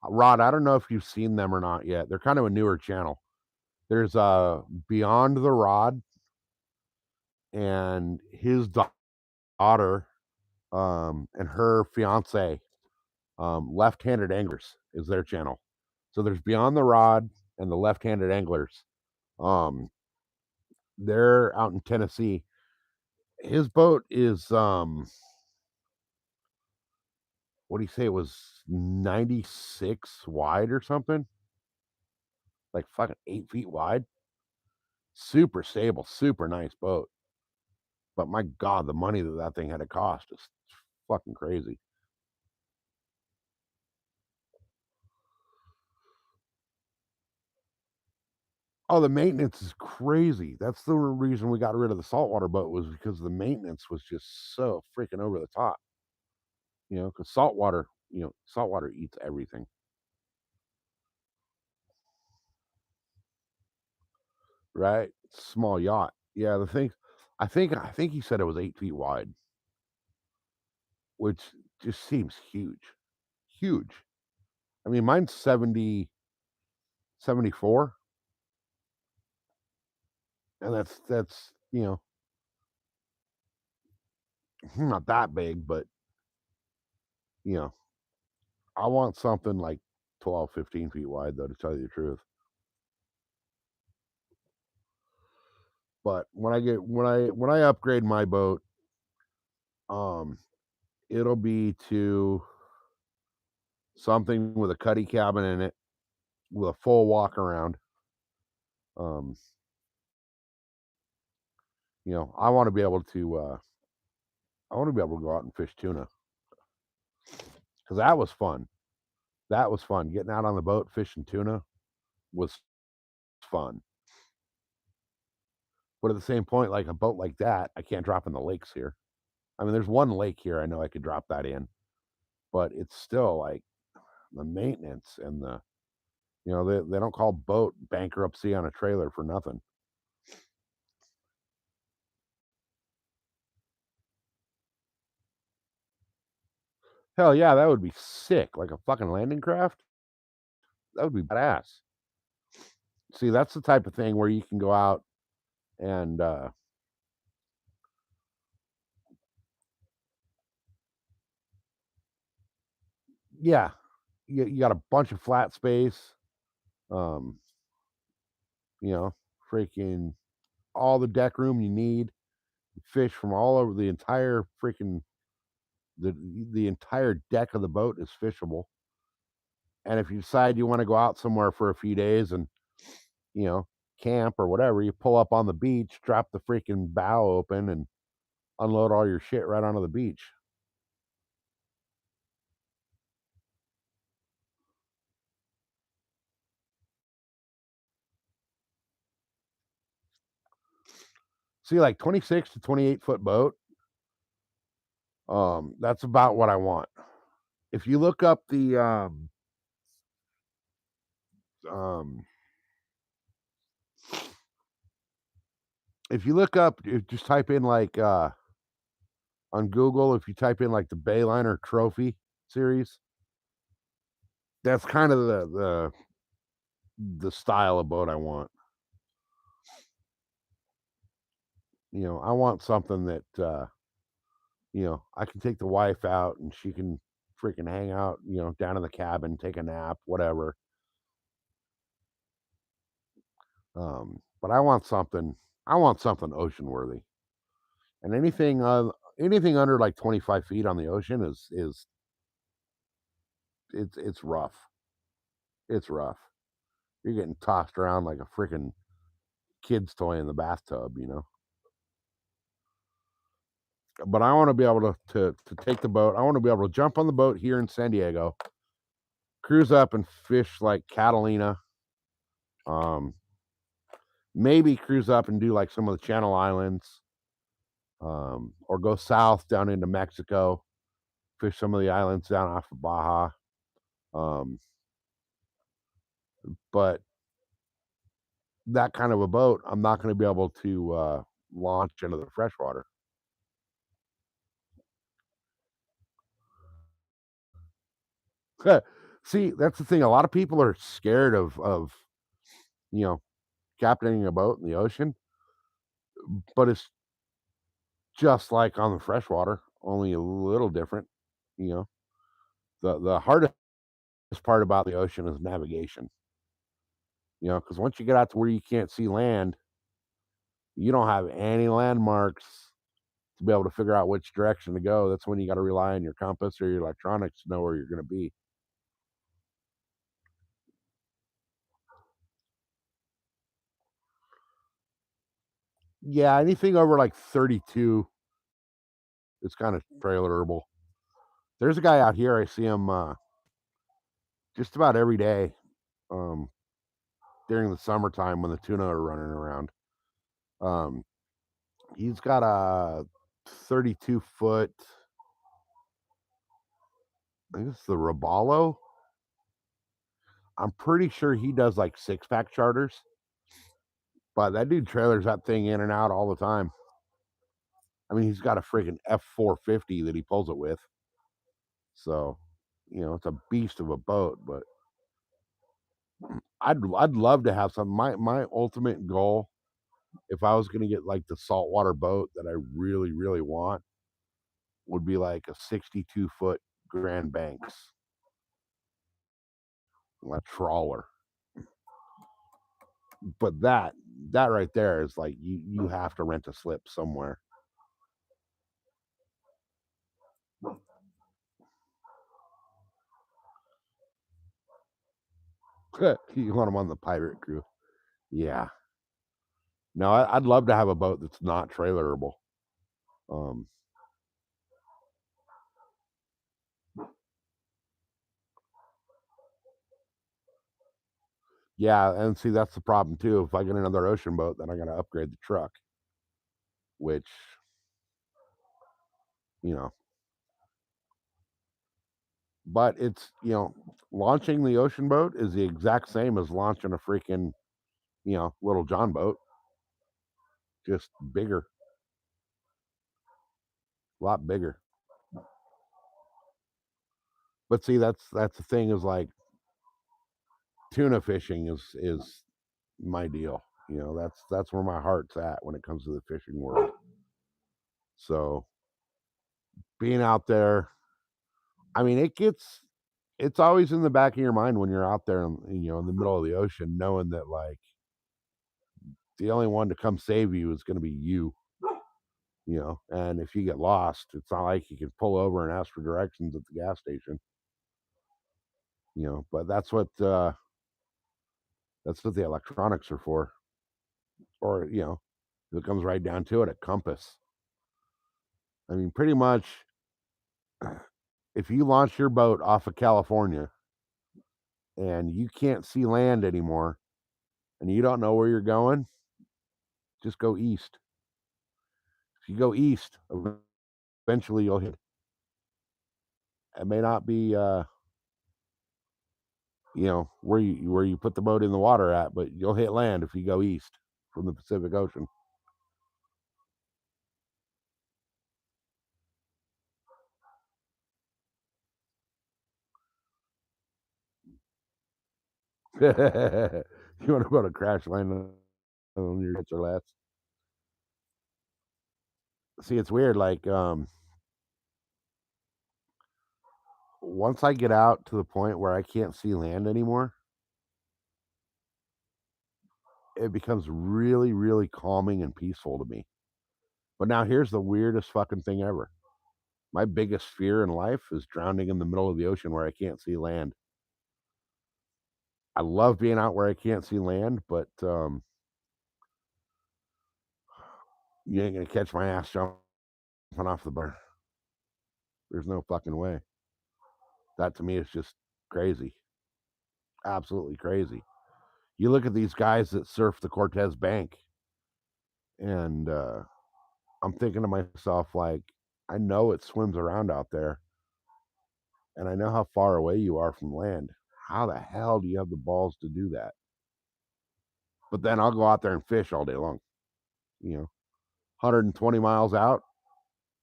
Rod. I don't know if you've seen them or not yet. They're kind of a newer channel. There's Beyond the Rod, and his daughter and her fiance, Left-Handed Anglers is their channel. So there's Beyond the Rod and the Left-Handed Anglers. They're out in Tennessee. His boat is what do you say? It was 96 wide or something, like fucking 8 feet wide. Super stable, super nice boat. But my God, the money that thing had to cost is fucking crazy. Oh, the maintenance is crazy. That's the reason we got rid of the saltwater boat, was because the maintenance was just so freaking over the top. Because saltwater eats everything. Right? Small yacht. Yeah, the thing. I think he said it was 8 feet wide, which just seems huge, huge. I mean, mine's 74, and that's not that big, but you know, I want something like 12, 15 feet wide, though, to tell you the truth. But when I upgrade my boat, um, it'll be to something with a cuddy cabin in it, with a full walk around. Um, I want to be able to. I want to be able to go out and fish tuna, because that was fun. That was fun. Getting out on the boat fishing tuna was fun. But at the same point, like a boat like that, I can't drop in the lakes here. I mean, there's one lake here I know I could drop that in, but it's still like the maintenance and they don't call boat bankruptcy on a trailer for nothing. Hell yeah, that would be sick. Like a fucking landing craft. That would be badass. See, that's the type of thing where you can go out and yeah, you got a bunch of flat space. Um, you know, freaking all the deck room you need. Fish from all over the entire freaking the the entire deck of the boat is fishable. And if you decide you want to go out somewhere for a few days and you know camp or whatever, you pull up on the beach, drop the freaking bow open, and unload all your shit right onto the beach. See, like 26 to 28 foot boat. That's about what I want. If you look up the Um, if you look up, just type in like on Google, if you type in like the Bayliner Trophy series, that's kind of the style of boat I want. I want something that I can take the wife out and she can freaking hang out, down in the cabin, take a nap, whatever. But I want something ocean worthy. And anything under like 25 feet on the ocean is it's rough. It's rough. You're getting tossed around like a freaking kid's toy in the bathtub. But I want to be able to take the boat. I want to be able to jump on the boat here in San Diego, cruise up and fish like Catalina. Um, maybe cruise up and do like some of the Channel Islands, or go south down into Mexico, fish some of the islands down off of Baja. Um, but that kind of a boat, I'm not going to be able to launch into the freshwater. See, that's the thing. A lot of people are scared of you know captaining a boat in the ocean, but it's just like on the freshwater, only a little different. You know, the hardest part about the ocean is navigation. Because once you get out to where you can't see land, you don't have any landmarks to be able to figure out which direction to go. That's when you got to rely on your compass or your electronics to know where you're going to be. Yeah, anything over like 32 is kind of trailerable. There's a guy out here. I see him just about every day um, during the summertime when the tuna are running around. Um, he's got a 32-foot. I think it's the Robalo. I'm pretty sure he does like 6-pack charters, but that dude trailers that thing in and out all the time. I mean, he's got a freaking F450 that he pulls it with. So, it's a beast of a boat, but I'd love to have some. My ultimate goal, if I was gonna get like the saltwater boat that I really, really want, would be like a 62-foot Grand Banks, a trawler. But that right there is like you have to rent a slip somewhere. You want them on the pirate crew. Yeah. No, I'd love to have a boat that's not trailerable. Um, yeah, and see that's the problem too. If I get another ocean boat, then I got to upgrade the truck, which you know. But it's launching the ocean boat is the exact same as launching a freaking little John boat, just bigger, a lot bigger. But see, that's the thing is like tuna fishing is my deal. That's where my heart's at when it comes to the fishing world. So being out there, I mean, it's always in the back of your mind when you're out there, in the middle of the ocean, knowing that like the only one to come save you is going to be you. And if you get lost, it's not like you can pull over and ask for directions at the gas station. But that's what the electronics are for. Or if it comes right down to it, a compass. I mean, pretty much, if you launch your boat off of California and you can't see land anymore and you don't know where you're going, just go east. If you go east, eventually you'll hit. It may not be where you put the boat in the water at, but you'll hit land if you go east from the Pacific Ocean. You want to go to crash land on your hits or less. See, it's weird. Like, once I get out to the point where I can't see land anymore, it becomes really, really calming and peaceful to me. But now here's the weirdest fucking thing ever. My biggest fear in life is drowning in the middle of the ocean where I can't see land. I love being out where I can't see land, but you ain't gonna catch my ass jumping off the bar. There's no fucking way. That to me is just crazy. Absolutely crazy. You look at these guys that surf the Cortez Bank, and I'm thinking to myself, like, I know it swims around out there, and I know how far away you are from land. How the hell do you have the balls to do that? But then I'll go out there and fish all day long. 120 miles out,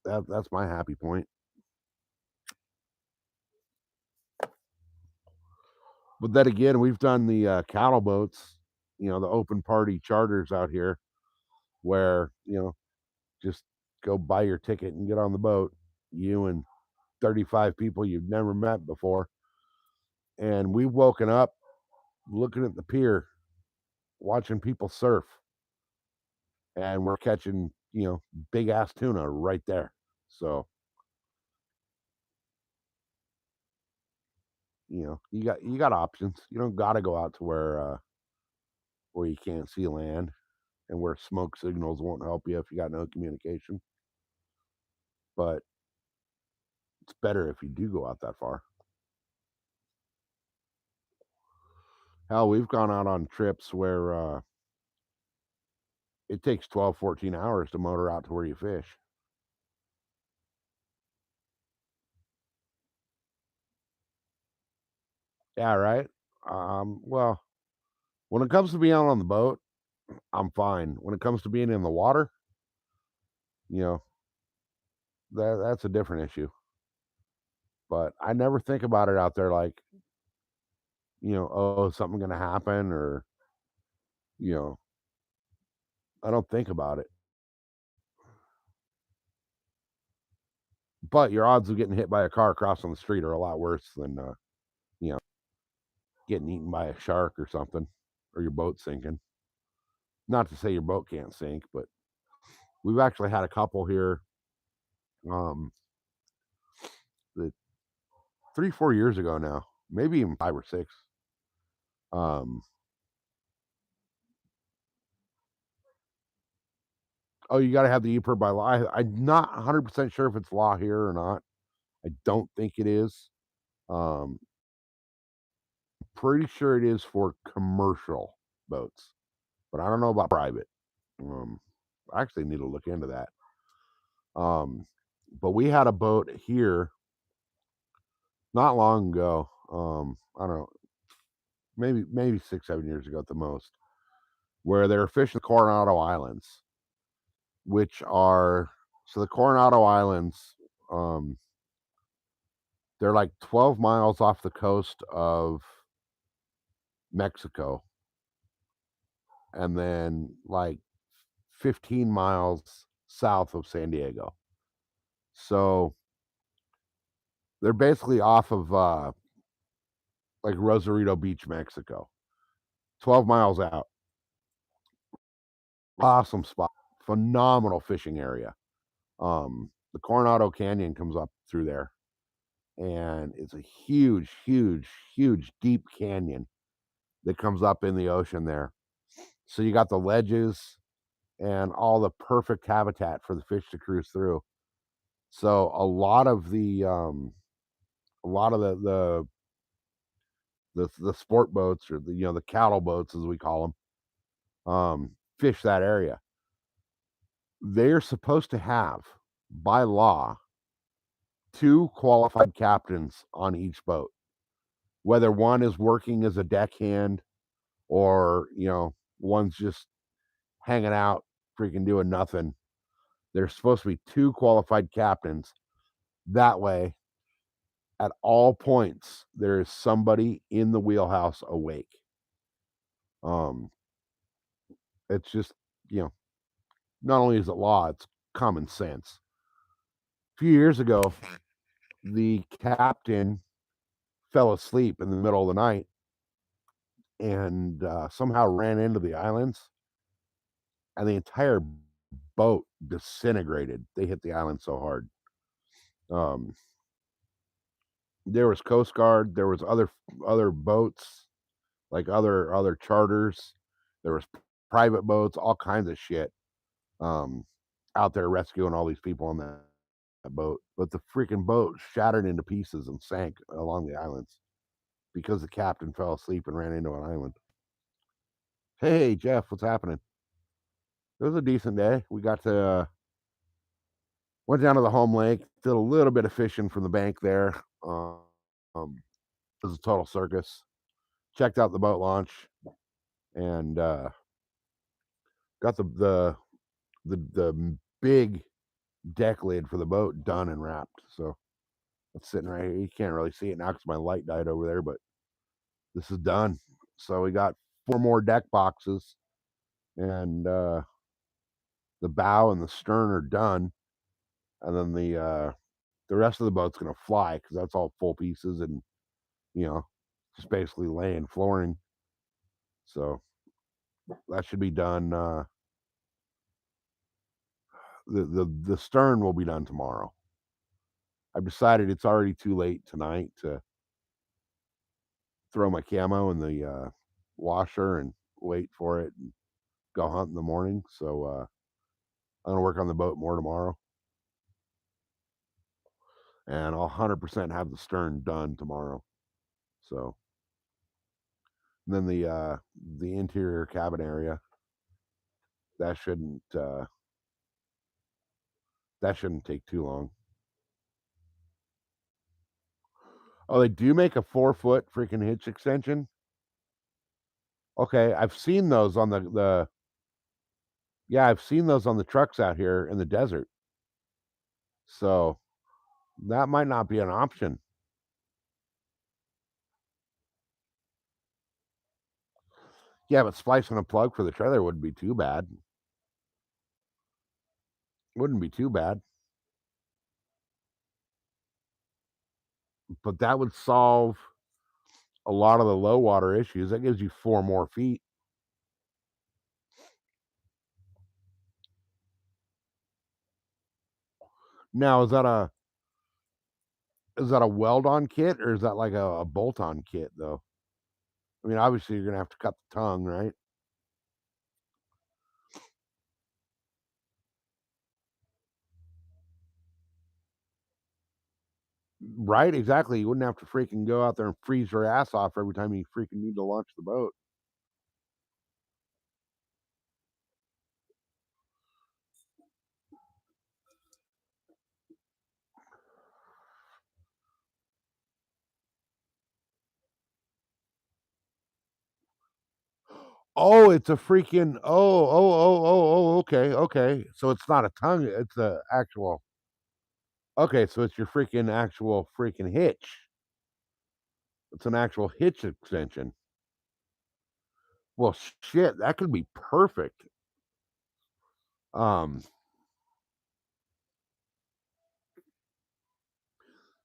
that's my happy point. But then again, we've done the cattle boats, the open party charters out here where, just go buy your ticket and get on the boat, you and 35 people you've never met before. And we've woken up looking at the pier, watching people surf, and we're catching, big ass tuna right there. So, you got options. You don't got to go out to where you can't see land and where smoke signals won't help you if you got no communication. But it's better if you do go out that far. Hell, we've gone out on trips where it takes 12, 14 hours to motor out to where you fish. Yeah, right. Well, when it comes to being out on the boat, I'm fine. When it comes to being in the water, you know, that's a different issue. But I never think about it out there like, oh, something gonna happen, or you know, I don't think about it. But your odds of getting hit by a car crossing the street are a lot worse than you know, getting eaten by a shark or something, or your boat sinking. Not to say your boat can't sink, but we've actually had a couple here, um, that 3, 4 years ago now, maybe even 5 or 6. Um, oh, you got to have the EPIRB by law. I'm not 100% sure if it's law here or not. I don't think it is. Um, Pretty sure it is for commercial boats, but I don't know about private. I actually need to look into that. But we had a boat here not long ago. I don't know, maybe 6, 7 years ago at the most, where they were fishing the Coronado Islands, which are so the Coronado Islands. They're like 12 miles off the coast of Mexico, and then like 15 miles south of San Diego. So they're basically off of like Rosarito Beach, Mexico. 12 miles out. Awesome spot. Phenomenal fishing area. The Coronado Canyon comes up through there, and it's a huge, huge, huge deep canyon that comes up in the ocean there. So you got the ledges and all the perfect habitat for the fish to cruise through. So a lot of the sport boats, or the cattle boats as we call them, fish that area. They're supposed to have, by law, 2 qualified captains on each boat. whether one is working as a deckhand or, one's just hanging out, freaking doing nothing. There's supposed to be 2 qualified captains. That way, at all points, there is somebody in the wheelhouse awake. Um, it's just, you know, not only is it law, it's common sense. A few years ago, the captain fell asleep in the middle of the night and somehow ran into the islands, and the entire boat disintegrated. They hit the island so hard. Um, there was Coast Guard, there was other boats, like other charters. There was private boats, all kinds of shit, um, out there rescuing all these people on that boat. But the freaking boat shattered into pieces and sank along the islands because the captain fell asleep and ran into an island. Hey, Jeff, what's happening? It was a decent day. We got to went down to the home lake, did a little bit of fishing from the bank there. It was a total circus. Checked out the boat launch and got the big deck lid for the boat done and wrapped. So it's sitting right here. You can't really see it now because my light died over there, but this is done. So we got 4 more deck boxes, and the bow and the stern are done, and then the rest of the boat's gonna fly because that's all full pieces and you know just basically laying flooring. So that should be done. The stern will be done tomorrow. I've decided it's already too late tonight to throw my camo in the washer and wait for it and go hunt in the morning. So I'm gonna work on the boat more tomorrow, and I'll 100% have the stern done tomorrow. So and then the interior cabin area that shouldn't uh, that shouldn't take too long. Oh, they do make a 4-foot freaking hitch extension. Okay, I've seen those on the yeah, I've seen those on the trucks out here in the desert. So that might not be an option. Yeah, but splicing a plug for the trailer wouldn't be too bad. Wouldn't be too bad. But that would solve a lot of the low water issues. That gives you 4 more feet. Now, is that a weld-on kit or is that like a bolt-on kit though? I mean, obviously you're gonna have to cut the tongue, right? Right, exactly. You wouldn't have to freaking go out there and freeze your ass off every time you freaking need to launch the boat. Oh, it's a freaking okay, okay. So it's not a tongue, it's a actual okay, so it's your freaking actual freaking hitch. It's an actual hitch extension. Well, shit, that could be perfect. Um,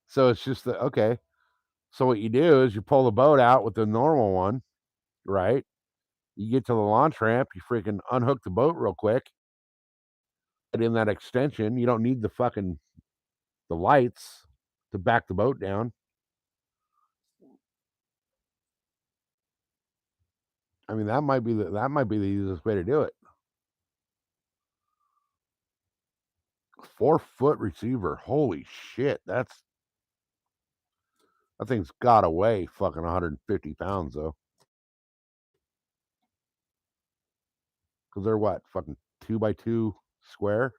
so it's just the okay. So what you do is you pull the boat out with the normal one, right? You get to the launch ramp, you freaking unhook the boat real quick, get in that extension. You don't need the lights to back the boat down. I mean, that might be the easiest way to do it. 4-foot receiver. Holy shit. That thing's gotta weigh fucking 150 pounds though. Because they're what? Fucking 2x2 square?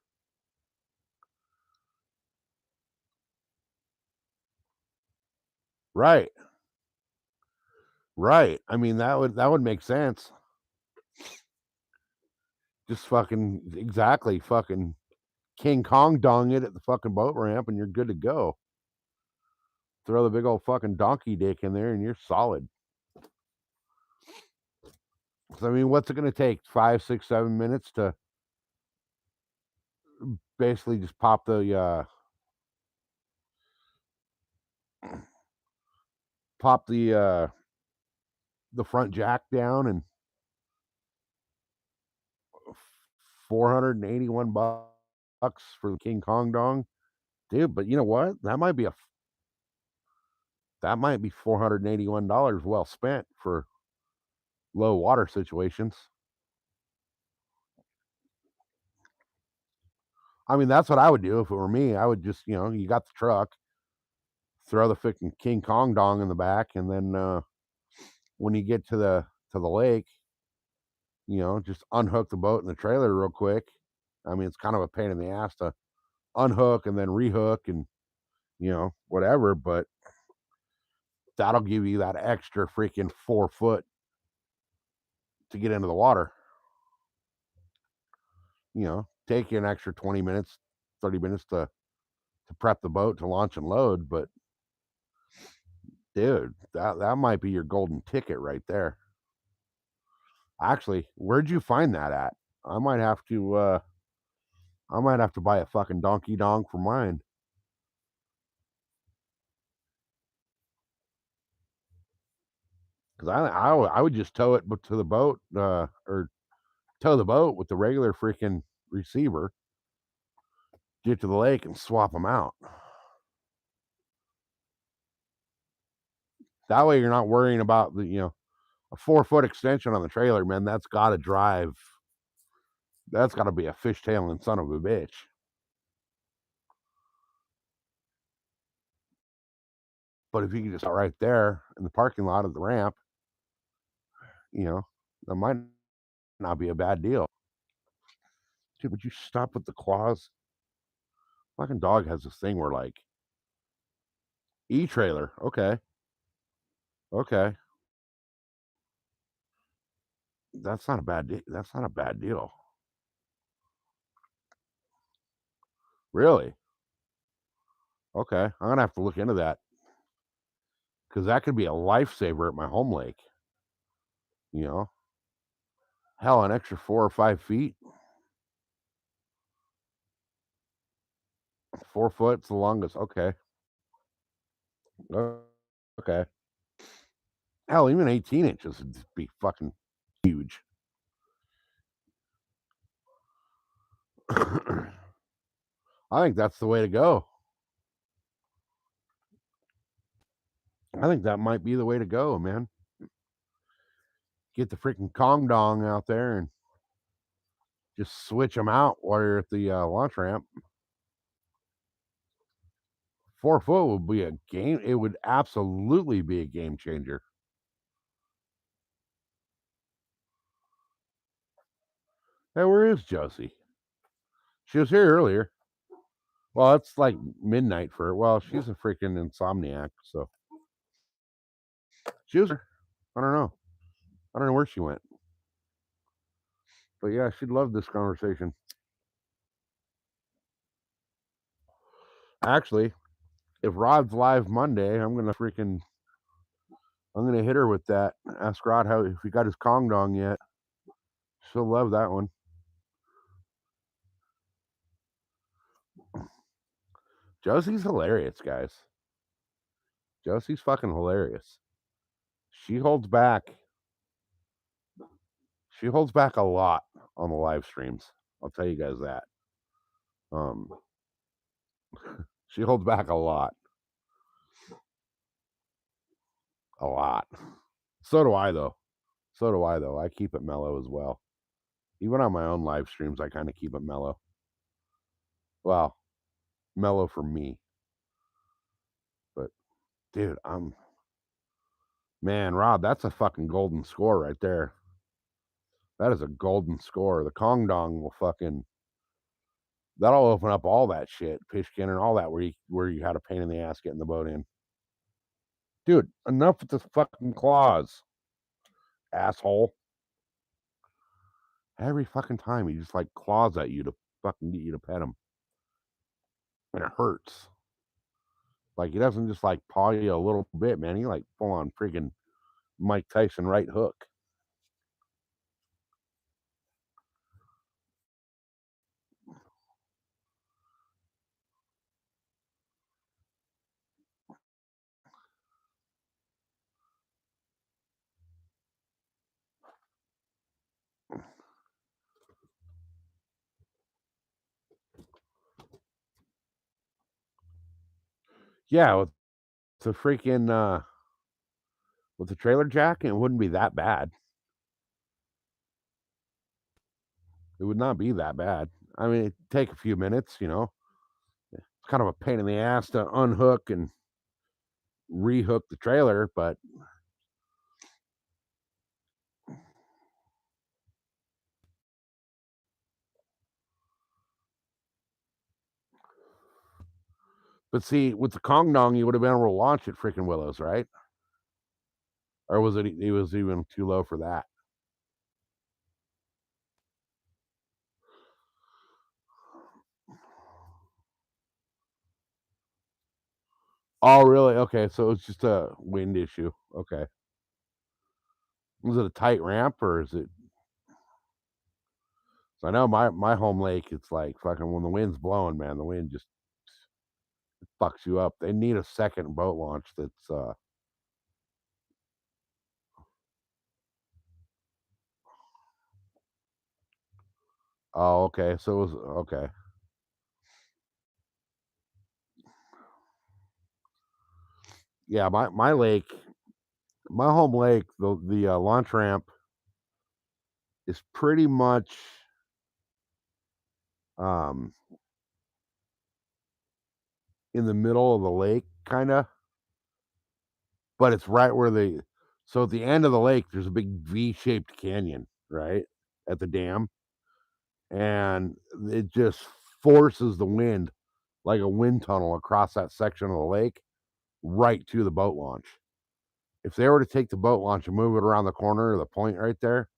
Right. Right. I mean, that would make sense. Just fucking exactly fucking King Kong dong it at the fucking boat ramp and you're good to go. Throw the big old fucking donkey dick in there and you're solid. So, I mean, what's it gonna take? 5, 6, 7 minutes to basically just pop the front jack down and 481 bucks for the King Kong dong? Dude, but you know what? That might be $481 well spent for low water situations. I mean, that's what I would do if it were me. I would just, you got the truck, throw the freaking King Kong dong in the back, and then when you get to the lake, just unhook the boat and the trailer real quick. I mean, it's kind of a pain in the ass to unhook and then rehook and whatever, but that'll give you that extra freaking 4 foot to get into the water. Take you an extra 20 minutes, 30 minutes to prep the boat to launch and load, but dude, that might be your golden ticket right there. Actually, where'd you find that at? I might have to buy a fucking donkey dong for mine. Cause I would just tow it to the boat, or tow the boat with the regular freaking receiver, get to the lake and swap them out. That way you're not worrying about a 4 foot extension on the trailer, man. That's gotta drive. That's gotta be a fishtailing son of a bitch. But if you can just out right there in the parking lot of the ramp, you know, that might not be a bad deal. Dude, would you stop with the claws? Fucking dog has this thing where like e-trailer. Okay. Okay. That's not a bad deal. That's not a bad deal. Really? Okay. I'm gonna have to look into that because that could be a lifesaver at my home lake. You know, hell, an extra 4 or 5 feet, 4 foot's the longest. Okay. Uh, Okay. Hell, even 18 inches would just be fucking huge. I think that's the way to go. I think that might be the way to go, man. Get the freaking Kong dong out there and just switch them out while you're at the launch ramp. 4 foot would be a game. It would absolutely be a game changer. Hey, where is Josie? She was here earlier. Well, it's like midnight for her. Well, she's a freaking insomniac, so she was here. I don't know. I don't know where she went. But yeah, she'd love this conversation. Actually, if Rod's live Monday, I'm gonna hit her with that. Ask Rod how if he got his Kong dong yet. She'll love that one. Josie's hilarious, guys. Josie's fucking hilarious. She holds back. She holds back a lot on the live streams. I'll tell you guys that. Um, she holds back a lot. A lot. So do I though. I keep it mellow as well. Even on my own live streams, I kind of keep it mellow. Well, mellow for me. But dude, man, Rob, that's a fucking golden score right there. That is a golden score. The Kong Dong will fucking that'll open up all that shit, Fishkin and all that where you had a pain in the ass getting the boat in. Dude, enough with the fucking claws. asshole. Every fucking time he just like claws at you to fucking get you to pet him. And it hurts. Like he doesn't just like paw you a little bit, man. He like full on freaking Mike Tyson right hook. Yeah, with the trailer jack, it wouldn't be that bad. It would not be that bad. I mean, it'd take a few minutes, you know. It's kind of a pain in the ass to unhook and rehook the trailer, but see, with the Kong Dong, you would have been able to launch at freaking Willows, right? Or was it was even too low for that? Oh, really? Okay, so it's just a wind issue. Okay. Was it a tight ramp or is it? So I know my home lake, it's like fucking when the wind's blowing, man, the wind just fucks you up. They need a second boat launch that's oh, okay. So it was okay. Yeah, my lake, my home lake, the launch ramp is pretty much um in the middle of the lake, kind of, but it's right where the so at the end of the lake, there's a big V-shaped canyon, right at the dam, and it just forces the wind like a wind tunnel across that section of the lake right to the boat launch. If they were to take the boat launch and move it around the corner of the point right there,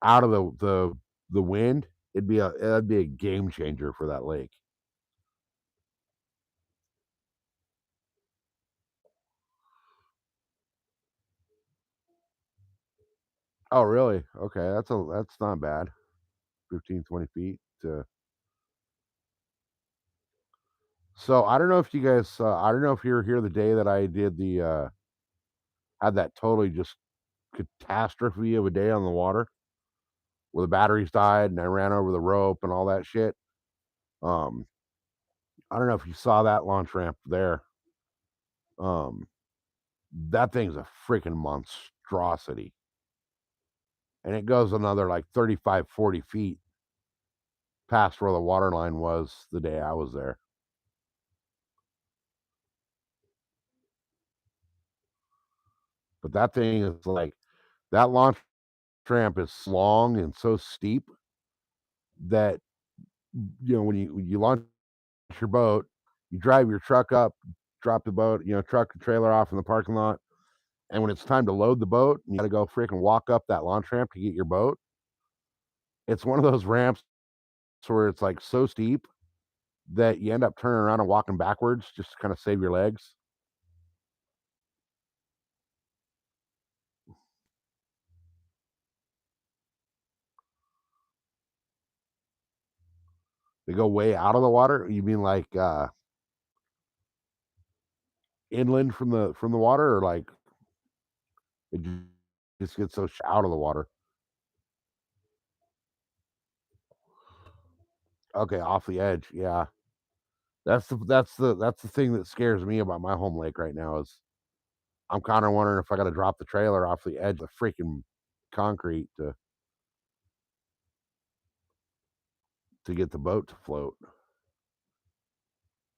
out of the wind, it'd be a game changer for that lake. Oh, really? Okay, that's not bad. 15, 20 feet. So I don't know if you guys, I don't know if you were here the day that I did had that totally just catastrophe of a day on the water where the batteries died and I ran over the rope and all that shit. Um, I don't know if you saw that launch ramp there. Um, that thing's a freaking monstrosity. And it goes another like 35, 40 feet past where the water line was the day I was there. But that thing is like that launch ramp is long and so steep that when you launch your boat, you drive your truck up, drop the boat, truck and trailer off in the parking lot, and when it's time to load the boat, you got to go freaking walk up that launch ramp to get your boat. It's one of those ramps where it's like so steep that you end up turning around and walking backwards just to kind of save your legs. They go way out of the water. You mean like inland from the water, or like it just gets so out of the water? Okay, off the edge. Yeah, that's the thing that scares me about my home lake right now is I'm kind of wondering if I got to drop the trailer off the edge of the freaking concrete to get the boat to float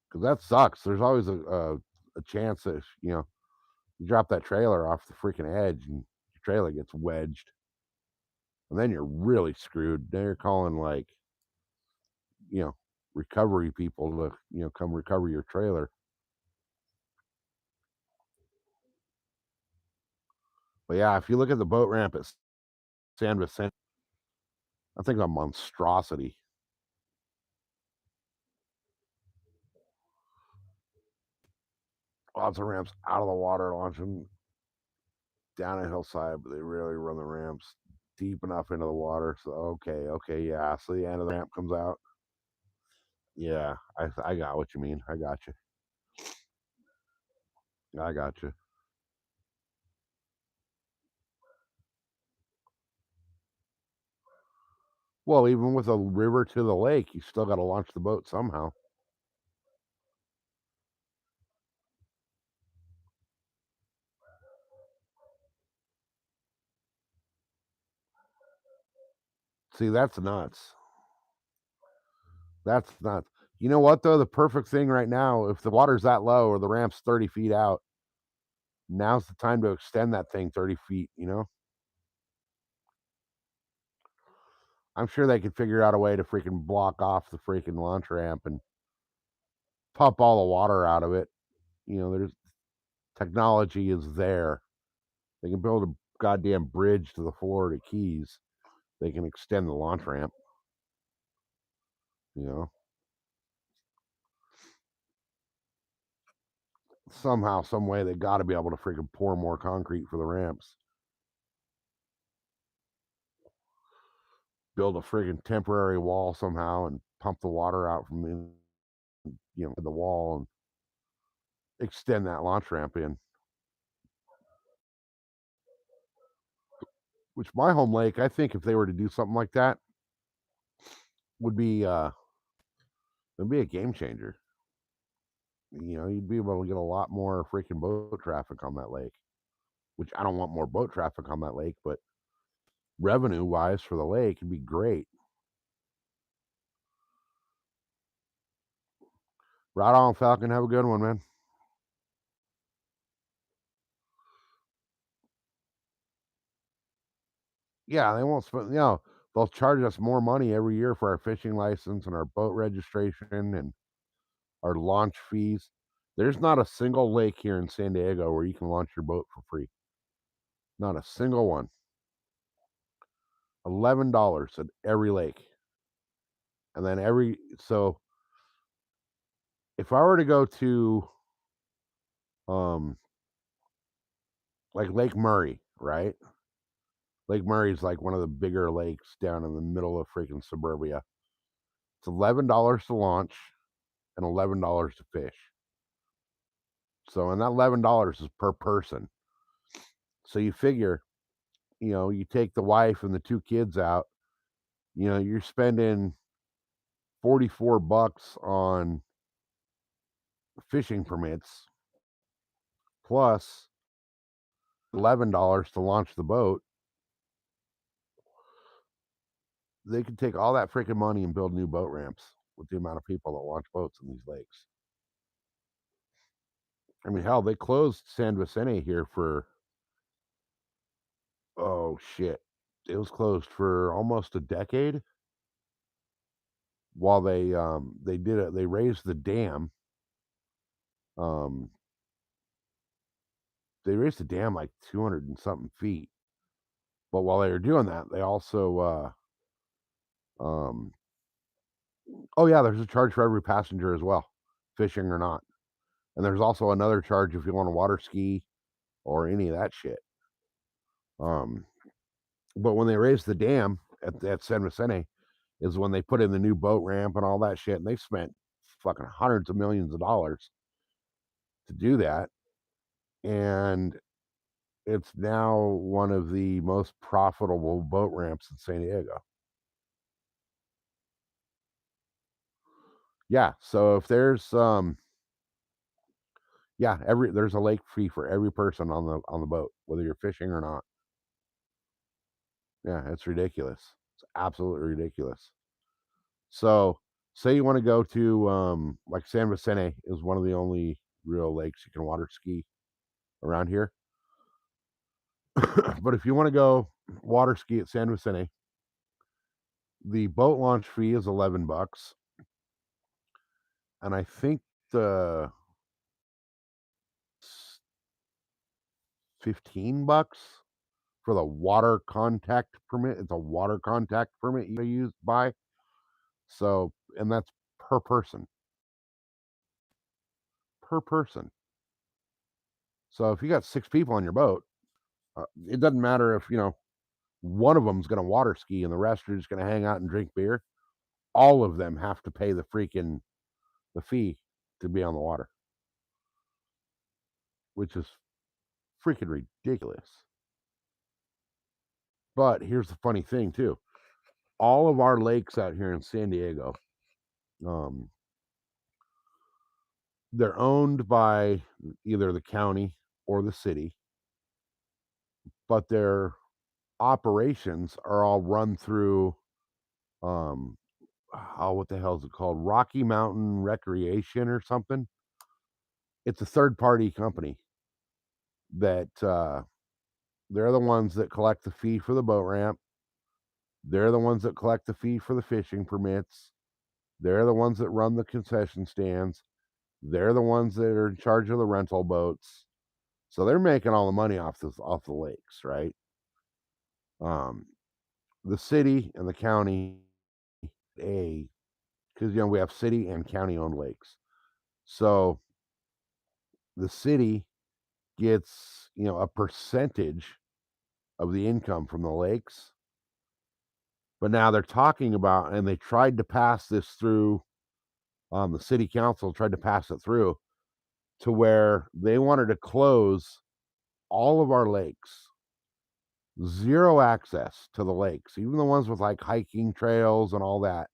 because that sucks. There's always a chance that you drop that trailer off the freaking edge and your trailer gets wedged, and then you're really screwed. Then you're calling like you know recovery people to come recover your trailer. But yeah, if you look at the boat ramp at San Vicente, I think a monstrosity. Lots of ramps out of the water, launching down a hillside, but they rarely run the ramps deep enough into the water. So okay, yeah. So the end of the ramp comes out. Yeah, I got what you mean. I got you. I got you. Well, even with a river to the lake, you still got to launch the boat somehow. See, that's nuts. That's nuts. You know what though? The perfect thing right now, if the water's that low or the ramp's 30 feet out, now's the time to extend that thing 30 feet. I'm sure they could figure out a way to freaking block off the freaking launch ramp and pump all the water out of it. There's technology is there. They can build a goddamn bridge to the Florida Keys. They can extend the launch ramp. You know, somehow, some way, they got to be able to freaking pour more concrete for the ramps. Build a friggin' temporary wall somehow and pump the water out from the wall and extend that launch ramp in. Which my home lake, I think if they were to do something like that, would be it'd be a game changer. You'd be able to get a lot more freaking boat traffic on that lake. Which I don't want more boat traffic on that lake, but revenue wise for the lake it'd be great. Right on, Falcon. Have a good one, man. Yeah, they won't spend. They'll charge us more money every year for our fishing license and our boat registration and our launch fees. There's not a single lake here in San Diego where you can launch your boat for free. Not a single one. $11 at every lake. And then so if I were to go to like Lake Murray, right? Lake Murray is like one of the bigger lakes down in the middle of freaking suburbia. It's $11 to launch and $11 to fish. So, and that $11 is per person. So you figure, you take the wife and the two kids out, you're spending $44 on fishing permits plus $11 to launch the boat. They could take all that freaking money and build new boat ramps with the amount of people that launch boats in these lakes. I mean, hell, they closed San Vicente here for, oh shit, it was closed for almost a decade while they did it. They raised the dam. Um, they raised the dam like 200 and something feet. But while they were doing that, they also, um, oh yeah, there's a charge for every passenger as well, fishing or not. And there's also another charge if you want to water ski or any of that shit. Um, but when they raised the dam at San Vicente, is when they put in the new boat ramp and all that shit, and they spent fucking hundreds of millions of dollars to do that. And it's now one of the most profitable boat ramps in San Diego. Yeah, so if there's yeah, there's a lake fee for every person on the boat, whether you're fishing or not. Yeah, it's ridiculous. It's absolutely ridiculous. So, say you want to go to like San Vicente is one of the only real lakes you can water ski around here. But if you want to go water ski at San Vicente, the boat launch fee is $11, and I think the $15 for the water contact permit. It's a water contact permit you use by. So, and that's per person. Per person. So if you got 6 people on your boat, it doesn't matter if, one of them's going to water ski and the rest are just going to hang out and drink beer. All of them have to pay the fee to be on the water, which is freaking ridiculous. But here's the funny thing too. All of our lakes out here in San Diego, they're owned by either the county or the city, but their operations are all run through what the hell is it called? Rocky Mountain Recreation or something. It's a third party company that they're the ones that collect the fee for the boat ramp. They're the ones that collect the fee for the fishing permits. They're the ones that run the concession stands. They're the ones that are in charge of the rental boats. So they're making all the money off the lakes, right? The city and the county, because we have city and county owned lakes. So the city gets, a percentage of the income from the lakes. But now they're talking about, and they tried to pass this through, the city council tried to pass it through to where they wanted to close all of our lakes, zero access to the lakes, even the ones with like hiking trails and all that,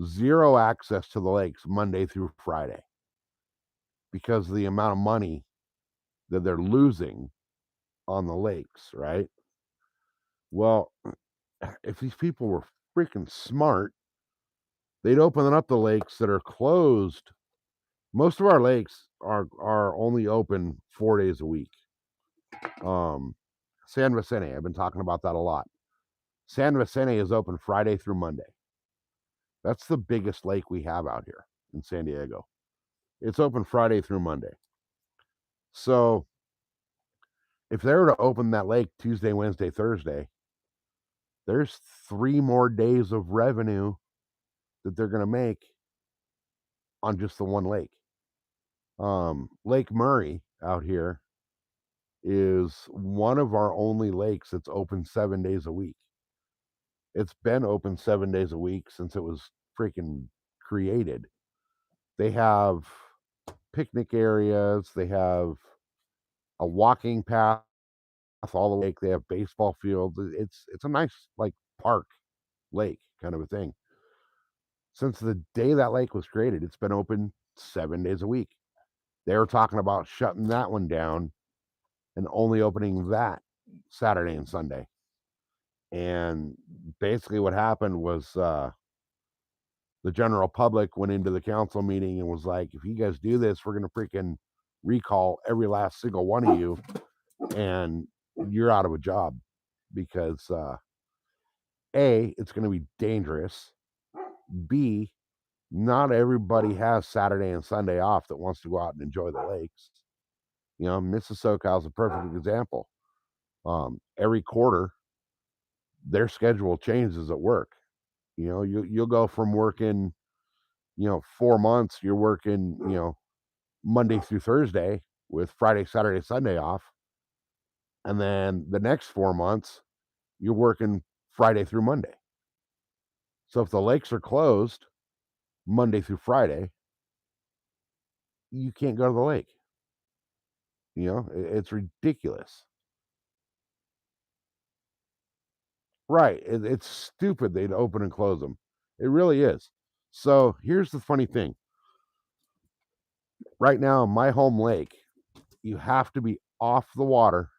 zero access to the lakes Monday through Friday because of the amount of money that they're losing on the lakes, right? Well, if these people were freaking smart, they'd open up the lakes that are closed. Most of our lakes are only open 4 days a week. San Vicente, I've been talking about that a lot. San Vicente is open Friday through Monday. That's the biggest lake we have out here in San Diego. It's open Friday through Monday. So if they were to open that lake Tuesday, Wednesday, Thursday, there's 3 more days of revenue that they're going to make on just the one lake. Lake Murray out here is one of our only lakes that's open 7 days a week. It's been open 7 days a week since it was freaking created. They have picnic areas. They have a walking path all the lake. They have baseball fields. It's a nice like park lake kind of a thing. Since the day that lake was created, it's been open 7 days a week. They were talking about shutting that one down and only opening that Saturday and Sunday. And basically what happened was the general public went into the council meeting and was like, if you guys do this, we're going to freaking recall every last single one of you and you're out of a job because A, it's going to be dangerous. B, not everybody has Saturday and Sunday off that wants to go out and enjoy the lakes. Mississauga is a perfect example. Every quarter, their schedule changes at work. You'll go from working, 4 months, you're working, Monday through Thursday with Friday, Saturday, Sunday off. And then the next 4 months, you're working Friday through Monday. So if the lakes are closed Monday through Friday, you can't go to the lake. It's ridiculous. Right. It's stupid they'd open and close them. It really is. So here's the funny thing. Right now, my home lake, you have to be off the water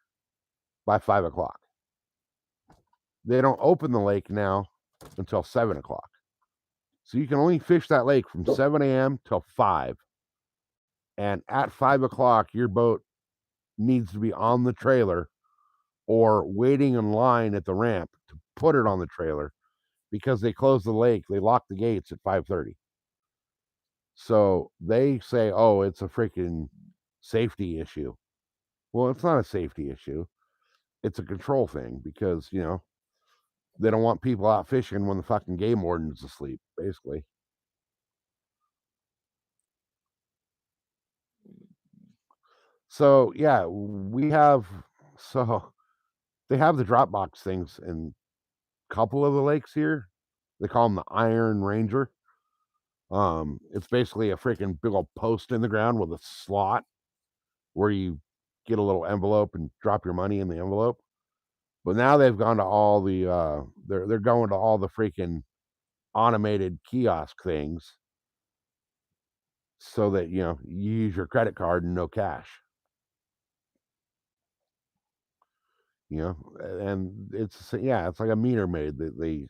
by 5 o'clock. They don't open the lake now until 7 o'clock. So you can only fish that lake from 7 a.m. till 5. And at 5 o'clock, your boat needs to be on the trailer or waiting in line at the ramp to put it on the trailer because they close the lake. They lock the gates at 5:30. So they say, oh, it's a freaking safety issue. Well, it's not a safety issue. it's a control thing because, they don't want people out fishing when the fucking game warden's asleep, basically. So, yeah, so they have the drop box things in a couple of the lakes here. They call them the Iron Ranger. It's basically a freaking big old post in the ground with a slot where you get a little envelope and drop your money in the envelope. But now they've gone to all the they're going to all the freaking automated kiosk things so that you use your credit card and no cash. And it's like a meter maid that they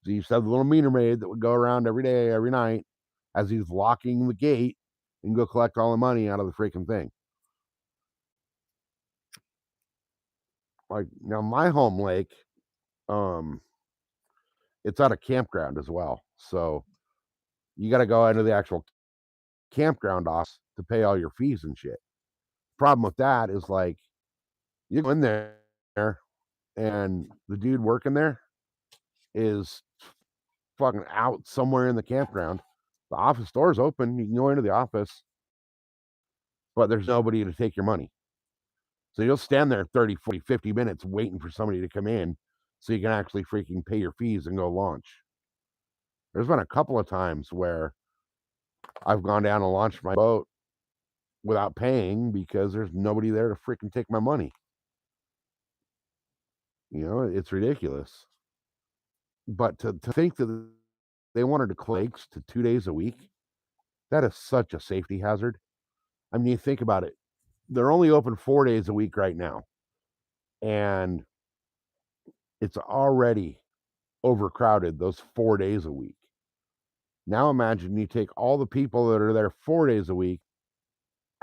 used to have the little meter maid that would go around every day, every night, as he's locking the gate and go collect all the money out of the freaking thing. Like now, my home lake, um, it's at a campground as well, so you got to go into the actual campground office to pay all your fees and shit. Problem with that is like you go in there and the dude working there is fucking out somewhere in the campground. The office door's open. You can go into the office, but there's nobody to take your money. So you'll stand there 30, 40, 50 minutes waiting for somebody to come in so you can actually freaking pay your fees and go launch. There's been a couple of times where I've gone down and launched my boat without paying because there's nobody there to freaking take my money. It's ridiculous. But to think that they wanted to close lakes to 2 days a week, that is such a safety hazard. I mean, you think about it. They're only open 4 days a week right now, and it's already overcrowded those 4 days a week. Now imagine you take all the people that are there 4 days a week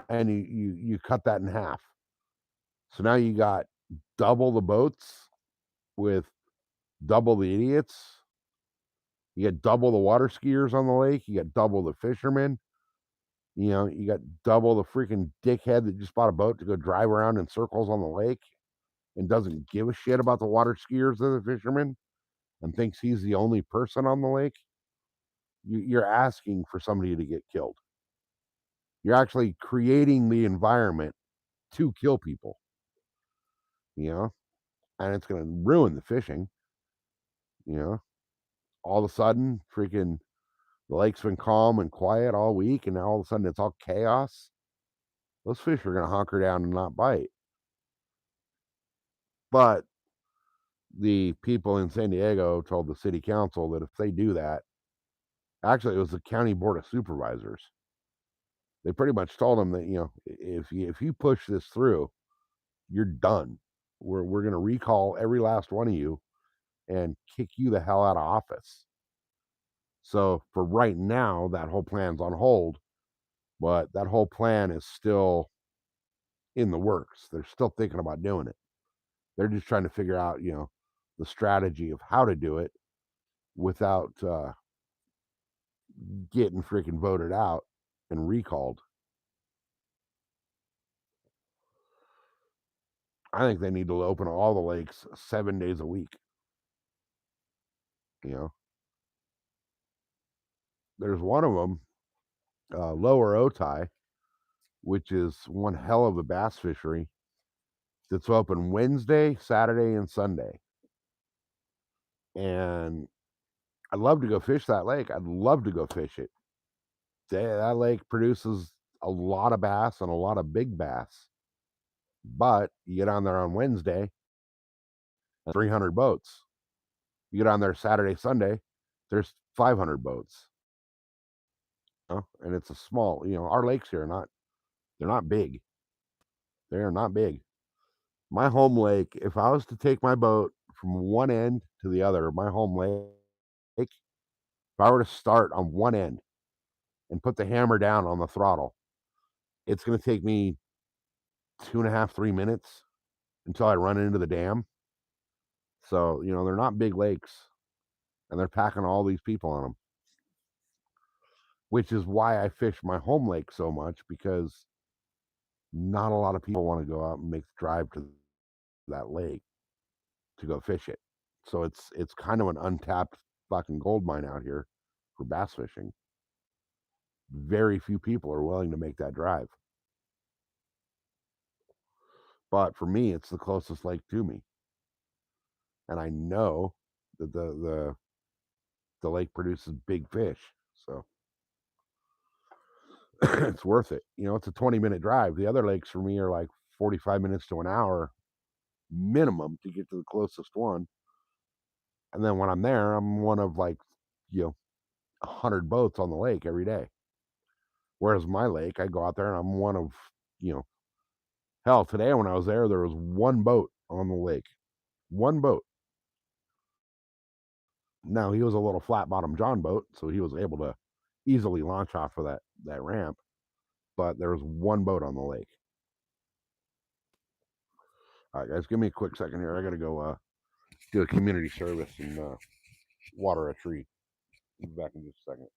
and you cut that in half. So now you got double the boats with double the idiots. You got double the water skiers on the lake. You got double the fishermen. You got double the freaking dickhead that just bought a boat to go drive around in circles on the lake and doesn't give a shit about the water skiers or the fishermen and thinks he's the only person on the lake. You're asking for somebody to get killed. You're actually creating the environment to kill people, you know, and it's going to ruin the fishing. You know, all of a sudden, freaking the lake's been calm and quiet all week, and now all of a sudden it's all chaos. Those fish are going to hunker down and not bite. But the people in San Diego told the city council that if they do that, actually, it was the county board of supervisors. They pretty much told them that if you push this through, you're done. We're going to recall every last one of you and kick you the hell out of office. So for right now, that whole plan's on hold, but that whole plan is still in the works. They're still thinking about doing it. They're just trying to figure out, the strategy of how to do it without getting freaking voted out and recalled. I think they need to open all the lakes 7 days a week. You know, there's one of them, Lower Otay, which is one hell of a bass fishery that's open Wednesday, Saturday, and Sunday. And I'd love to go fish that lake. I'd love to go fish it. That lake produces a lot of bass and a lot of big bass. But you get on there on Wednesday, 300 boats. You get on there Saturday, Sunday, there's 500 boats. And it's a small, our lakes here they're not big. They are not big. My home lake, if I was to take my boat from one end to the other, my home lake, if I were to start on one end and put the hammer down on the throttle, it's going to take me 2.5, 3 minutes until I run into the dam. So, they're not big lakes and they're packing all these people on them, which is why I fish my home lake so much because not a lot of people want to go out and make the drive to that lake to go fish it. So it's kind of an untapped fucking gold mine out here for bass fishing. Very few people are willing to make that drive. But for me, it's the closest lake to me. And I know that the lake produces big fish. So it's worth it. You know, it's a 20-minute drive. The other lakes for me are like 45 minutes to an hour minimum to get to the closest one. And then when I'm there, I'm one of like, 100 boats on the lake every day. Whereas my lake, I go out there and I'm one of, hell, today when I was there was one boat on the lake. One boat. Now he was a little flat bottom John boat, so he was able to easily launch off of that ramp. But there was one boat on the lake. All right, guys, give me a quick second here. I gotta go do a community service and water a tree. I'll be back in just a second.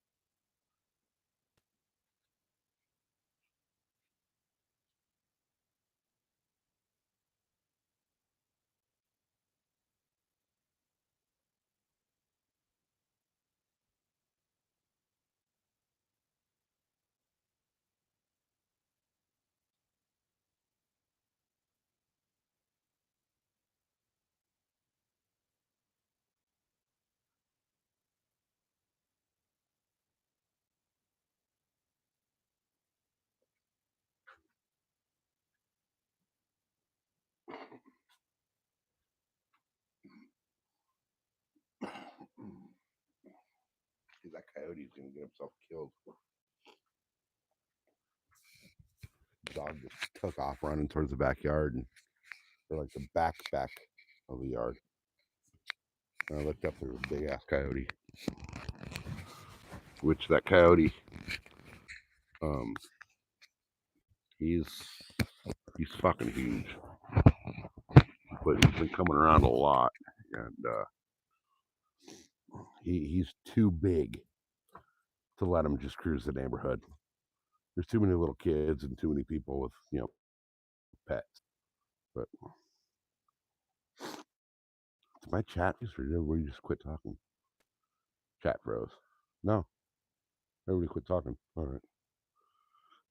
That coyote's gonna get himself killed. Dog just took off running towards the backyard, and or like the back of the yard. And I looked up, there was a big ass coyote. Which that coyote, he's fucking huge, but he's been coming around a lot, and he's too big to let him just cruise the neighborhood. There's too many little kids and too many people with pets. But did my chat just or did everybody just quit talking? Chat froze. No, everybody quit talking. All right,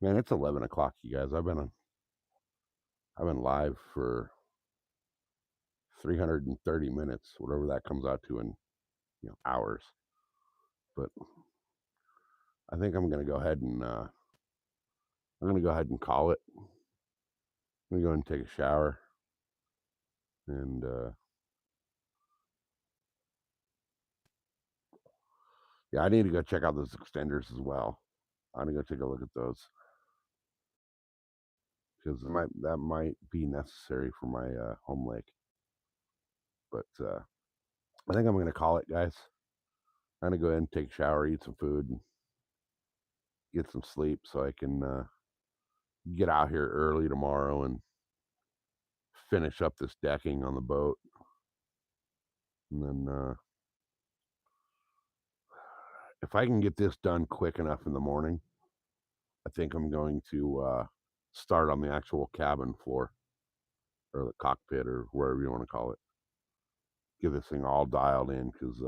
man. It's 11 o'clock, you guys. I've been live for 330 minutes, whatever that comes out to in hours. But I think I'm gonna go ahead and call it. I'm gonna go ahead and take a shower, and yeah, I need to go check out those extenders as well. I'm gonna go take a look at those because that might be necessary for my home lake. But I think I'm gonna call it, guys. I'm gonna go ahead and take a shower, eat some food, and get some sleep so I can get out here early tomorrow and finish up this decking on the boat. And then if I can get this done quick enough in the morning, I think I'm going to start on the actual cabin floor or the cockpit or wherever you want to call it. Get this thing all dialed in because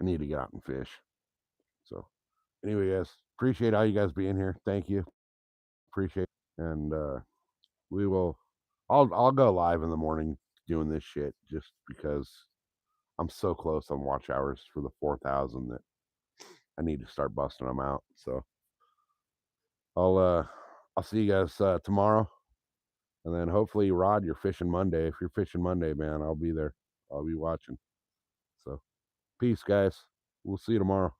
I need to get out and fish. So anyway, guys, appreciate all you guys being here. Thank you. Appreciate it. And we will I'll go live in the morning doing this shit just because I'm so close on watch hours for the 4,000 that I need to start busting them out. So I'll see you guys tomorrow, and then hopefully, Rod, you're fishing Monday. If you're fishing Monday, man, I'll be there. I'll be watching. So peace, guys. We'll see you tomorrow.